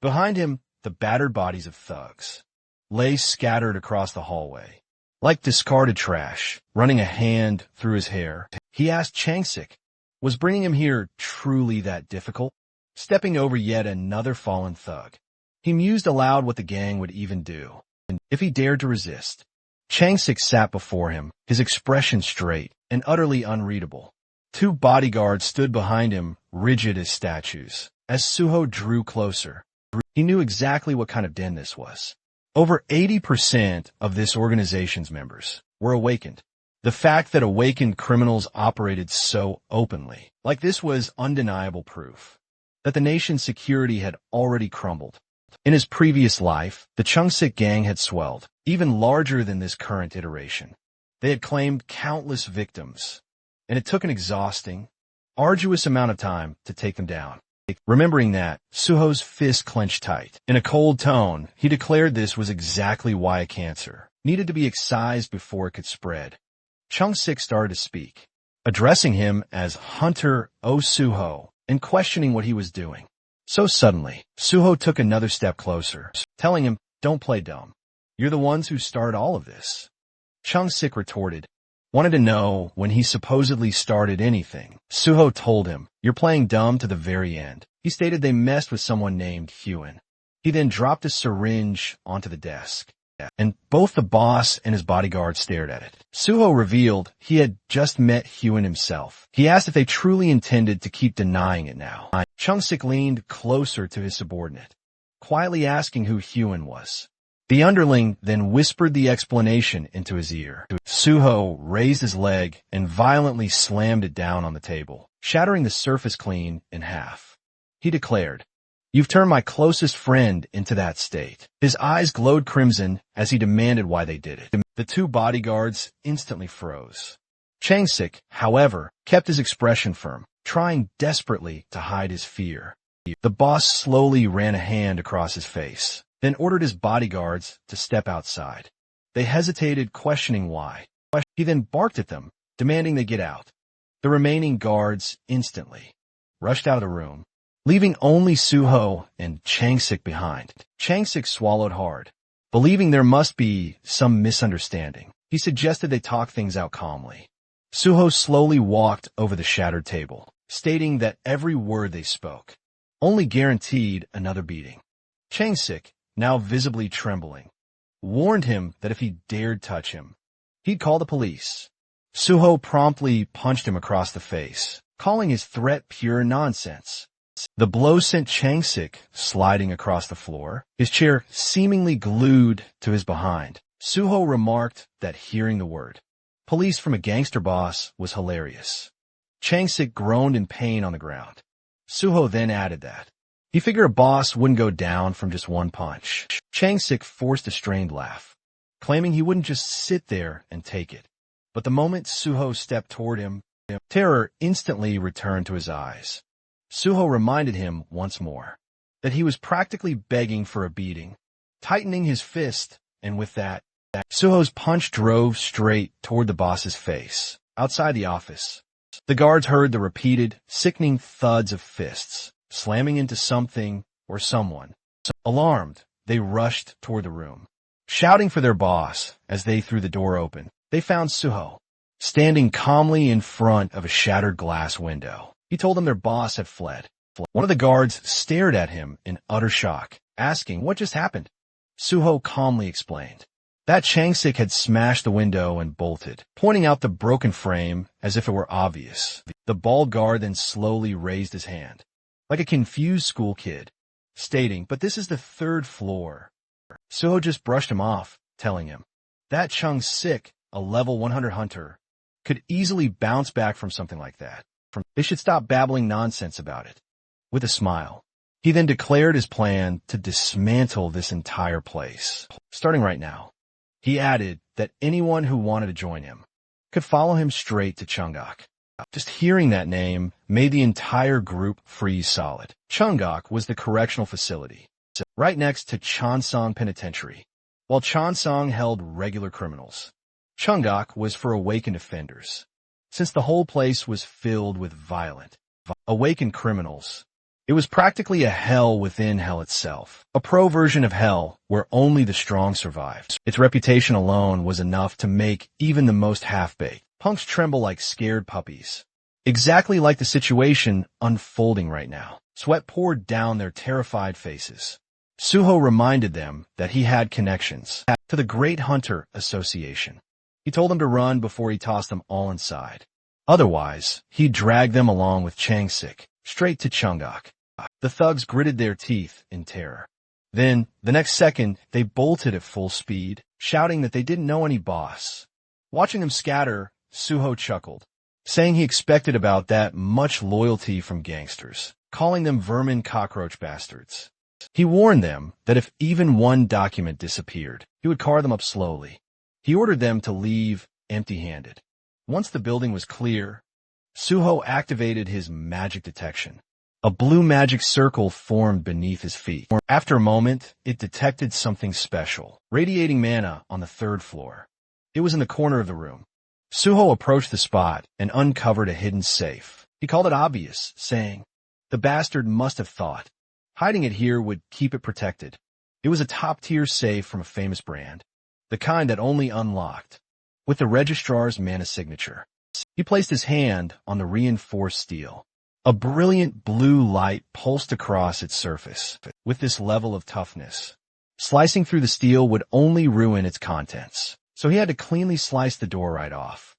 Behind him, the battered bodies of thugs lay scattered across the hallway, like discarded trash. Running a hand through his hair, he asked Changsik, was bringing him here truly that difficult? Stepping over yet another fallen thug, he mused aloud what the gang would even do if he dared to resist. Changsik sat before him, his expression straight and utterly unreadable. Two bodyguards stood behind him, rigid as statues. As Suho drew closer, he knew exactly what kind of den this was. Over 80% of this organization's members were awakened. The fact that awakened criminals operated so openly, like this, was undeniable proof that the nation's security had already crumbled. In his previous life, the Changsik gang had swelled, even larger than this current iteration. They had claimed countless victims, and it took an exhausting, arduous amount of time to take them down. Remembering that, Suho's fist clenched tight. In a cold tone, he declared this was exactly why a cancer needed to be excised before it could spread. Changsik started to speak, addressing him as Hunter O. Suho, and questioning what he was doing. So suddenly, Suho took another step closer, telling him, "Don't play dumb. You're the ones who started all of this." Changsik retorted, wanted to know when he supposedly started anything. Suho told him, "You're playing dumb to the very end." He stated they messed with someone named Hyun. He then dropped a syringe onto the desk, and both the boss and his bodyguard stared at it. Suho revealed he had just met Hyun himself. He asked if they truly intended to keep denying it now. Changsik leaned closer to his subordinate, quietly asking who Hyun was. The underling then whispered the explanation into his ear. Suho raised his leg and violently slammed it down on the table, shattering the surface clean in half. He declared, "You've turned my closest friend into that state." His eyes glowed crimson as he demanded why they did it. The two bodyguards instantly froze. Changsik, however, kept his expression firm, trying desperately to hide his fear. The boss slowly ran a hand across his face, then ordered his bodyguards to step outside. They hesitated, questioning why. He then barked at them, demanding they get out. The remaining guards instantly rushed out of the room, leaving only Suho and Changsik behind. Changsik swallowed hard, believing there must be some misunderstanding. He suggested they talk things out calmly. Suho slowly walked over the shattered table, stating that every word they spoke only guaranteed another beating. Changsik, now visibly trembling, warned him that if he dared touch him, he'd call the police. Suho promptly punched him across the face, calling his threat pure nonsense. The blow sent Changsik sliding across the floor, his chair seemingly glued to his behind. Suho remarked that hearing the word police from a gangster boss was hilarious. Changsik groaned in pain on the ground. Suho then added that he figured a boss wouldn't go down from just one punch. Changsik forced a strained laugh, claiming he wouldn't just sit there and take it. But the moment Suho stepped toward him, terror instantly returned to his eyes. Suho reminded him once more that he was practically begging for a beating, tightening his fist, and with that, Suho's punch drove straight toward the boss's face. Outside the office, the guards heard the repeated, sickening thuds of fists slamming into something or someone. Alarmed, they rushed toward the room, shouting for their boss. As they threw the door open, they found Suho standing calmly in front of a shattered glass window. He told them their boss had fled. One of the guards stared at him in utter shock, asking what just happened. Suho calmly explained that Changsik had smashed the window and bolted, pointing out the broken frame as if it were obvious. The bald guard then slowly raised his hand, like a confused school kid, stating, "But this is the 3rd floor." Suho just brushed him off, telling him that Changsik, a level 100 hunter, could easily bounce back from something like that. They should stop babbling nonsense about it. With a smile, he then declared his plan to dismantle this entire place, starting right now. He added that anyone who wanted to join him could follow him straight to Chungak. Just hearing that name made the entire group freeze solid. Chungak was the correctional facility, right next to Chansong Penitentiary. While Chansong held regular criminals, Chungak was for awakened offenders. Since the whole place was filled with violent, awakened criminals, it was practically a hell within hell itself, a pro version of hell where only the strong survived. Its reputation alone was enough to make even the most half-baked punks tremble like scared puppies. Exactly like the situation unfolding right now. Sweat poured down their terrified faces. Suho reminded them that he had connections to the Great Hunter Association. He told them to run before he tossed them all inside. Otherwise, he'd drag them along with Changsik straight to Chungak. The thugs gritted their teeth in terror. Then, the next second, they bolted at full speed, shouting that they didn't know any boss. Watching them scatter, Suho chuckled, saying he expected about that much loyalty from gangsters, calling them vermin cockroach bastards. He warned them that if even one document disappeared, he would carve them up slowly. He ordered them to leave empty-handed. Once the building was clear, Suho activated his magic detection. A blue magic circle formed beneath his feet. After a moment, it detected something special, radiating mana on the 3rd floor. It was in the corner of the room. Suho approached the spot and uncovered a hidden safe. He called it obvious, saying, "The bastard must have thought hiding it here would keep it protected." It was a top-tier safe from a famous brand, the kind that only unlocked with the registrar's mana signature. He placed his hand on the reinforced steel. A brilliant blue light pulsed across its surface. With this level of toughness, slicing through the steel would only ruin its contents, so he had to cleanly slice the door right off.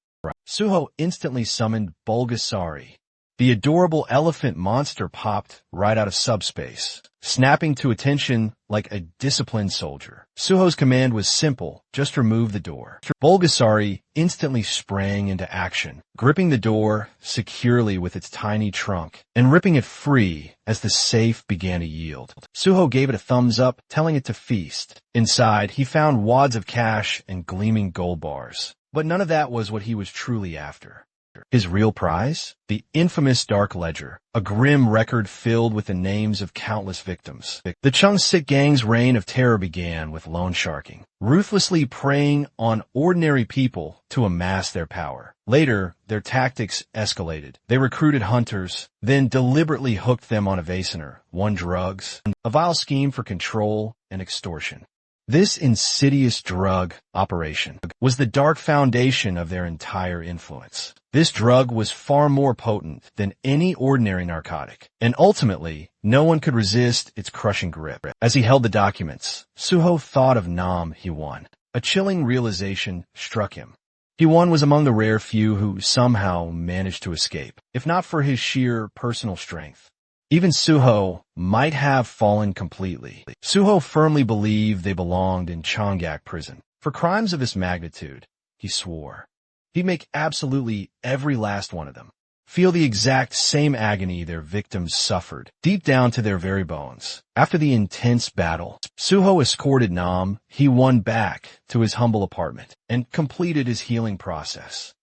Suho instantly summoned Bulgasari. The adorable elephant monster popped right out of subspace, snapping to attention like a disciplined soldier. Suho's command was simple, just remove the door. Bulgasari instantly sprang into action, gripping the door securely with its tiny trunk and ripping it free as the safe began to yield. Suho gave it a thumbs up, telling it to feast. Inside, he found wads of cash and gleaming gold bars, but none of that was what he was truly after. His real prize? The infamous Dark Ledger, a grim record filled with the names of countless victims. The Changsik gang's reign of terror began with loan sharking, ruthlessly preying on ordinary people to amass their power. Later, their tactics escalated. They recruited hunters, then deliberately hooked them on Evasioner, won drugs, a vile scheme for control and extortion. This insidious drug operation was the dark foundation of their entire influence. This drug was far more potent than any ordinary narcotic, and ultimately, no one could resist its crushing grip. As he held the documents, Suho thought of Nam Hyewon. A chilling realization struck him. Hyewon was among the rare few who somehow managed to escape, if not for his sheer personal strength. Even Suho might have fallen completely. Suho firmly believed they belonged in Chonggak prison. For crimes of this magnitude, he swore, he'd make absolutely every last one of them feel the exact same agony their victims suffered, deep down to their very bones. After the intense battle, Suho escorted Nam Hyewon back to his humble apartment and completed his healing process.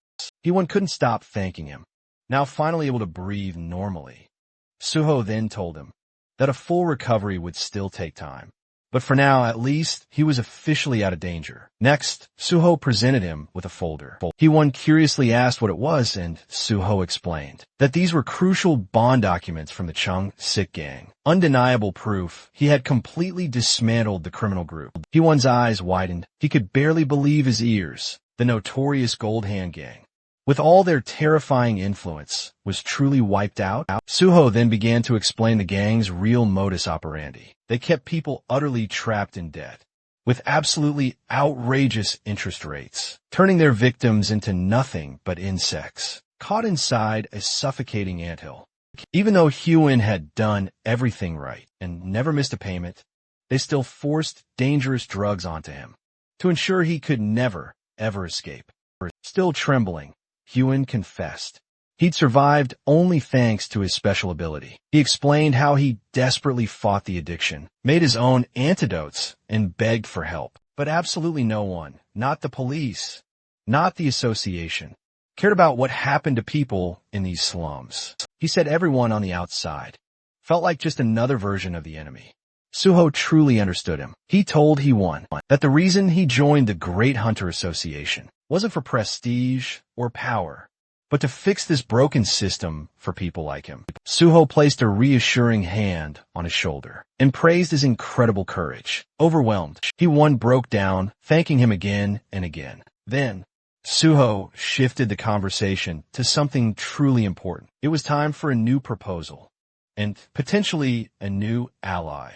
Hyewon couldn't stop thanking him, now finally able to breathe normally. Suho then told him that a full recovery would still take time, but for now, at least, he was officially out of danger. Next, Suho presented him with a folder. Hyewon curiously asked what it was, and Suho explained that these were crucial bond documents from the Chung Sik gang. Undeniable proof he had completely dismantled the criminal group. Hyewon's eyes widened. He could barely believe his ears. The notorious Gold Hand gang, with all their terrifying influence, was truly wiped out. Suho then began to explain the gang's real modus operandi. They kept people utterly trapped in debt, with absolutely outrageous interest rates, turning their victims into nothing but insects, caught inside a suffocating anthill. Even though Hyewon had done everything right and never missed a payment, they still forced dangerous drugs onto him to ensure he could never, ever escape. Still trembling, Hyewon confessed he'd survived only thanks to his special ability. He explained how he desperately fought the addiction, made his own antidotes, and begged for help. But absolutely no one, not the police, not the association, cared about what happened to people in these slums. He said everyone on the outside felt like just another version of the enemy. Suho truly understood him. He told Hyewon that the reason he joined the Great Hunter Association wasn't for prestige or power, but to fix this broken system for people like him. Suho placed a reassuring hand on his shoulder and praised his incredible courage. Overwhelmed, Hyewon broke down, thanking him again and again. Then, Suho shifted the conversation to something truly important. It was time for a new proposal, and potentially a new ally.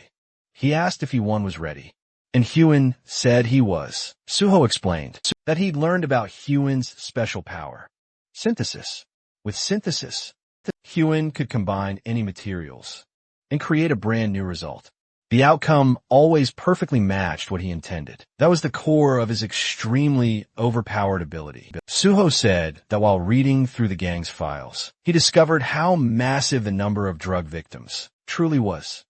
He asked if Hyewon was ready, and Hyewon said he was. Suho explained that he'd learned about Hyewon's special power, synthesis. With synthesis, Hyewon could combine any materials and create a brand new result. The outcome always perfectly matched what he intended. That was the core of his extremely overpowered ability. Suho said that while reading through the gang's files, he discovered how massive the number of drug victims truly was.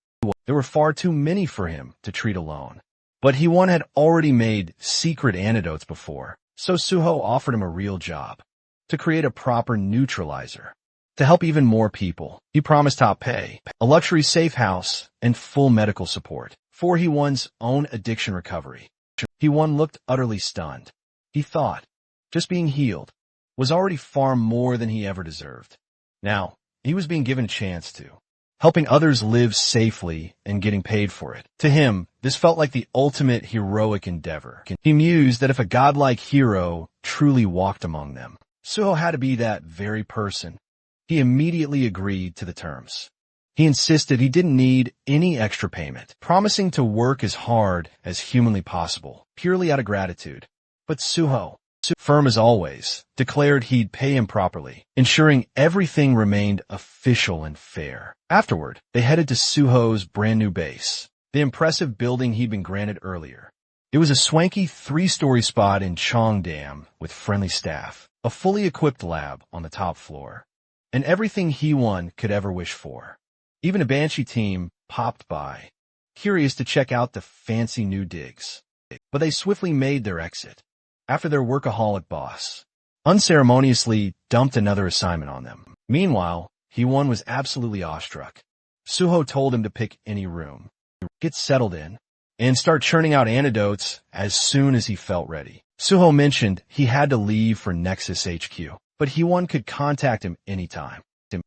There were far too many for him to treat alone. But Hyewon had already made secret antidotes before, so Suho offered him a real job, to create a proper neutralizer. To help even more people, he promised top pay, a luxury safe house, and full medical support for Hyewon's own addiction recovery. Hyewon looked utterly stunned. He thought, just being healed was already far more than he ever deserved. Now, he was being given a chance to, helping others live safely and getting paid for it. To him, this felt like the ultimate heroic endeavor. He mused that if a godlike hero truly walked among them, Suho had to be that very person. He immediately agreed to the terms. He insisted he didn't need any extra payment, promising to work as hard as humanly possible, purely out of gratitude. But Suho, firm as always, declared he'd pay him properly, ensuring everything remained official and fair. Afterward, they headed to Suho's brand new base, the impressive building he'd been granted earlier. It was a swanky 3-story spot in Cheongdam with friendly staff, a fully equipped lab on the top floor, and everything Hyewon could ever wish for. Even a Banshee team popped by, curious to check out the fancy new digs. But they swiftly made their exit after their workaholic boss unceremoniously dumped another assignment on them. Meanwhile, Hyewon was absolutely awestruck. Suho told him to pick any room, get settled in, and start churning out antidotes as soon as he felt ready. Suho mentioned he had to leave for Nexus HQ. but Hee-won could contact him anytime.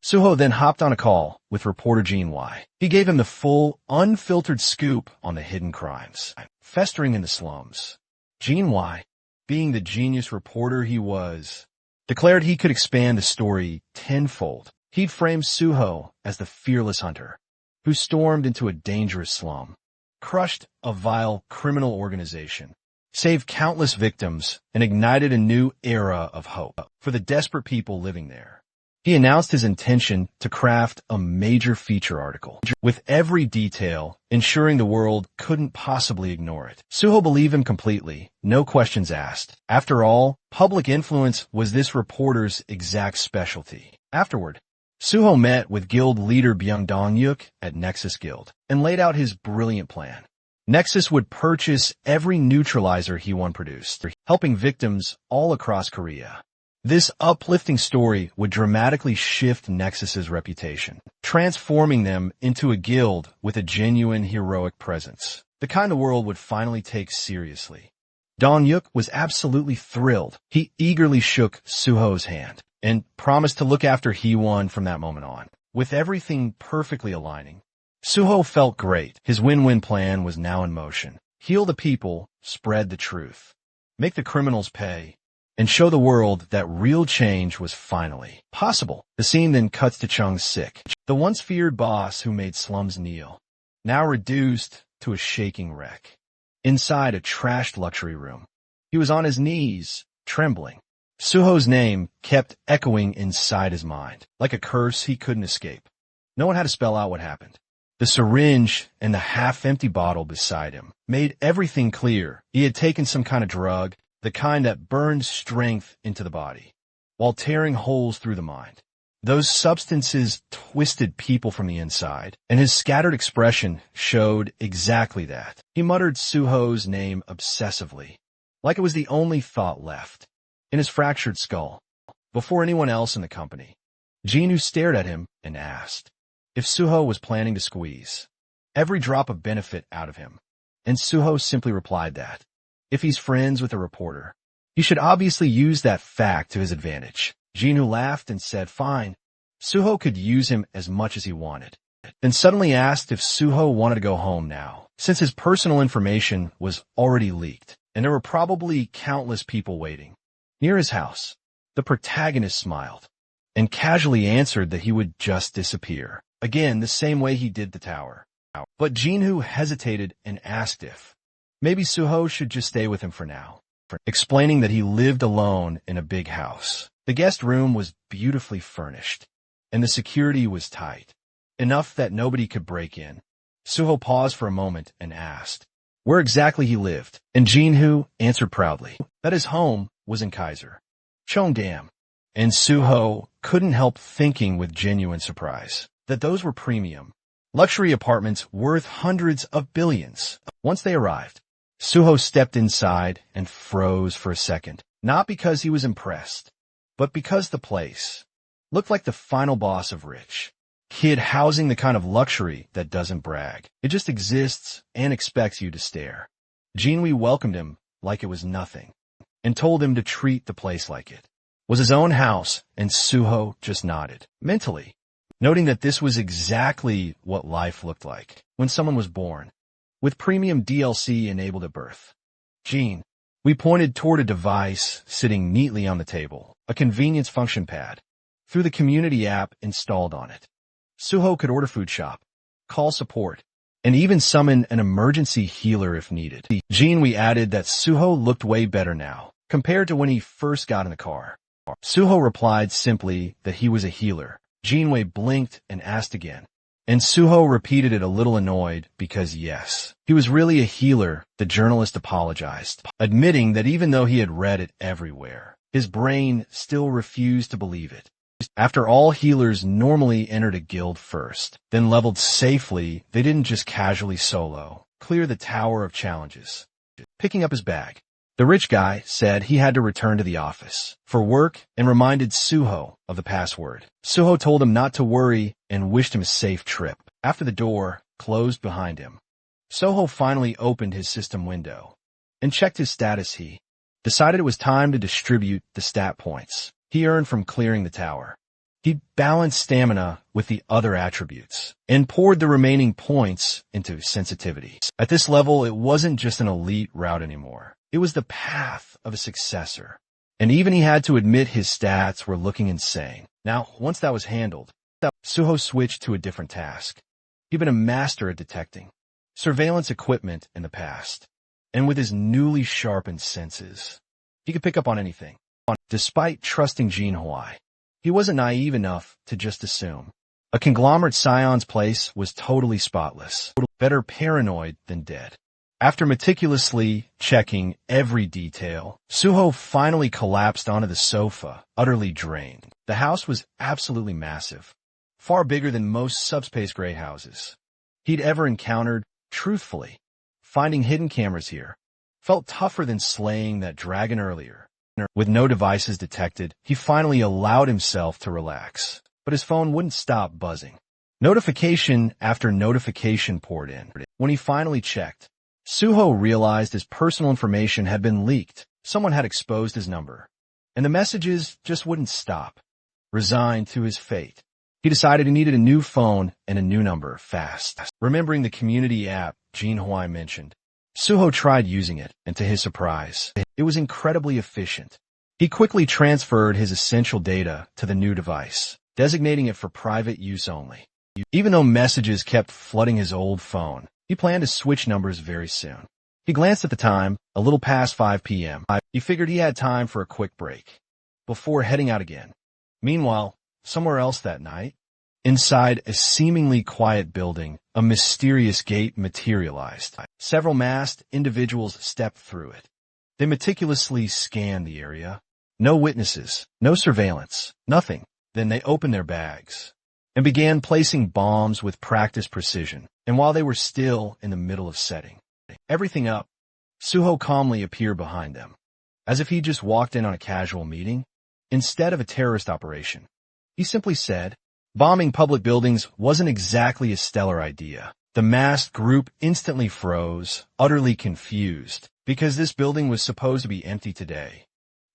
Suho then hopped on a call with reporter Jin-wai. He gave him the full, unfiltered scoop on the hidden crimes festering in the slums. Jin-wai, being the genius reporter he was, declared he could expand the story tenfold. He'd frame Suho as the fearless hunter who stormed into a dangerous slum, crushed a vile criminal organization, saved countless victims, and ignited a new era of hope for the desperate people living there. He announced his intention to craft a major feature article, with every detail ensuring the world couldn't possibly ignore it. Suho believed him completely, no questions asked. After all, public influence was this reporter's exact specialty. Afterward, Suho met with guild leader Byung Dong-yuk at Nexus Guild and laid out his brilliant plan. Nexus would purchase every neutralizer Hee-won produced, helping victims all across Korea. This uplifting story would dramatically shift Nexus's reputation, transforming them into a guild with a genuine heroic presence, the kind the world would finally take seriously. Dong-yuk was absolutely thrilled. He eagerly shook Suho's hand and promised to look after Hee-won from that moment on, with everything perfectly aligning. Suho felt great. His win-win plan was now in motion. Heal the people, spread the truth, make the criminals pay, and show the world that real change was finally possible. The scene then cuts to Chung-sik, the once feared boss who made slums kneel, now reduced to a shaking wreck. Inside a trashed luxury room, he was on his knees, trembling. Suho's name kept echoing inside his mind, like a curse he couldn't escape. No one had to spell out what happened. The syringe and the half-empty bottle beside him made everything clear. He had taken some kind of drug, the kind that burns strength into the body, while tearing holes through the mind. Those substances twisted people from the inside, and his scattered expression showed exactly that. He muttered Suho's name obsessively, like it was the only thought left, in his fractured skull, before anyone else in the company. Jin-woo stared at him and asked if Suho was planning to squeeze every drop of benefit out of him, and Suho simply replied that if he's friends with a reporter, he should obviously use that fact to his advantage. Jin-woo laughed and said fine. Suho could use him as much as he wanted, then suddenly asked if Suho wanted to go home now, since his personal information was already leaked, and there were probably countless people waiting. Near his house, the protagonist smiled and casually answered that he would just disappear, again the same way he did the tower. But Jin-woo hesitated and asked if maybe Suho should just stay with him for now, explaining that he lived alone in a big house. The guest room was beautifully furnished, and the security was tight, enough that nobody could break in. Suho paused for a moment and asked where exactly he lived, and Jin-woo answered proudly that his home was in Kaiser, Cheongdam, and Suho couldn't help thinking with genuine surprise that those were premium, luxury apartments worth hundreds of billions. Once they arrived, Suho stepped inside and froze for a second, not because he was impressed, but because the place looked like the final boss of rich kid housing the kind of luxury that doesn't brag. It just exists and expects you to stare. Jin-woo welcomed him like it was nothing and told him to treat the place like it was his own house, and Suho just nodded, mentally, noting that this was exactly what life looked like when someone was born, with premium DLC enabled at birth. We pointed toward a device sitting neatly on the table, a convenience function pad, through the community app installed on it. Suho could order food shop, call support, and even summon an emergency healer if needed. We added that Suho looked way better now, compared to when he first got in the car. Suho replied simply that he was a healer. Jinwei blinked and asked again, and Suho repeated it a little annoyed because yes, he was really a healer. The journalist apologized, admitting that even though he had read it everywhere, his brain still refused to believe it. After all, healers normally entered a guild first, then leveled safely. They didn't just casually solo clear the tower of challenges. Picking up his bag, the rich guy said he had to return to the office for work and reminded Suho of the password. Suho told him not to worry and wished him a safe trip. After the door closed behind him, Suho finally opened his system window and checked his status. He decided it was time to distribute the stat points. he earned from clearing the tower. He balanced stamina with the other attributes and poured the remaining points into sensitivity. At this level, it wasn't just an elite route anymore. It was the path of a successor. And even he had to admit his stats were looking insane. Now, once that was handled, Suho switched to a different task. He'd been a master at detecting surveillance equipment in the past. And with his newly sharpened senses, he could pick up on anything. Despite trusting Jinhua, he wasn't naive enough to just assume. A conglomerate scion's place was totally spotless, better paranoid than dead. After meticulously checking every detail, Suho finally collapsed onto the sofa, utterly drained. The house was absolutely massive, far bigger than most subspace gray houses he'd ever encountered. Truthfully, finding hidden cameras here felt tougher than slaying that dragon earlier. With no devices detected, he finally allowed himself to relax, but his phone wouldn't stop buzzing. Notification after notification poured in. When he finally checked, Suho realized his personal information had been leaked. Someone had exposed his number, and the messages just wouldn't stop. Resigned to his fate, he decided he needed a new phone and a new number fast. Remembering the community app Jinhua mentioned, Suho tried using it, and to his surprise, it was incredibly efficient. He quickly transferred his essential data to the new device, designating it for private use only. Even though messages kept flooding his old phone, he planned to switch numbers very soon. He glanced at the time, a little past 5 p.m. He figured he had time for a quick break before heading out again. Meanwhile, somewhere else that night, inside a seemingly quiet building, a mysterious gate materialized. Several masked individuals stepped through it. They meticulously scanned the area. No witnesses, no surveillance, nothing. Then they opened their bags and began placing bombs with practiced precision. And while they were still in the middle of setting everything up, Suho calmly appeared behind them, as if he just walked in on a casual meeting instead of a terrorist operation. He simply said, bombing public buildings wasn't exactly a stellar idea. The masked group instantly froze, utterly confused, because this building was supposed to be empty today.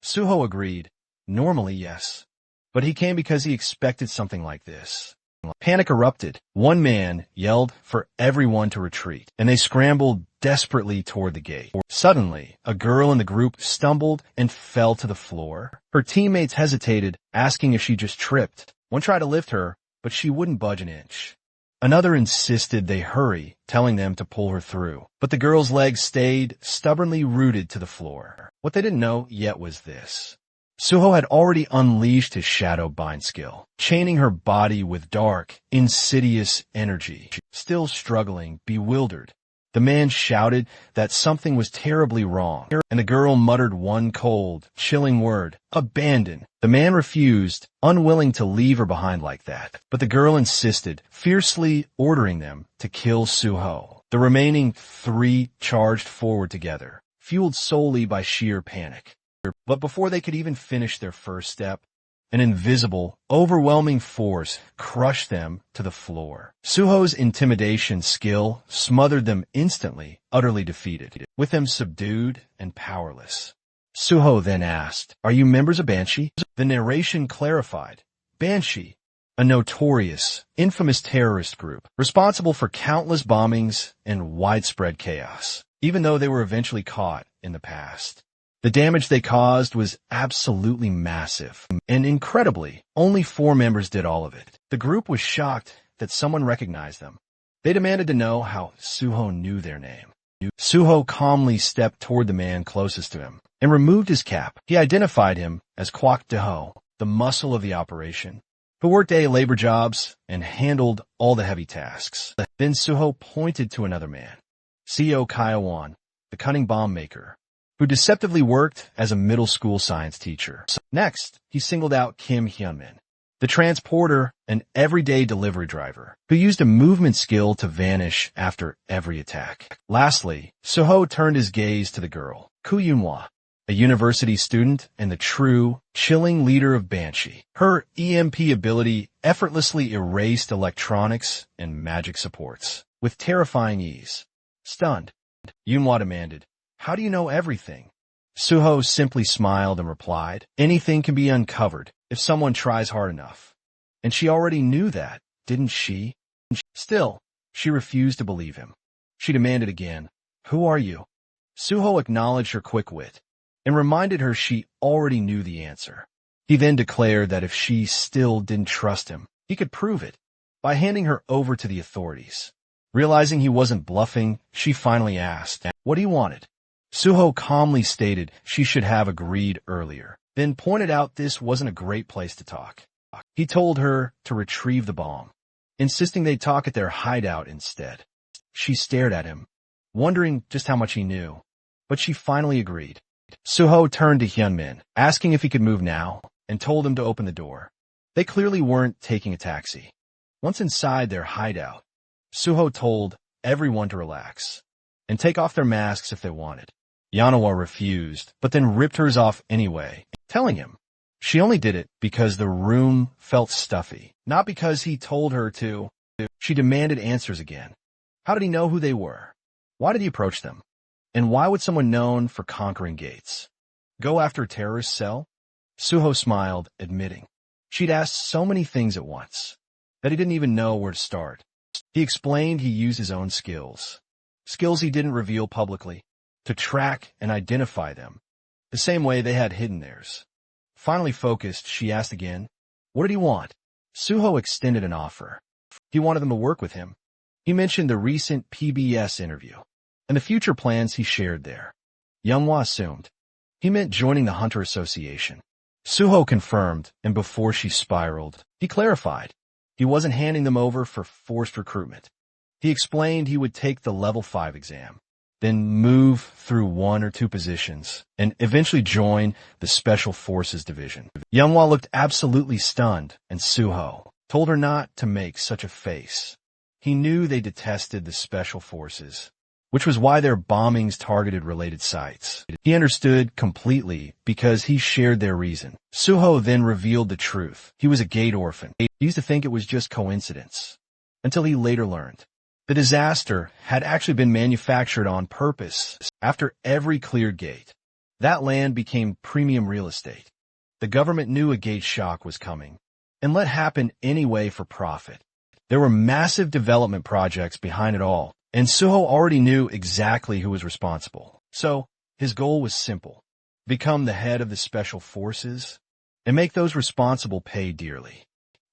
Suho agreed. Normally, yes. But he came because he expected something like this. Panic erupted. One man yelled for everyone to retreat, and they scrambled desperately toward the gate. Suddenly, a girl in the group stumbled and fell to the floor. Her teammates hesitated, asking if she just tripped. One tried to lift her, but she wouldn't budge an inch. Another insisted they hurry, telling them to pull her through. But the girl's legs stayed stubbornly rooted to the floor. What they didn't know yet was this. Suho had already unleashed his shadow bind skill, chaining her body with dark, insidious energy. Still struggling, bewildered, the man shouted that something was terribly wrong, and the girl muttered one cold, chilling word, abandon. The man refused, unwilling to leave her behind like that, but the girl insisted, fiercely ordering them to kill Suho. The remaining 3 charged forward together, fueled solely by sheer panic. But before they could even finish their first step, an invisible, overwhelming force crushed them to the floor. Suho's intimidation skill smothered them instantly, utterly defeated, with them subdued and powerless. Suho then asked, "Are you members of Banshee?" The narration clarified. Banshee, a notorious, infamous terrorist group, responsible for countless bombings and widespread chaos, even though they were eventually caught in the past. The damage they caused was absolutely massive, and incredibly, only 4 members did all of it. The group was shocked that someone recognized them. They demanded to know how Suho knew their name. Suho calmly stepped toward the man closest to him and removed his cap. He identified him as Kwak Deho, the muscle of the operation, who worked labor jobs and handled all the heavy tasks. Then Suho pointed to another man, CEO Kaiwan, the cunning bomb maker, who deceptively worked as a middle school science teacher. Next, he singled out Kim Hyunmin, the transporter and everyday delivery driver, who used a movement skill to vanish after every attack. Lastly, Suho turned his gaze to the girl, Koo Yunhwa, a university student and the true, chilling leader of Banshee. Her EMP ability effortlessly erased electronics and magic supports with terrifying ease. Stunned, Yunhwa demanded, "How do you know everything?" Suho simply smiled and replied, anything can be uncovered if someone tries hard enough. And she already knew that, didn't she? Still, she refused to believe him. She demanded again, who are you? Suho acknowledged her quick wit and reminded her she already knew the answer. He then declared that if she still didn't trust him, he could prove it by handing her over to the authorities. Realizing he wasn't bluffing, she finally asked what he wanted. Suho calmly stated she should have agreed earlier, then pointed out this wasn't a great place to talk. He told her to retrieve the bomb, insisting they talk at their hideout instead. She stared at him, wondering just how much he knew, but she finally agreed. Suho turned to Hyunmin, asking if he could move now, and told him to open the door. They clearly weren't taking a taxi. Once inside their hideout, Suho told everyone to relax and take off their masks if they wanted. Manhwa refused, but then ripped hers off anyway, telling him she only did it because the room felt stuffy, not because he told her to. She demanded answers again. How did he know who they were? Why did he approach them? And why would someone known for conquering gates go after a terrorist cell? Suho smiled, admitting she'd asked so many things at once that he didn't even know where to start. He explained he used his own skills he didn't reveal publicly, to track and identify them, the same way they had hidden theirs. Finally focused, she asked again, what did he want? Suho extended an offer. He wanted them to work with him. He mentioned the recent PBS interview and the future plans he shared there. Manhwa assumed he meant joining the Hunter Association. Suho confirmed, and before she spiraled, he clarified he wasn't handing them over for forced recruitment. He explained he would take the level 5 exam, then move through 1 or 2 positions, and eventually join the Special Forces Division. Manhwa looked absolutely stunned, and Suho told her not to make such a face. He knew they detested the Special Forces, which was why their bombings targeted related sites. He understood completely because he shared their reason. Suho then revealed the truth. He was a gate orphan. He used to think it was just coincidence, until he later learned the disaster had actually been manufactured on purpose. After every cleared gate, that land became premium real estate. The government knew a gate shock was coming and let happen anyway for profit. There were massive development projects behind it all, and Suho already knew exactly who was responsible. So his goal was simple: become the head of the Special Forces and make those responsible pay dearly.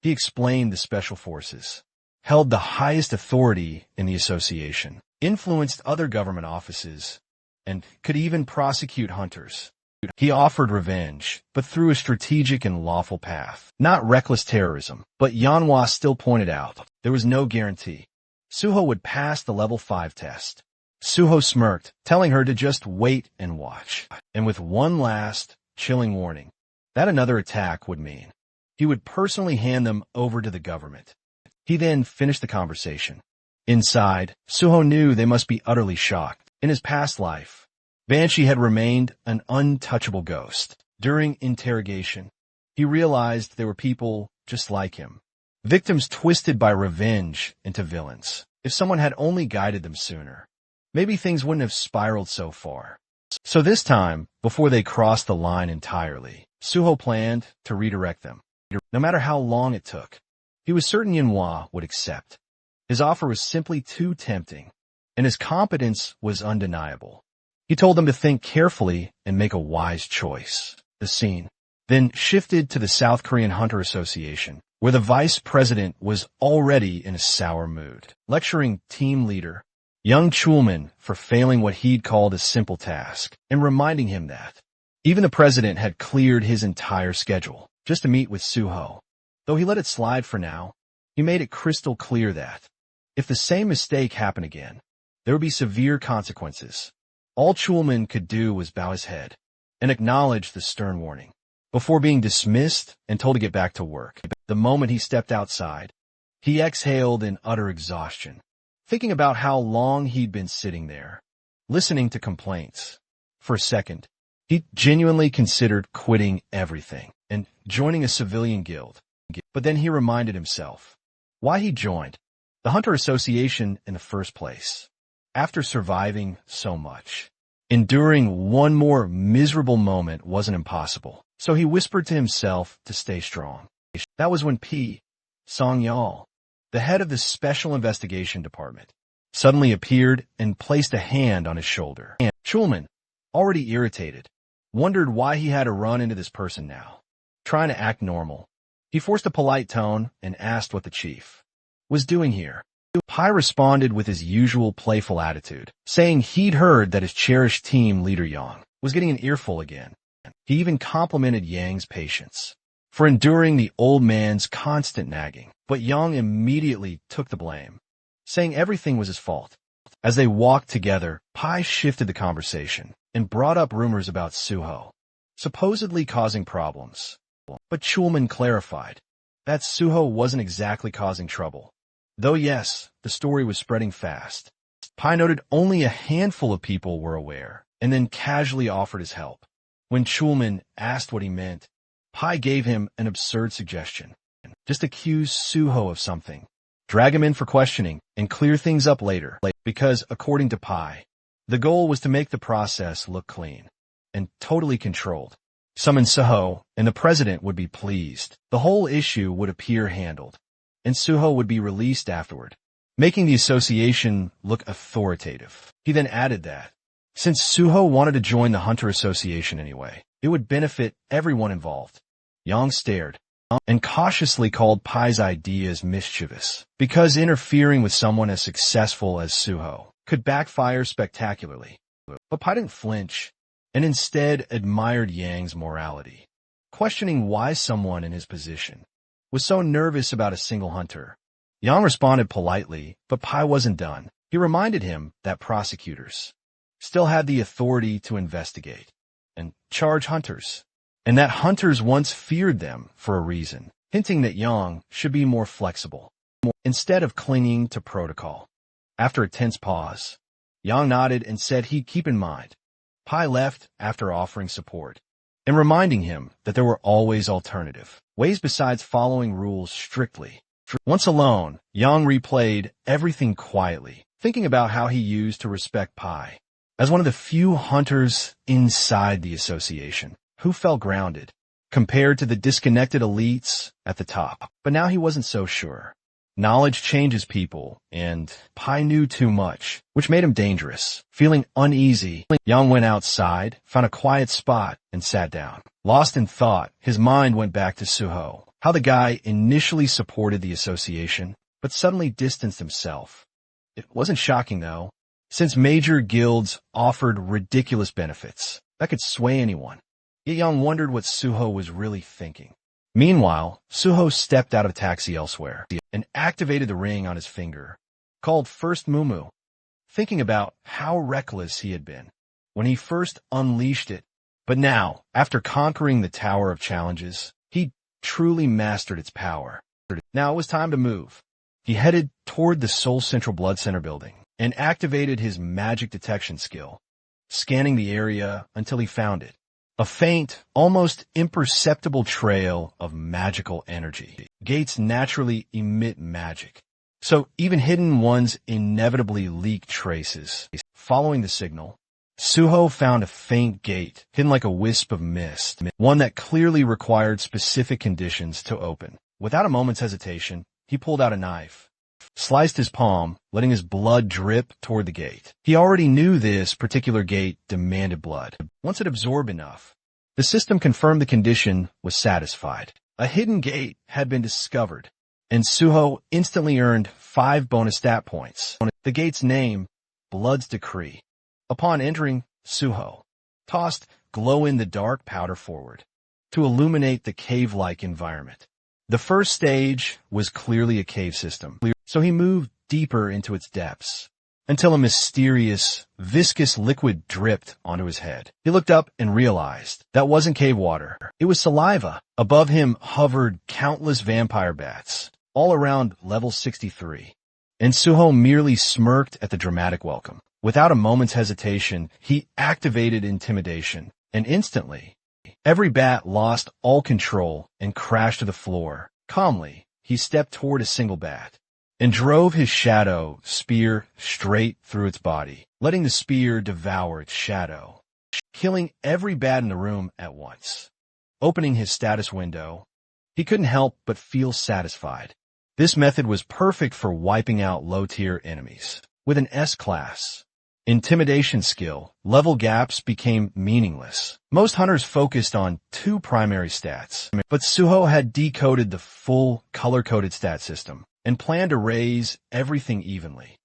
He explained the Special Forces held the highest authority in the association, influenced other government offices, and could even prosecute hunters. He offered revenge, but through a strategic and lawful path, not reckless terrorism. But Manhwa still pointed out there was no guarantee Suho would pass the level 5 test. Suho smirked, telling her to just wait and watch, and with one last, chilling warning that another attack would mean he would personally hand them over to the government. He then finished the conversation. Inside, Suho knew they must be utterly shocked. In his past life, Banshee had remained an untouchable ghost. During interrogation, he realized there were people just like him, victims twisted by revenge into villains. If someone had only guided them sooner, maybe things wouldn't have spiraled so far. So this time, before they crossed the line entirely, Suho planned to redirect them. No matter how long it took, he was certain Manhwa would accept. His offer was simply too tempting, and his competence was undeniable. He told them to think carefully and make a wise choice. The scene then shifted to the South Korean Hunter Association, where the vice president was already in a sour mood, lecturing team leader young Chulman for failing what he'd called a simple task, and reminding him that even the president had cleared his entire schedule just to meet with Suho. Though he let it slide for now, he made it crystal clear that if the same mistake happened again, there would be severe consequences. All Chulman could do was bow his head and acknowledge the stern warning before being dismissed and told to get back to work. The moment he stepped outside, he exhaled in utter exhaustion, thinking about how long he'd been sitting there, listening to complaints. For a second, he genuinely considered quitting everything and joining a civilian guild. But then he reminded himself why he joined the Hunter Association in the first place. After surviving so much, Enduring one more miserable moment wasn't impossible, so he whispered to himself to stay strong. That was when Song-yeol, the head of the Special Investigation Department, suddenly appeared and placed a hand on his shoulder. And Chulman, already irritated, wondered why he had to run into this person now. Trying to act normal, he forced a polite tone and asked what the chief was doing here. Pai responded with his usual playful attitude, saying he'd heard that his cherished team leader Yang was getting an earful again. He even complimented Yang's patience for enduring the old man's constant nagging, but Yang immediately took the blame, saying everything was his fault. As they walked together, Pai shifted the conversation and brought up rumors about Suho supposedly causing problems. But Chulman clarified that Suho wasn't exactly causing trouble. Though yes, the story was spreading fast. Pai noted only a handful of people were aware, and then casually offered his help. When Chulman asked what he meant, Pai gave him an absurd suggestion. Just accuse Suho of something, drag him in for questioning, and clear things up later. Because, according to Pai, the goal was to make the process look clean and totally controlled. Summon Suho, and the president would be pleased. The whole issue would appear handled, and Suho would be released afterward, making the association look authoritative. He then added that, since Suho wanted to join the Hunter Association anyway, it would benefit everyone involved. Yang stared and cautiously called Pai's ideas mischievous, because interfering with someone as successful as Suho could backfire spectacularly. But Pai didn't flinch, and instead admired Yang's morality, questioning why someone in his position was so nervous about a single hunter. Yang responded politely, but Pai wasn't done. He reminded him that prosecutors still had the authority to investigate and charge hunters, and that hunters once feared them for a reason, hinting that Yang should be more flexible, instead of clinging to protocol. After a tense pause, Yang nodded and said he'd keep in mind. Pai left after offering support and reminding him that there were always alternative ways besides following rules strictly. Once alone, Yang replayed everything quietly, thinking about how he used to respect Pai as one of the few hunters inside the association who felt grounded compared to the disconnected elites at the top. But now he wasn't so sure. Knowledge changes people, and Pai knew too much, which made him dangerous. Feeling uneasy, Yang went outside, found a quiet spot, and sat down. Lost in thought, his mind went back to Suho, how the guy initially supported the association, but suddenly distanced himself. It wasn't shocking, though, since major guilds offered ridiculous benefits that could sway anyone. Yet Yang wondered what Suho was really thinking. Meanwhile, Suho stepped out of a taxi elsewhere and activated the ring on his finger, called First Mumu, thinking about how reckless he had been when he first unleashed it. But now, after conquering the Tower of Challenges, he truly mastered its power. Now it was time to move. He headed toward the Seoul Central Blood Center building and activated his magic detection skill, scanning the area until he found it. A faint, almost imperceptible trail of magical energy. Gates naturally emit magic, so even hidden ones inevitably leak traces. Following the signal, Suho found a faint gate, hidden like a wisp of mist, one that clearly required specific conditions to open. Without a moment's hesitation, he pulled out a knife, sliced his palm, letting his blood drip toward the gate. He already knew this particular gate demanded blood. Once it absorbed enough, the system confirmed the condition was satisfied. A hidden gate had been discovered, and Suho instantly earned 5 bonus stat points. The gate's name, Blood's Decree. Upon entering, Suho tossed glow-in-the-dark powder forward to illuminate the cave-like environment. The first stage was clearly a cave system, so he moved deeper into its depths until a mysterious, viscous liquid dripped onto his head. He looked up and realized that wasn't cave water. It was saliva. Above him hovered countless vampire bats, all around level 63. And Suho merely smirked at the dramatic welcome. Without a moment's hesitation, he activated intimidation, and instantly, every bat lost all control and crashed to the floor. Calmly, he stepped toward a single bat, and drove his shadow spear straight through its body, letting the spear devour its shadow, killing every bat in the room at once. Opening his status window, he couldn't help but feel satisfied. This method was perfect for wiping out low-tier enemies. With an S-class intimidation skill, level gaps became meaningless. Most hunters focused on two primary stats, but Suho had decoded the full color-coded stat system and planned to raise everything evenly.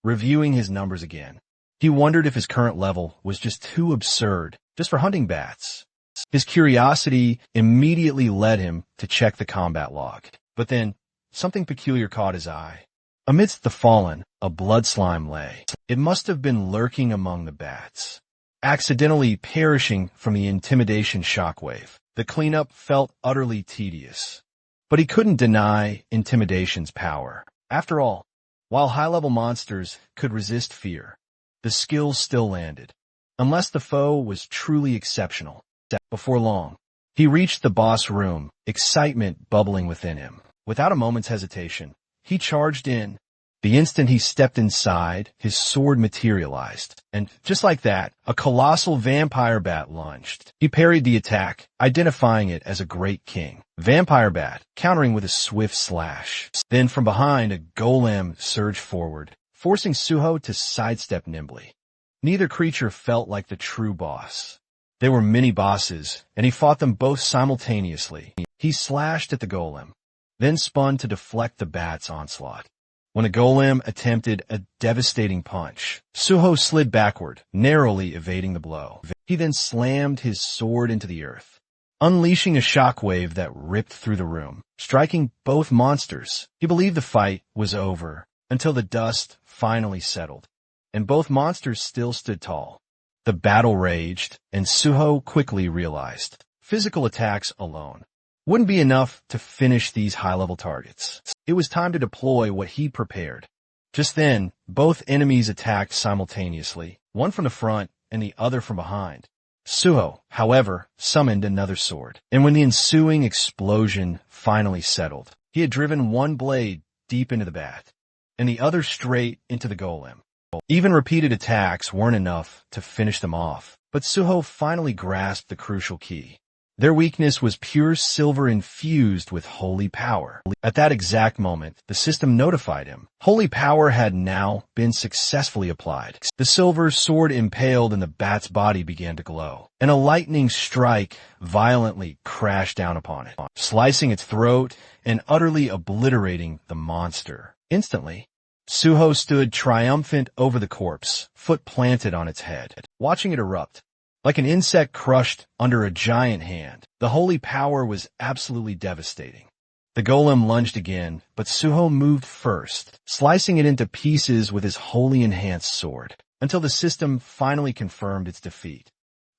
Reviewing his numbers again, he wondered if his current level was just too absurd just for hunting bats. His curiosity immediately led him to check the combat log, but then something peculiar caught his eye. Amidst the fallen, a blood slime lay. It must have been lurking among the bats, accidentally perishing from the intimidation shockwave. The cleanup felt utterly tedious, but he couldn't deny intimidation's power. After all, while high-level monsters could resist fear, the skill still landed, unless the foe was truly exceptional. Before long, he reached the boss room, excitement bubbling within him. Without a moment's hesitation, he charged in. The instant he stepped inside, his sword materialized, and just like that, a colossal vampire bat lunged. He parried the attack, identifying it as a great king. Vampire bat, countering with a swift slash. Then from behind, a golem surged forward, forcing Suho to sidestep nimbly. Neither creature felt like the true boss. They were mini-bosses, and he fought them both simultaneously. He slashed at the golem, then spun to deflect the bat's onslaught. When a golem attempted a devastating punch, Suho slid backward, narrowly evading the blow. He then slammed his sword into the earth, unleashing a shockwave that ripped through the room, striking both monsters. He believed the fight was over until the dust finally settled, and both monsters still stood tall. The battle raged, and Suho quickly realized physical attacks alone wouldn't be enough to finish these high-level targets. It was time to deploy what he prepared. Just then, both enemies attacked simultaneously, one from the front and the other from behind. Suho, however, summoned another sword, and when the ensuing explosion finally settled, he had driven one blade deep into the bat, and the other straight into the golem. Even repeated attacks weren't enough to finish them off, but Suho finally grasped the crucial key. Their weakness was pure silver infused with holy power. At that exact moment, the system notified him. Holy power had now been successfully applied. The silver sword impaled and the bat's body began to glow, and a lightning strike violently crashed down upon it, slicing its throat and utterly obliterating the monster. Instantly, Suho stood triumphant over the corpse, foot planted on its head, watching it erupt. Like an insect crushed under a giant hand, the holy power was absolutely devastating. The golem lunged again, but Suho moved first, slicing it into pieces with his wholly enhanced sword, until the system finally confirmed its defeat.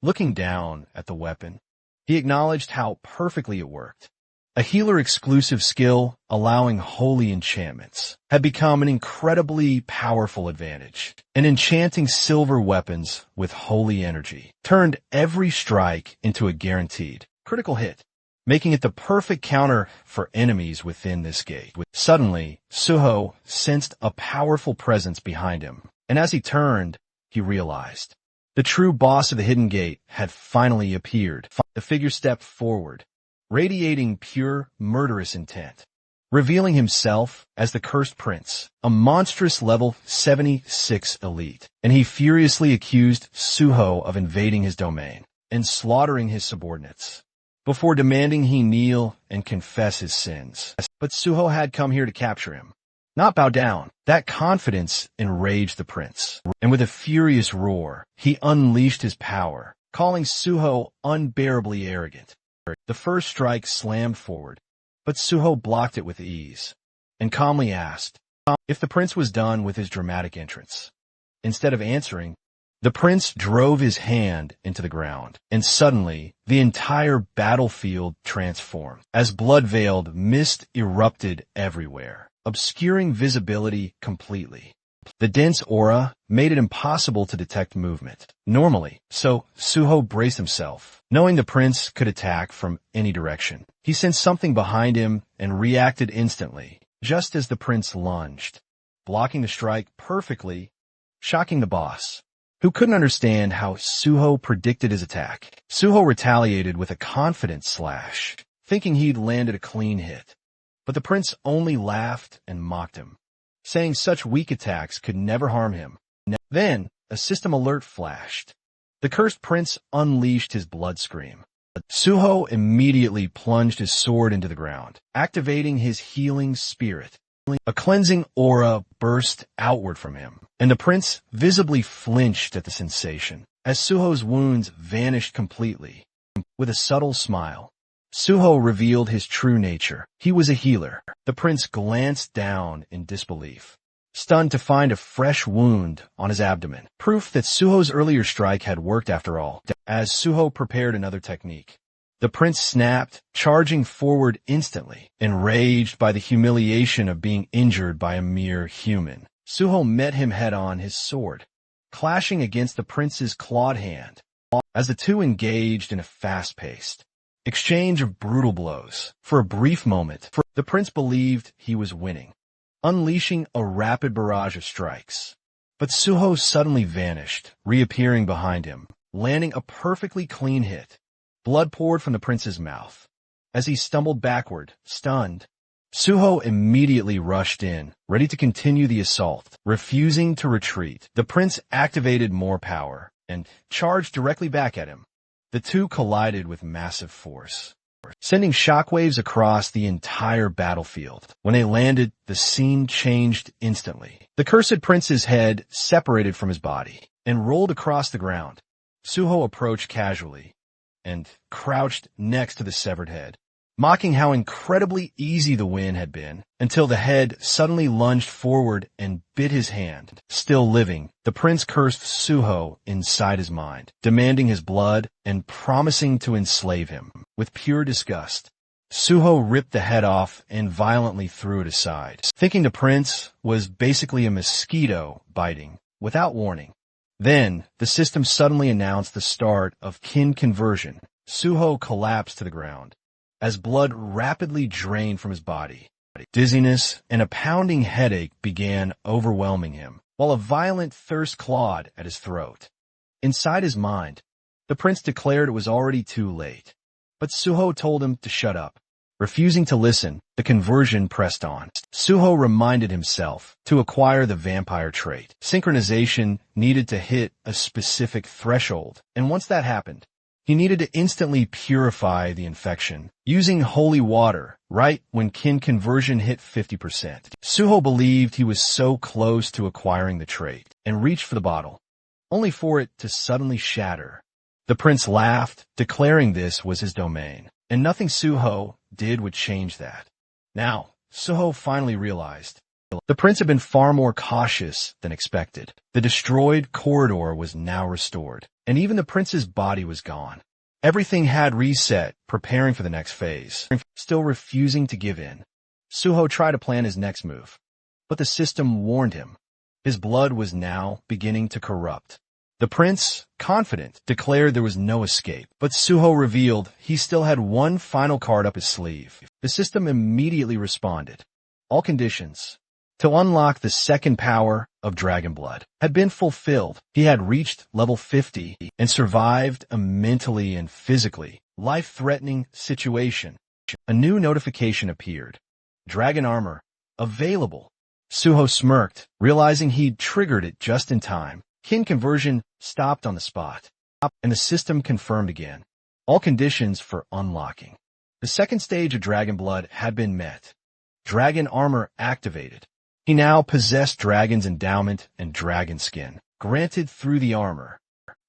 Looking down at the weapon, he acknowledged how perfectly it worked. A healer-exclusive skill allowing holy enchantments had become an incredibly powerful advantage. And enchanting silver weapons with holy energy turned every strike into a guaranteed critical hit, making it the perfect counter for enemies within this gate. Suddenly, Suho sensed a powerful presence behind him, and as he turned, he realized the true boss of the hidden gate had finally appeared. The figure stepped forward, radiating pure, murderous intent, revealing himself as the Cursed Prince, a monstrous level 76 elite, and he furiously accused Suho of invading his domain and slaughtering his subordinates, before demanding he kneel and confess his sins. But Suho had come here to capture him, not bow down. That confidence enraged the prince, and with a furious roar, he unleashed his power, calling Suho unbearably arrogant. The first strike slammed forward, but Suho blocked it with ease, and calmly asked if the prince was done with his dramatic entrance. Instead of answering, the prince drove his hand into the ground, and suddenly the entire battlefield transformed. As blood-veiled mist erupted everywhere, obscuring visibility completely. The dense aura made it impossible to detect movement normally, so Suho braced himself, knowing the prince could attack from any direction. He sensed something behind him and reacted instantly, just as the prince lunged, blocking the strike perfectly, shocking the boss, who couldn't understand how Suho predicted his attack. Suho retaliated with a confident slash, thinking he'd landed a clean hit. But the prince only laughed and mocked him, saying such weak attacks could never harm him. Then, a system alert flashed. The cursed prince unleashed his blood scream. Suho immediately plunged his sword into the ground, activating his healing spirit. A cleansing aura burst outward from him, and the prince visibly flinched at the sensation, as Suho's wounds vanished completely. With a subtle smile, Suho revealed his true nature. He was a healer. The prince glanced down in disbelief, stunned to find a fresh wound on his abdomen, proof that Suho's earlier strike had worked after all. As Suho prepared another technique, the prince snapped, charging forward instantly. Enraged by the humiliation of being injured by a mere human, Suho met him head-on, his sword clashing against the prince's clawed hand. As the two engaged in a fast-paced exchange of brutal blows, for a brief moment, the prince believed he was winning, unleashing a rapid barrage of strikes. But Suho suddenly vanished, reappearing behind him, landing a perfectly clean hit. Blood poured from the prince's mouth. As he stumbled backward, stunned, Suho immediately rushed in, ready to continue the assault. Refusing to retreat, the prince activated more power and charged directly back at him. The two collided with massive force, sending shockwaves across the entire battlefield. When they landed, the scene changed instantly. The cursed prince's head separated from his body and rolled across the ground. Suho approached casually and crouched next to the severed head, mocking how incredibly easy the win had been, until the head suddenly lunged forward and bit his hand. Still living, the prince cursed Suho inside his mind, demanding his blood and promising to enslave him. With pure disgust, Suho ripped the head off and violently threw it aside, thinking the prince was basically a mosquito biting without warning. Then, the system suddenly announced the start of kin conversion. Suho collapsed to the ground, as blood rapidly drained from his body. Dizziness and a pounding headache began overwhelming him, while a violent thirst clawed at his throat. Inside his mind, the prince declared it was already too late, but Suho told him to shut up. Refusing to listen, the conversion pressed on. Suho reminded himself to acquire the vampire trait. Synchronization needed to hit a specific threshold, and once that happened, he needed to instantly purify the infection, using holy water, right when kin conversion hit 50%. Suho believed he was so close to acquiring the trait, and reached for the bottle, only for it to suddenly shatter. The prince laughed, declaring this was his domain, and nothing Suho did would change that. Now, Suho finally realized the prince had been far more cautious than expected. The destroyed corridor was now restored, and even the prince's body was gone. Everything had reset, preparing for the next phase. Still refusing to give in, Suho tried to plan his next move, but the system warned him. His blood was now beginning to corrupt. The prince, confident, declared there was no escape, but Suho revealed he still had one final card up his sleeve. The system immediately responded. All conditions to unlock the second power of Dragon Blood had been fulfilled. He had reached level 50 and survived a mentally and physically life-threatening situation. A new notification appeared. Dragon armor available. Suho smirked, realizing he'd triggered it just in time. Kin conversion stopped on the spot, and the system confirmed again. All conditions for unlocking the second stage of Dragon Blood had been met. Dragon armor activated. He now possessed Dragon's endowment and dragon skin, granted through the armor.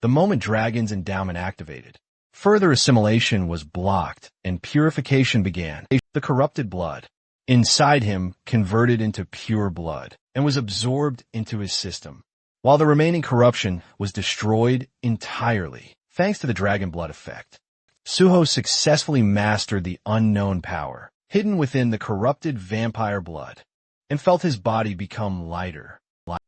The moment Dragon's endowment activated, further assimilation was blocked, and purification began. The corrupted blood inside him converted into pure blood, and was absorbed into his system, while the remaining corruption was destroyed entirely, thanks to the Dragon Blood effect. Suho successfully mastered the unknown power hidden within the corrupted vampire blood, and felt his body become lighter.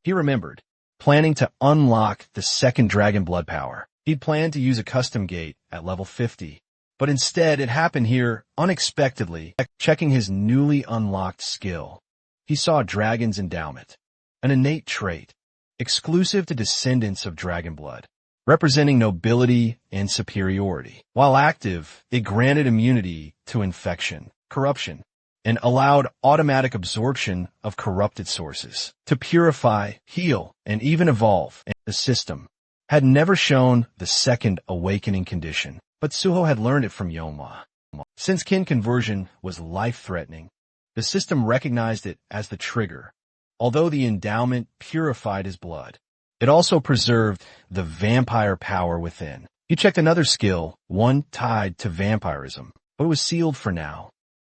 He remembered, planning to unlock the second Dragon Blood power. He'd planned to use a custom gate at level 50, but instead it happened here unexpectedly. Checking his newly unlocked skill, he saw Dragon's Endowment, an innate trait, exclusive to descendants of dragon blood, representing nobility and superiority. While active, it granted immunity to infection, corruption, and allowed automatic absorption of corrupted sources to purify, heal, and even evolve. The system had never shown the second awakening condition, but Suho had learned it from Yonhwa. Since kin conversion was life-threatening, the system recognized it as the trigger. Although the endowment purified his blood, it also preserved the vampire power within. He checked another skill, one tied to vampirism, but it was sealed for now.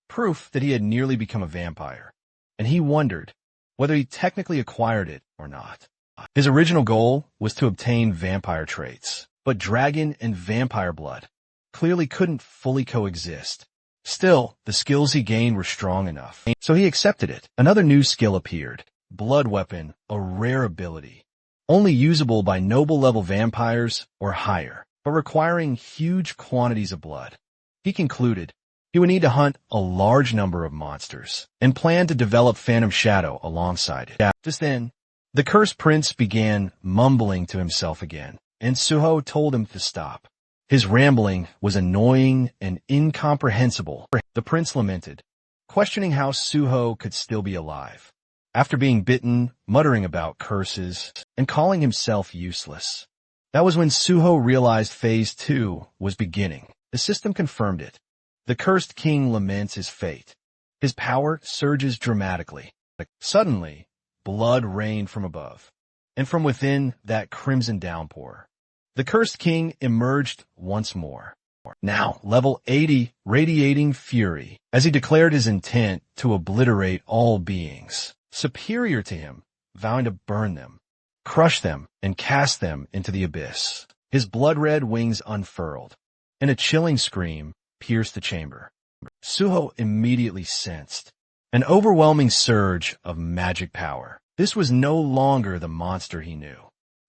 Proof that he had nearly become a vampire, and he wondered whether he technically acquired it or not. His original goal was to obtain vampire traits, but dragon and vampire blood clearly couldn't fully coexist. Still, the skills he gained were strong enough, so he accepted it. Another new skill appeared, Blood Weapon, a rare ability, only usable by noble-level vampires or higher, but requiring huge quantities of blood. He concluded he would need to hunt a large number of monsters, and planned to develop Phantom Shadow alongside it. Just then, the Cursed Prince began mumbling to himself again, and Suho told him to stop. His rambling was annoying and incomprehensible. The prince lamented, questioning how Suho could still be alive, after being bitten, muttering about curses, and calling himself useless. That was when Suho realized Phase 2 was beginning. The system confirmed it. The Cursed King laments his fate. His power surges dramatically. Suddenly, blood rained from above, and from within that crimson downpour. The Cursed King emerged once more. Now, level 80, radiating fury, as he declared his intent to obliterate all beings superior to him, vowing to burn them, crush them, and cast them into the abyss. His blood-red wings unfurled, and a chilling scream pierced the chamber. Suho immediately sensed an overwhelming surge of magic power. This was no longer the monster he knew.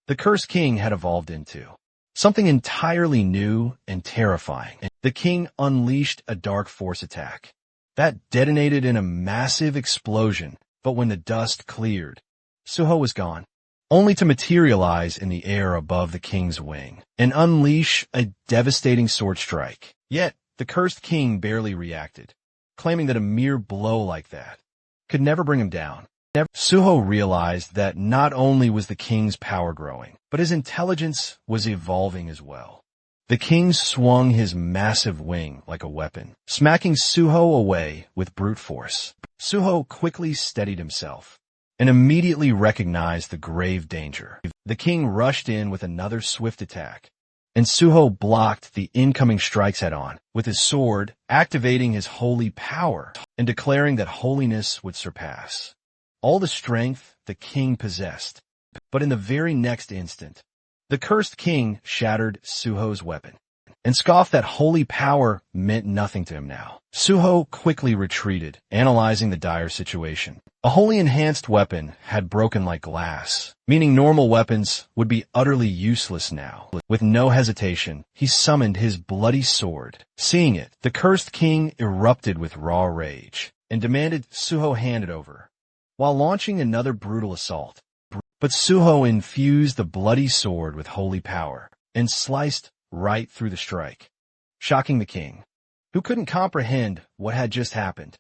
The Cursed King had evolved into something entirely new and terrifying. The king unleashed a dark force attack that detonated in a massive explosion, but when the dust cleared, Suho was gone, only to materialize in the air above the king's wing and unleash a devastating sword strike. Yet, the Cursed King barely reacted, claiming that a mere blow like that could never bring him down. Suho realized that not only was the king's power growing, but his intelligence was evolving as well. The king swung his massive wing like a weapon, smacking Suho away with brute force. Suho quickly steadied himself and immediately recognized the grave danger. The king rushed in with another swift attack, and Suho blocked the incoming strikes head-on with his sword, activating his holy power and declaring that holiness would surpass all the strength the king possessed. But in the very next instant, the Cursed King shattered Suho's weapon and scoffed that holy power meant nothing to him now. Suho quickly retreated, analyzing the dire situation. A wholly enhanced weapon had broken like glass, meaning normal weapons would be utterly useless now. With no hesitation, he summoned his bloody sword. Seeing it, the Cursed King erupted with raw rage and demanded Suho hand it over, while launching another brutal assault. But Suho infused the bloody sword with holy power and sliced right through the strike, shocking the king, who couldn't comprehend what had just happened.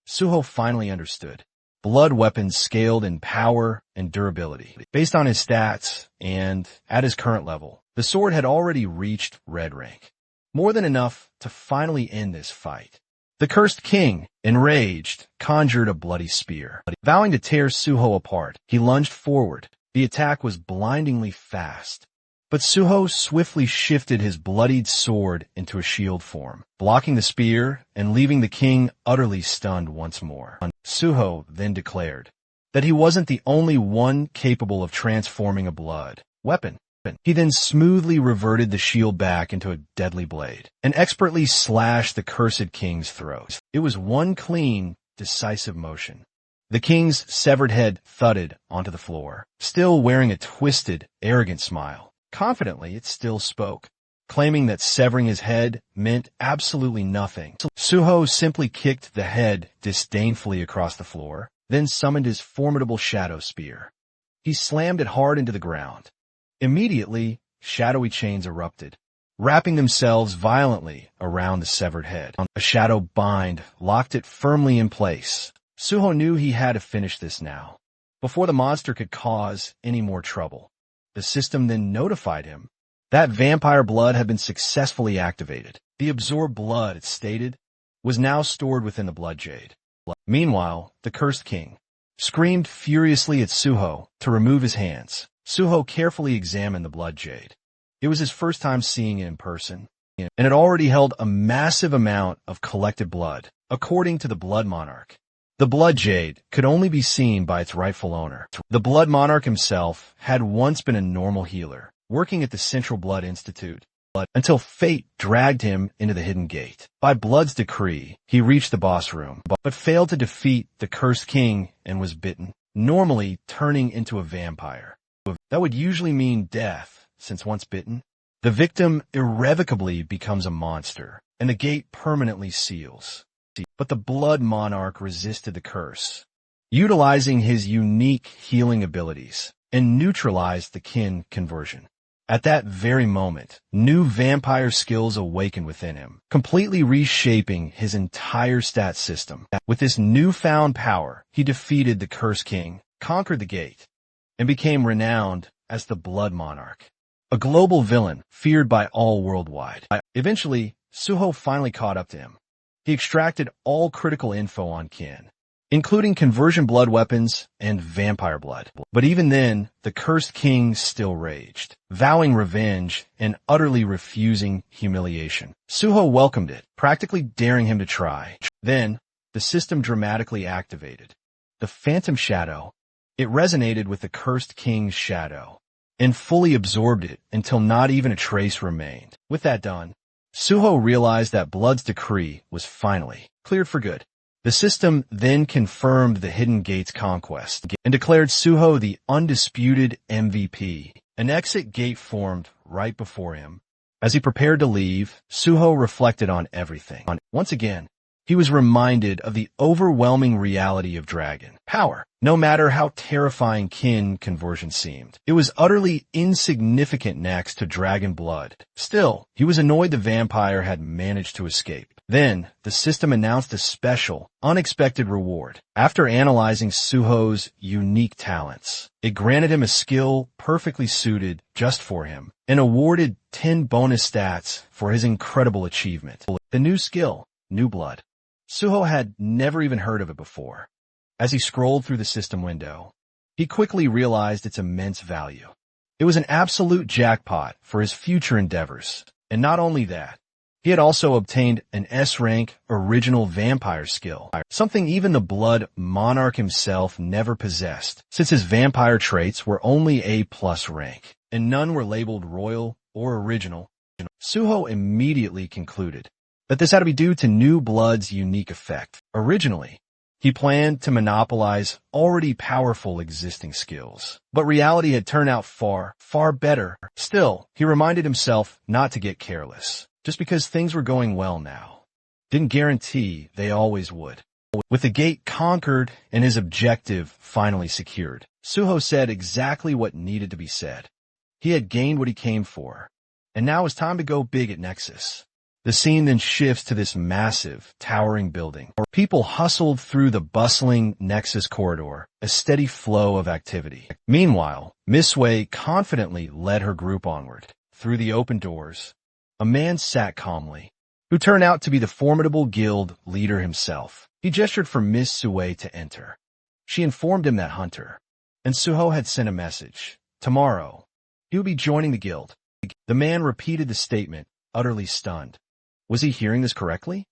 Suho finally understood. Blood weapons scaled in power and durability. Based on his stats and at his current level, the sword had already reached red rank, more than enough to finally end this fight. The Cursed King, enraged, conjured a bloody spear. Vowing to tear Suho apart, he lunged forward. The attack was blindingly fast, but Suho swiftly shifted his bloodied sword into a shield form, blocking the spear and leaving the king utterly stunned once more. Suho then declared that he wasn't the only one capable of transforming a blood weapon. He then smoothly reverted the shield back into a deadly blade and expertly slashed the Cursed King's throat. It was one clean, decisive motion. The king's severed head thudded onto the floor, still wearing a twisted, arrogant smile. Confidently, it still spoke, claiming that severing his head meant absolutely nothing. Suho simply kicked the head disdainfully across the floor then summoned his formidable shadow spear. He slammed it hard into the ground. Immediately, shadowy chains erupted, wrapping themselves violently around the severed head. A shadow bind locked it firmly in place. Suho knew he had to finish this now, before the monster could cause any more trouble. The system then notified him that vampire blood had been successfully activated. The absorbed blood, it stated, was now stored within the blood jade. Meanwhile, the cursed king screamed furiously at Suho to remove his hands. Suho carefully examined the blood jade. It was his first time seeing it in person, and it already held a massive amount of collected blood. According to the Blood Monarch, the blood jade could only be seen by its rightful owner. The Blood Monarch himself had once been a normal healer, working at the Central Blood Institute, until fate dragged him into the hidden gate. By Blood's decree, he reached the boss room, but failed to defeat the cursed king and was bitten, normally turning into a vampire. That would usually mean death, since once bitten, the victim irrevocably becomes a monster, and the gate permanently seals. But the Blood Monarch resisted the curse, utilizing his unique healing abilities, and neutralized the kin conversion. At that very moment, new vampire skills awakened within him, completely reshaping his entire stat system. With this newfound power, he defeated the Cursed King, conquered the gate, and became renowned as the Blood Monarch, a global villain feared by all worldwide. Eventually, Suho finally caught up to him. He extracted all critical info on kin, including conversion blood weapons and vampire blood. But even then, the Cursed King still raged, vowing revenge and utterly refusing humiliation. Suho welcomed it, practically daring him to try. Then, the system dramatically activated. The Phantom Shadow, it resonated with the Cursed King's shadow, and fully absorbed it until not even a trace remained. With that done, Suho realized that Blood's decree was finally cleared for good. The system then confirmed the Hidden Gate's conquest and declared Suho the undisputed MVP. An exit gate formed right before him. As he prepared to leave, Suho reflected on everything. Once again, he was reminded of the overwhelming reality of dragon power. No matter how terrifying kin conversion seemed, it was utterly insignificant next to dragon blood. Still, he was annoyed the vampire had managed to escape. Then, the system announced a special, unexpected reward. After analyzing Suho's unique talents, it granted him a skill perfectly suited just for him, and awarded 10 bonus stats for his incredible achievement. The new skill, New Blood. Suho had never even heard of it before. As he scrolled through the system window, he quickly realized its immense value. It was an absolute jackpot for his future endeavors. And not only that, he had also obtained an S-rank original vampire skill, something even the Blood Monarch himself never possessed, since his vampire traits were only A+ rank, and none were labeled royal or original. Suho immediately concluded that this had to be due to New Blood's unique effect. Originally, he planned to monopolize already powerful existing skills, but reality had turned out far, far better. Still, he reminded himself not to get careless. Just because things were going well now didn't guarantee they always would. With the gate conquered and his objective finally secured, Suho said exactly what needed to be said. He had gained what he came for, and now it was time to go big at Nexus. The scene then shifts to this massive, towering building. People hustled through the bustling Nexus corridor, a steady flow of activity. Meanwhile, Miss Wei confidently led her group onward. Through the open doors, a man sat calmly, who turned out to be the formidable guild leader himself. He gestured for Miss Sue to enter. She informed him that Hunter and Suho had sent a message. Tomorrow, he would be joining the guild. The man repeated the statement, utterly stunned. Was he hearing this correctly?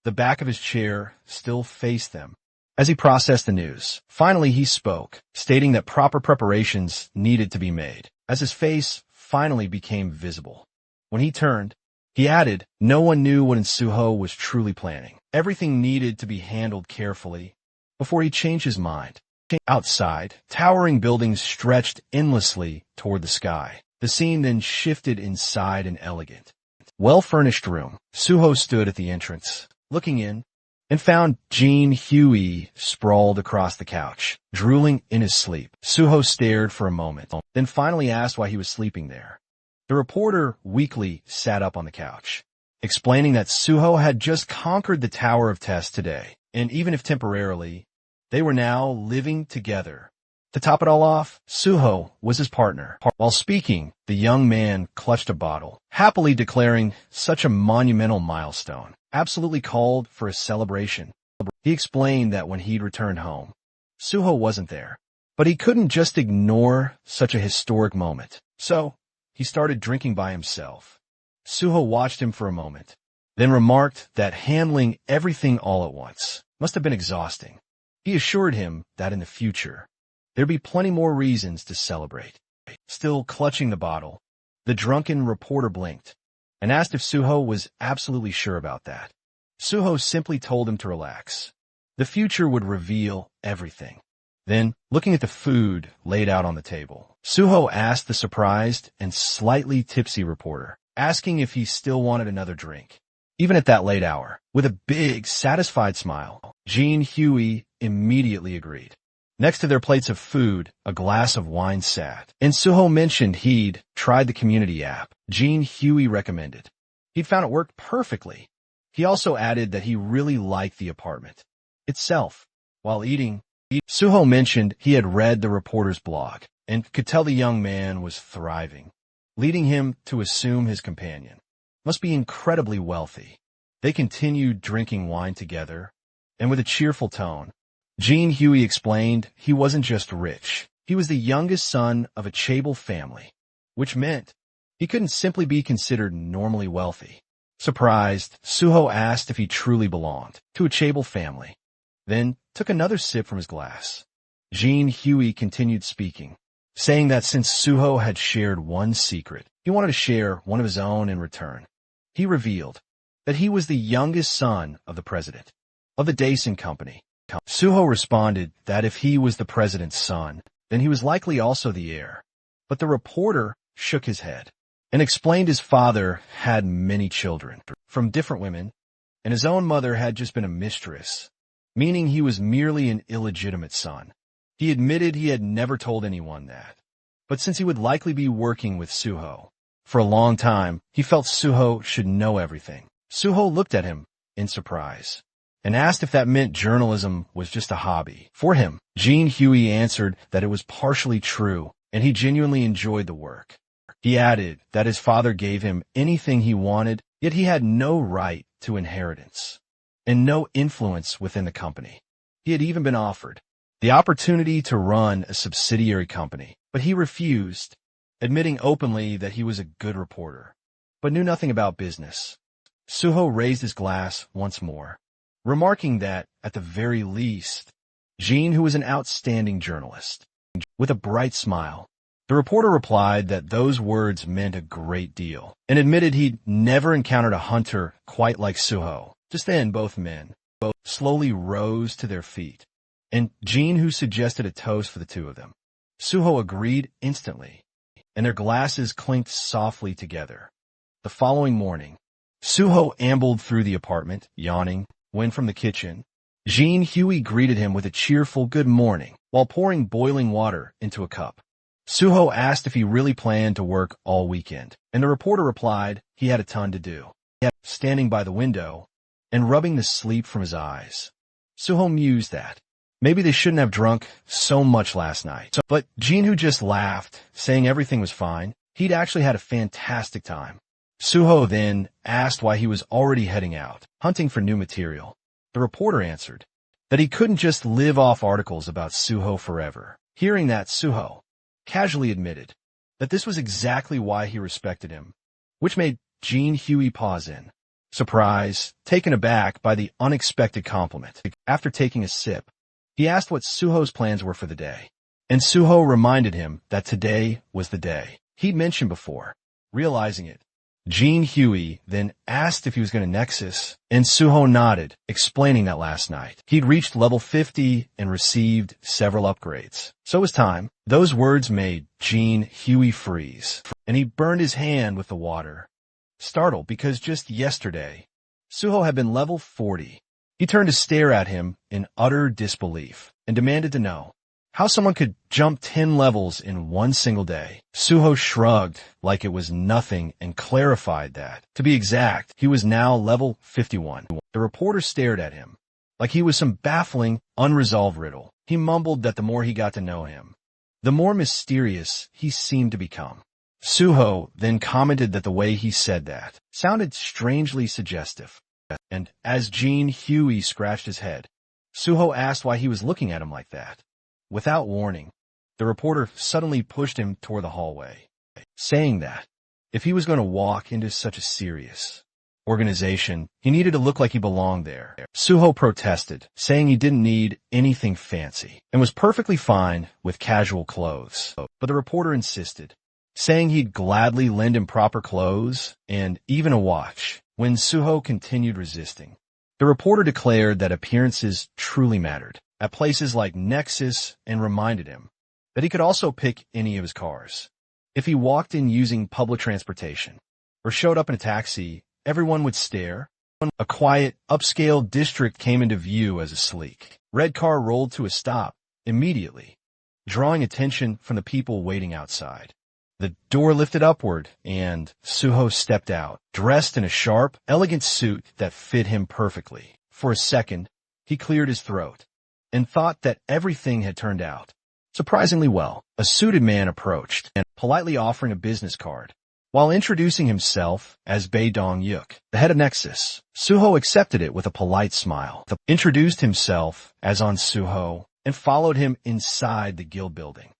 The back of his chair still faced them as he processed the news. Finally, he spoke, stating that proper preparations needed to be made. As his face finally became visible, when he turned, he added, no one knew what Suho was truly planning. Everything needed to be handled carefully before he changed his mind. Outside, towering buildings stretched endlessly toward the sky. The scene then shifted inside an elegant, well-furnished room. Suho stood at the entrance, looking in, and found Jean Huey sprawled across the couch, drooling in his sleep. Suho stared for a moment, then finally asked why he was sleeping there. The reporter weakly sat up on the couch, explaining that Suho had just conquered the Tower of Test today, and even if temporarily, they were now living together. To top it all off, Suho was his partner. While speaking, the young man clutched a bottle, happily declaring such a monumental milestone absolutely called for a celebration. He explained that when he'd returned home, Suho wasn't there, but he couldn't just ignore such a historic moment. So, he started drinking by himself. Suho watched him for a moment, then remarked that handling everything all at once must have been exhausting. He assured him that in the future, there'd be plenty more reasons to celebrate. Still clutching the bottle, the drunken reporter blinked and asked if Suho was absolutely sure about that. Suho simply told him to relax. The future would reveal everything. Then, looking at the food laid out on the table, Suho asked the surprised and slightly tipsy reporter, asking if he still wanted another drink. Even at that late hour, with a big, satisfied smile, Jean Huey immediately agreed. Next to their plates of food, a glass of wine sat, and Suho mentioned he'd tried the community app Jean Huey recommended. He'd found it worked perfectly. He also added that he really liked the apartment itself. While eating, Suho mentioned he had read the reporter's blog and could tell the young man was thriving, leading him to assume his companion must be incredibly wealthy. They continued drinking wine together, and with a cheerful tone, Jean Huey explained he wasn't just rich. He was the youngest son of a chaebol family, which meant he couldn't simply be considered normally wealthy. Surprised, Suho asked if he truly belonged to a chaebol family, then took another sip from his glass. Jean Huey continued speaking, saying that since Suho had shared one secret, he wanted to share one of his own in return. He revealed that he was the youngest son of the president of the Dason Company. Suho responded that if he was the president's son, then he was likely also the heir. But the reporter shook his head and explained his father had many children from different women, and his own mother had just been a mistress, meaning he was merely an illegitimate son. He admitted he had never told anyone that. But since he would likely be working with Suho for a long time, he felt Suho should know everything. Suho looked at him in surprise and asked if that meant journalism was just a hobby for him. Jean Huey answered that it was partially true, and he genuinely enjoyed the work. He added that his father gave him anything he wanted, yet he had no right to inheritance and no influence within the company. He had even been offered the opportunity to run a subsidiary company, but he refused, admitting openly that he was a good reporter, but knew nothing about business. Suho raised his glass once more, remarking that, at the very least, Jean, who was an outstanding journalist, with a bright smile. The reporter replied that those words meant a great deal, and admitted he'd never encountered a hunter quite like Suho. Just then, both men slowly rose to their feet, and Jean, who suggested a toast for the two of them. Suho agreed instantly, and their glasses clinked softly together. The following morning, Suho ambled through the apartment, yawning, when from the kitchen, Jean Huey greeted him with a cheerful good morning while pouring boiling water into a cup. Suho asked if he really planned to work all weekend, and the reporter replied he had a ton to do. Standing by the window and rubbing the sleep from his eyes, Suho mused that maybe they shouldn't have drunk so much last night. But Jean, who just laughed, saying everything was fine, he'd actually had a fantastic time. Suho then asked why he was already heading out, hunting for new material. The reporter answered that he couldn't just live off articles about Suho forever. Hearing that, Suho casually admitted that this was exactly why he respected him, which made Jean Huey pause in surprise, taken aback by the unexpected compliment. After taking a sip, he asked what Suho's plans were for the day, and Suho reminded him that today was the day he'd mentioned before. Realizing it, Jean Huey then asked if he was going to Nexus, and Suho nodded, explaining that last night he'd reached level 50 and received several upgrades. So it was time. Those words made Jean Huey freeze, and he burned his hand with the water, startled because just yesterday, Suho had been level 40. He turned to stare at him in utter disbelief and demanded to know how someone could jump 10 levels in one single day. Suho shrugged like it was nothing and clarified that, to be exact, he was now level 51. The reporter stared at him like he was some baffling, unresolved riddle. He mumbled that the more he got to know him, the more mysterious he seemed to become. Suho then commented that the way he said that sounded strangely suggestive. And as Jean Huey scratched his head, Suho asked why he was looking at him like that. Without warning, the reporter suddenly pushed him toward the hallway, saying that if he was going to walk into such a serious organization, he needed to look like he belonged there. Suho protested, saying he didn't need anything fancy and was perfectly fine with casual clothes. But the reporter insisted, saying he'd gladly lend him proper clothes and even a watch. When Suho continued resisting, the reporter declared that appearances truly mattered at places like Nexus and reminded him that he could also pick any of his cars. If he walked in using public transportation or showed up in a taxi, everyone would stare. A quiet, upscale district came into view as a sleek red car rolled to a stop immediately, drawing attention from the people waiting outside. The door lifted upward, and Suho stepped out, dressed in a sharp, elegant suit that fit him perfectly. For a second, he cleared his throat and thought that everything had turned out surprisingly well. A suited man approached, and politely offering a business card. While introducing himself as Bae Dong-yuk, the head of Nexus, Suho accepted it with a polite smile. He introduced himself as On Suho and followed him inside the guild building.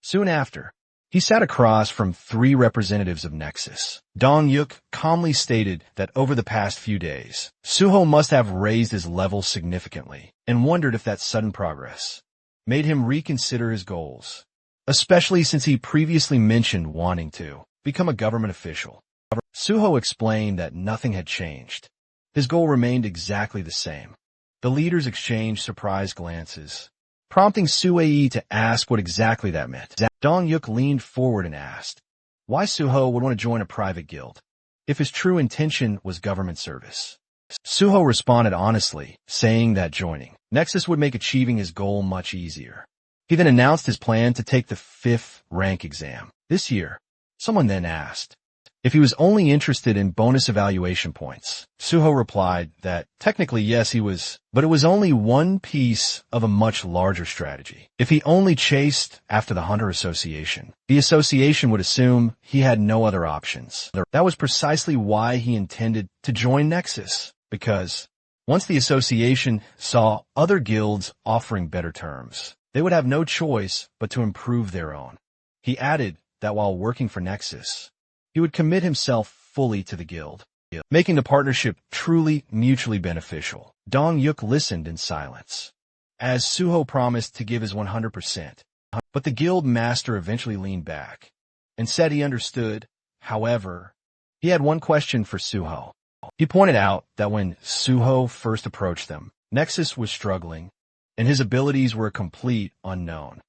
Soon after, he sat across from 3 representatives of Nexus. Dong-yuk calmly stated that over the past few days, Suho must have raised his level significantly and wondered if that sudden progress made him reconsider his goals, especially since he previously mentioned wanting to become a government official. Suho explained that nothing had changed. His goal remained exactly the same. The leaders exchanged surprised glances, prompting Sue to ask what exactly that meant. Dong-yuk leaned forward and asked why Suho would want to join a private guild if his true intention was government service. Suho responded honestly, saying that joining Nexus would make achieving his goal much easier. He then announced his plan to take the 5th rank exam this year. Someone then asked if he was only interested in bonus evaluation points. Suho replied that technically yes he was, but it was only one piece of a much larger strategy. If he only chased after the Hunter Association, the association would assume he had no other options. That was precisely why he intended to join Nexus, because once the association saw other guilds offering better terms, they would have no choice but to improve their own. He added that while working for Nexus, he would commit himself fully to the guild, making the partnership truly mutually beneficial. Dong-yuk listened in silence, as Suho promised to give his 100%. But the guild master eventually leaned back and said he understood. However, he had one question for Suho. He pointed out that when Suho first approached them, Nexus was struggling, and his abilities were a complete unknown.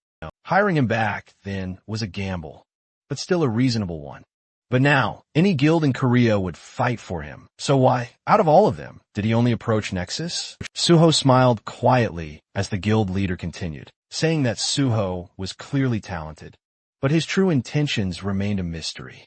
Hiring him back, then, was a gamble, but still a reasonable one. But now, any guild in Korea would fight for him. So why, out of all of them, did he only approach Nexus? Suho smiled quietly as the guild leader continued, saying that Suho was clearly talented, but his true intentions remained a mystery.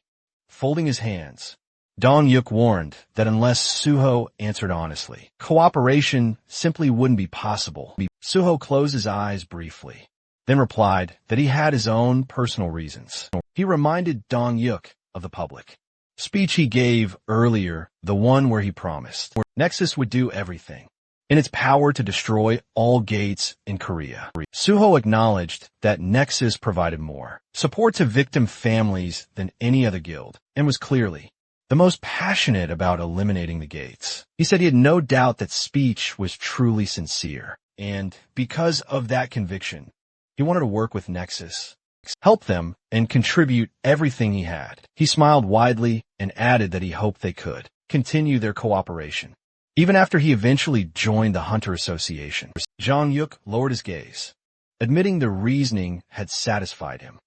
Folding his hands, Dong-yuk warned that unless Suho answered honestly, cooperation simply wouldn't be possible. Suho closed his eyes briefly, then replied that he had his own personal reasons. He reminded Dong-yuk of the public speech he gave earlier, the one where he promised Nexus would do everything in its power to destroy all gates in Korea. Suho acknowledged that Nexus provided more support to victim families than any other guild, and was clearly the most passionate about eliminating the gates. He said he had no doubt that speech was truly sincere, and because of that conviction, he wanted to work with Nexus, help them, and contribute everything he had. He smiled widely and added that he hoped they could continue their cooperation, even after he eventually joined the Hunter Association. Dong-yuk lowered his gaze, admitting the reasoning had satisfied him.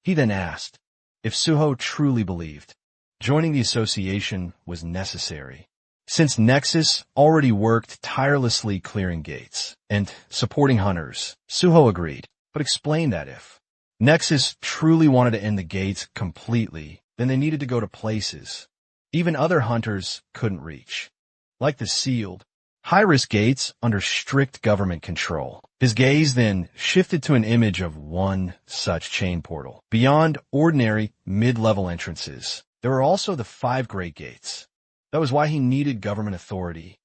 He then asked if Suho truly believed joining the association was necessary Since Nexus already worked tirelessly clearing gates and supporting hunters, Suho agreed, but explained that if Nexus truly wanted to end the gates completely, then they needed to go to places even other hunters couldn't reach, like the sealed, high-risk gates under strict government control. His gaze then shifted to an image of one such chain portal. Beyond ordinary mid-level entrances, there were also the 5 Great Gates. That was why he needed government authority.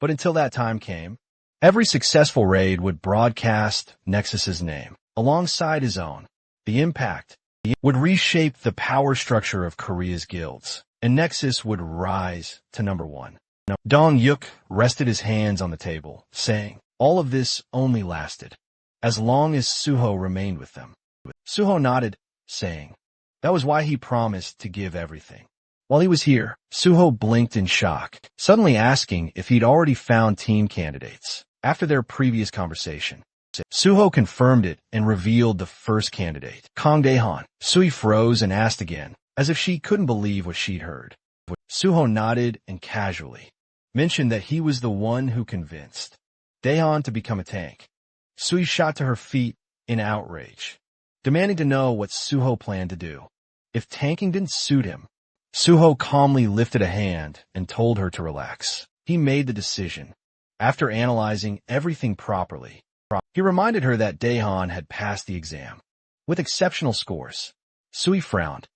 But until that time came, every successful raid would broadcast Nexus's name, alongside his own. The impact would reshape the power structure of Korea's guilds, and Nexus would rise to number 1. Dong Yuk rested his hands on the table, saying, all of this only lasted as long as Suho remained with them. Suho nodded, saying, that was why he promised to give everything. While he was here, Suho blinked in shock, suddenly asking if he'd already found team candidates. After their previous conversation, Suho confirmed it and revealed the first candidate, Kang Daehan. Sui froze and asked again, as if she couldn't believe what she'd heard. Suho nodded and casually mentioned that he was the one who convinced Daehan to become a tank. Sui shot to her feet in outrage, demanding to know what Suho planned to do. If tanking didn't suit him, Suho calmly lifted a hand and told her to relax. He made the decision. After analyzing everything properly, he reminded her that Daehan had passed the exam with exceptional scores. Sui frowned,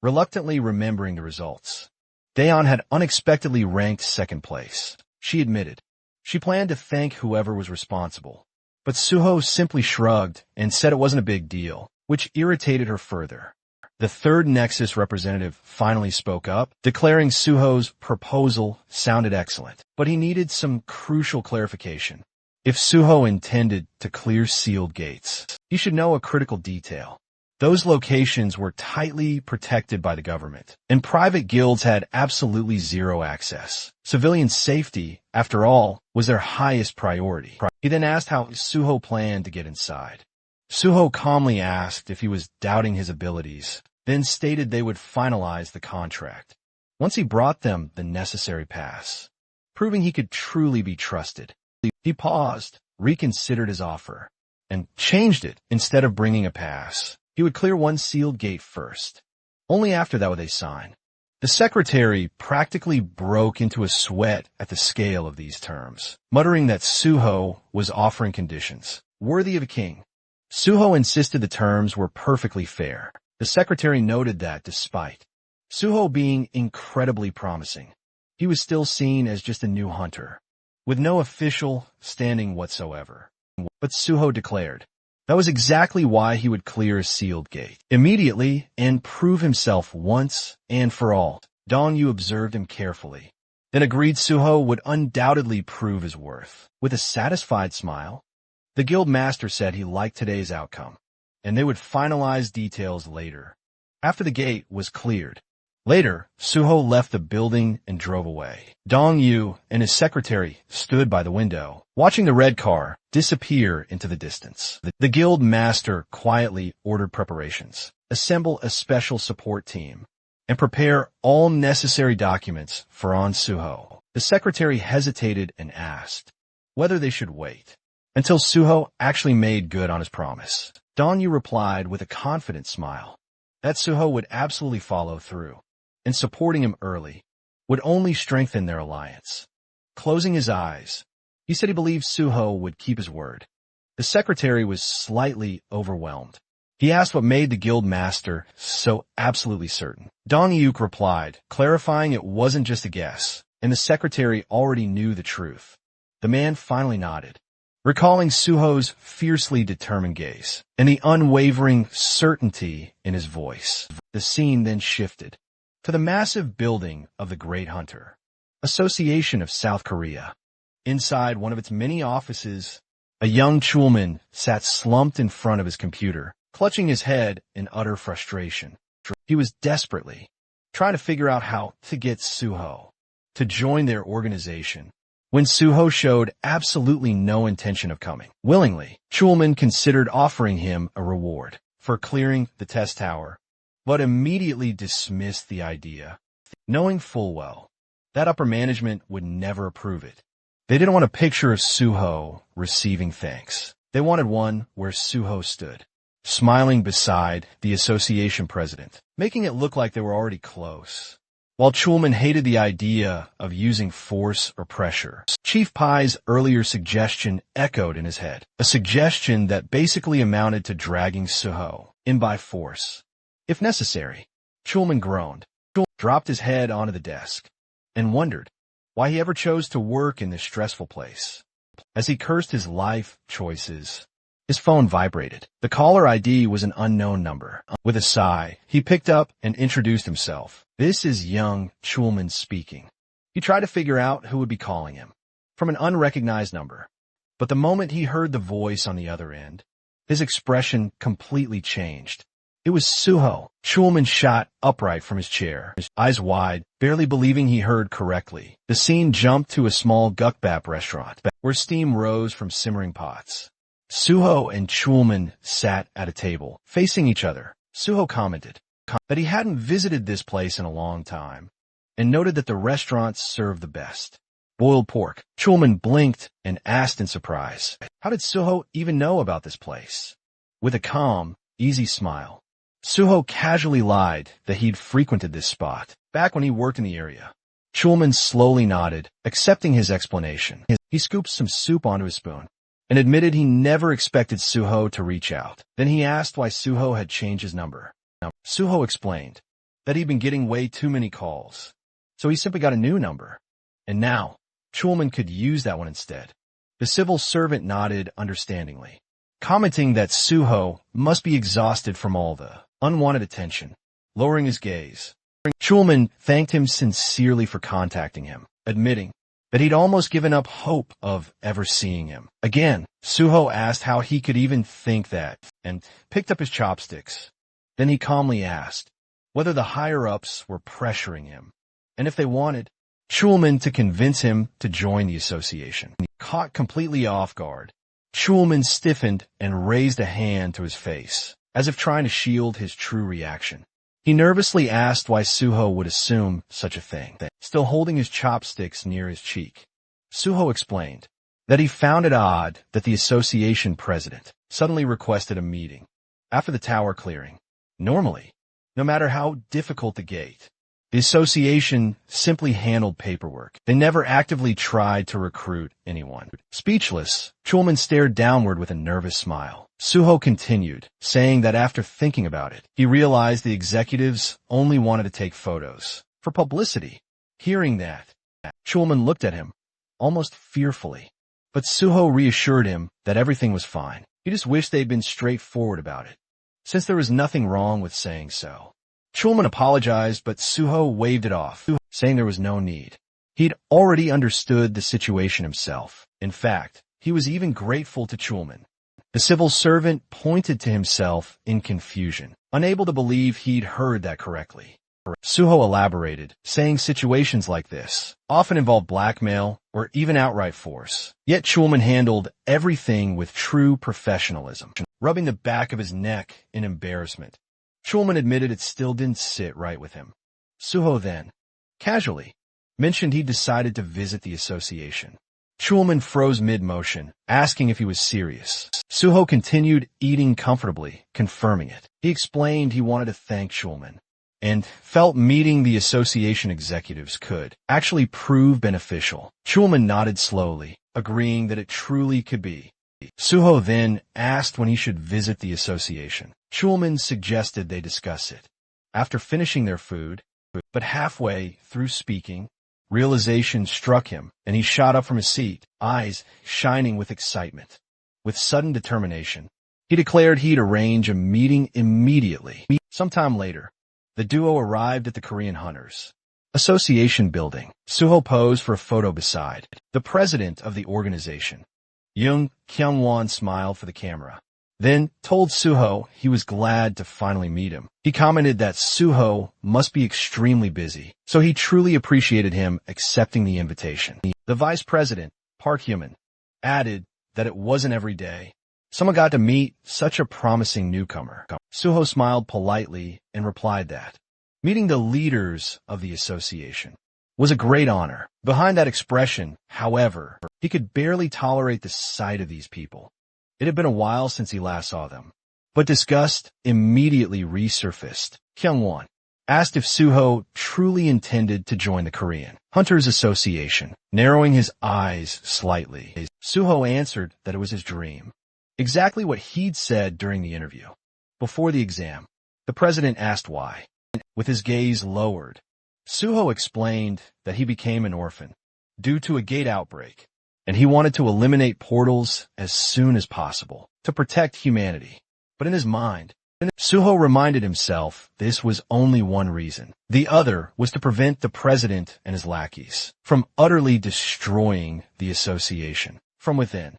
reluctantly remembering the results. Daehan had unexpectedly ranked second place. She admitted. She planned to thank whoever was responsible, but Suho simply shrugged and said it wasn't a big deal, which irritated her further. The third Nexus representative finally spoke up, declaring Suho's proposal sounded excellent, but he needed some crucial clarification. If Suho intended to clear sealed gates, he should know a critical detail. Those locations were tightly protected by the government, and private guilds had absolutely zero access. Civilian safety, after all, was their highest priority. He then asked how Suho planned to get inside. Suho calmly asked if he was doubting his abilities, then stated they would finalize the contract once he brought them the necessary pass, proving he could truly be trusted. He paused, reconsidered his offer, and changed it. Instead of bringing a pass, he would clear one sealed gate first. Only after that would they sign. The secretary practically broke into a sweat at the scale of these terms, muttering that Suho was offering conditions worthy of a king. Suho insisted the terms were perfectly fair. The secretary noted that despite Suho being incredibly promising, he was still seen as just a new hunter, with no official standing whatsoever. But Suho declared that was exactly why he would clear a sealed gate immediately and prove himself once and for all. Dong Yu observed him carefully, then agreed Suho would undoubtedly prove his worth. With a satisfied smile, the guild master said he liked today's outcome, and they would finalize details later, after the gate was cleared. Later, Suho left the building and drove away. Dong Yu and his secretary stood by the window, watching the red car disappear into the distance. The guild master quietly ordered preparations, assemble a special support team, and prepare all necessary documents for On Suho. The secretary hesitated and asked whether they should wait until Suho actually made good on his promise. Dong Yu replied with a confident smile that Suho would absolutely follow through, and supporting him early would only strengthen their alliance. Closing his eyes, he said he believed Suho would keep his word. The secretary was slightly overwhelmed. He asked what made the guild master so absolutely certain. Dong Yuk replied, clarifying it wasn't just a guess, and the secretary already knew the truth. The man finally nodded, recalling Suho's fiercely determined gaze and the unwavering certainty in his voice. The scene then shifted to the massive building of the Great Hunter Association of South Korea. Inside one of its many offices, a young Chulman sat slumped in front of his computer, clutching his head in utter frustration. He was desperately trying to figure out how to get Suho to join their organization. When Suho showed absolutely no intention of coming willingly, Chulman considered offering him a reward for clearing the test tower, but immediately dismissed the idea, knowing full well that upper management would never approve it. They didn't want a picture of Suho receiving thanks. They wanted one where Suho stood, smiling beside the association president, making it look like they were already close. While Chulman hated the idea of using force or pressure, Chief Pai's earlier suggestion echoed in his head, a suggestion that basically amounted to dragging Suho in by force, if necessary. Chulman groaned, dropped his head onto the desk, and wondered why he ever chose to work in this stressful place. As he cursed his life choices, his phone vibrated. The caller ID was an unknown number. With a sigh, he picked up and introduced himself. "This is young Chulman speaking." He tried to figure out who would be calling him from an unrecognized number. But the moment he heard the voice on the other end, his expression completely changed. It was Suho. Chulman shot upright from his chair, his eyes wide, barely believing he heard correctly. The scene jumped to a small gukbap restaurant, where steam rose from simmering pots. Suho and Chulman sat at a table, facing each other. Suho commented that he hadn't visited this place in a long time, and noted that the restaurant served the best boiled pork. Chulman blinked and asked in surprise, how did Suho even know about this place? With a calm, easy smile, Suho casually lied that he'd frequented this spot back when he worked in the area. Chulman slowly nodded, accepting his explanation. He scooped some soup onto his spoon and admitted he never expected Suho to reach out. Then he asked why Suho had changed his number. Suho explained that he'd been getting way too many calls, so he simply got a new number. And now, Chulman could use that one instead. The civil servant nodded understandingly, commenting that Suho must be exhausted from all the unwanted attention. Lowering his gaze, Chulman thanked him sincerely for contacting him, admitting that he'd almost given up hope of ever seeing him again. Suho asked how he could even think that, and picked up his chopsticks. Then he calmly asked whether the higher-ups were pressuring him, and if they wanted Chulman to convince him to join the association. Caught completely off guard, Chulman stiffened and raised a hand to his face, as if trying to shield his true reaction. He nervously asked why Suho would assume such a thing, still holding his chopsticks near his cheek. Suho explained that he found it odd that the association president suddenly requested a meeting after the tower clearing. Normally, no matter how difficult the gate, the association simply handled paperwork. They never actively tried to recruit anyone. Speechless, Chulman stared downward with a nervous smile. Suho continued, saying that after thinking about it, he realized the executives only wanted to take photos for publicity. Hearing that, Chulman looked at him, almost fearfully. But Suho reassured him that everything was fine. He just wished they'd been straightforward about it, since there was nothing wrong with saying so. Chulman apologized, but Suho waved it off, saying there was no need. He'd already understood the situation himself. In fact, he was even grateful to Chulman. The civil servant pointed to himself in confusion, unable to believe he'd heard that correctly. Suho elaborated, saying situations like this often involve blackmail or even outright force. Yet Chulman handled everything with true professionalism, rubbing the back of his neck in embarrassment. Chulman admitted it still didn't sit right with him. Suho then, casually, mentioned he'd decided to visit the association. Chulman froze mid-motion, asking if he was serious. Suho continued eating comfortably, confirming it. He explained he wanted to thank Chulman, and felt meeting the association executives could actually prove beneficial. Chulman nodded slowly, agreeing that it truly could be. Suho then asked when he should visit the association. Chulman suggested they discuss it after finishing their food, but halfway through speaking, realization struck him, and he shot up from his seat, eyes shining with excitement. With sudden determination, he declared he'd arrange a meeting immediately. Sometime later, the duo arrived at the Korean Hunters Association building. Suho posed for a photo beside the president of the organization. Young Kyungwon smiled for the camera, then told Suho he was glad to finally meet him. He commented that Suho must be extremely busy, so he truly appreciated him accepting the invitation. The vice president, Park Hyun, added that it wasn't every day someone got to meet such a promising newcomer. Suho smiled politely and replied that meeting the leaders of the association was a great honor. Behind that expression, however, he could barely tolerate the sight of these people. It had been a while since he last saw them. But disgust immediately resurfaced. Kyung-won asked if Suho truly intended to join the Korean Hunters Association, narrowing his eyes slightly. Suho answered that it was his dream. Exactly what he'd said during the interview. Before the exam, the president asked why. With his gaze lowered, Suho explained that he became an orphan due to a gate outbreak, and he wanted to eliminate portals as soon as possible to protect humanity. But in his mind, Suho reminded himself this was only one reason. The other was to prevent the president and his lackeys from utterly destroying the association from within.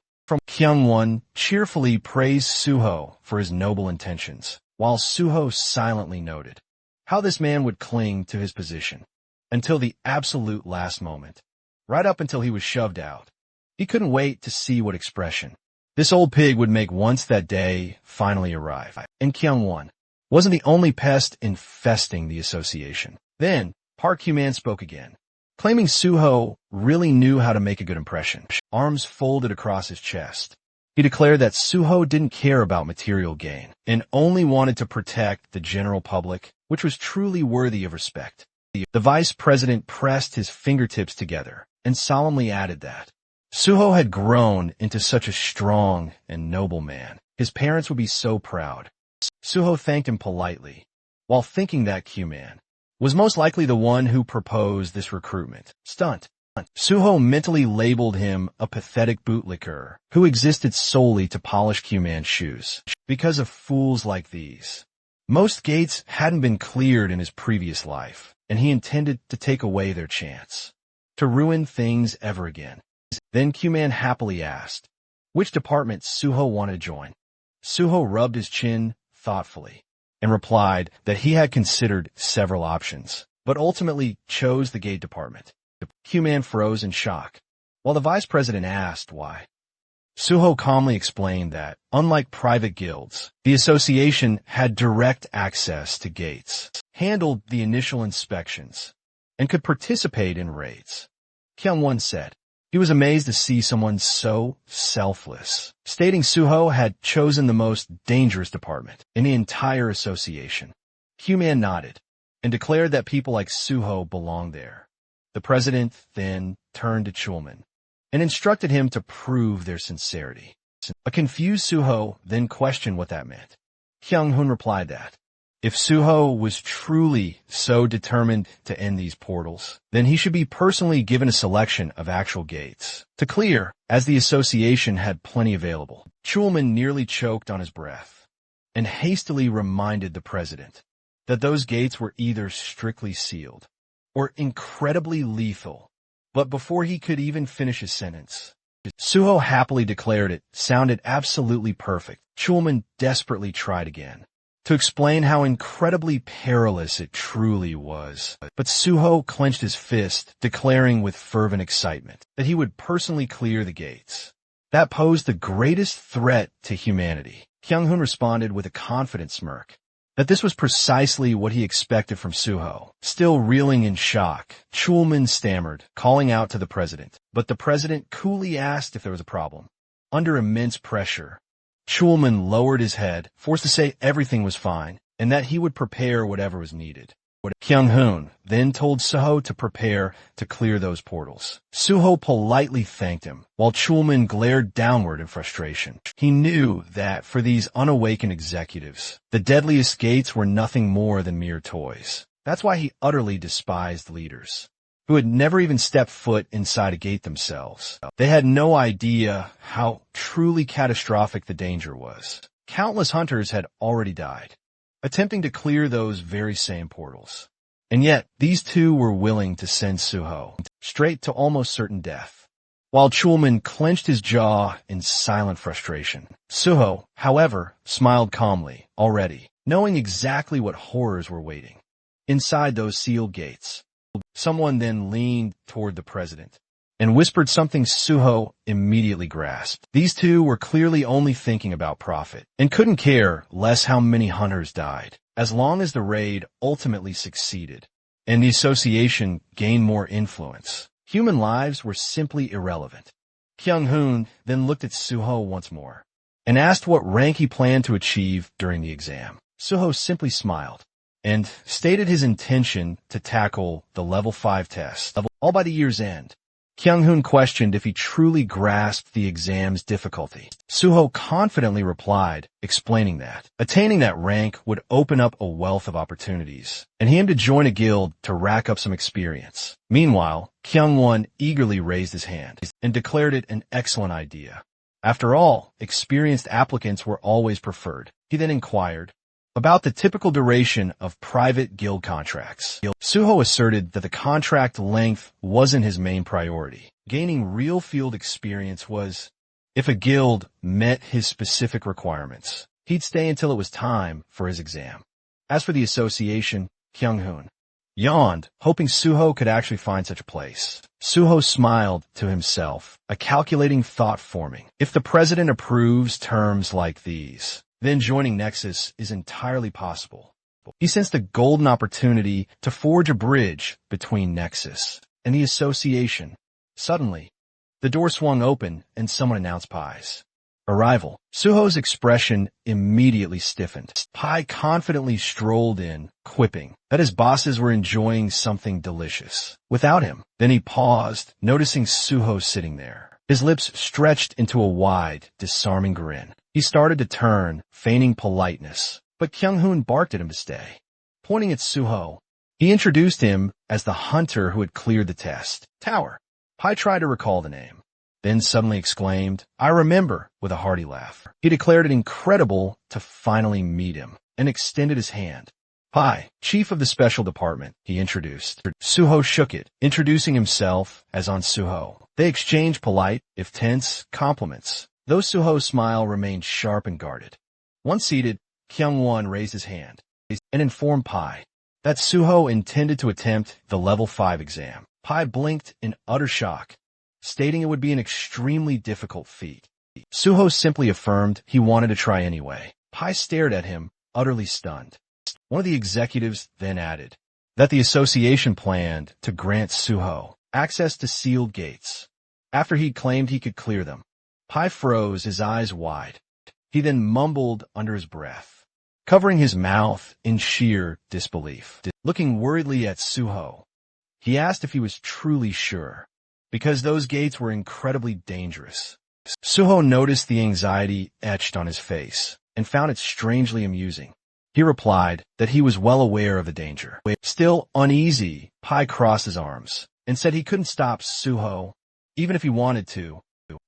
Kyung-won cheerfully praised Suho for his noble intentions, while Suho silently noted how this man would cling to his position until the absolute last moment, right up until he was shoved out. He couldn't wait to see what expression this old pig would make once that day finally arrived. And Kyung-won wasn't the only pest infesting the association. Then, Park Hyo-man spoke again, claiming Suho really knew how to make a good impression. Arms folded across his chest, he declared that Suho didn't care about material gain and only wanted to protect the general public, which was truly worthy of respect. The vice president pressed his fingertips together and solemnly added that Suho had grown into such a strong and noble man. His parents would be so proud. Suho thanked him politely, while thinking that Hyo-man was most likely the one who proposed this recruitment stunt. Suho mentally labeled him a pathetic bootlicker who existed solely to polish Hyo-man's shoes. Because of fools like these, most gates hadn't been cleared in his previous life, and he intended to take away their chance to ruin things ever again. Then Hyo-man happily asked which department Suho wanted to join. Suho rubbed his chin thoughtfully and replied that he had considered several options, but ultimately chose the gate department. Hyo-man froze in shock, while the vice president asked why. Suho calmly explained that, unlike private guilds, the association had direct access to gates, handled the initial inspections, and could participate in raids. Kyung-won said he was amazed to see someone so selfless, stating Suho had chosen the most dangerous department in the entire association. Hyo-man nodded and declared that people like Suho belonged there. The president then turned to Chulman and instructed him to prove their sincerity. A confused Suho then questioned what that meant. Kyung-hoon replied that if Suho was truly so determined to end these portals, then he should be personally given a selection of actual gates to clear, as the association had plenty available. Chulman nearly choked on his breath and hastily reminded the president that those gates were either strictly sealed or incredibly lethal. But before he could even finish his sentence, Suho happily declared it sounded absolutely perfect. Chulman desperately tried again to explain how incredibly perilous it truly was. But Suho clenched his fist, declaring with fervent excitement that he would personally clear the gates that posed the greatest threat to humanity. Kyung-hoon responded with a confident smirk that this was precisely what he expected from Suho. Still reeling in shock, Chulman stammered, calling out to the president. But the president coolly asked if there was a problem. Under immense pressure, Chulman lowered his head, forced to say everything was fine, and that he would prepare whatever was needed. Kyung-hoon then told Suho to prepare to clear those portals. Suho politely thanked him, while Chulman glared downward in frustration. He knew that for these unawakened executives, the deadliest gates were nothing more than mere toys. That's why he utterly despised leaders who had never even stepped foot inside a gate themselves. They had no idea how truly catastrophic the danger was. Countless hunters had already died attempting to clear those very same portals. And yet, these two were willing to send Suho straight to almost certain death, while Chulman clenched his jaw in silent frustration. Suho, however, smiled calmly, already, knowing exactly what horrors were waiting inside those sealed gates. Someone then leaned toward the president and whispered something Suho immediately grasped. These two were clearly only thinking about profit and couldn't care less how many hunters died, as long as the raid ultimately succeeded. and the association gained more influence. Human lives were simply irrelevant. Kyung-hoon then looked at Suho once more and asked what rank he planned to achieve during the exam. Suho simply smiled and stated his intention to tackle the level 5 test, all by the year's end. Kyung-hoon questioned if he truly grasped the exam's difficulty. Suho confidently replied, explaining that attaining that rank would open up a wealth of opportunities, and he aimed to join a guild to rack up some experience. Meanwhile, Kyung-won eagerly raised his hand and declared it an excellent idea. After all, experienced applicants were always preferred. He then inquired about the typical duration of private guild contracts. Suho asserted that the contract length wasn't his main priority. Gaining real field experience was, if a guild met his specific requirements, he'd stay until it was time for his exam. As for the association, Kyung-hoon yawned, hoping Suho could actually find such a place. Suho smiled to himself, a calculating thought forming. If the president approves terms like these, then joining Nexus is entirely possible. He sensed a golden opportunity to forge a bridge between Nexus and the association. Suddenly, the door swung open and someone announced Pai's arrival. Suho's expression immediately stiffened. Pai confidently strolled in, quipping that his bosses were enjoying something delicious without him. Then he paused, noticing Suho sitting there. His lips stretched into a wide, disarming grin. He started to turn, feigning politeness, but Kyung-hoon barked at him to stay. Pointing at Suho, he introduced him as the hunter who had cleared the test. Tower. Pai tried to recall the name, then suddenly exclaimed, "I remember," with a hearty laugh. He declared it incredible to finally meet him, and extended his hand. Pai, chief of the special department, he introduced. Suho shook it, introducing himself as on Suho. They exchanged polite, if tense, compliments, though Suho's smile remained sharp and guarded. Once seated, Kyung-won raised his hand and informed Pai that Suho intended to attempt the level 5 exam. Pai blinked in utter shock, stating it would be an extremely difficult feat. Suho simply affirmed he wanted to try anyway. Pai stared at him, utterly stunned. One of the executives then added that the association planned to grant Suho access to sealed gates after he claimed he could clear them. Pai froze, his eyes wide. He then mumbled under his breath, covering his mouth in sheer disbelief. Looking worriedly at Suho, he asked if he was truly sure, because those gates were incredibly dangerous. Suho noticed the anxiety etched on his face and found it strangely amusing. He replied that he was well aware of the danger. Still uneasy, Pai crossed his arms and said he couldn't stop Suho, even if he wanted to,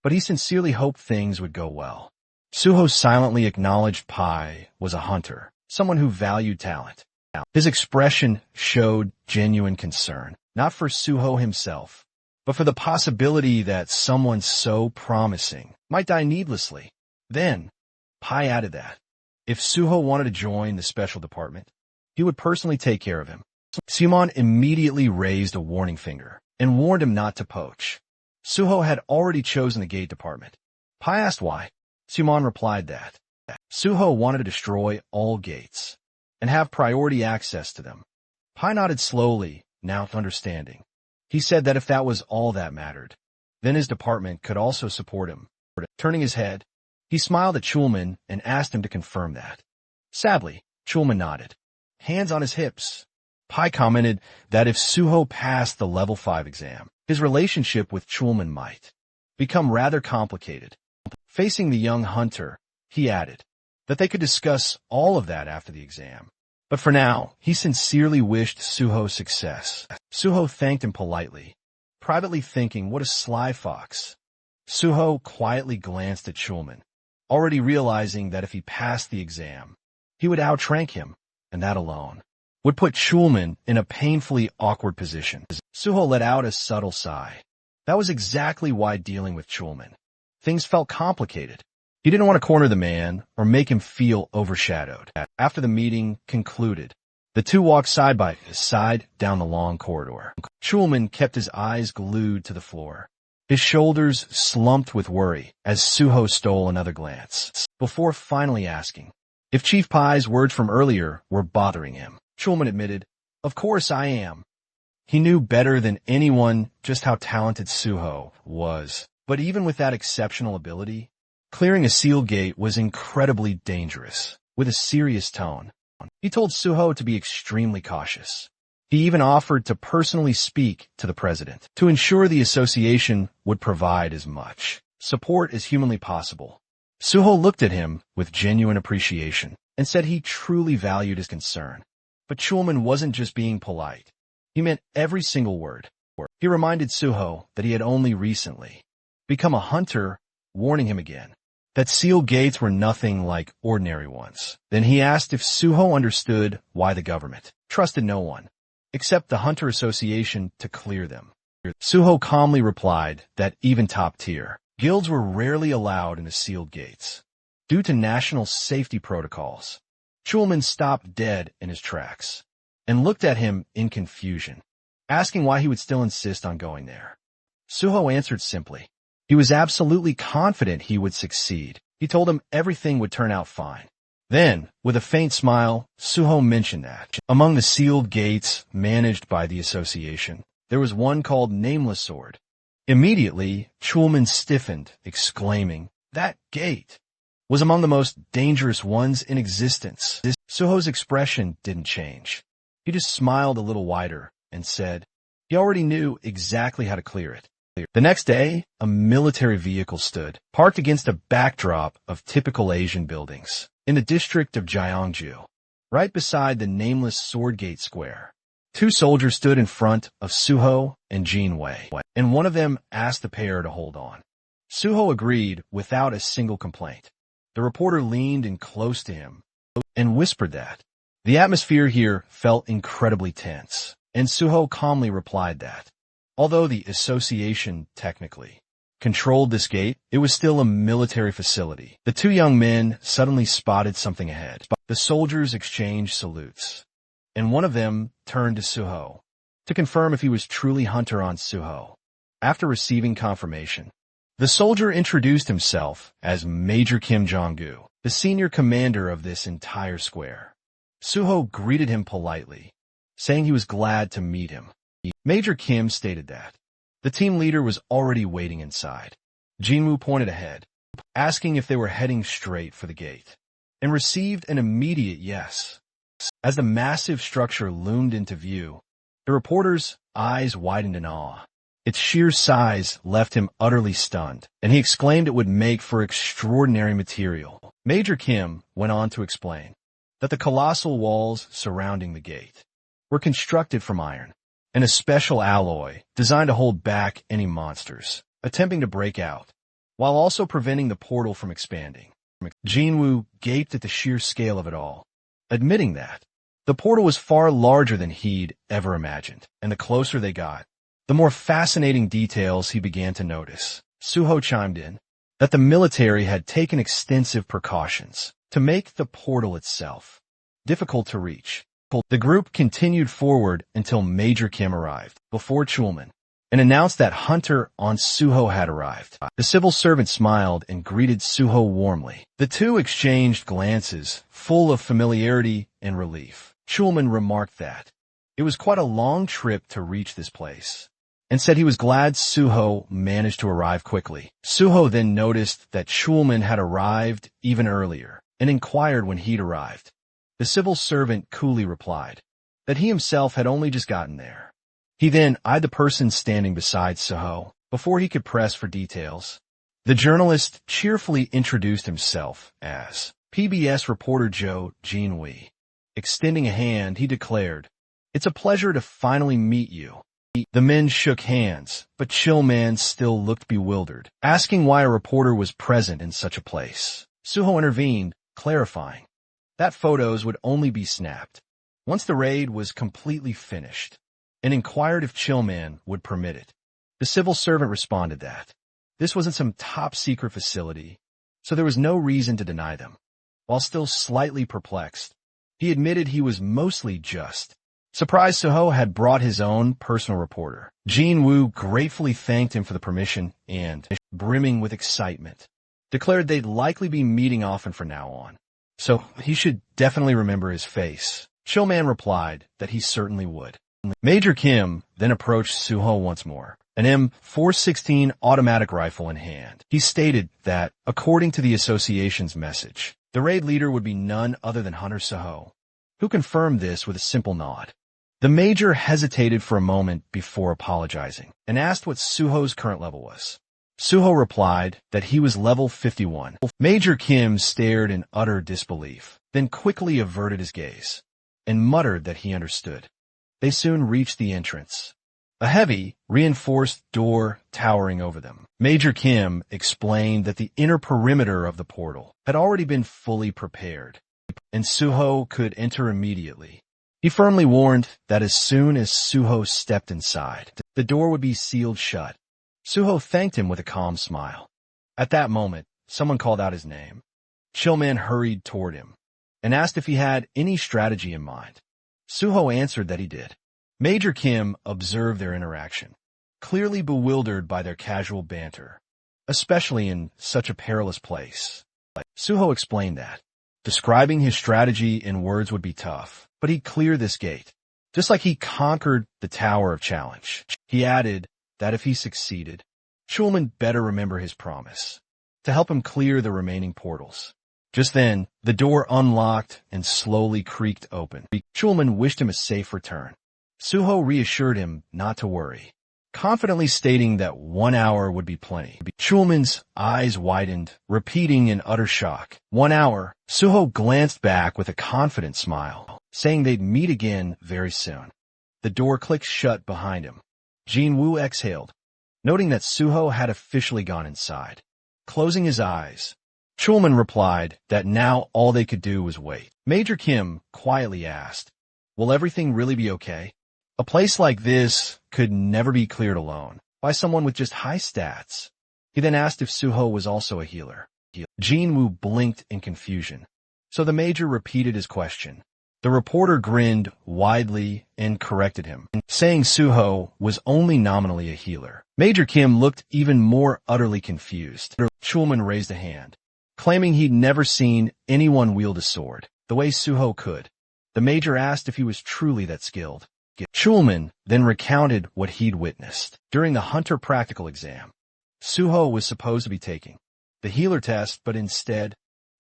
but he sincerely hoped things would go well. Suho silently acknowledged Pai was a hunter, someone who valued talent. His expression showed genuine concern, not for Suho himself, but for the possibility that someone so promising might die needlessly. Then, Pai added that if Suho wanted to join the special department, he would personally take care of him. Simon immediately raised a warning finger and warned him not to poach. Suho had already chosen the gate department. Pai asked why. Simon replied that Suho wanted to destroy all gates and have priority access to them. Pai nodded slowly, now understanding. He said that if that was all that mattered, then his department could also support him. Turning his head, he smiled at Chulman and asked him to confirm that. Sadly, Chulman nodded, hands on his hips. Pai commented that if Suho passed the level 5 exam, his relationship with Chulman might become rather complicated. Facing the young hunter, he added that they could discuss all of that after the exam. But for now, he sincerely wished Suho success. Suho thanked him politely, privately thinking what a sly fox. Suho quietly glanced at Chulman, already realizing that if he passed the exam, he would outrank him, and that alone would put Chulman in a painfully awkward position. Suho let out a subtle sigh. That was exactly why dealing with Chulman, things felt complicated. He didn't want to corner the man or make him feel overshadowed. After the meeting concluded, the two walked side by side down the long corridor. Chulman kept his eyes glued to the floor, his shoulders slumped with worry as Suho stole another glance, before finally asking if Chief Pai's words from earlier were bothering him. Chulman admitted, Of course I am. He knew better than anyone just how talented Suho was. But even with that exceptional ability, clearing a sealed gate was incredibly dangerous, with a serious tone. He told Suho to be extremely cautious. He even offered to personally speak to the president to ensure the association would provide as much support as humanly possible. Suho looked at him with genuine appreciation and said he truly valued his concern. But Chulman wasn't just being polite. He meant every single word. He reminded Suho that he had only recently become a hunter, warning him again that sealed gates were nothing like ordinary ones. Then he asked if Suho understood why the government trusted no one except the Hunter Association to clear them. Suho calmly replied that even top-tier guilds were rarely allowed into sealed gates due to national safety protocols. Chulman stopped dead in his tracks and looked at him in confusion, asking why he would still insist on going there. Suho answered simply. He was absolutely confident he would succeed. He told him everything would turn out fine. Then, with a faint smile, Suho mentioned that among the sealed gates managed by the association, there was one called Nameless Sword. Immediately, Chulman stiffened, exclaiming, "That gate was among the most dangerous ones in existence." Suho's expression didn't change. He just smiled a little wider and said he already knew exactly how to clear it. The next day, a military vehicle stood, parked against a backdrop of typical Asian buildings, in the district of Gyeongju, right beside the nameless Swordgate Square. Two soldiers stood in front of Suho and Jinwei, and one of them asked the pair to hold on. Suho agreed without a single complaint. The reporter leaned in close to him and whispered that the atmosphere here felt incredibly tense, and Suho calmly replied that although the association technically controlled this gate, it was still a military facility. The two young men suddenly spotted something ahead. The soldiers exchanged salutes, and one of them turned to Suho to confirm if he was truly Hunter on Suho. After receiving confirmation, the soldier introduced himself as Major Kim Jong-gu, the senior commander of this entire square. Suho greeted him politely, saying he was glad to meet him. Major Kim stated that the team leader was already waiting inside. Jinwoo pointed ahead, asking if they were heading straight for the gate, and received an immediate yes. As the massive structure loomed into view, the reporter's eyes widened in awe. Its sheer size left him utterly stunned, and he exclaimed it would make for extraordinary material. Major Kim went on to explain that the colossal walls surrounding the gate were constructed from iron, and a special alloy designed to hold back any monsters attempting to break out, while also preventing the portal from expanding. Jinwoo gaped at the sheer scale of it all, admitting that the portal was far larger than he'd ever imagined, and the closer they got, the more fascinating details he began to notice. Suho chimed in that the military had taken extensive precautions to make the portal itself difficult to reach. The group continued forward until Major Kim arrived before Chulman and announced that Hunter on Suho had arrived. The civil servant smiled and greeted Suho warmly. The two exchanged glances full of familiarity and relief. Chulman remarked that it was quite a long trip to reach this place and said he was glad Suho managed to arrive quickly. Suho then noticed that Chulman had arrived even earlier and inquired when he'd arrived. The civil servant coolly replied that he himself had only just gotten there. He then eyed the person standing beside Suho before he could press for details. The journalist cheerfully introduced himself as PBS reporter Joe Jinwei. Extending a hand, he declared, "It's a pleasure to finally meet you." The men shook hands, but Chulman still looked bewildered, asking why a reporter was present in such a place. Suho intervened, clarifying that photos would only be snapped once the raid was completely finished, and inquired if Chulman would permit it. The civil servant responded that this wasn't some top-secret facility, so there was no reason to deny them. While still slightly perplexed, he admitted he was mostly just surprised Suho had brought his own personal reporter. Jinwoo gratefully thanked him for the permission and, brimming with excitement, declared they'd likely be meeting often from now on. So he should definitely remember his face. Chillman replied that he certainly would. Major Kim then approached Suho once more, an M416 automatic rifle in hand. He stated that, according to the association's message, the raid leader would be none other than Hunter Suho, who confirmed this with a simple nod. The major hesitated for a moment before apologizing and asked what Suho's current level was. Suho replied that he was level 51. Major Kim stared in utter disbelief, then quickly averted his gaze and muttered that he understood. They soon reached the entrance, a heavy, reinforced door towering over them. Major Kim explained that the inner perimeter of the portal had already been fully prepared, and Suho could enter immediately. He firmly warned that as soon as Suho stepped inside, the door would be sealed shut. Suho thanked him with a calm smile. At that moment, someone called out his name. Chillman hurried toward him and asked if he had any strategy in mind. Suho answered that he did. Major Kim observed their interaction, clearly bewildered by their casual banter, especially in such a perilous place. Suho explained that describing his strategy in words would be tough, but he'd clear this gate, just like he conquered the Tower of Challenge. He added that if he succeeded, Chillman better remember his promise to help him clear the remaining portals. Just then, the door unlocked and slowly creaked open. Chillman wished him a safe return. Suho reassured him not to worry, confidently stating that 1 hour would be plenty. Chillman's eyes widened, repeating in utter shock. 1 hour. Suho glanced back with a confident smile, saying they'd meet again very soon. The door clicked shut behind him. Jin-woo exhaled, noting that Suho had officially gone inside. Closing his eyes, Chillman replied that now all they could do was wait. Major Kim quietly asked, "Will everything really be okay?" A place like this could never be cleared alone by someone with just high stats. He then asked if Suho was also a healer. Jin-woo blinked in confusion, so the major repeated his question. The reporter grinned widely and corrected him, saying Suho was only nominally a healer. Major Kim looked even more utterly confused. Chillman raised a hand, claiming he'd never seen anyone wield a sword the way Suho could. The major asked if he was truly that skilled. Chillman then recounted what he'd witnessed during the Hunter practical exam. Suho was supposed to be taking the healer test, but instead,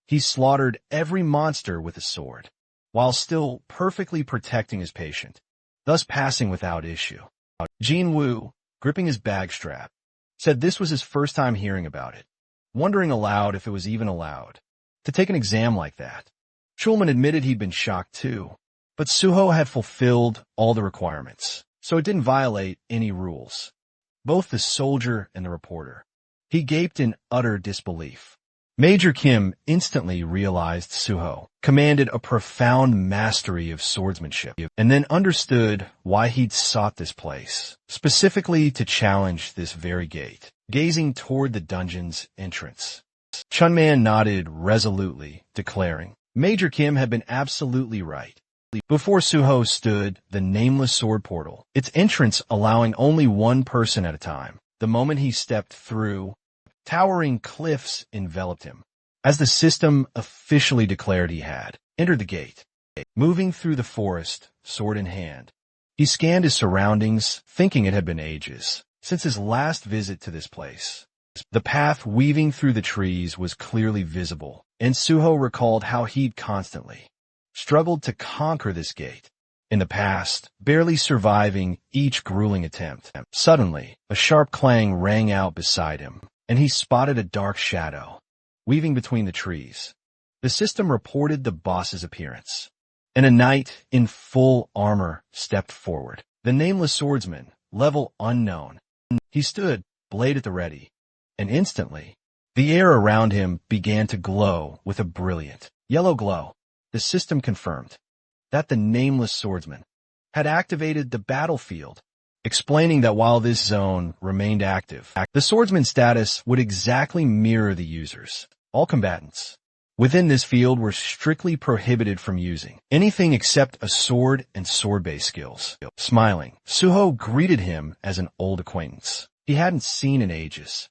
he slaughtered every monster with a sword, while still perfectly protecting his patient, thus passing without issue. Jin-woo, gripping his bag strap, said this was his first time hearing about it, wondering aloud if it was even allowed to take an exam like that. Chillman admitted he'd been shocked too, but Suho had fulfilled all the requirements, so it didn't violate any rules. Both the soldier and the reporter. He gaped in utter disbelief. Major Kim instantly realized Suho commanded a profound mastery of swordsmanship, and then understood why he'd sought this place, specifically to challenge this very gate. Gazing toward the dungeon's entrance, Chunman nodded resolutely, declaring, Major Kim had been absolutely right. Before Suho stood the nameless sword portal, its entrance allowing only one person at a time. The moment he stepped through, towering cliffs enveloped him, as the system officially declared he had entered the gate. Moving through the forest, sword in hand, he scanned his surroundings, thinking it had been ages since his last visit to this place. The path weaving through the trees was clearly visible, and Suho recalled how he'd constantly struggled to conquer this gate in the past, barely surviving each grueling attempt. Suddenly, a sharp clang rang out beside him, and he spotted a dark shadow weaving between the trees. The system reported the boss's appearance, and a knight in full armor stepped forward. The nameless swordsman, level unknown. He stood, blade at the ready, and instantly, the air around him began to glow with a brilliant yellow glow. The system confirmed that the nameless swordsman had activated the battlefield, explaining that while this zone remained active, the swordsman's status would exactly mirror the user's. All combatants within this field were strictly prohibited from using anything except a sword and sword-based skills. Smiling, Suho greeted him as an old acquaintance he hadn't seen in ages.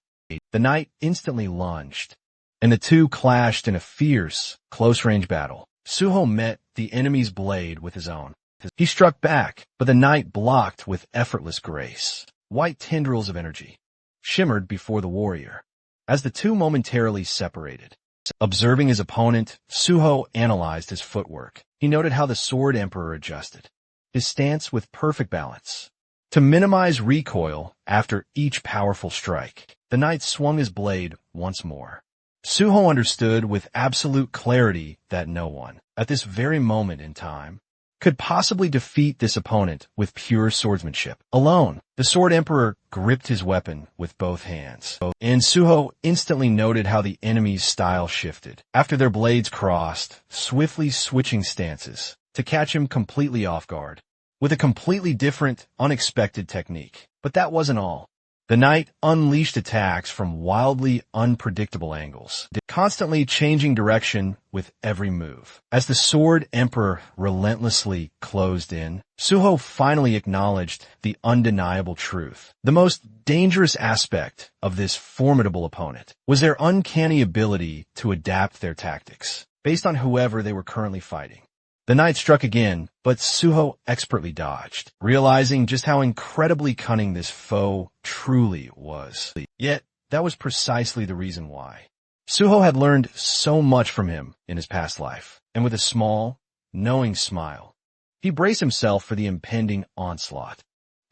The knight instantly lunged, and the two clashed in a fierce, close-range battle. Suho met the enemy's blade with his own. He struck back, but the knight blocked with effortless grace. White tendrils of energy shimmered before the warrior as the two momentarily separated. Observing his opponent, Suho analyzed his footwork. He noted how the Sword Emperor adjusted his stance with perfect balance. To minimize recoil after each powerful strike, the knight swung his blade once more. Suho understood with absolute clarity that no one, at this very moment in time, could possibly defeat this opponent with pure swordsmanship alone. The Sword Emperor gripped his weapon with both hands, and Suho instantly noted how the enemy's style shifted after their blades crossed, swiftly switching stances to catch him completely off guard with a completely different, unexpected technique. But that wasn't all. The knight unleashed attacks from wildly unpredictable angles, constantly changing direction with every move. As the Sword Emperor relentlessly closed in, Suho finally acknowledged the undeniable truth. The most dangerous aspect of this formidable opponent was their uncanny ability to adapt their tactics based on whoever they were currently fighting. The knight struck again, but Suho expertly dodged, realizing just how incredibly cunning this foe truly was. Yet, that was precisely the reason why. Suho had learned so much from him in his past life, and with a small, knowing smile, he braced himself for the impending onslaught.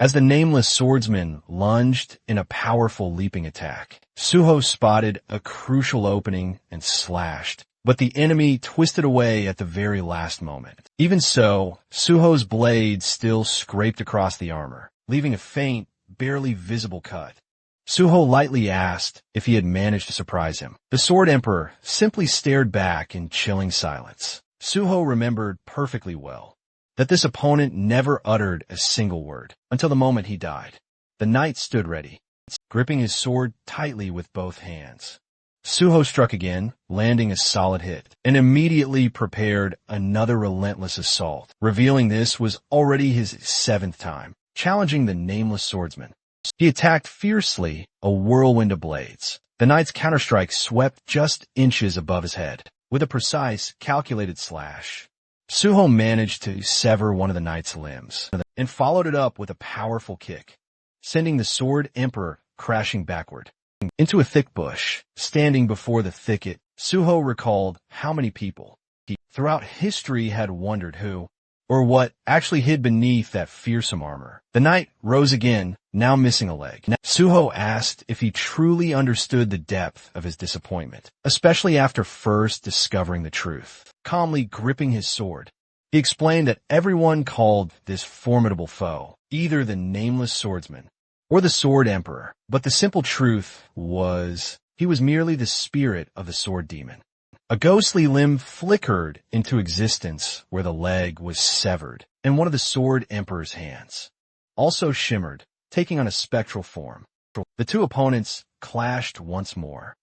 As the nameless swordsman lunged in a powerful leaping attack, Suho spotted a crucial opening and slashed. But the enemy twisted away at the very last moment. Even so, Suho's blade still scraped across the armor, leaving a faint, barely visible cut. Suho lightly asked if he had managed to surprise him. The Sword Emperor simply stared back in chilling silence. Suho remembered perfectly well that this opponent never uttered a single word until the moment he died. The knight stood ready, gripping his sword tightly with both hands. Suho struck again, landing a solid hit, and immediately prepared another relentless assault, revealing this was already his 7th time, challenging the nameless swordsman. He attacked fiercely, a whirlwind of blades. The knight's counterstrike swept just inches above his head, with a precise, calculated slash. Suho managed to sever one of the knight's limbs, and followed it up with a powerful kick, sending the Sword Emperor crashing backward into a thick bush. Standing before the thicket, Suho recalled how many people he throughout history had wondered who, or what, actually hid beneath that fearsome armor. The knight rose again, now missing a leg. Suho asked if he truly understood the depth of his disappointment, especially after first discovering the truth. Calmly gripping his sword, he explained that everyone called this formidable foe either the nameless swordsman or the Sword Emperor, but the simple truth was he was merely the spirit of the sword demon. A ghostly limb flickered into existence where the leg was severed, and one of the Sword Emperor's hands also shimmered, taking on a spectral form. The two opponents clashed once more,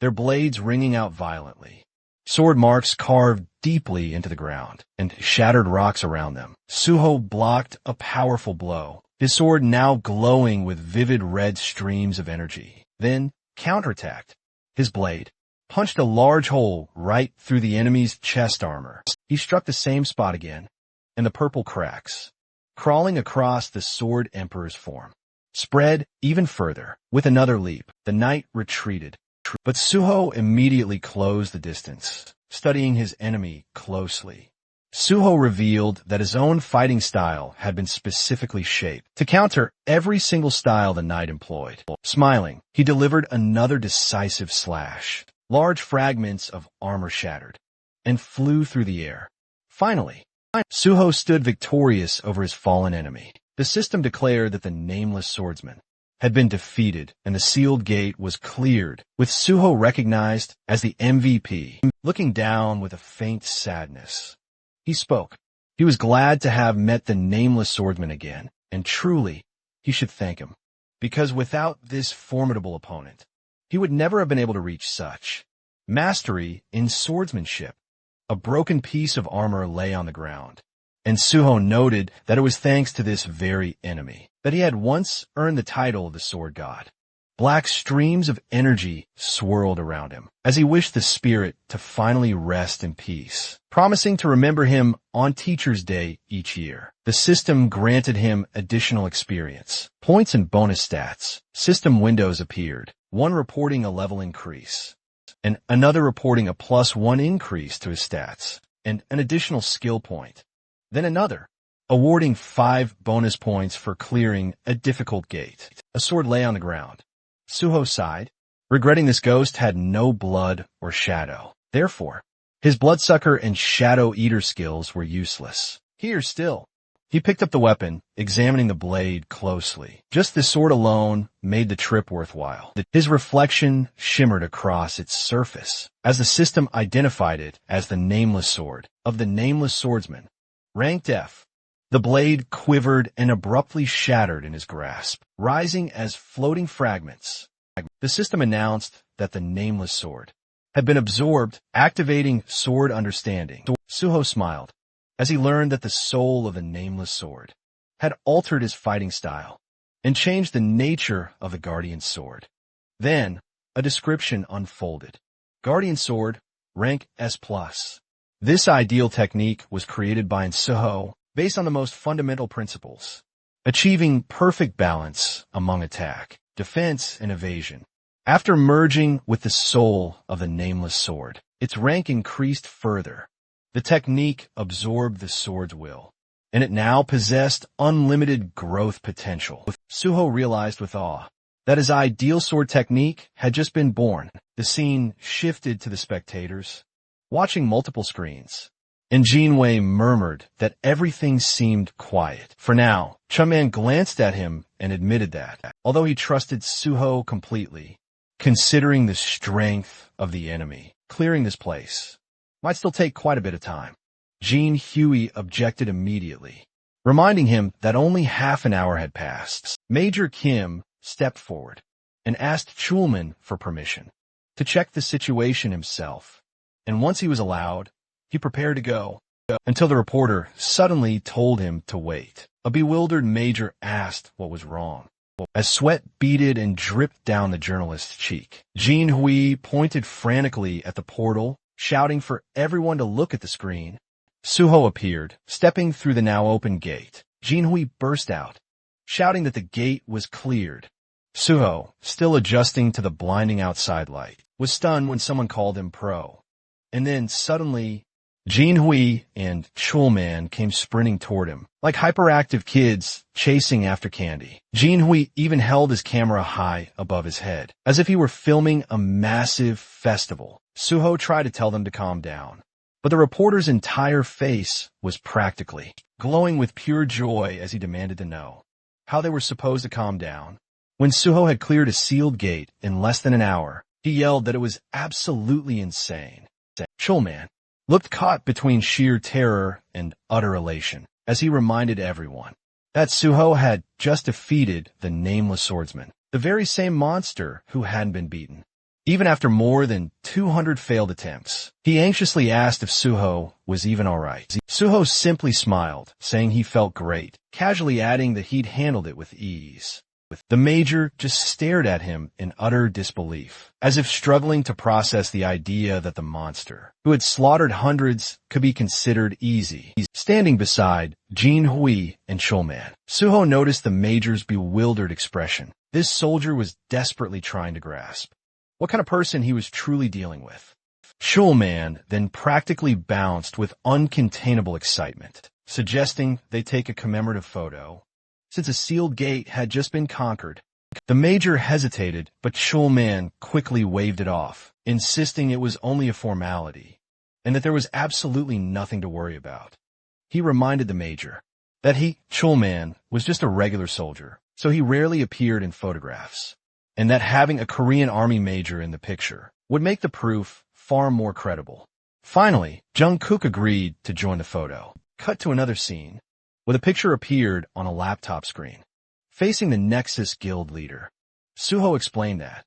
their blades ringing out violently. Sword marks carved deeply into the ground and shattered rocks around them. Suho blocked a powerful blow, his sword now glowing with vivid red streams of energy. Then counterattacked. His blade punched a large hole right through the enemy's chest armor. He struck the same spot again, and the purple cracks, crawling across the Sword Emperor's form, spread even further. With another leap, the knight retreated. But Suho immediately closed the distance, studying his enemy closely. Suho revealed that his own fighting style had been specifically shaped to counter every single style the knight employed. Smiling, he delivered another decisive slash. Large fragments of armor shattered and flew through the air. Finally, Suho stood victorious over his fallen enemy. The system declared that the nameless swordsman had been defeated and the sealed gate was cleared, with Suho recognized as the MVP. Looking down with a faint sadness, he spoke. He was glad to have met the nameless swordsman again, and truly, he should thank him, because without this formidable opponent, he would never have been able to reach such mastery in swordsmanship. A broken piece of armor lay on the ground, and Suho noted that it was thanks to this very enemy that he had once earned the title of the Sword God. Black streams of energy swirled around him as he wished the spirit to finally rest in peace, promising to remember him on Teacher's Day each year. The system granted him additional experience, points and bonus stats. System windows appeared, one reporting a level increase, and another reporting a +1 increase to his stats, and an additional skill point. Then another, awarding 5 bonus points for clearing a difficult gate. A sword lay on the ground. Suho sighed, regretting this ghost had no blood or shadow. Therefore, his bloodsucker and shadow eater skills were useless. Here still, he picked up the weapon, examining the blade closely. Just this sword alone made the trip worthwhile. His reflection shimmered across its surface as the system identified it as the Nameless Sword of the Nameless Swordsman. Ranked F. The blade quivered and abruptly shattered in his grasp, rising as floating fragments. The system announced that the Nameless Sword had been absorbed, activating Sword Understanding. Suho smiled as he learned that the soul of the Nameless Sword had altered his fighting style and changed the nature of the Guardian Sword. Then, a description unfolded. Guardian Sword, rank S+. This ideal technique was created by Suho based on the most fundamental principles, achieving perfect balance among attack, defense, and evasion. After merging with the soul of the Nameless Sword, its rank increased further. The technique absorbed the sword's will, and it now possessed unlimited growth potential. Suho realized with awe that his ideal sword technique had just been born. The scene shifted to the spectators, watching multiple screens. And Jinwei murmured that everything seemed quiet. For now, Chunman glanced at him and admitted that, although he trusted Suho completely, considering the strength of the enemy, clearing this place might still take quite a bit of time. Jin Hui objected immediately, reminding him that only half an hour had passed. Major Kim stepped forward and asked Chulman for permission to check the situation himself, and once he was allowed, he prepared to go, until the reporter suddenly told him to wait. A bewildered Major asked what was wrong, as sweat beaded and dripped down the journalist's cheek. Jin Hui pointed frantically at the portal, shouting for everyone to look at the screen. Suho appeared, stepping through the now open gate. Jin Hui burst out, shouting that the gate was cleared. Suho, still adjusting to the blinding outside light, was stunned when someone called him pro. And then, suddenly, Jin Hui and Chulman came sprinting toward him, like hyperactive kids chasing after candy. Jin Hui even held his camera high above his head, as if he were filming a massive festival. Suho tried to tell them to calm down, but the reporter's entire face was practically glowing with pure joy as he demanded to know how they were supposed to calm down. When Suho had cleared a sealed gate in less than an hour, he yelled that it was absolutely insane. Chulman looked caught between sheer terror and utter elation as he reminded everyone that Suho had just defeated the Nameless Swordsman, the very same monster who hadn't been beaten. Even after more than 200 failed attempts, he anxiously asked if Suho was even all right. Suho simply smiled, saying he felt great, casually adding that he'd handled it with ease. The Major just stared at him in utter disbelief, as if struggling to process the idea that the monster, who had slaughtered hundreds, could be considered easy. Standing beside Jin Hui and Chulman, Suho noticed the Major's bewildered expression. This soldier was desperately trying to grasp what kind of person he was truly dealing with. Chulman then practically bounced with uncontainable excitement, suggesting they take a commemorative photo, since a sealed gate had just been conquered. The Major hesitated, but Chulman quickly waved it off, insisting it was only a formality, and that there was absolutely nothing to worry about. He reminded the Major that Chulman, was just a regular soldier, so he rarely appeared in photographs, and that having a Korean Army Major in the picture would make the proof far more credible. Finally, Jungkook agreed to join the photo. Cut to another scene, where the picture appeared on a laptop screen, facing the Nexus Guild leader. Suho explained that,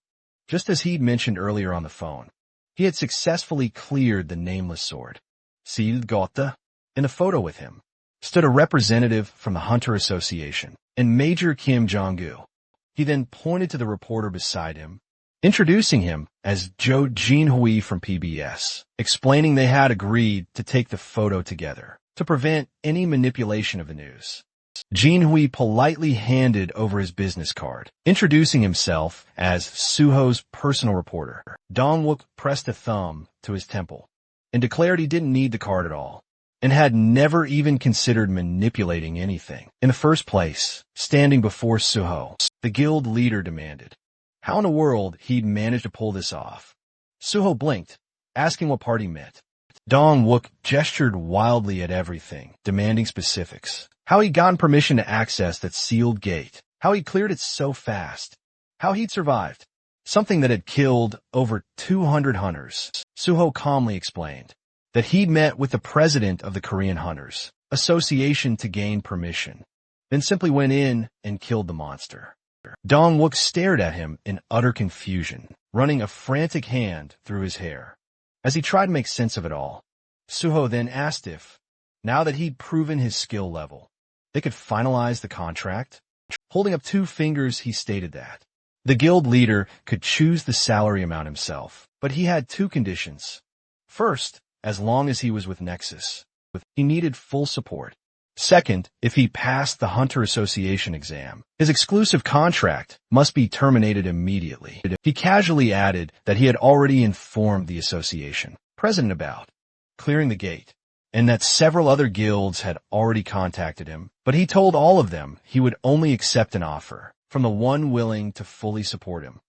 just as he'd mentioned earlier on the phone, he had successfully cleared the Nameless Sword. Sealed Gotha. In the photo with him stood a representative from the Hunter Association and Major Kim Jong-gu. He then pointed to the reporter beside him, introducing him as Joe Jinhui from PBS, explaining they had agreed to take the photo together to prevent any manipulation of the news. Jinhui politely handed over his business card, introducing himself as Suho's personal reporter. Dong-wook pressed a thumb to his temple and declared he didn't need the card at all, and had never even considered manipulating anything. In the first place, standing before Suho, the guild leader demanded how in the world he'd managed to pull this off. Suho blinked, asking what part he meant. Dong-wook gestured wildly at everything, demanding specifics. How he'd gotten permission to access that sealed gate, how he cleared it so fast, how he'd survived, something that had killed over 200 hunters. Suho calmly explained that he'd met with the president of the Korean Hunters Association to gain permission, then simply went in and killed the monster. Dong-wook stared at him in utter confusion, running a frantic hand through his hair. As he tried to make sense of it all, Suho then asked if, now that he'd proven his skill level, they could finalize the contract. Holding up 2 fingers, he stated that the guild leader could choose the salary amount himself, but he had 2 conditions. First, as long as he was with Nexus, he needed full support. Second, if he passed the Hunter Association exam, his exclusive contract must be terminated immediately. He casually added that he had already informed the association president about clearing the gate, and that several other guilds had already contacted him, but he told all of them he would only accept an offer from the one willing to fully support him.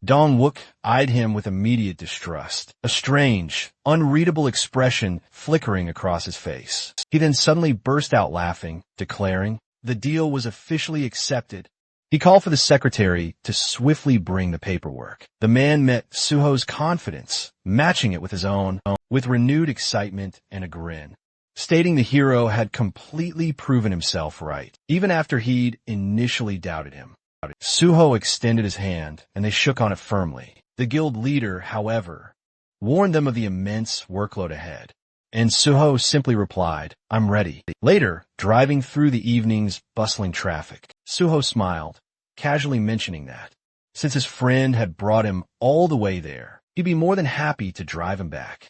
Dong-wook eyed him with immediate distrust, a strange, unreadable expression flickering across his face. He then suddenly burst out laughing, declaring the deal was officially accepted. He called for the secretary to swiftly bring the paperwork. The man met Suho's confidence, matching it with his own, with renewed excitement and a grin, stating the hero had completely proven himself right, even after he'd initially doubted him. Suho extended his hand, and they shook on it firmly. The guild leader, however, warned them of the immense workload ahead, and Suho simply replied, "I'm ready." Later, driving through the evening's bustling traffic, Suho smiled, casually mentioning that, since his friend had brought him all the way there, he'd be more than happy to drive him back.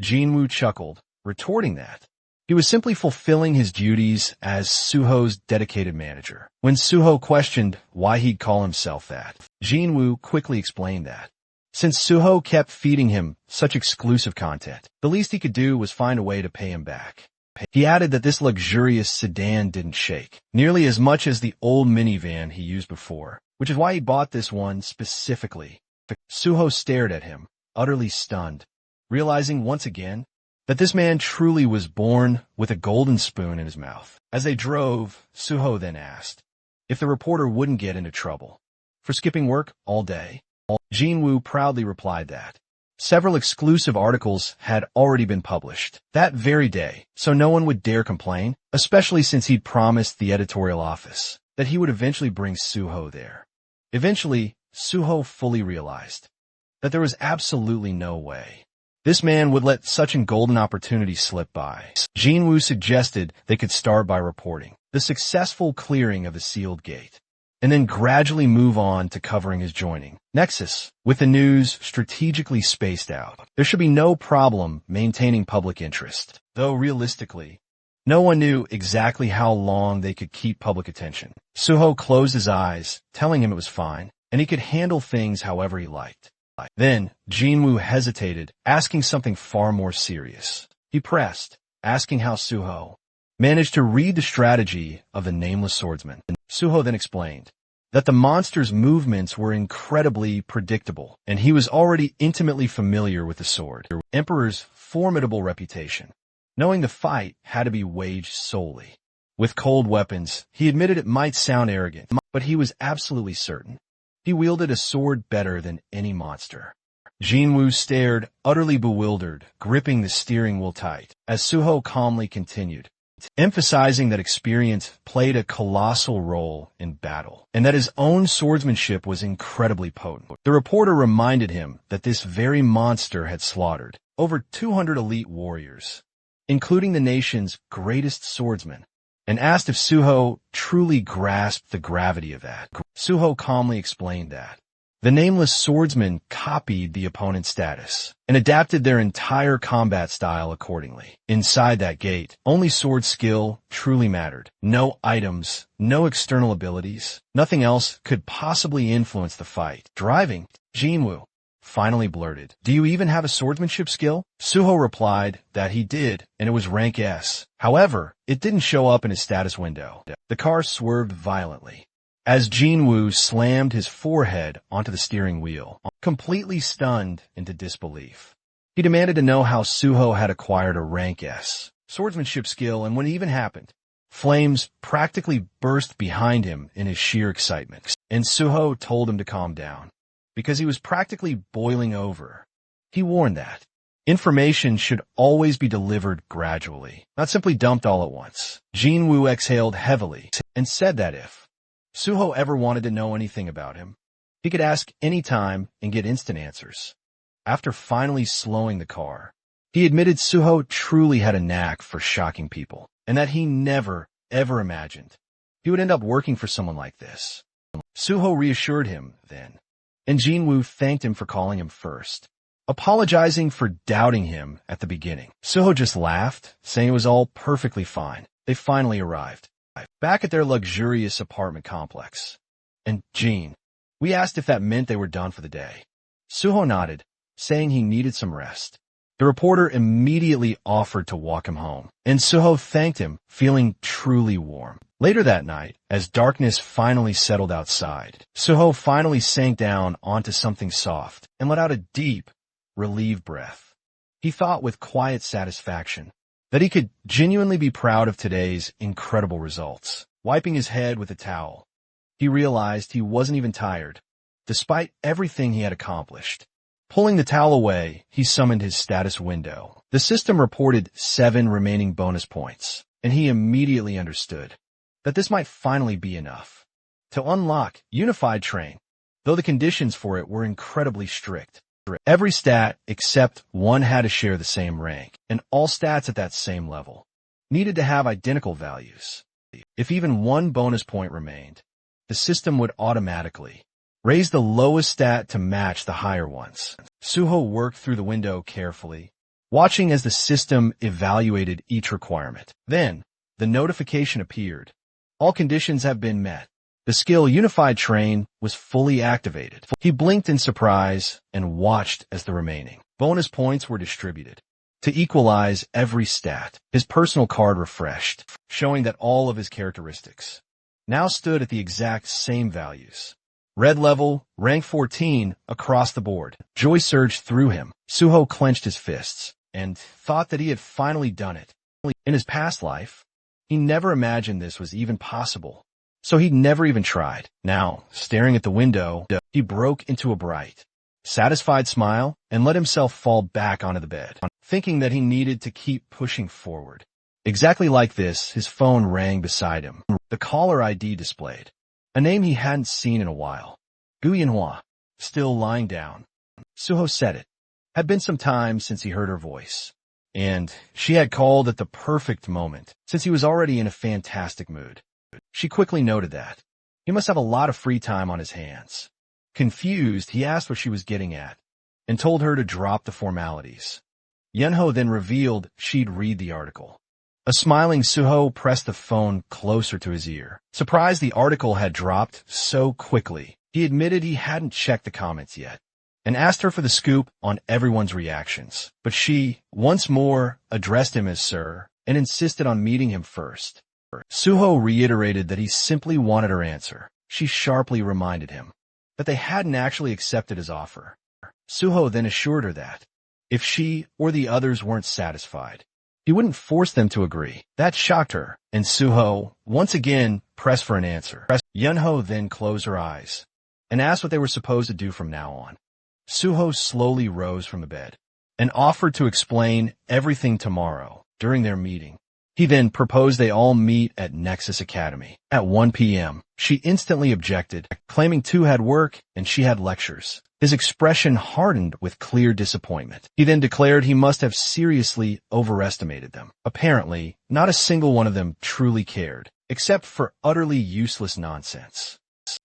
Jinwoo chuckled, retorting that he was simply fulfilling his duties as Suho's dedicated manager. When Suho questioned why he'd call himself that, Jinwoo quickly explained that since Suho kept feeding him such exclusive content, the least he could do was find a way to pay him back. He added that this luxurious sedan didn't shake nearly as much as the old minivan he used before, which is why he bought this one specifically. Suho stared at him, utterly stunned, realizing once again that this man truly was born with a golden spoon in his mouth. As they drove, Suho then asked if the reporter wouldn't get into trouble for skipping work all day. Jinwoo proudly replied that several exclusive articles had already been published that very day, so no one would dare complain, especially since he'd promised the editorial office that he would eventually bring Suho there. Eventually, Suho fully realized that there was absolutely no way this man would let such a golden opportunity slip by. Jinwoo suggested they could start by reporting the successful clearing of the sealed gate, and then gradually move on to covering his joining Nexus. With the news strategically spaced out, there should be no problem maintaining public interest, though realistically, no one knew exactly how long they could keep public attention. Suho closed his eyes, telling him it was fine, and he could handle things however he liked. Then, Jinwoo hesitated, asking something far more serious. He pressed, asking how Suho managed to read the strategy of the nameless swordsman. Suho then explained that the monster's movements were incredibly predictable, and he was already intimately familiar with the sword, the Emperor's formidable reputation. Knowing the fight had to be waged solely with cold weapons, he admitted it might sound arrogant, but he was absolutely certain he wielded a sword better than any monster. Jinwoo stared, utterly bewildered, gripping the steering wheel tight, as Suho calmly continued, emphasizing that experience played a colossal role in battle, and that his own swordsmanship was incredibly potent. The reporter reminded him that this very monster had slaughtered over 200 elite warriors, including the nation's greatest swordsman, and asked if Suho truly grasped the gravity of that. Suho calmly explained that the nameless swordsman copied the opponent's status and adapted their entire combat style accordingly. Inside that gate, only sword skill truly mattered. No items, no external abilities, nothing else could possibly influence the fight. Driving, Jinwoo finally blurted, "Do you even have a swordsmanship skill?" Suho replied that he did, and it was rank S. However, it didn't show up in his status window. The car swerved violently as Jinwoo slammed his forehead onto the steering wheel, completely stunned into disbelief. He demanded to know how Suho had acquired a rank S swordsmanship skill, and when it even happened, flames practically burst behind him in his sheer excitement. And Suho told him to calm down, because he was practically boiling over. He warned that information should always be delivered gradually, not simply dumped all at once. Jinwoo exhaled heavily and said that if Suho ever wanted to know anything about him, he could ask any time and get instant answers. After finally slowing the car, he admitted Suho truly had a knack for shocking people, and that he never, ever imagined he would end up working for someone like this. Suho reassured him then, and Jinwoo thanked him for calling him first, apologizing for doubting him at the beginning. Suho just laughed, saying it was all perfectly fine. They finally arrived back at their luxurious apartment complex. And Jin, we asked if that meant they were done for the day. Suho nodded, saying he needed some rest. The reporter immediately offered to walk him home, and Suho thanked him, feeling truly warm. Later that night, as darkness finally settled outside, Suho finally sank down onto something soft and let out a deep, relieved breath. He thought with quiet satisfaction that he could genuinely be proud of today's incredible results. Wiping his head with a towel, he realized he wasn't even tired, despite everything he had accomplished. Pulling the towel away, he summoned his status window. The system reported 7 remaining bonus points, and he immediately understood that this might finally be enough to unlock Unified Train, though the conditions for it were incredibly strict. Every stat except one had to share the same rank, and all stats at that same level needed to have identical values. If even one bonus point remained, the system would automatically raise the lowest stat to match the higher ones. Suho worked through the window carefully, watching as the system evaluated each requirement. Then, the notification appeared. All conditions have been met. The skill Unified Train was fully activated. He blinked in surprise and watched as the remaining bonus points were distributed. To equalize every stat, his personal card refreshed, showing that all of his characteristics now stood at the exact same values. Red level, rank 14, across the board. Joy surged through him. Suho clenched his fists and thought that he had finally done it. In his past life, he never imagined this was even possible, so he'd never even tried. Now, staring at the window, he broke into a bright, satisfied smile and let himself fall back onto the bed, thinking that he needed to keep pushing forward. Exactly like this, his phone rang beside him. The caller ID displayed a name he hadn't seen in a while. Gu Yanhua, still lying down. Suho said it. Had been some time since he heard her voice, and she had called at the perfect moment, since he was already in a fantastic mood. She quickly noted that he must have a lot of free time on his hands. Confused, he asked what she was getting at, and told her to drop the formalities. Yenho then revealed she'd read the article. A smiling Suho pressed the phone closer to his ear. Surprised the article had dropped so quickly, he admitted he hadn't checked the comments yet, and asked her for the scoop on everyone's reactions. But she, once more, addressed him as Sir, and insisted on meeting him first. Suho reiterated that he simply wanted her answer. She sharply reminded him that they hadn't actually accepted his offer. Suho then assured her that if she or the others weren't satisfied, he wouldn't force them to agree. That shocked her, and Suho once again pressed for an answer. Yunho then closed her eyes and asked what they were supposed to do from now on. Suho slowly rose from the bed and offered to explain everything tomorrow during their meeting. He then proposed they all meet at Nexus Academy at 1 p.m. She instantly objected, claiming Tu had work and she had lectures. His expression hardened with clear disappointment. He then declared he must have seriously overestimated them. Apparently, not a single one of them truly cared, except for utterly useless nonsense.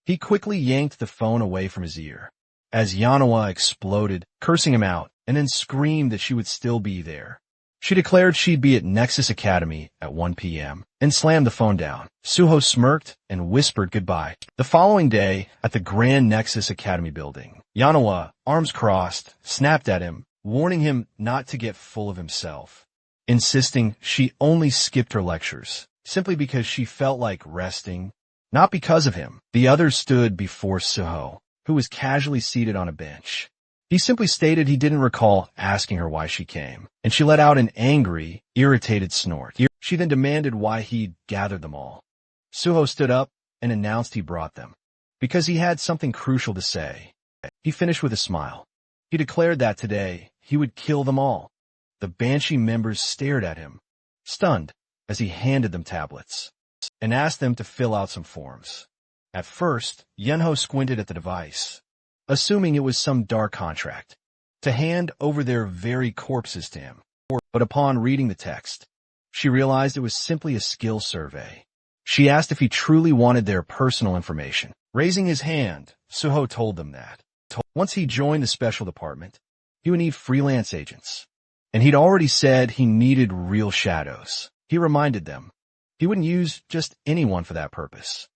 He quickly yanked the phone away from his ear, as Yanawa exploded, cursing him out, and then screamed that she would still be there. She declared she'd be at Nexus Academy at 1 p.m. and slammed the phone down. Suho smirked and whispered goodbye. The following day, at the Grand Nexus Academy building, Yanawa, arms crossed, snapped at him, warning him not to get full of himself, insisting she only skipped her lectures, simply because she felt like resting, not because of him. The others stood before Suho, who was casually seated on a bench. He simply stated he didn't recall asking her why she came, and she let out an angry, irritated snort. She then demanded why he'd gathered them all. Suho stood up and announced he brought them, because he had something crucial to say. He finished with a smile. He declared that today he would kill them all. The Banshee members stared at him, stunned, as he handed them tablets, and asked them to fill out some forms. At first, Yunho squinted at the device, assuming it was some dark contract, to hand over their very corpses to him. But upon reading the text, she realized it was simply a skill survey. She asked if he truly wanted their personal information. Raising his hand, Suho told them that once he joined the special department, he would need freelance agents. And he'd already said he needed real shadows. He reminded them he wouldn't use just anyone for that purpose.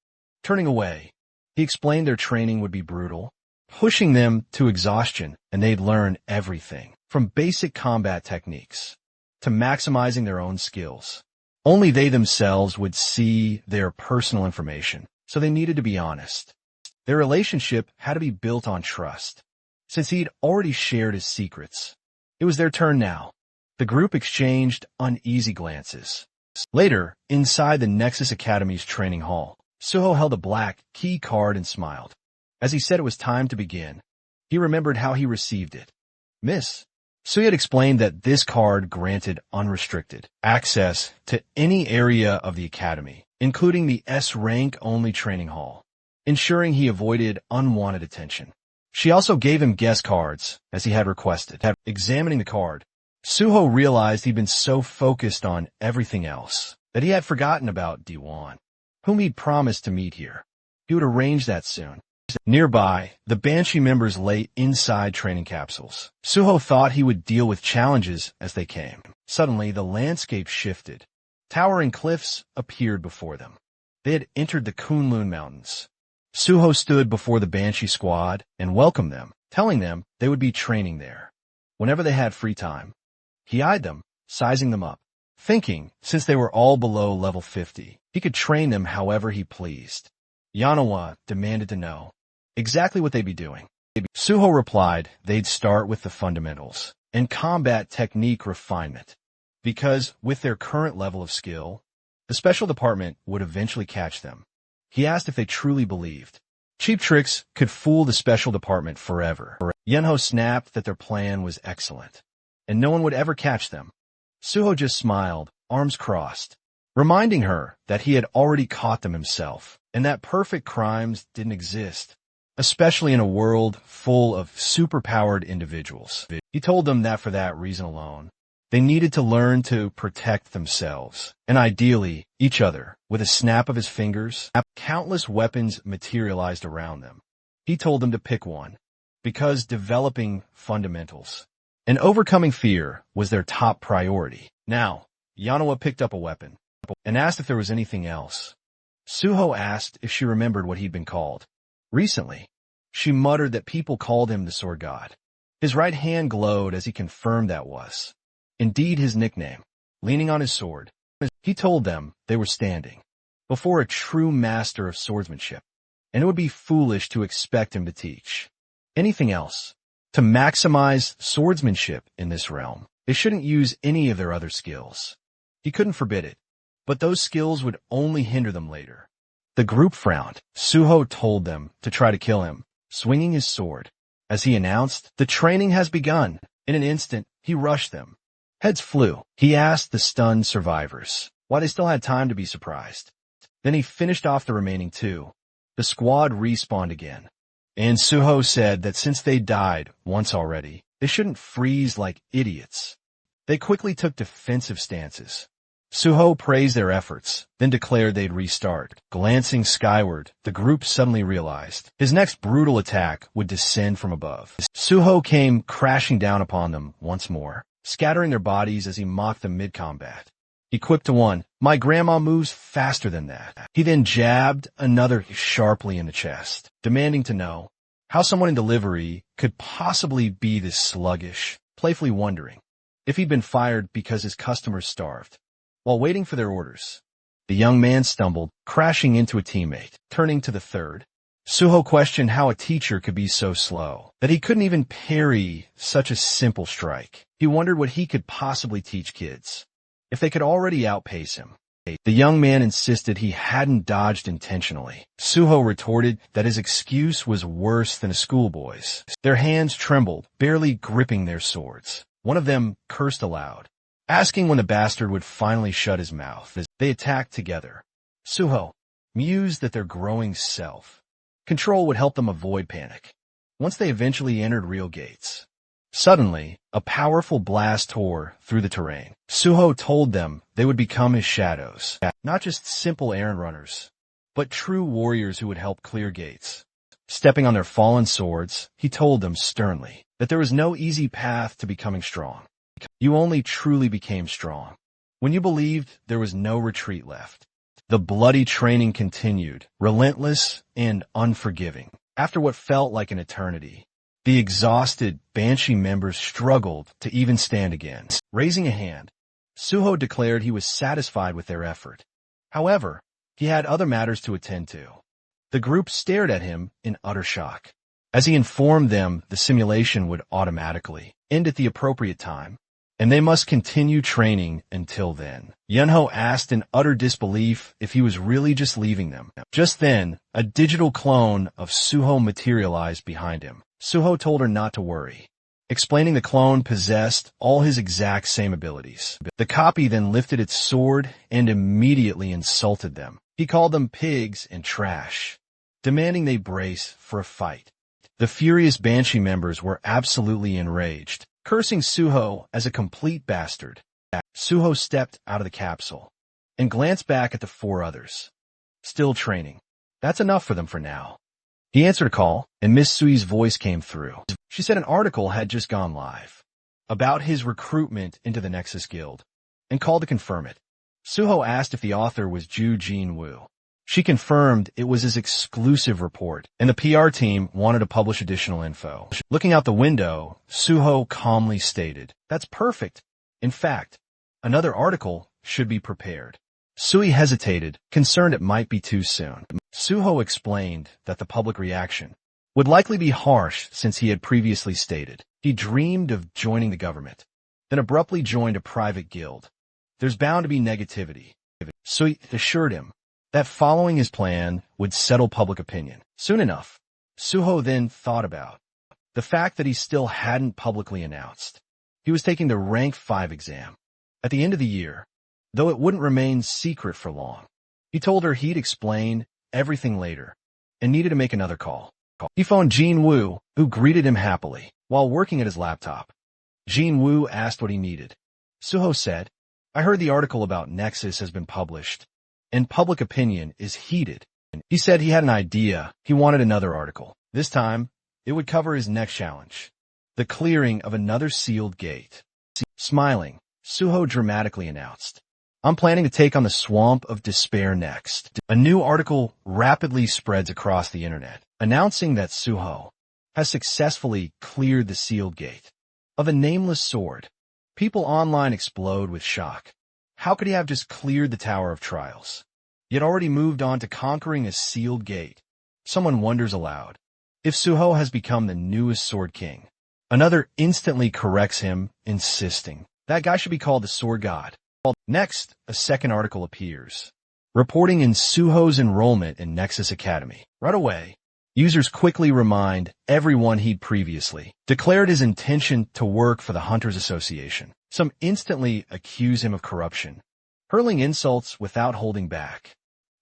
Turning away, he explained their training would be brutal, pushing them to exhaustion, and they'd learn everything, from basic combat techniques to maximizing their own skills. Only they themselves would see their personal information, so they needed to be honest. Their relationship had to be built on trust, since he'd already shared his secrets. It was their turn now. The group exchanged uneasy glances. Later, inside the Nexus Academy's training hall, Suho held a black key card and smiled. As he said it was time to begin, he remembered how he received it. Miss, Suho had explained that this card granted unrestricted access to any area of the academy, including the S-rank only training hall, ensuring he avoided unwanted attention. She also gave him guest cards, as he had requested. Examining the card, Suho realized he'd been so focused on everything else that he had forgotten about D1, whom he'd promised to meet here. He would arrange that soon. Nearby, the Banshee members lay inside training capsules. Suho thought he would deal with challenges as they came. Suddenly, the landscape shifted. Towering cliffs appeared before them. They had entered the Kunlun Mountains. Suho stood before the Banshee squad and welcomed them, telling them they would be training there whenever they had free time. He eyed them, sizing them up, thinking, since they were all below level 50, he could train them however he pleased. Yanawa demanded to know exactly what they'd be doing. Suho replied they'd start with the fundamentals and combat technique refinement, because with their current level of skill, the special department would eventually catch them. He asked if they truly believed cheap tricks could fool the special department forever. Yunho snapped that their plan was excellent, and no one would ever catch them. Suho just smiled, arms crossed, reminding her that he had already caught them himself, and that perfect crimes didn't exist, especially in a world full of superpowered individuals. He told them that for that reason alone, they needed to learn to protect themselves, and ideally, each other. With a snap of his fingers, countless weapons materialized around them. He told them to pick one, because developing fundamentals and overcoming fear was their top priority. Now, Yanawa picked up a weapon and asked if there was anything else. Suho asked if she remembered what he'd been called. Recently, she muttered that people called him the Sword God. His right hand glowed as he confirmed that was indeed his nickname. Leaning on his sword, he told them they were standing before a true master of swordsmanship, and it would be foolish to expect him to teach anything else. To maximize swordsmanship in this realm, they shouldn't use any of their other skills. He couldn't forbid it, but those skills would only hinder them later. The group frowned. Suho told them to try to kill him, swinging his sword. As he announced, the training has begun. In an instant, he rushed them. Heads flew. He asked the stunned survivors why they still had time to be surprised. Then he finished off the remaining two. The squad respawned again, And Suho said that since they died once already, they shouldn't freeze like idiots. They quickly took defensive stances. Suho praised their efforts, then declared they'd restart. Glancing skyward, the group suddenly realized his next brutal attack would descend from above. Suho came crashing down upon them once more, scattering their bodies as he mocked them mid-combat. He quipped to one, "My grandma moves faster than that." He then jabbed another sharply in the chest, demanding to know how someone in delivery could possibly be this sluggish, playfully wondering if he'd been fired because his customers starved. While waiting for their orders, the young man stumbled, crashing into a teammate. Turning to the third, Suho questioned how a teacher could be so slow that he couldn't even parry such a simple strike. He wondered what he could possibly teach kids if they could already outpace him. The young man insisted he hadn't dodged intentionally. Suho retorted that his excuse was worse than a schoolboy's. Their hands trembled, barely gripping their swords. One of them cursed aloud, asking when the bastard would finally shut his mouth. As they attacked together, Suho mused that their growing self-control would help them avoid panic once they eventually entered real gates. Suddenly, a powerful blast tore through the terrain. Suho told them they would become his shadows, not just simple errand runners, but true warriors who would help clear gates. Stepping on their fallen swords, he told them sternly that there was no easy path to becoming strong. You only truly became strong when you believed there was no retreat left. The bloody training continued, relentless and unforgiving. After what felt like an eternity, the exhausted Banshee members struggled to even stand again. Raising a hand, Suho declared he was satisfied with their effort. However, he had other matters to attend to. The group stared at him in utter shock, as he informed them the simulation would automatically end at the appropriate time, and they must continue training until then. Yunho asked in utter disbelief if he was really just leaving them. Just then, a digital clone of Suho materialized behind him. Suho told her not to worry, explaining the clone possessed all his exact same abilities. The copy then lifted its sword and immediately insulted them. He called them pigs and trash, demanding they brace for a fight. The furious Banshee members were absolutely enraged, cursing Suho as a complete bastard. Suho stepped out of the capsule and glanced back at the four others, still training. That's enough for them for now. He answered a call, and Miss Sui's voice came through. She said an article had just gone live about his recruitment into the Nexus Guild, and called to confirm it. Suho asked if the author was Ju Jin-woo. She confirmed it was his exclusive report, and the PR team wanted to publish additional info. Looking out the window, Suho calmly stated, "That's perfect. In fact, another article should be prepared." Sui hesitated, concerned it might be too soon. Suho explained that the public reaction would likely be harsh since he had previously stated he dreamed of joining the government, then abruptly joined a private guild. There's bound to be negativity. Sui assured him that following his plan would settle public opinion. Soon enough, Suho then thought about the fact that he still hadn't publicly announced he was taking the Rank 5 exam at the end of the year, though it wouldn't remain secret for long. He told her he'd explain everything later and needed to make another call. He phoned Jin-woo, who greeted him happily while working at his laptop. Jin-woo asked what he needed. Suho said, "I heard the article about Nexus has been published, and public opinion is heated." He said he had an idea. He wanted another article. This time, it would cover his next challenge, the clearing of another sealed gate. Smiling, Suho dramatically announced, "I'm planning to take on the Swamp of Despair next." A new article rapidly spreads across the internet, announcing that Suho has successfully cleared the sealed gate of a nameless sword. People online explode with shock. How could he have just cleared the Tower of Trials, yet already moved on to conquering a sealed gate? Someone wonders aloud if Suho has become the newest Sword King. Another instantly corrects him, insisting that guy should be called the Sword God. Next, a second article appears, reporting in Suho's enrollment in Nexus Academy. Right away, users quickly remind everyone he'd previously declared his intention to work for the Hunters Association. Some instantly accuse him of corruption, hurling insults without holding back.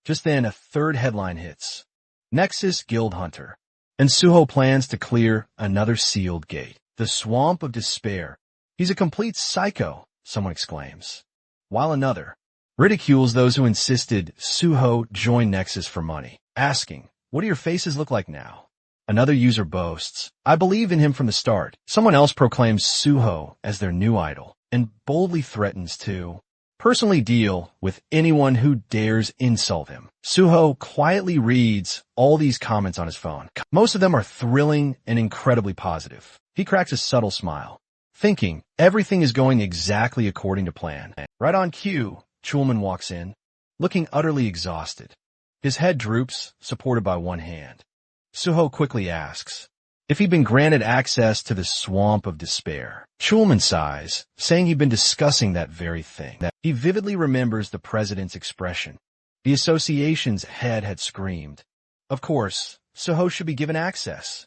Just then, a third headline hits. Nexus Guild Hunter and Suho plans to clear another sealed gate. The Swamp of Despair. He's a complete psycho, someone exclaims, while another ridicules those who insisted Suho join Nexus for money, asking, "What do your faces look like now?" Another user boasts, "I believe in him from the start." Someone else proclaims Suho as their new idol and boldly threatens to personally deal with anyone who dares insult him. Suho quietly reads all these comments on his phone. Most of them are thrilling and incredibly positive. He cracks a subtle smile, thinking everything is going exactly according to plan. Right on cue, Chulman walks in, looking utterly exhausted. His head droops, supported by one hand. Suho quickly asks if he'd been granted access to the Swamp of Despair. Chulman sighs, saying he'd been discussing that very thing. He vividly remembers the president's expression. The association's head had screamed, "Of course, Suho should be given access,"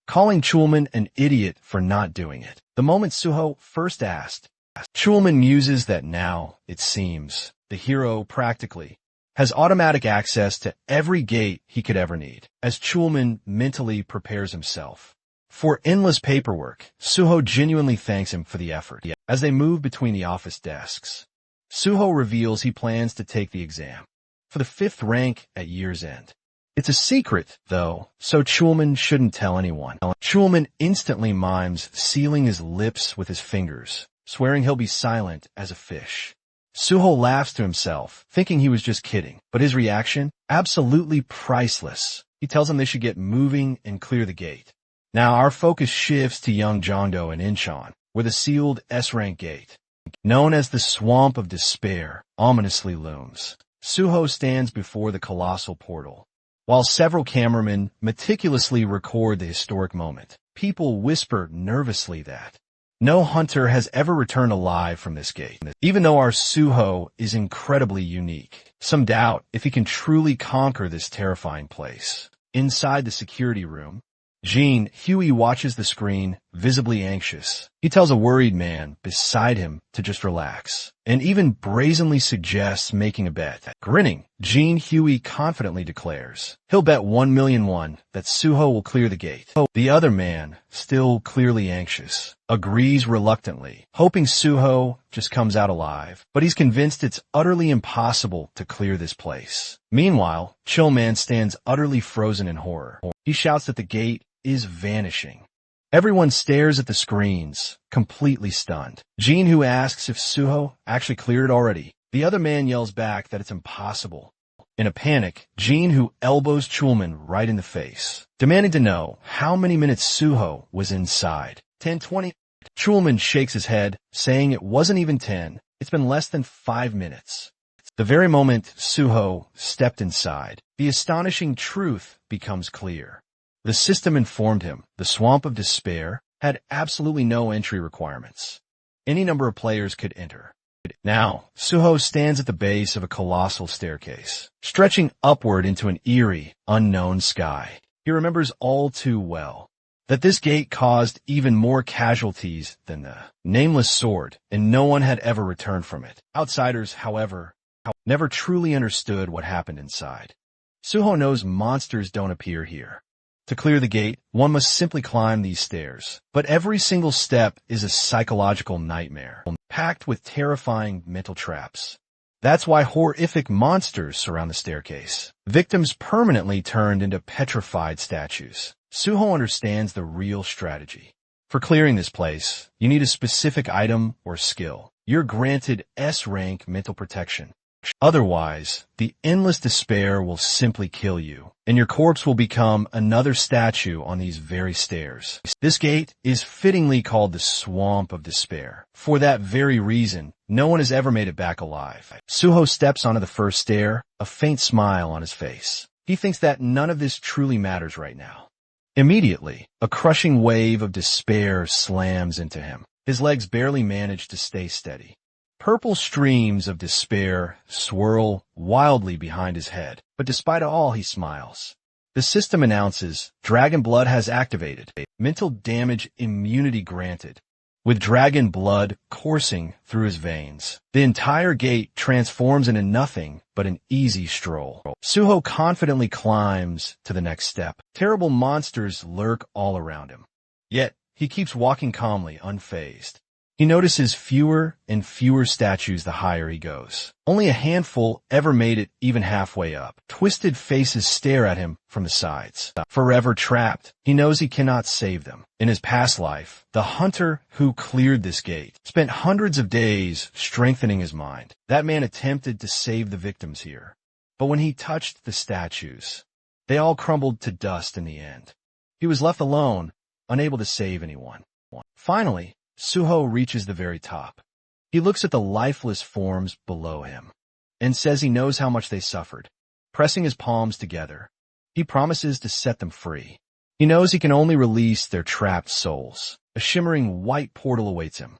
calling Chulman an idiot for not doing it. The moment Suho first asked, Chulman muses that now, it seems, the hero practically has automatic access to every gate he could ever need. As Chulman mentally prepares himself for endless paperwork, Suho genuinely thanks him for the effort. As they move between the office desks, Suho reveals he plans to take the exam for the 5th rank at year's end. It's a secret, though, so Chulman shouldn't tell anyone. Chulman instantly mimes sealing his lips with his fingers, swearing he'll be silent as a fish. Suho laughs to himself, thinking he was just kidding, but his reaction? Absolutely priceless. He tells him they should get moving and clear the gate. Now our focus shifts to young Jongdo and Incheon, where the sealed S-rank gate, known as the Swamp of Despair, ominously looms. Suho stands before the colossal portal, while several cameramen meticulously record the historic moment. People whisper nervously that no hunter has ever returned alive from this gate. Even though our Suho is incredibly unique, some doubt if he can truly conquer this terrifying place. Inside the security room, Jean Huey watches the screen, visibly anxious. He tells a worried man beside him to just relax, and even brazenly suggests making a bet. Grinning, Jean Huey confidently declares he'll bet 1,000,000 won that Suho will clear the gate. The other man, still clearly anxious, agrees reluctantly, hoping Suho just comes out alive, but he's convinced it's utterly impossible to clear this place. Meanwhile, Chillman stands utterly frozen in horror. He shouts that the gate is vanishing. Everyone stares at the screens, completely stunned. Jean, who asks if Suho actually cleared it already. The other man yells back that it's impossible. In a panic, Jean, who elbows Chulman right in the face, demanding to know how many minutes Suho was inside. 10, 20. Chulman shakes his head, saying it wasn't even 10. It's been less than 5 minutes. The very moment Suho stepped inside, the astonishing truth becomes clear. The system informed him the Swamp of Despair had absolutely no entry requirements. Any number of players could enter. Now, Suho stands at the base of a colossal staircase, stretching upward into an eerie, unknown sky. He remembers all too well that this gate caused even more casualties than the nameless sword, and no one had ever returned from it. Outsiders, however, never truly understood what happened inside. Suho knows monsters don't appear here. To clear the gate, one must simply climb these stairs. But every single step is a psychological nightmare, packed with terrifying mental traps. That's why horrific monsters surround the staircase. Victims permanently turned into petrified statues. Suho understands the real strategy. For clearing this place, you need a specific item or skill. You're granted S-rank mental protection. Otherwise, the endless despair will simply kill you, and your corpse will become another statue on these very stairs. This gate is fittingly called the Swamp of Despair. For that very reason, no one has ever made it back alive. Suho steps onto the first stair, a faint smile on his face. He thinks that none of this truly matters right now. Immediately, a crushing wave of despair slams into him. His legs barely manage to stay steady. Purple streams of despair swirl wildly behind his head, but despite all, he smiles. The system announces Dragon Blood has activated. Mental damage immunity granted. with dragon blood coursing through his veins. The entire gate transforms into nothing but an easy stroll. Suho confidently climbs to the next step. Terrible monsters lurk all around him. Yet, he keeps walking calmly, unfazed. He notices fewer and fewer statues the higher he goes. Only a handful ever made it even halfway up. Twisted faces stare at him from the sides. Forever trapped, he knows he cannot save them. In his past life, the hunter who cleared this gate spent hundreds of days strengthening his mind. That man attempted to save the victims here. But when he touched the statues, they all crumbled to dust in the end. He was left alone, unable to save anyone. Finally, Suho reaches the very top. He looks at the lifeless forms below him and says he knows how much they suffered. Pressing his palms together, he promises to set them free. He knows he can only release their trapped souls. A shimmering white portal awaits him.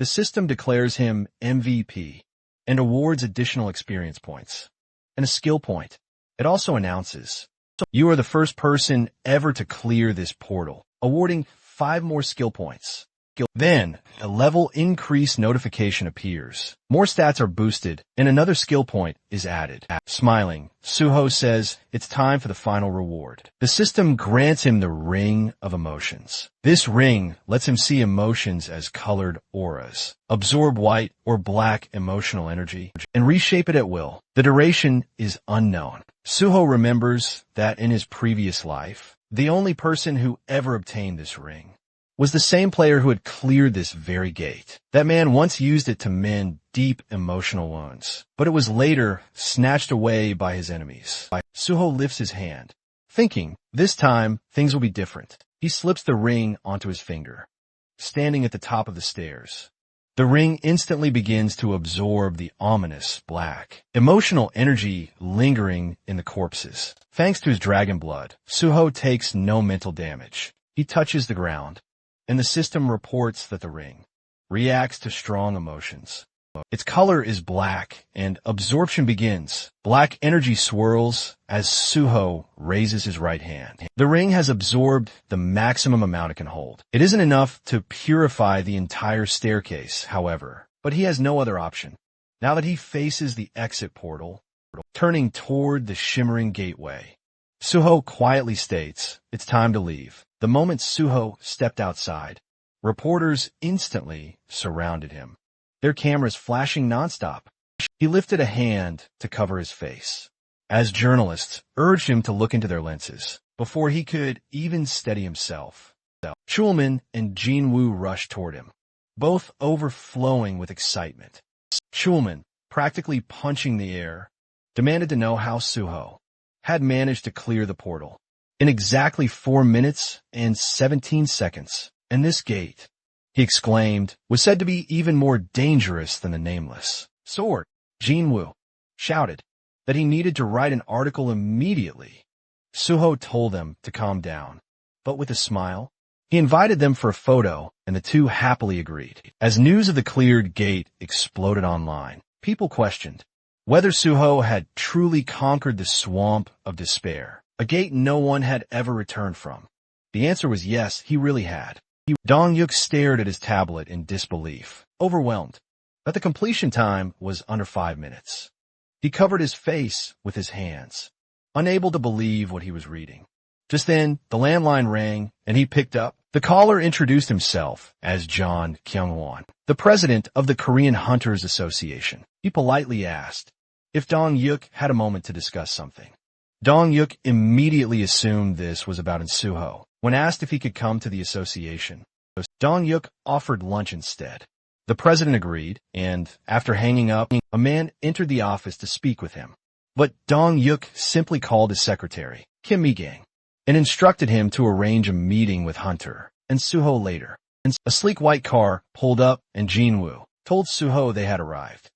The system declares him MVP and awards additional experience points and a skill point. It also announces, "You are the first person ever to clear this portal," awarding 5 more skill points. Then, a level increase notification appears. More stats are boosted, and another skill point is added. Smiling, Suho says it's time for the final reward. The system grants him the Ring of Emotions. This ring lets him see emotions as colored auras, absorb white or black emotional energy, and reshape it at will. The duration is unknown. Suho remembers that in his previous life, the only person who ever obtained this ring was the same player who had cleared this very gate. That man once used it to mend deep emotional wounds, but it was later snatched away by his enemies. Suho lifts his hand, thinking, this time things will be different. He slips the ring onto his finger, standing at the top of the stairs. The ring instantly begins to absorb the ominous black emotional energy lingering in the corpses. Thanks to his dragon blood, Suho takes no mental damage. He touches the ground, and the system reports that the ring reacts to strong emotions. Its color is black, and absorption begins. Black energy swirls as Suho raises his right hand. The ring has absorbed the maximum amount it can hold. It isn't enough to purify the entire staircase, however, but he has no other option. Now that he faces the exit portal, turning toward the shimmering gateway, Suho quietly states, it's time to leave. The moment Suho stepped outside, reporters instantly surrounded him, their cameras flashing nonstop. He lifted a hand to cover his face, as journalists urged him to look into their lenses before he could even steady himself. Chulman and Jinwoo rushed toward him, both overflowing with excitement. Chulman, practically punching the air, demanded to know how Suho had managed to clear the portal in exactly 4 minutes and 17 seconds. And this gate, he exclaimed, was said to be even more dangerous than the nameless sword. Jinwoo shouted that he needed to write an article immediately. Suho told them to calm down, but with a smile, he invited them for a photo, and the two happily agreed. As news of the cleared gate exploded online, people questioned whether Suho had truly conquered the swamp of despair, a gate no one had ever returned from. The answer was yes, he really had. Dong-yuk stared at his tablet in disbelief, overwhelmed that the completion time was under 5 minutes. He covered his face with his hands, unable to believe what he was reading. Just then, the landline rang, and he picked up. The caller introduced himself as John Kyung-won, the president of the Korean Hunters Association. He politely asked if Dong-yuk had a moment to discuss something. Dong-yuk immediately assumed this was about Suho. When asked if he could come to the association, Dong-yuk offered lunch instead. The president agreed, and after hanging up, a man entered the office to speak with him. But Dong-yuk simply called his secretary, Kim Mi-gang, and instructed him to arrange a meeting with Hunter and Suho later. A sleek white car pulled up, and Jinwoo told Suho they had arrived.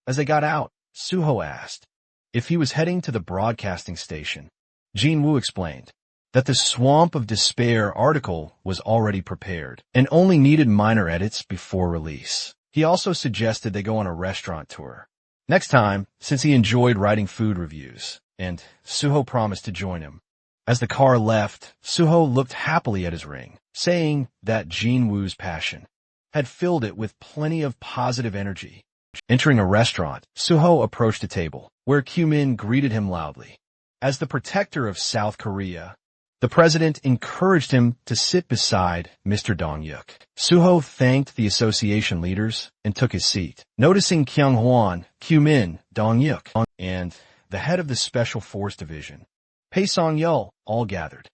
As they got out, Suho asked if he was heading to the broadcasting station. Jinwoo explained that the Swamp of Despair article was already prepared and only needed minor edits before release. He also suggested they go on a restaurant tour next time, since he enjoyed writing food reviews, and Suho promised to join him. As the car left, Suho looked happily at his ring, saying that Jinwoo's passion had filled it with plenty of positive energy. Entering a restaurant, Suho approached a table, where Kyu-min greeted him loudly. As the protector of South Korea, the president encouraged him to sit beside Mr. Dong-yuk. Suho thanked the association leaders and took his seat. Noticing Kyung-hwan, Kyu-min, Dong-yuk, and the head of the Special Force Division, Pae Song-yeol, all gathered.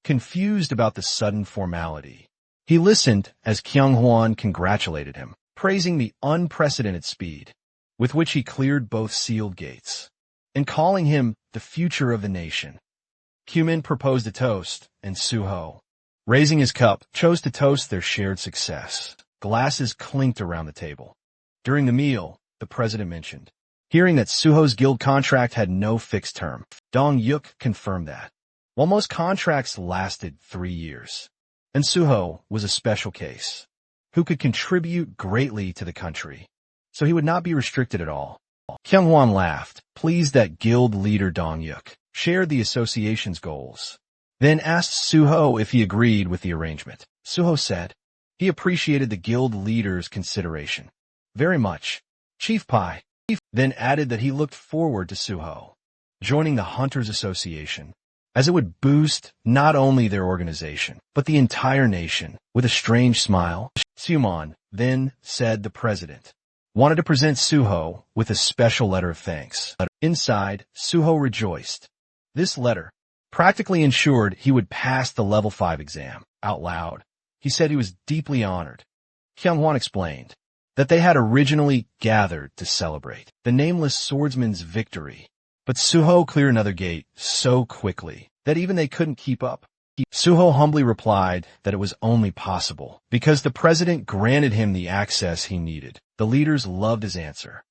Confused about the sudden formality, he listened as Kyung-hwan congratulated him, praising the unprecedented speed with which he cleared both sealed gates, and calling him the future of the nation. Kyu-min proposed a toast, and Suho, raising his cup, chose to toast their shared success. Glasses clinked around the table. During the meal, the president mentioned, hearing that Suho's guild contract had no fixed term. Dong-yuk confirmed that. While most contracts lasted 3 years, and Suho was a special case, who could contribute greatly to the country, so he would not be restricted at all. Kyung-hwan laughed, pleased that guild leader Dong-yuk shared the association's goals, then asked Suho if he agreed with the arrangement. Suho said he appreciated the guild leader's consideration very much. Chief Pai then added that he looked forward to Suho joining the Hunters Association, as it would boost not only their organization, but the entire nation. With a strange smile, Suman then said the president wanted to present Suho with a special letter of thanks. Inside, Suho rejoiced. This letter practically ensured he would pass the level 5 exam. Out loud, he said he was deeply honored. Kyung-hwan explained that they had originally gathered to celebrate the nameless swordsman's victory, but Suho cleared another gate so quickly that even they couldn't keep up. Suho humbly replied that it was only possible because the president granted him the access he needed. The leaders loved his answer.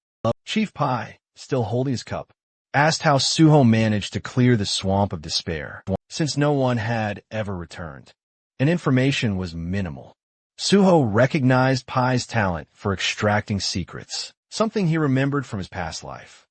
Chief Pai, still holding his cup, asked how Suho managed to clear the swamp of despair, since no one had ever returned, and information was minimal. Suho recognized Pai's talent for extracting secrets, something he remembered from his past life,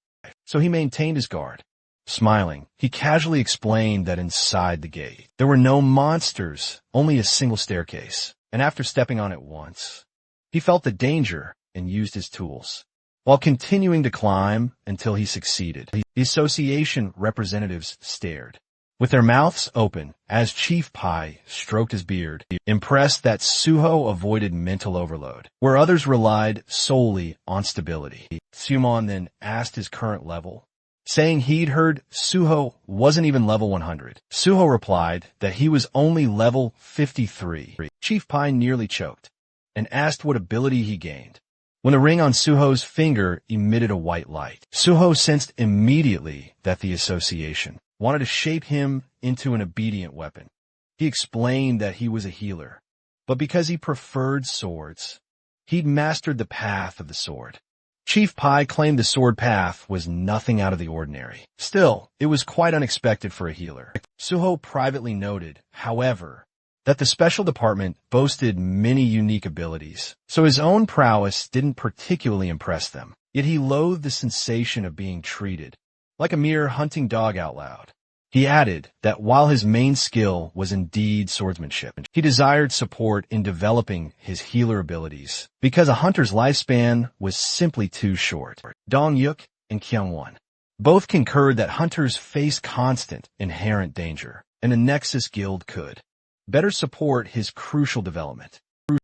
so he maintained his guard. Smiling, he casually explained that inside the gate, there were no monsters, only a single staircase, and after stepping on it once, he felt the danger and used his tools, while continuing to climb until he succeeded. The association representatives stared, with their mouths open, as Chief Pai stroked his beard, impressed that Suho avoided mental overload, where others relied solely on stability. Suman then asked his current level, saying he'd heard Suho wasn't even level 100. Suho replied that he was only level 53. Chief Pai nearly choked, and asked what ability he gained. When the ring on Suho's finger emitted a white light, Suho sensed immediately that the association wanted to shape him into an obedient weapon. He explained that he was a healer, but because he preferred swords, he'd mastered the path of the sword. Chief Pai claimed the sword path was nothing out of the ordinary. Still, it was quite unexpected for a healer. Suho privately noted, however, that the special department boasted many unique abilities, so his own prowess didn't particularly impress them. Yet he loathed the sensation of being treated like a mere hunting dog out loud. He added that while his main skill was indeed swordsmanship, he desired support in developing his healer abilities because a hunter's lifespan was simply too short. Dong-yuk and Kyung-hwan both concurred that hunters face constant, inherent danger, and the Nexus Guild could better support his crucial development.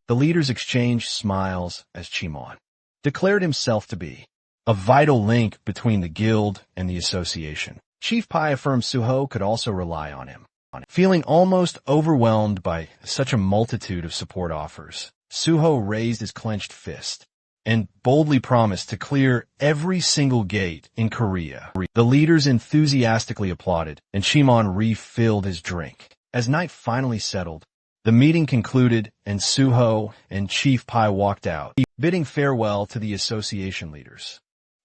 The leaders exchanged smiles as Chimon declared himself to be a vital link between the guild and the association. Chief Pai affirmed Suho could also rely on him. Feeling almost overwhelmed by such a multitude of support offers, Suho raised his clenched fist and boldly promised to clear every single gate in Korea. The leaders enthusiastically applauded, and Chimon refilled his drink. As night finally settled, the meeting concluded, and Suho and Chief Pai walked out, bidding farewell to the association leaders.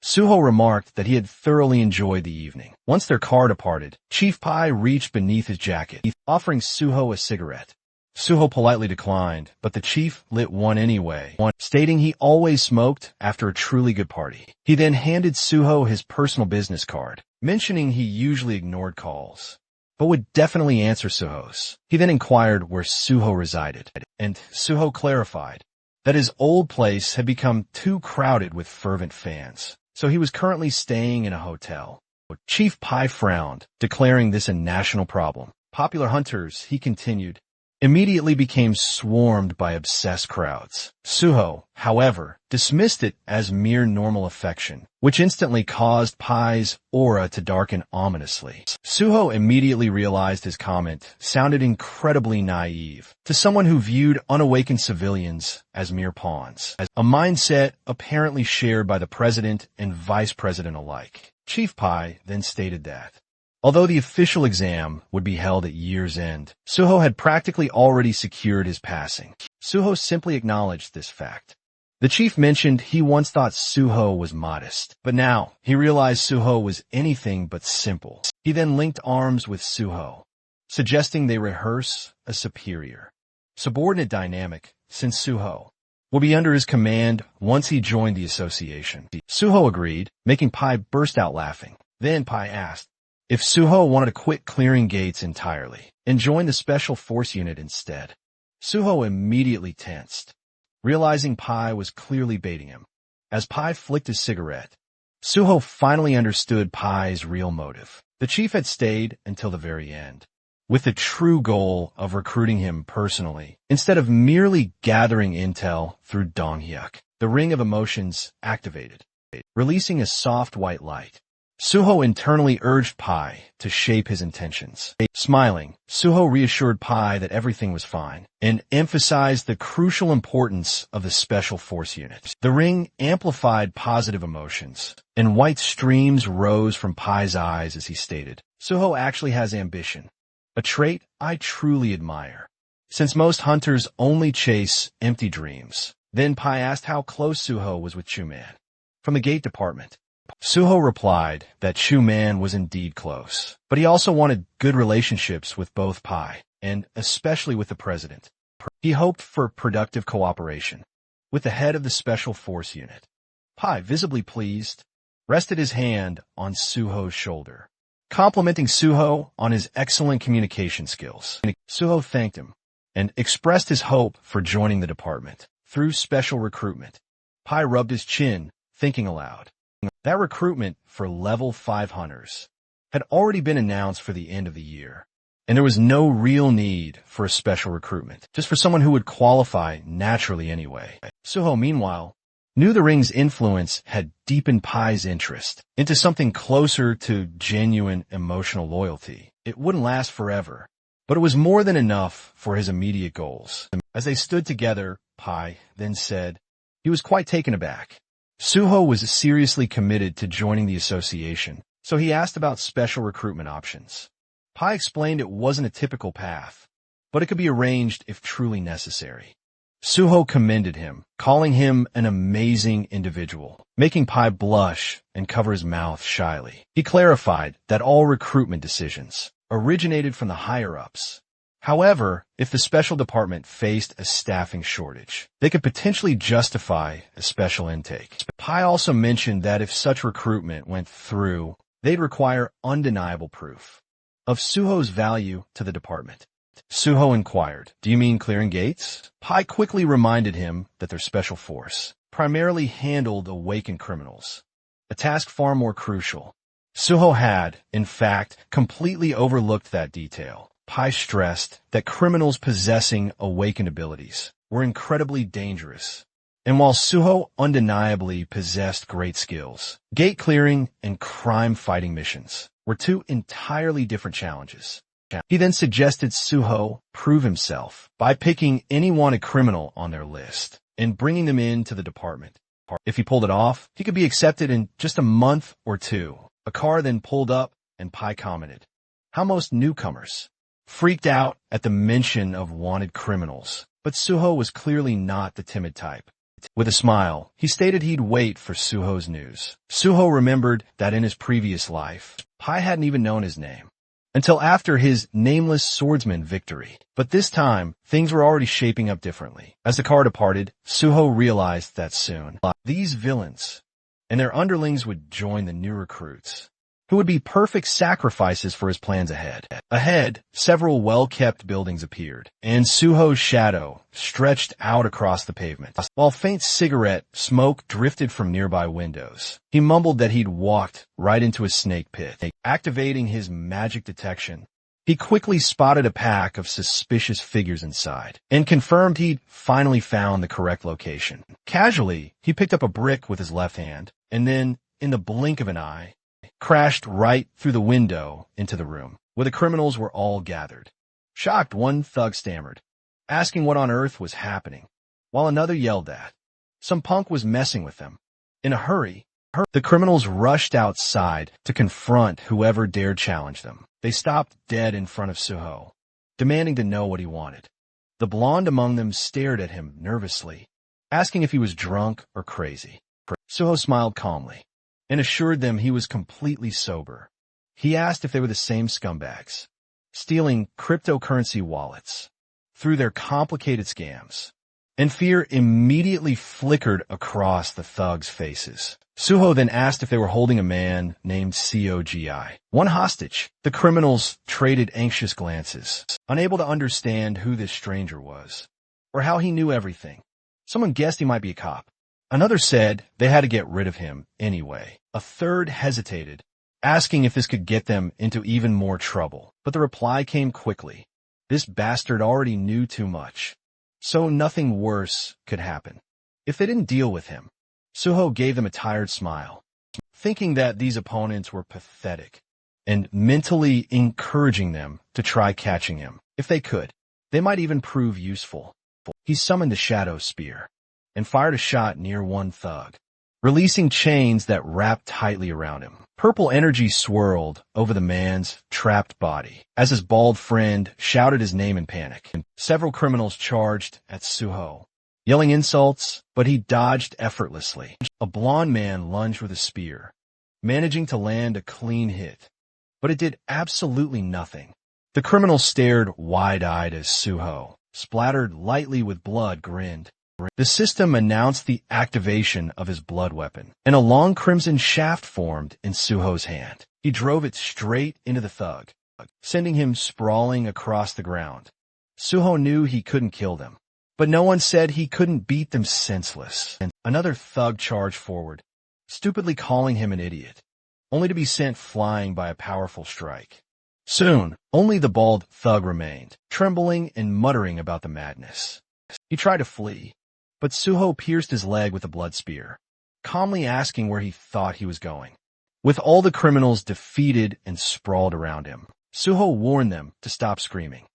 Suho remarked that he had thoroughly enjoyed the evening. Once their car departed, Chief Pai reached beneath his jacket, offering Suho a cigarette. Suho politely declined, but the chief lit one anyway, stating he always smoked after a truly good party. He then handed Suho his personal business card, mentioning he usually ignored calls, but would definitely answer Suho's. He then inquired where Suho resided, and Suho clarified that his old place had become too crowded with fervent fans, so he was currently staying in a hotel. Chief Pai frowned, declaring this a national problem. Popular hunters, he continued, immediately became swarmed by obsessed crowds. Suho, however, dismissed it as mere normal affection, which instantly caused Pai's aura to darken ominously. Suho immediately realized his comment sounded incredibly naive to someone who viewed unawakened civilians as mere pawns, a mindset apparently shared by the president and vice president alike. Chief Pai then stated that, although the official exam would be held at year's end, Suho had practically already secured his passing. Suho simply acknowledged this fact. The chief mentioned he once thought Suho was modest, but now he realized Suho was anything but simple. He then linked arms with Suho, suggesting they rehearse a superior, subordinate dynamic, since Suho will be under his command once he joined the association. Suho agreed, making Pai burst out laughing. Then Pai asked if Suho wanted to quit clearing gates entirely and join the special force unit instead. Suho immediately tensed, realizing Pai was clearly baiting him. As Pai flicked his cigarette, Suho finally understood Pai's real motive. The chief had stayed until the very end, with the true goal of recruiting him personally, instead of merely gathering intel through Donghyuk. The ring of emotions activated, releasing a soft white light. Suho internally urged Pai to shape his intentions. Smiling, Suho reassured Pai that everything was fine and emphasized the crucial importance of the Special Force Unit. The ring amplified positive emotions, and white streams rose from Pai's eyes as he stated, Suho actually has ambition, a trait I truly admire, since most hunters only chase empty dreams. Then Pai asked how close Suho was with Chuman from the gate department. Suho replied that Chuman was indeed close, but he also wanted good relationships with both Pai, and especially with the president. He hoped for productive cooperation with the head of the Special Force Unit. Pai, visibly pleased, rested his hand on Suho's shoulder, complimenting Suho on his excellent communication skills. Suho thanked him and expressed his hope for joining the department through special recruitment. Pai rubbed his chin, thinking aloud. That recruitment for level 5 hunters had already been announced for the end of the year, and there was no real need for a special recruitment, just for someone who would qualify naturally anyway. Suho, meanwhile, knew the ring's influence had deepened Pai's interest into something closer to genuine emotional loyalty. It wouldn't last forever, but it was more than enough for his immediate goals. As they stood together, Pai then said he was quite taken aback. Suho was seriously committed to joining the association, so he asked about special recruitment options. Pai explained it wasn't a typical path, but it could be arranged if truly necessary. Suho commended him, calling him an amazing individual, making Pai blush and cover his mouth shyly. He clarified that all recruitment decisions originated from the higher-ups. However, if the special department faced a staffing shortage, they could potentially justify a special intake. Pai also mentioned that if such recruitment went through, they'd require undeniable proof of Suho's value to the department. Suho inquired, "Do you mean clearing gates?" Pai quickly reminded him that their special force primarily handled awakened criminals, a task far more crucial. Suho had, in fact, completely overlooked that detail. Pai stressed that criminals possessing awakened abilities were incredibly dangerous, and while Suho undeniably possessed great skills, gate clearing and crime-fighting missions were two entirely different challenges. He then suggested Suho prove himself by picking any wanted criminal on their list and bringing them into the department. If he pulled it off, he could be accepted in just a month or two. A car then pulled up, and Pai commented how most newcomers freaked out at the mention of wanted criminals, but Suho was clearly not the timid type. With a smile, he stated he'd wait for Suho's news. Suho remembered that in his previous life, Pai hadn't even known his name until after his nameless swordsman victory. But this time, things were already shaping up differently. As the car departed, Suho realized that soon, these villains and their underlings would join the new recruits. who would be perfect sacrifices for his plans ahead. Ahead, several well-kept buildings appeared, and Suho's shadow stretched out across the pavement. While faint cigarette smoke drifted from nearby windows, he mumbled that he'd walked right into a snake pit. Activating his magic detection, he quickly spotted a pack of suspicious figures inside, and confirmed he'd finally found the correct location. Casually, he picked up a brick with his left hand, and then, in the blink of an eye, crashed right through the window into the room, where the criminals were all gathered. Shocked, one thug stammered, asking what on earth was happening, while another yelled that some punk was messing with them. In a hurry, the criminals rushed outside to confront whoever dared challenge them. They stopped dead in front of Suho, demanding to know what he wanted. The blonde among them stared at him nervously, asking if he was drunk or crazy. Suho smiled calmly and assured them he was completely sober. He asked if they were the same scumbags, stealing cryptocurrency wallets through their complicated scams, and fear immediately flickered across the thugs' faces. Suho then asked if they were holding a man named Cogi, one hostage. The criminals traded anxious glances, unable to understand who this stranger was, or how he knew everything. Someone guessed he might be a cop. Another said they had to get rid of him anyway. A third hesitated, asking if this could get them into even more trouble. But the reply came quickly. This bastard already knew too much, so nothing worse could happen if they didn't deal with him. Suho gave them a tired smile, thinking that these opponents were pathetic, and mentally encouraging them to try catching him. If they could, they might even prove useful. He summoned a shadow spear and fired a shot near one thug, releasing chains that wrapped tightly around him. Purple energy swirled over the man's trapped body as his bald friend shouted his name in panic. Several criminals charged at Suho, yelling insults, but he dodged effortlessly. A blond man lunged with a spear, managing to land a clean hit, but it did absolutely nothing. The criminal stared wide-eyed as Suho, splattered lightly with blood, grinned. The system announced the activation of his blood weapon, and a long crimson shaft formed in Suho's hand. He drove it straight into the thug, sending him sprawling across the ground. Suho knew he couldn't kill them, but no one said he couldn't beat them senseless. And another thug charged forward, stupidly calling him an idiot, only to be sent flying by a powerful strike. Soon, only the bald thug remained, trembling and muttering about the madness. He tried to flee, but Suho pierced his leg with a blood spear, calmly asking where he thought he was going. With all the criminals defeated and sprawled around him, Suho warned them to stop screaming,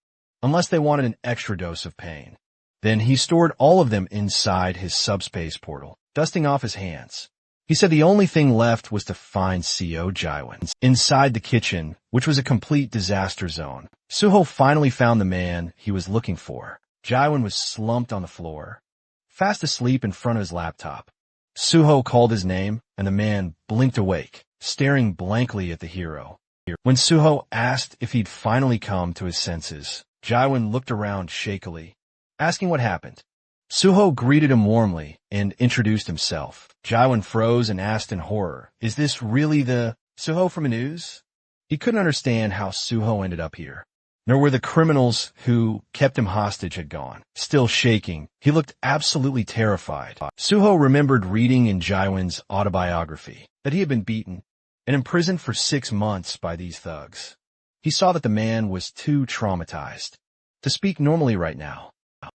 unless they wanted an extra dose of pain. Then he stored all of them inside his subspace portal, dusting off his hands. He said the only thing left was to find Cogi inside the kitchen, which was a complete disaster zone. Suho finally found the man he was looking for. Jiwon was slumped on the floor, fast asleep in front of his laptop. Suho called his name, and the man blinked awake, staring blankly at the hero. When Suho asked if he'd finally come to his senses, Jiwon looked around shakily, asking what happened. Suho greeted him warmly and introduced himself. Jiwon froze and asked in horror, "Is this really the Suho from the news?" He couldn't understand how Suho ended up here, nor where the criminals who kept him hostage had gone. Still shaking, he looked absolutely terrified. Suho remembered reading in Jiwon's autobiography that he had been beaten and imprisoned for 6 months by these thugs. He saw that the man was too traumatized to speak normally right now,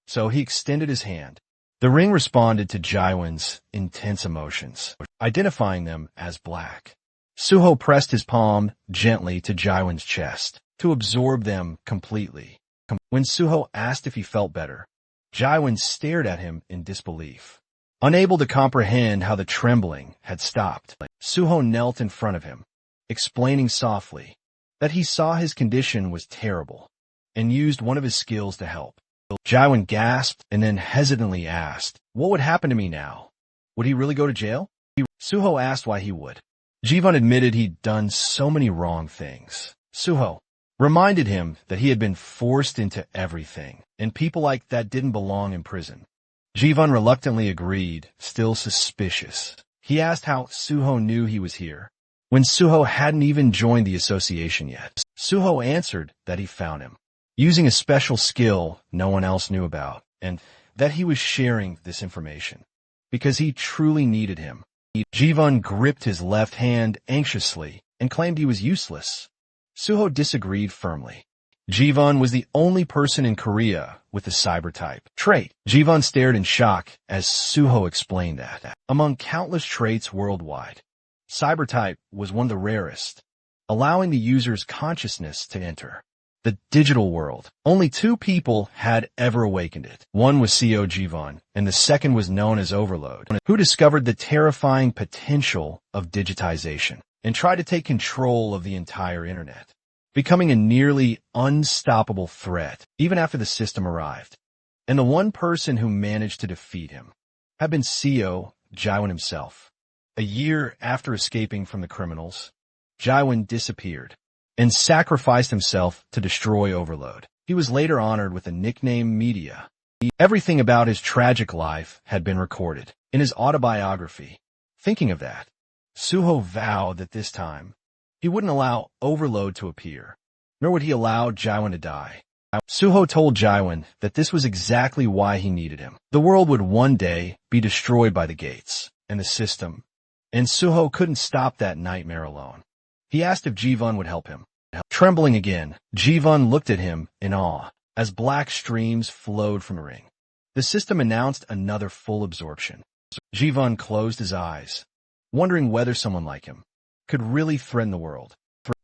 so he extended his hand. The ring responded to Jiwon's intense emotions, identifying them as black. Suho pressed his palm gently to Jiwon's chest to absorb them completely. When Suho asked if he felt better, Jiwon stared at him in disbelief, unable to comprehend how the trembling had stopped. Suho knelt in front of him, explaining softly that he saw his condition was terrible and used one of his skills to help. Jiwon gasped and then hesitantly asked, "What would happen to me now? Would he really go to jail?" Suho asked why he would. Jiwon admitted he'd done so many wrong things. Suho reminded him that he had been forced into everything, and people like that didn't belong in prison. Jiwon reluctantly agreed, still suspicious. He asked how Suho knew he was here. when Suho hadn't even joined the association yet. Suho answered that he found him, using a special skill no one else knew about, and that he was sharing this information because he truly needed him. Jivun gripped his left hand anxiously and claimed he was useless. Suho disagreed firmly. Jivun was the only person in Korea with the cyber type trait. Jivun stared in shock as Suho explained that, among countless traits worldwide, cyber type was one of the rarest, allowing the user's consciousness to enter the digital world. Only 2 people had ever awakened it. One was CO Jivun, and the second was known as Overload, who discovered the terrifying potential of digitization and tried to take control of the entire internet, becoming a nearly unstoppable threat even after the system arrived. And the one person who managed to defeat him had been CO Jaiwon himself. A year after escaping from the criminals, Jaiwon disappeared and sacrificed himself to destroy Overload. He was later honored with the nickname Media. Everything about his tragic life had been recorded in his autobiography. Thinking of that, Suho vowed that this time he wouldn't allow Overload to appear, nor would he allow Jaiwon to die. Suho told Jaiwon that this was exactly why he needed him. The world would one day be destroyed by the gates and the system, and Suho couldn't stop that nightmare alone. He asked if Jivun would help him. Trembling again, Jivun looked at him in awe as black streams flowed from the ring. The system announced another full absorption. Jivun closed his eyes, wondering whether someone like him could really threaten the world.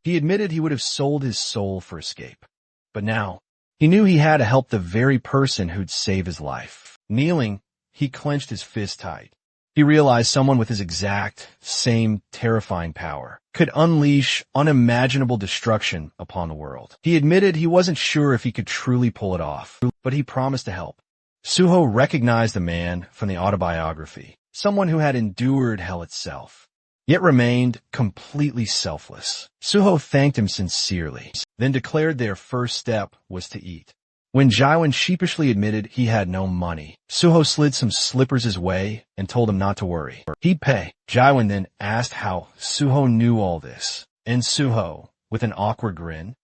He admitted he would have sold his soul for escape. But now, he knew he had to help the very person who'd save his life. Kneeling, he clenched his fist tight. He realized someone with his exact same terrifying power could unleash unimaginable destruction upon the world. He admitted he wasn't sure if he could truly pull it off, but he promised to help. Suho recognized the man from the autobiography, someone who had endured hell itself, yet remained completely selfless. Suho thanked him sincerely, then declared their first step was to eat. When Jaiwon sheepishly admitted he had no money, Suho slid some slippers his way and told him not to worry. He'd pay. Jaiwon then asked how Suho knew all this, and Suho, with an awkward grin,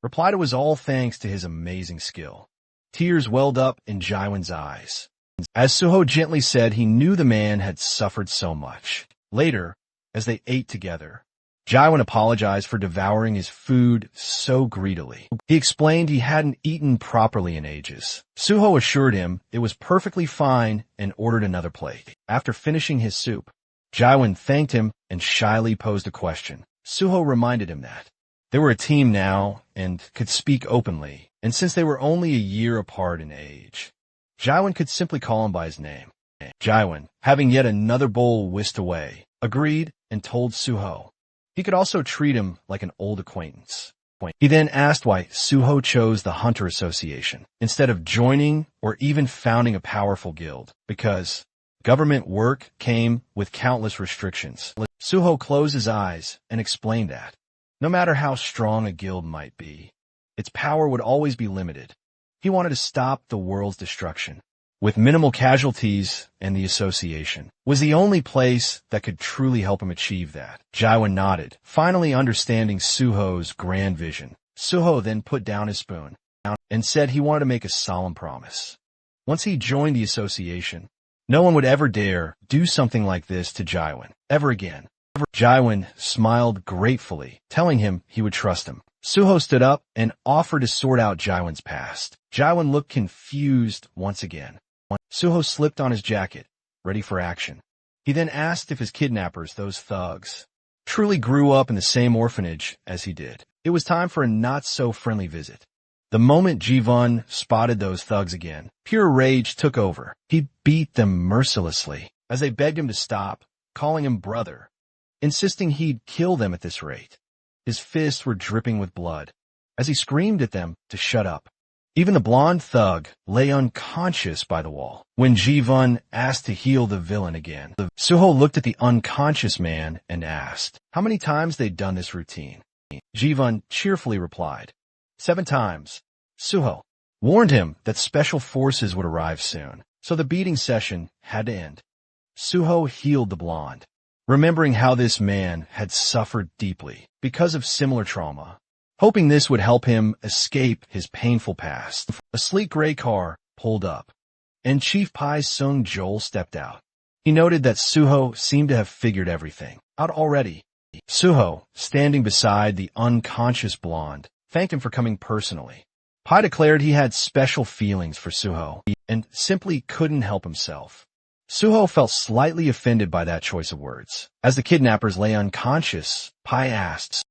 replied it was all thanks to his amazing skill. Tears welled up in Jaiwon's eyes, as Suho gently said he knew the man had suffered so much. Later, as they ate together, Jaiwon apologized for devouring his food so greedily. He explained he hadn't eaten properly in ages. Suho assured him it was perfectly fine and ordered another plate. After finishing his soup, Jaiwon thanked him and shyly posed a question. Suho reminded him that they were a team now and could speak openly, and since they were only a year apart in age, Jaiwon could simply call him by his name. Jaiwon, having yet another bowl whisked away, agreed and told Suho he could also treat him like an old acquaintance. He then asked why Suho chose the Hunter Association instead of joining or even founding a powerful guild, because government work came with countless restrictions. Suho closed his eyes and explained that, no matter how strong a guild might be, its power would always be limited. He wanted to stop the world's destruction with minimal casualties, and the association was the only place that could truly help him achieve that. Jaiwon nodded, finally understanding Suho's grand vision. Suho then put down his spoon and said he wanted to make a solemn promise. Once he joined the association, no one would ever dare do something like this to Jaiwon, ever again. Jaiwon smiled gratefully, telling him he would trust him. Suho stood up and offered to sort out Jaiwon's past. Jaiwon looked confused once again. Suho slipped on his jacket, ready for action. He then asked if his kidnappers, those thugs, truly grew up in the same orphanage as he did. It was time for a not-so-friendly visit. The moment Jivun spotted those thugs again, pure rage took over. He beat them mercilessly as they begged him to stop, calling him brother, insisting he'd kill them at this rate. His fists were dripping with blood as he screamed at them to shut up. Even the blonde thug lay unconscious by the wall. When Jivun asked to heal the villain again, Suho looked at the unconscious man and asked how many times they'd done this routine. Jivun cheerfully replied, 7 times. Suho warned him that special forces would arrive soon, so the beating session had to end. Suho healed the blonde, remembering how this man had suffered deeply because of similar trauma. Hoping this would help him escape his painful past, a sleek gray car pulled up, and Chief Pai's son Joel stepped out. He noted that Suho seemed to have figured everything out already. Suho, standing beside the unconscious blonde, thanked him for coming personally. Pai declared he had special feelings for Suho and simply couldn't help himself. Suho felt slightly offended by that choice of words. As the kidnappers lay unconscious, Pai asked,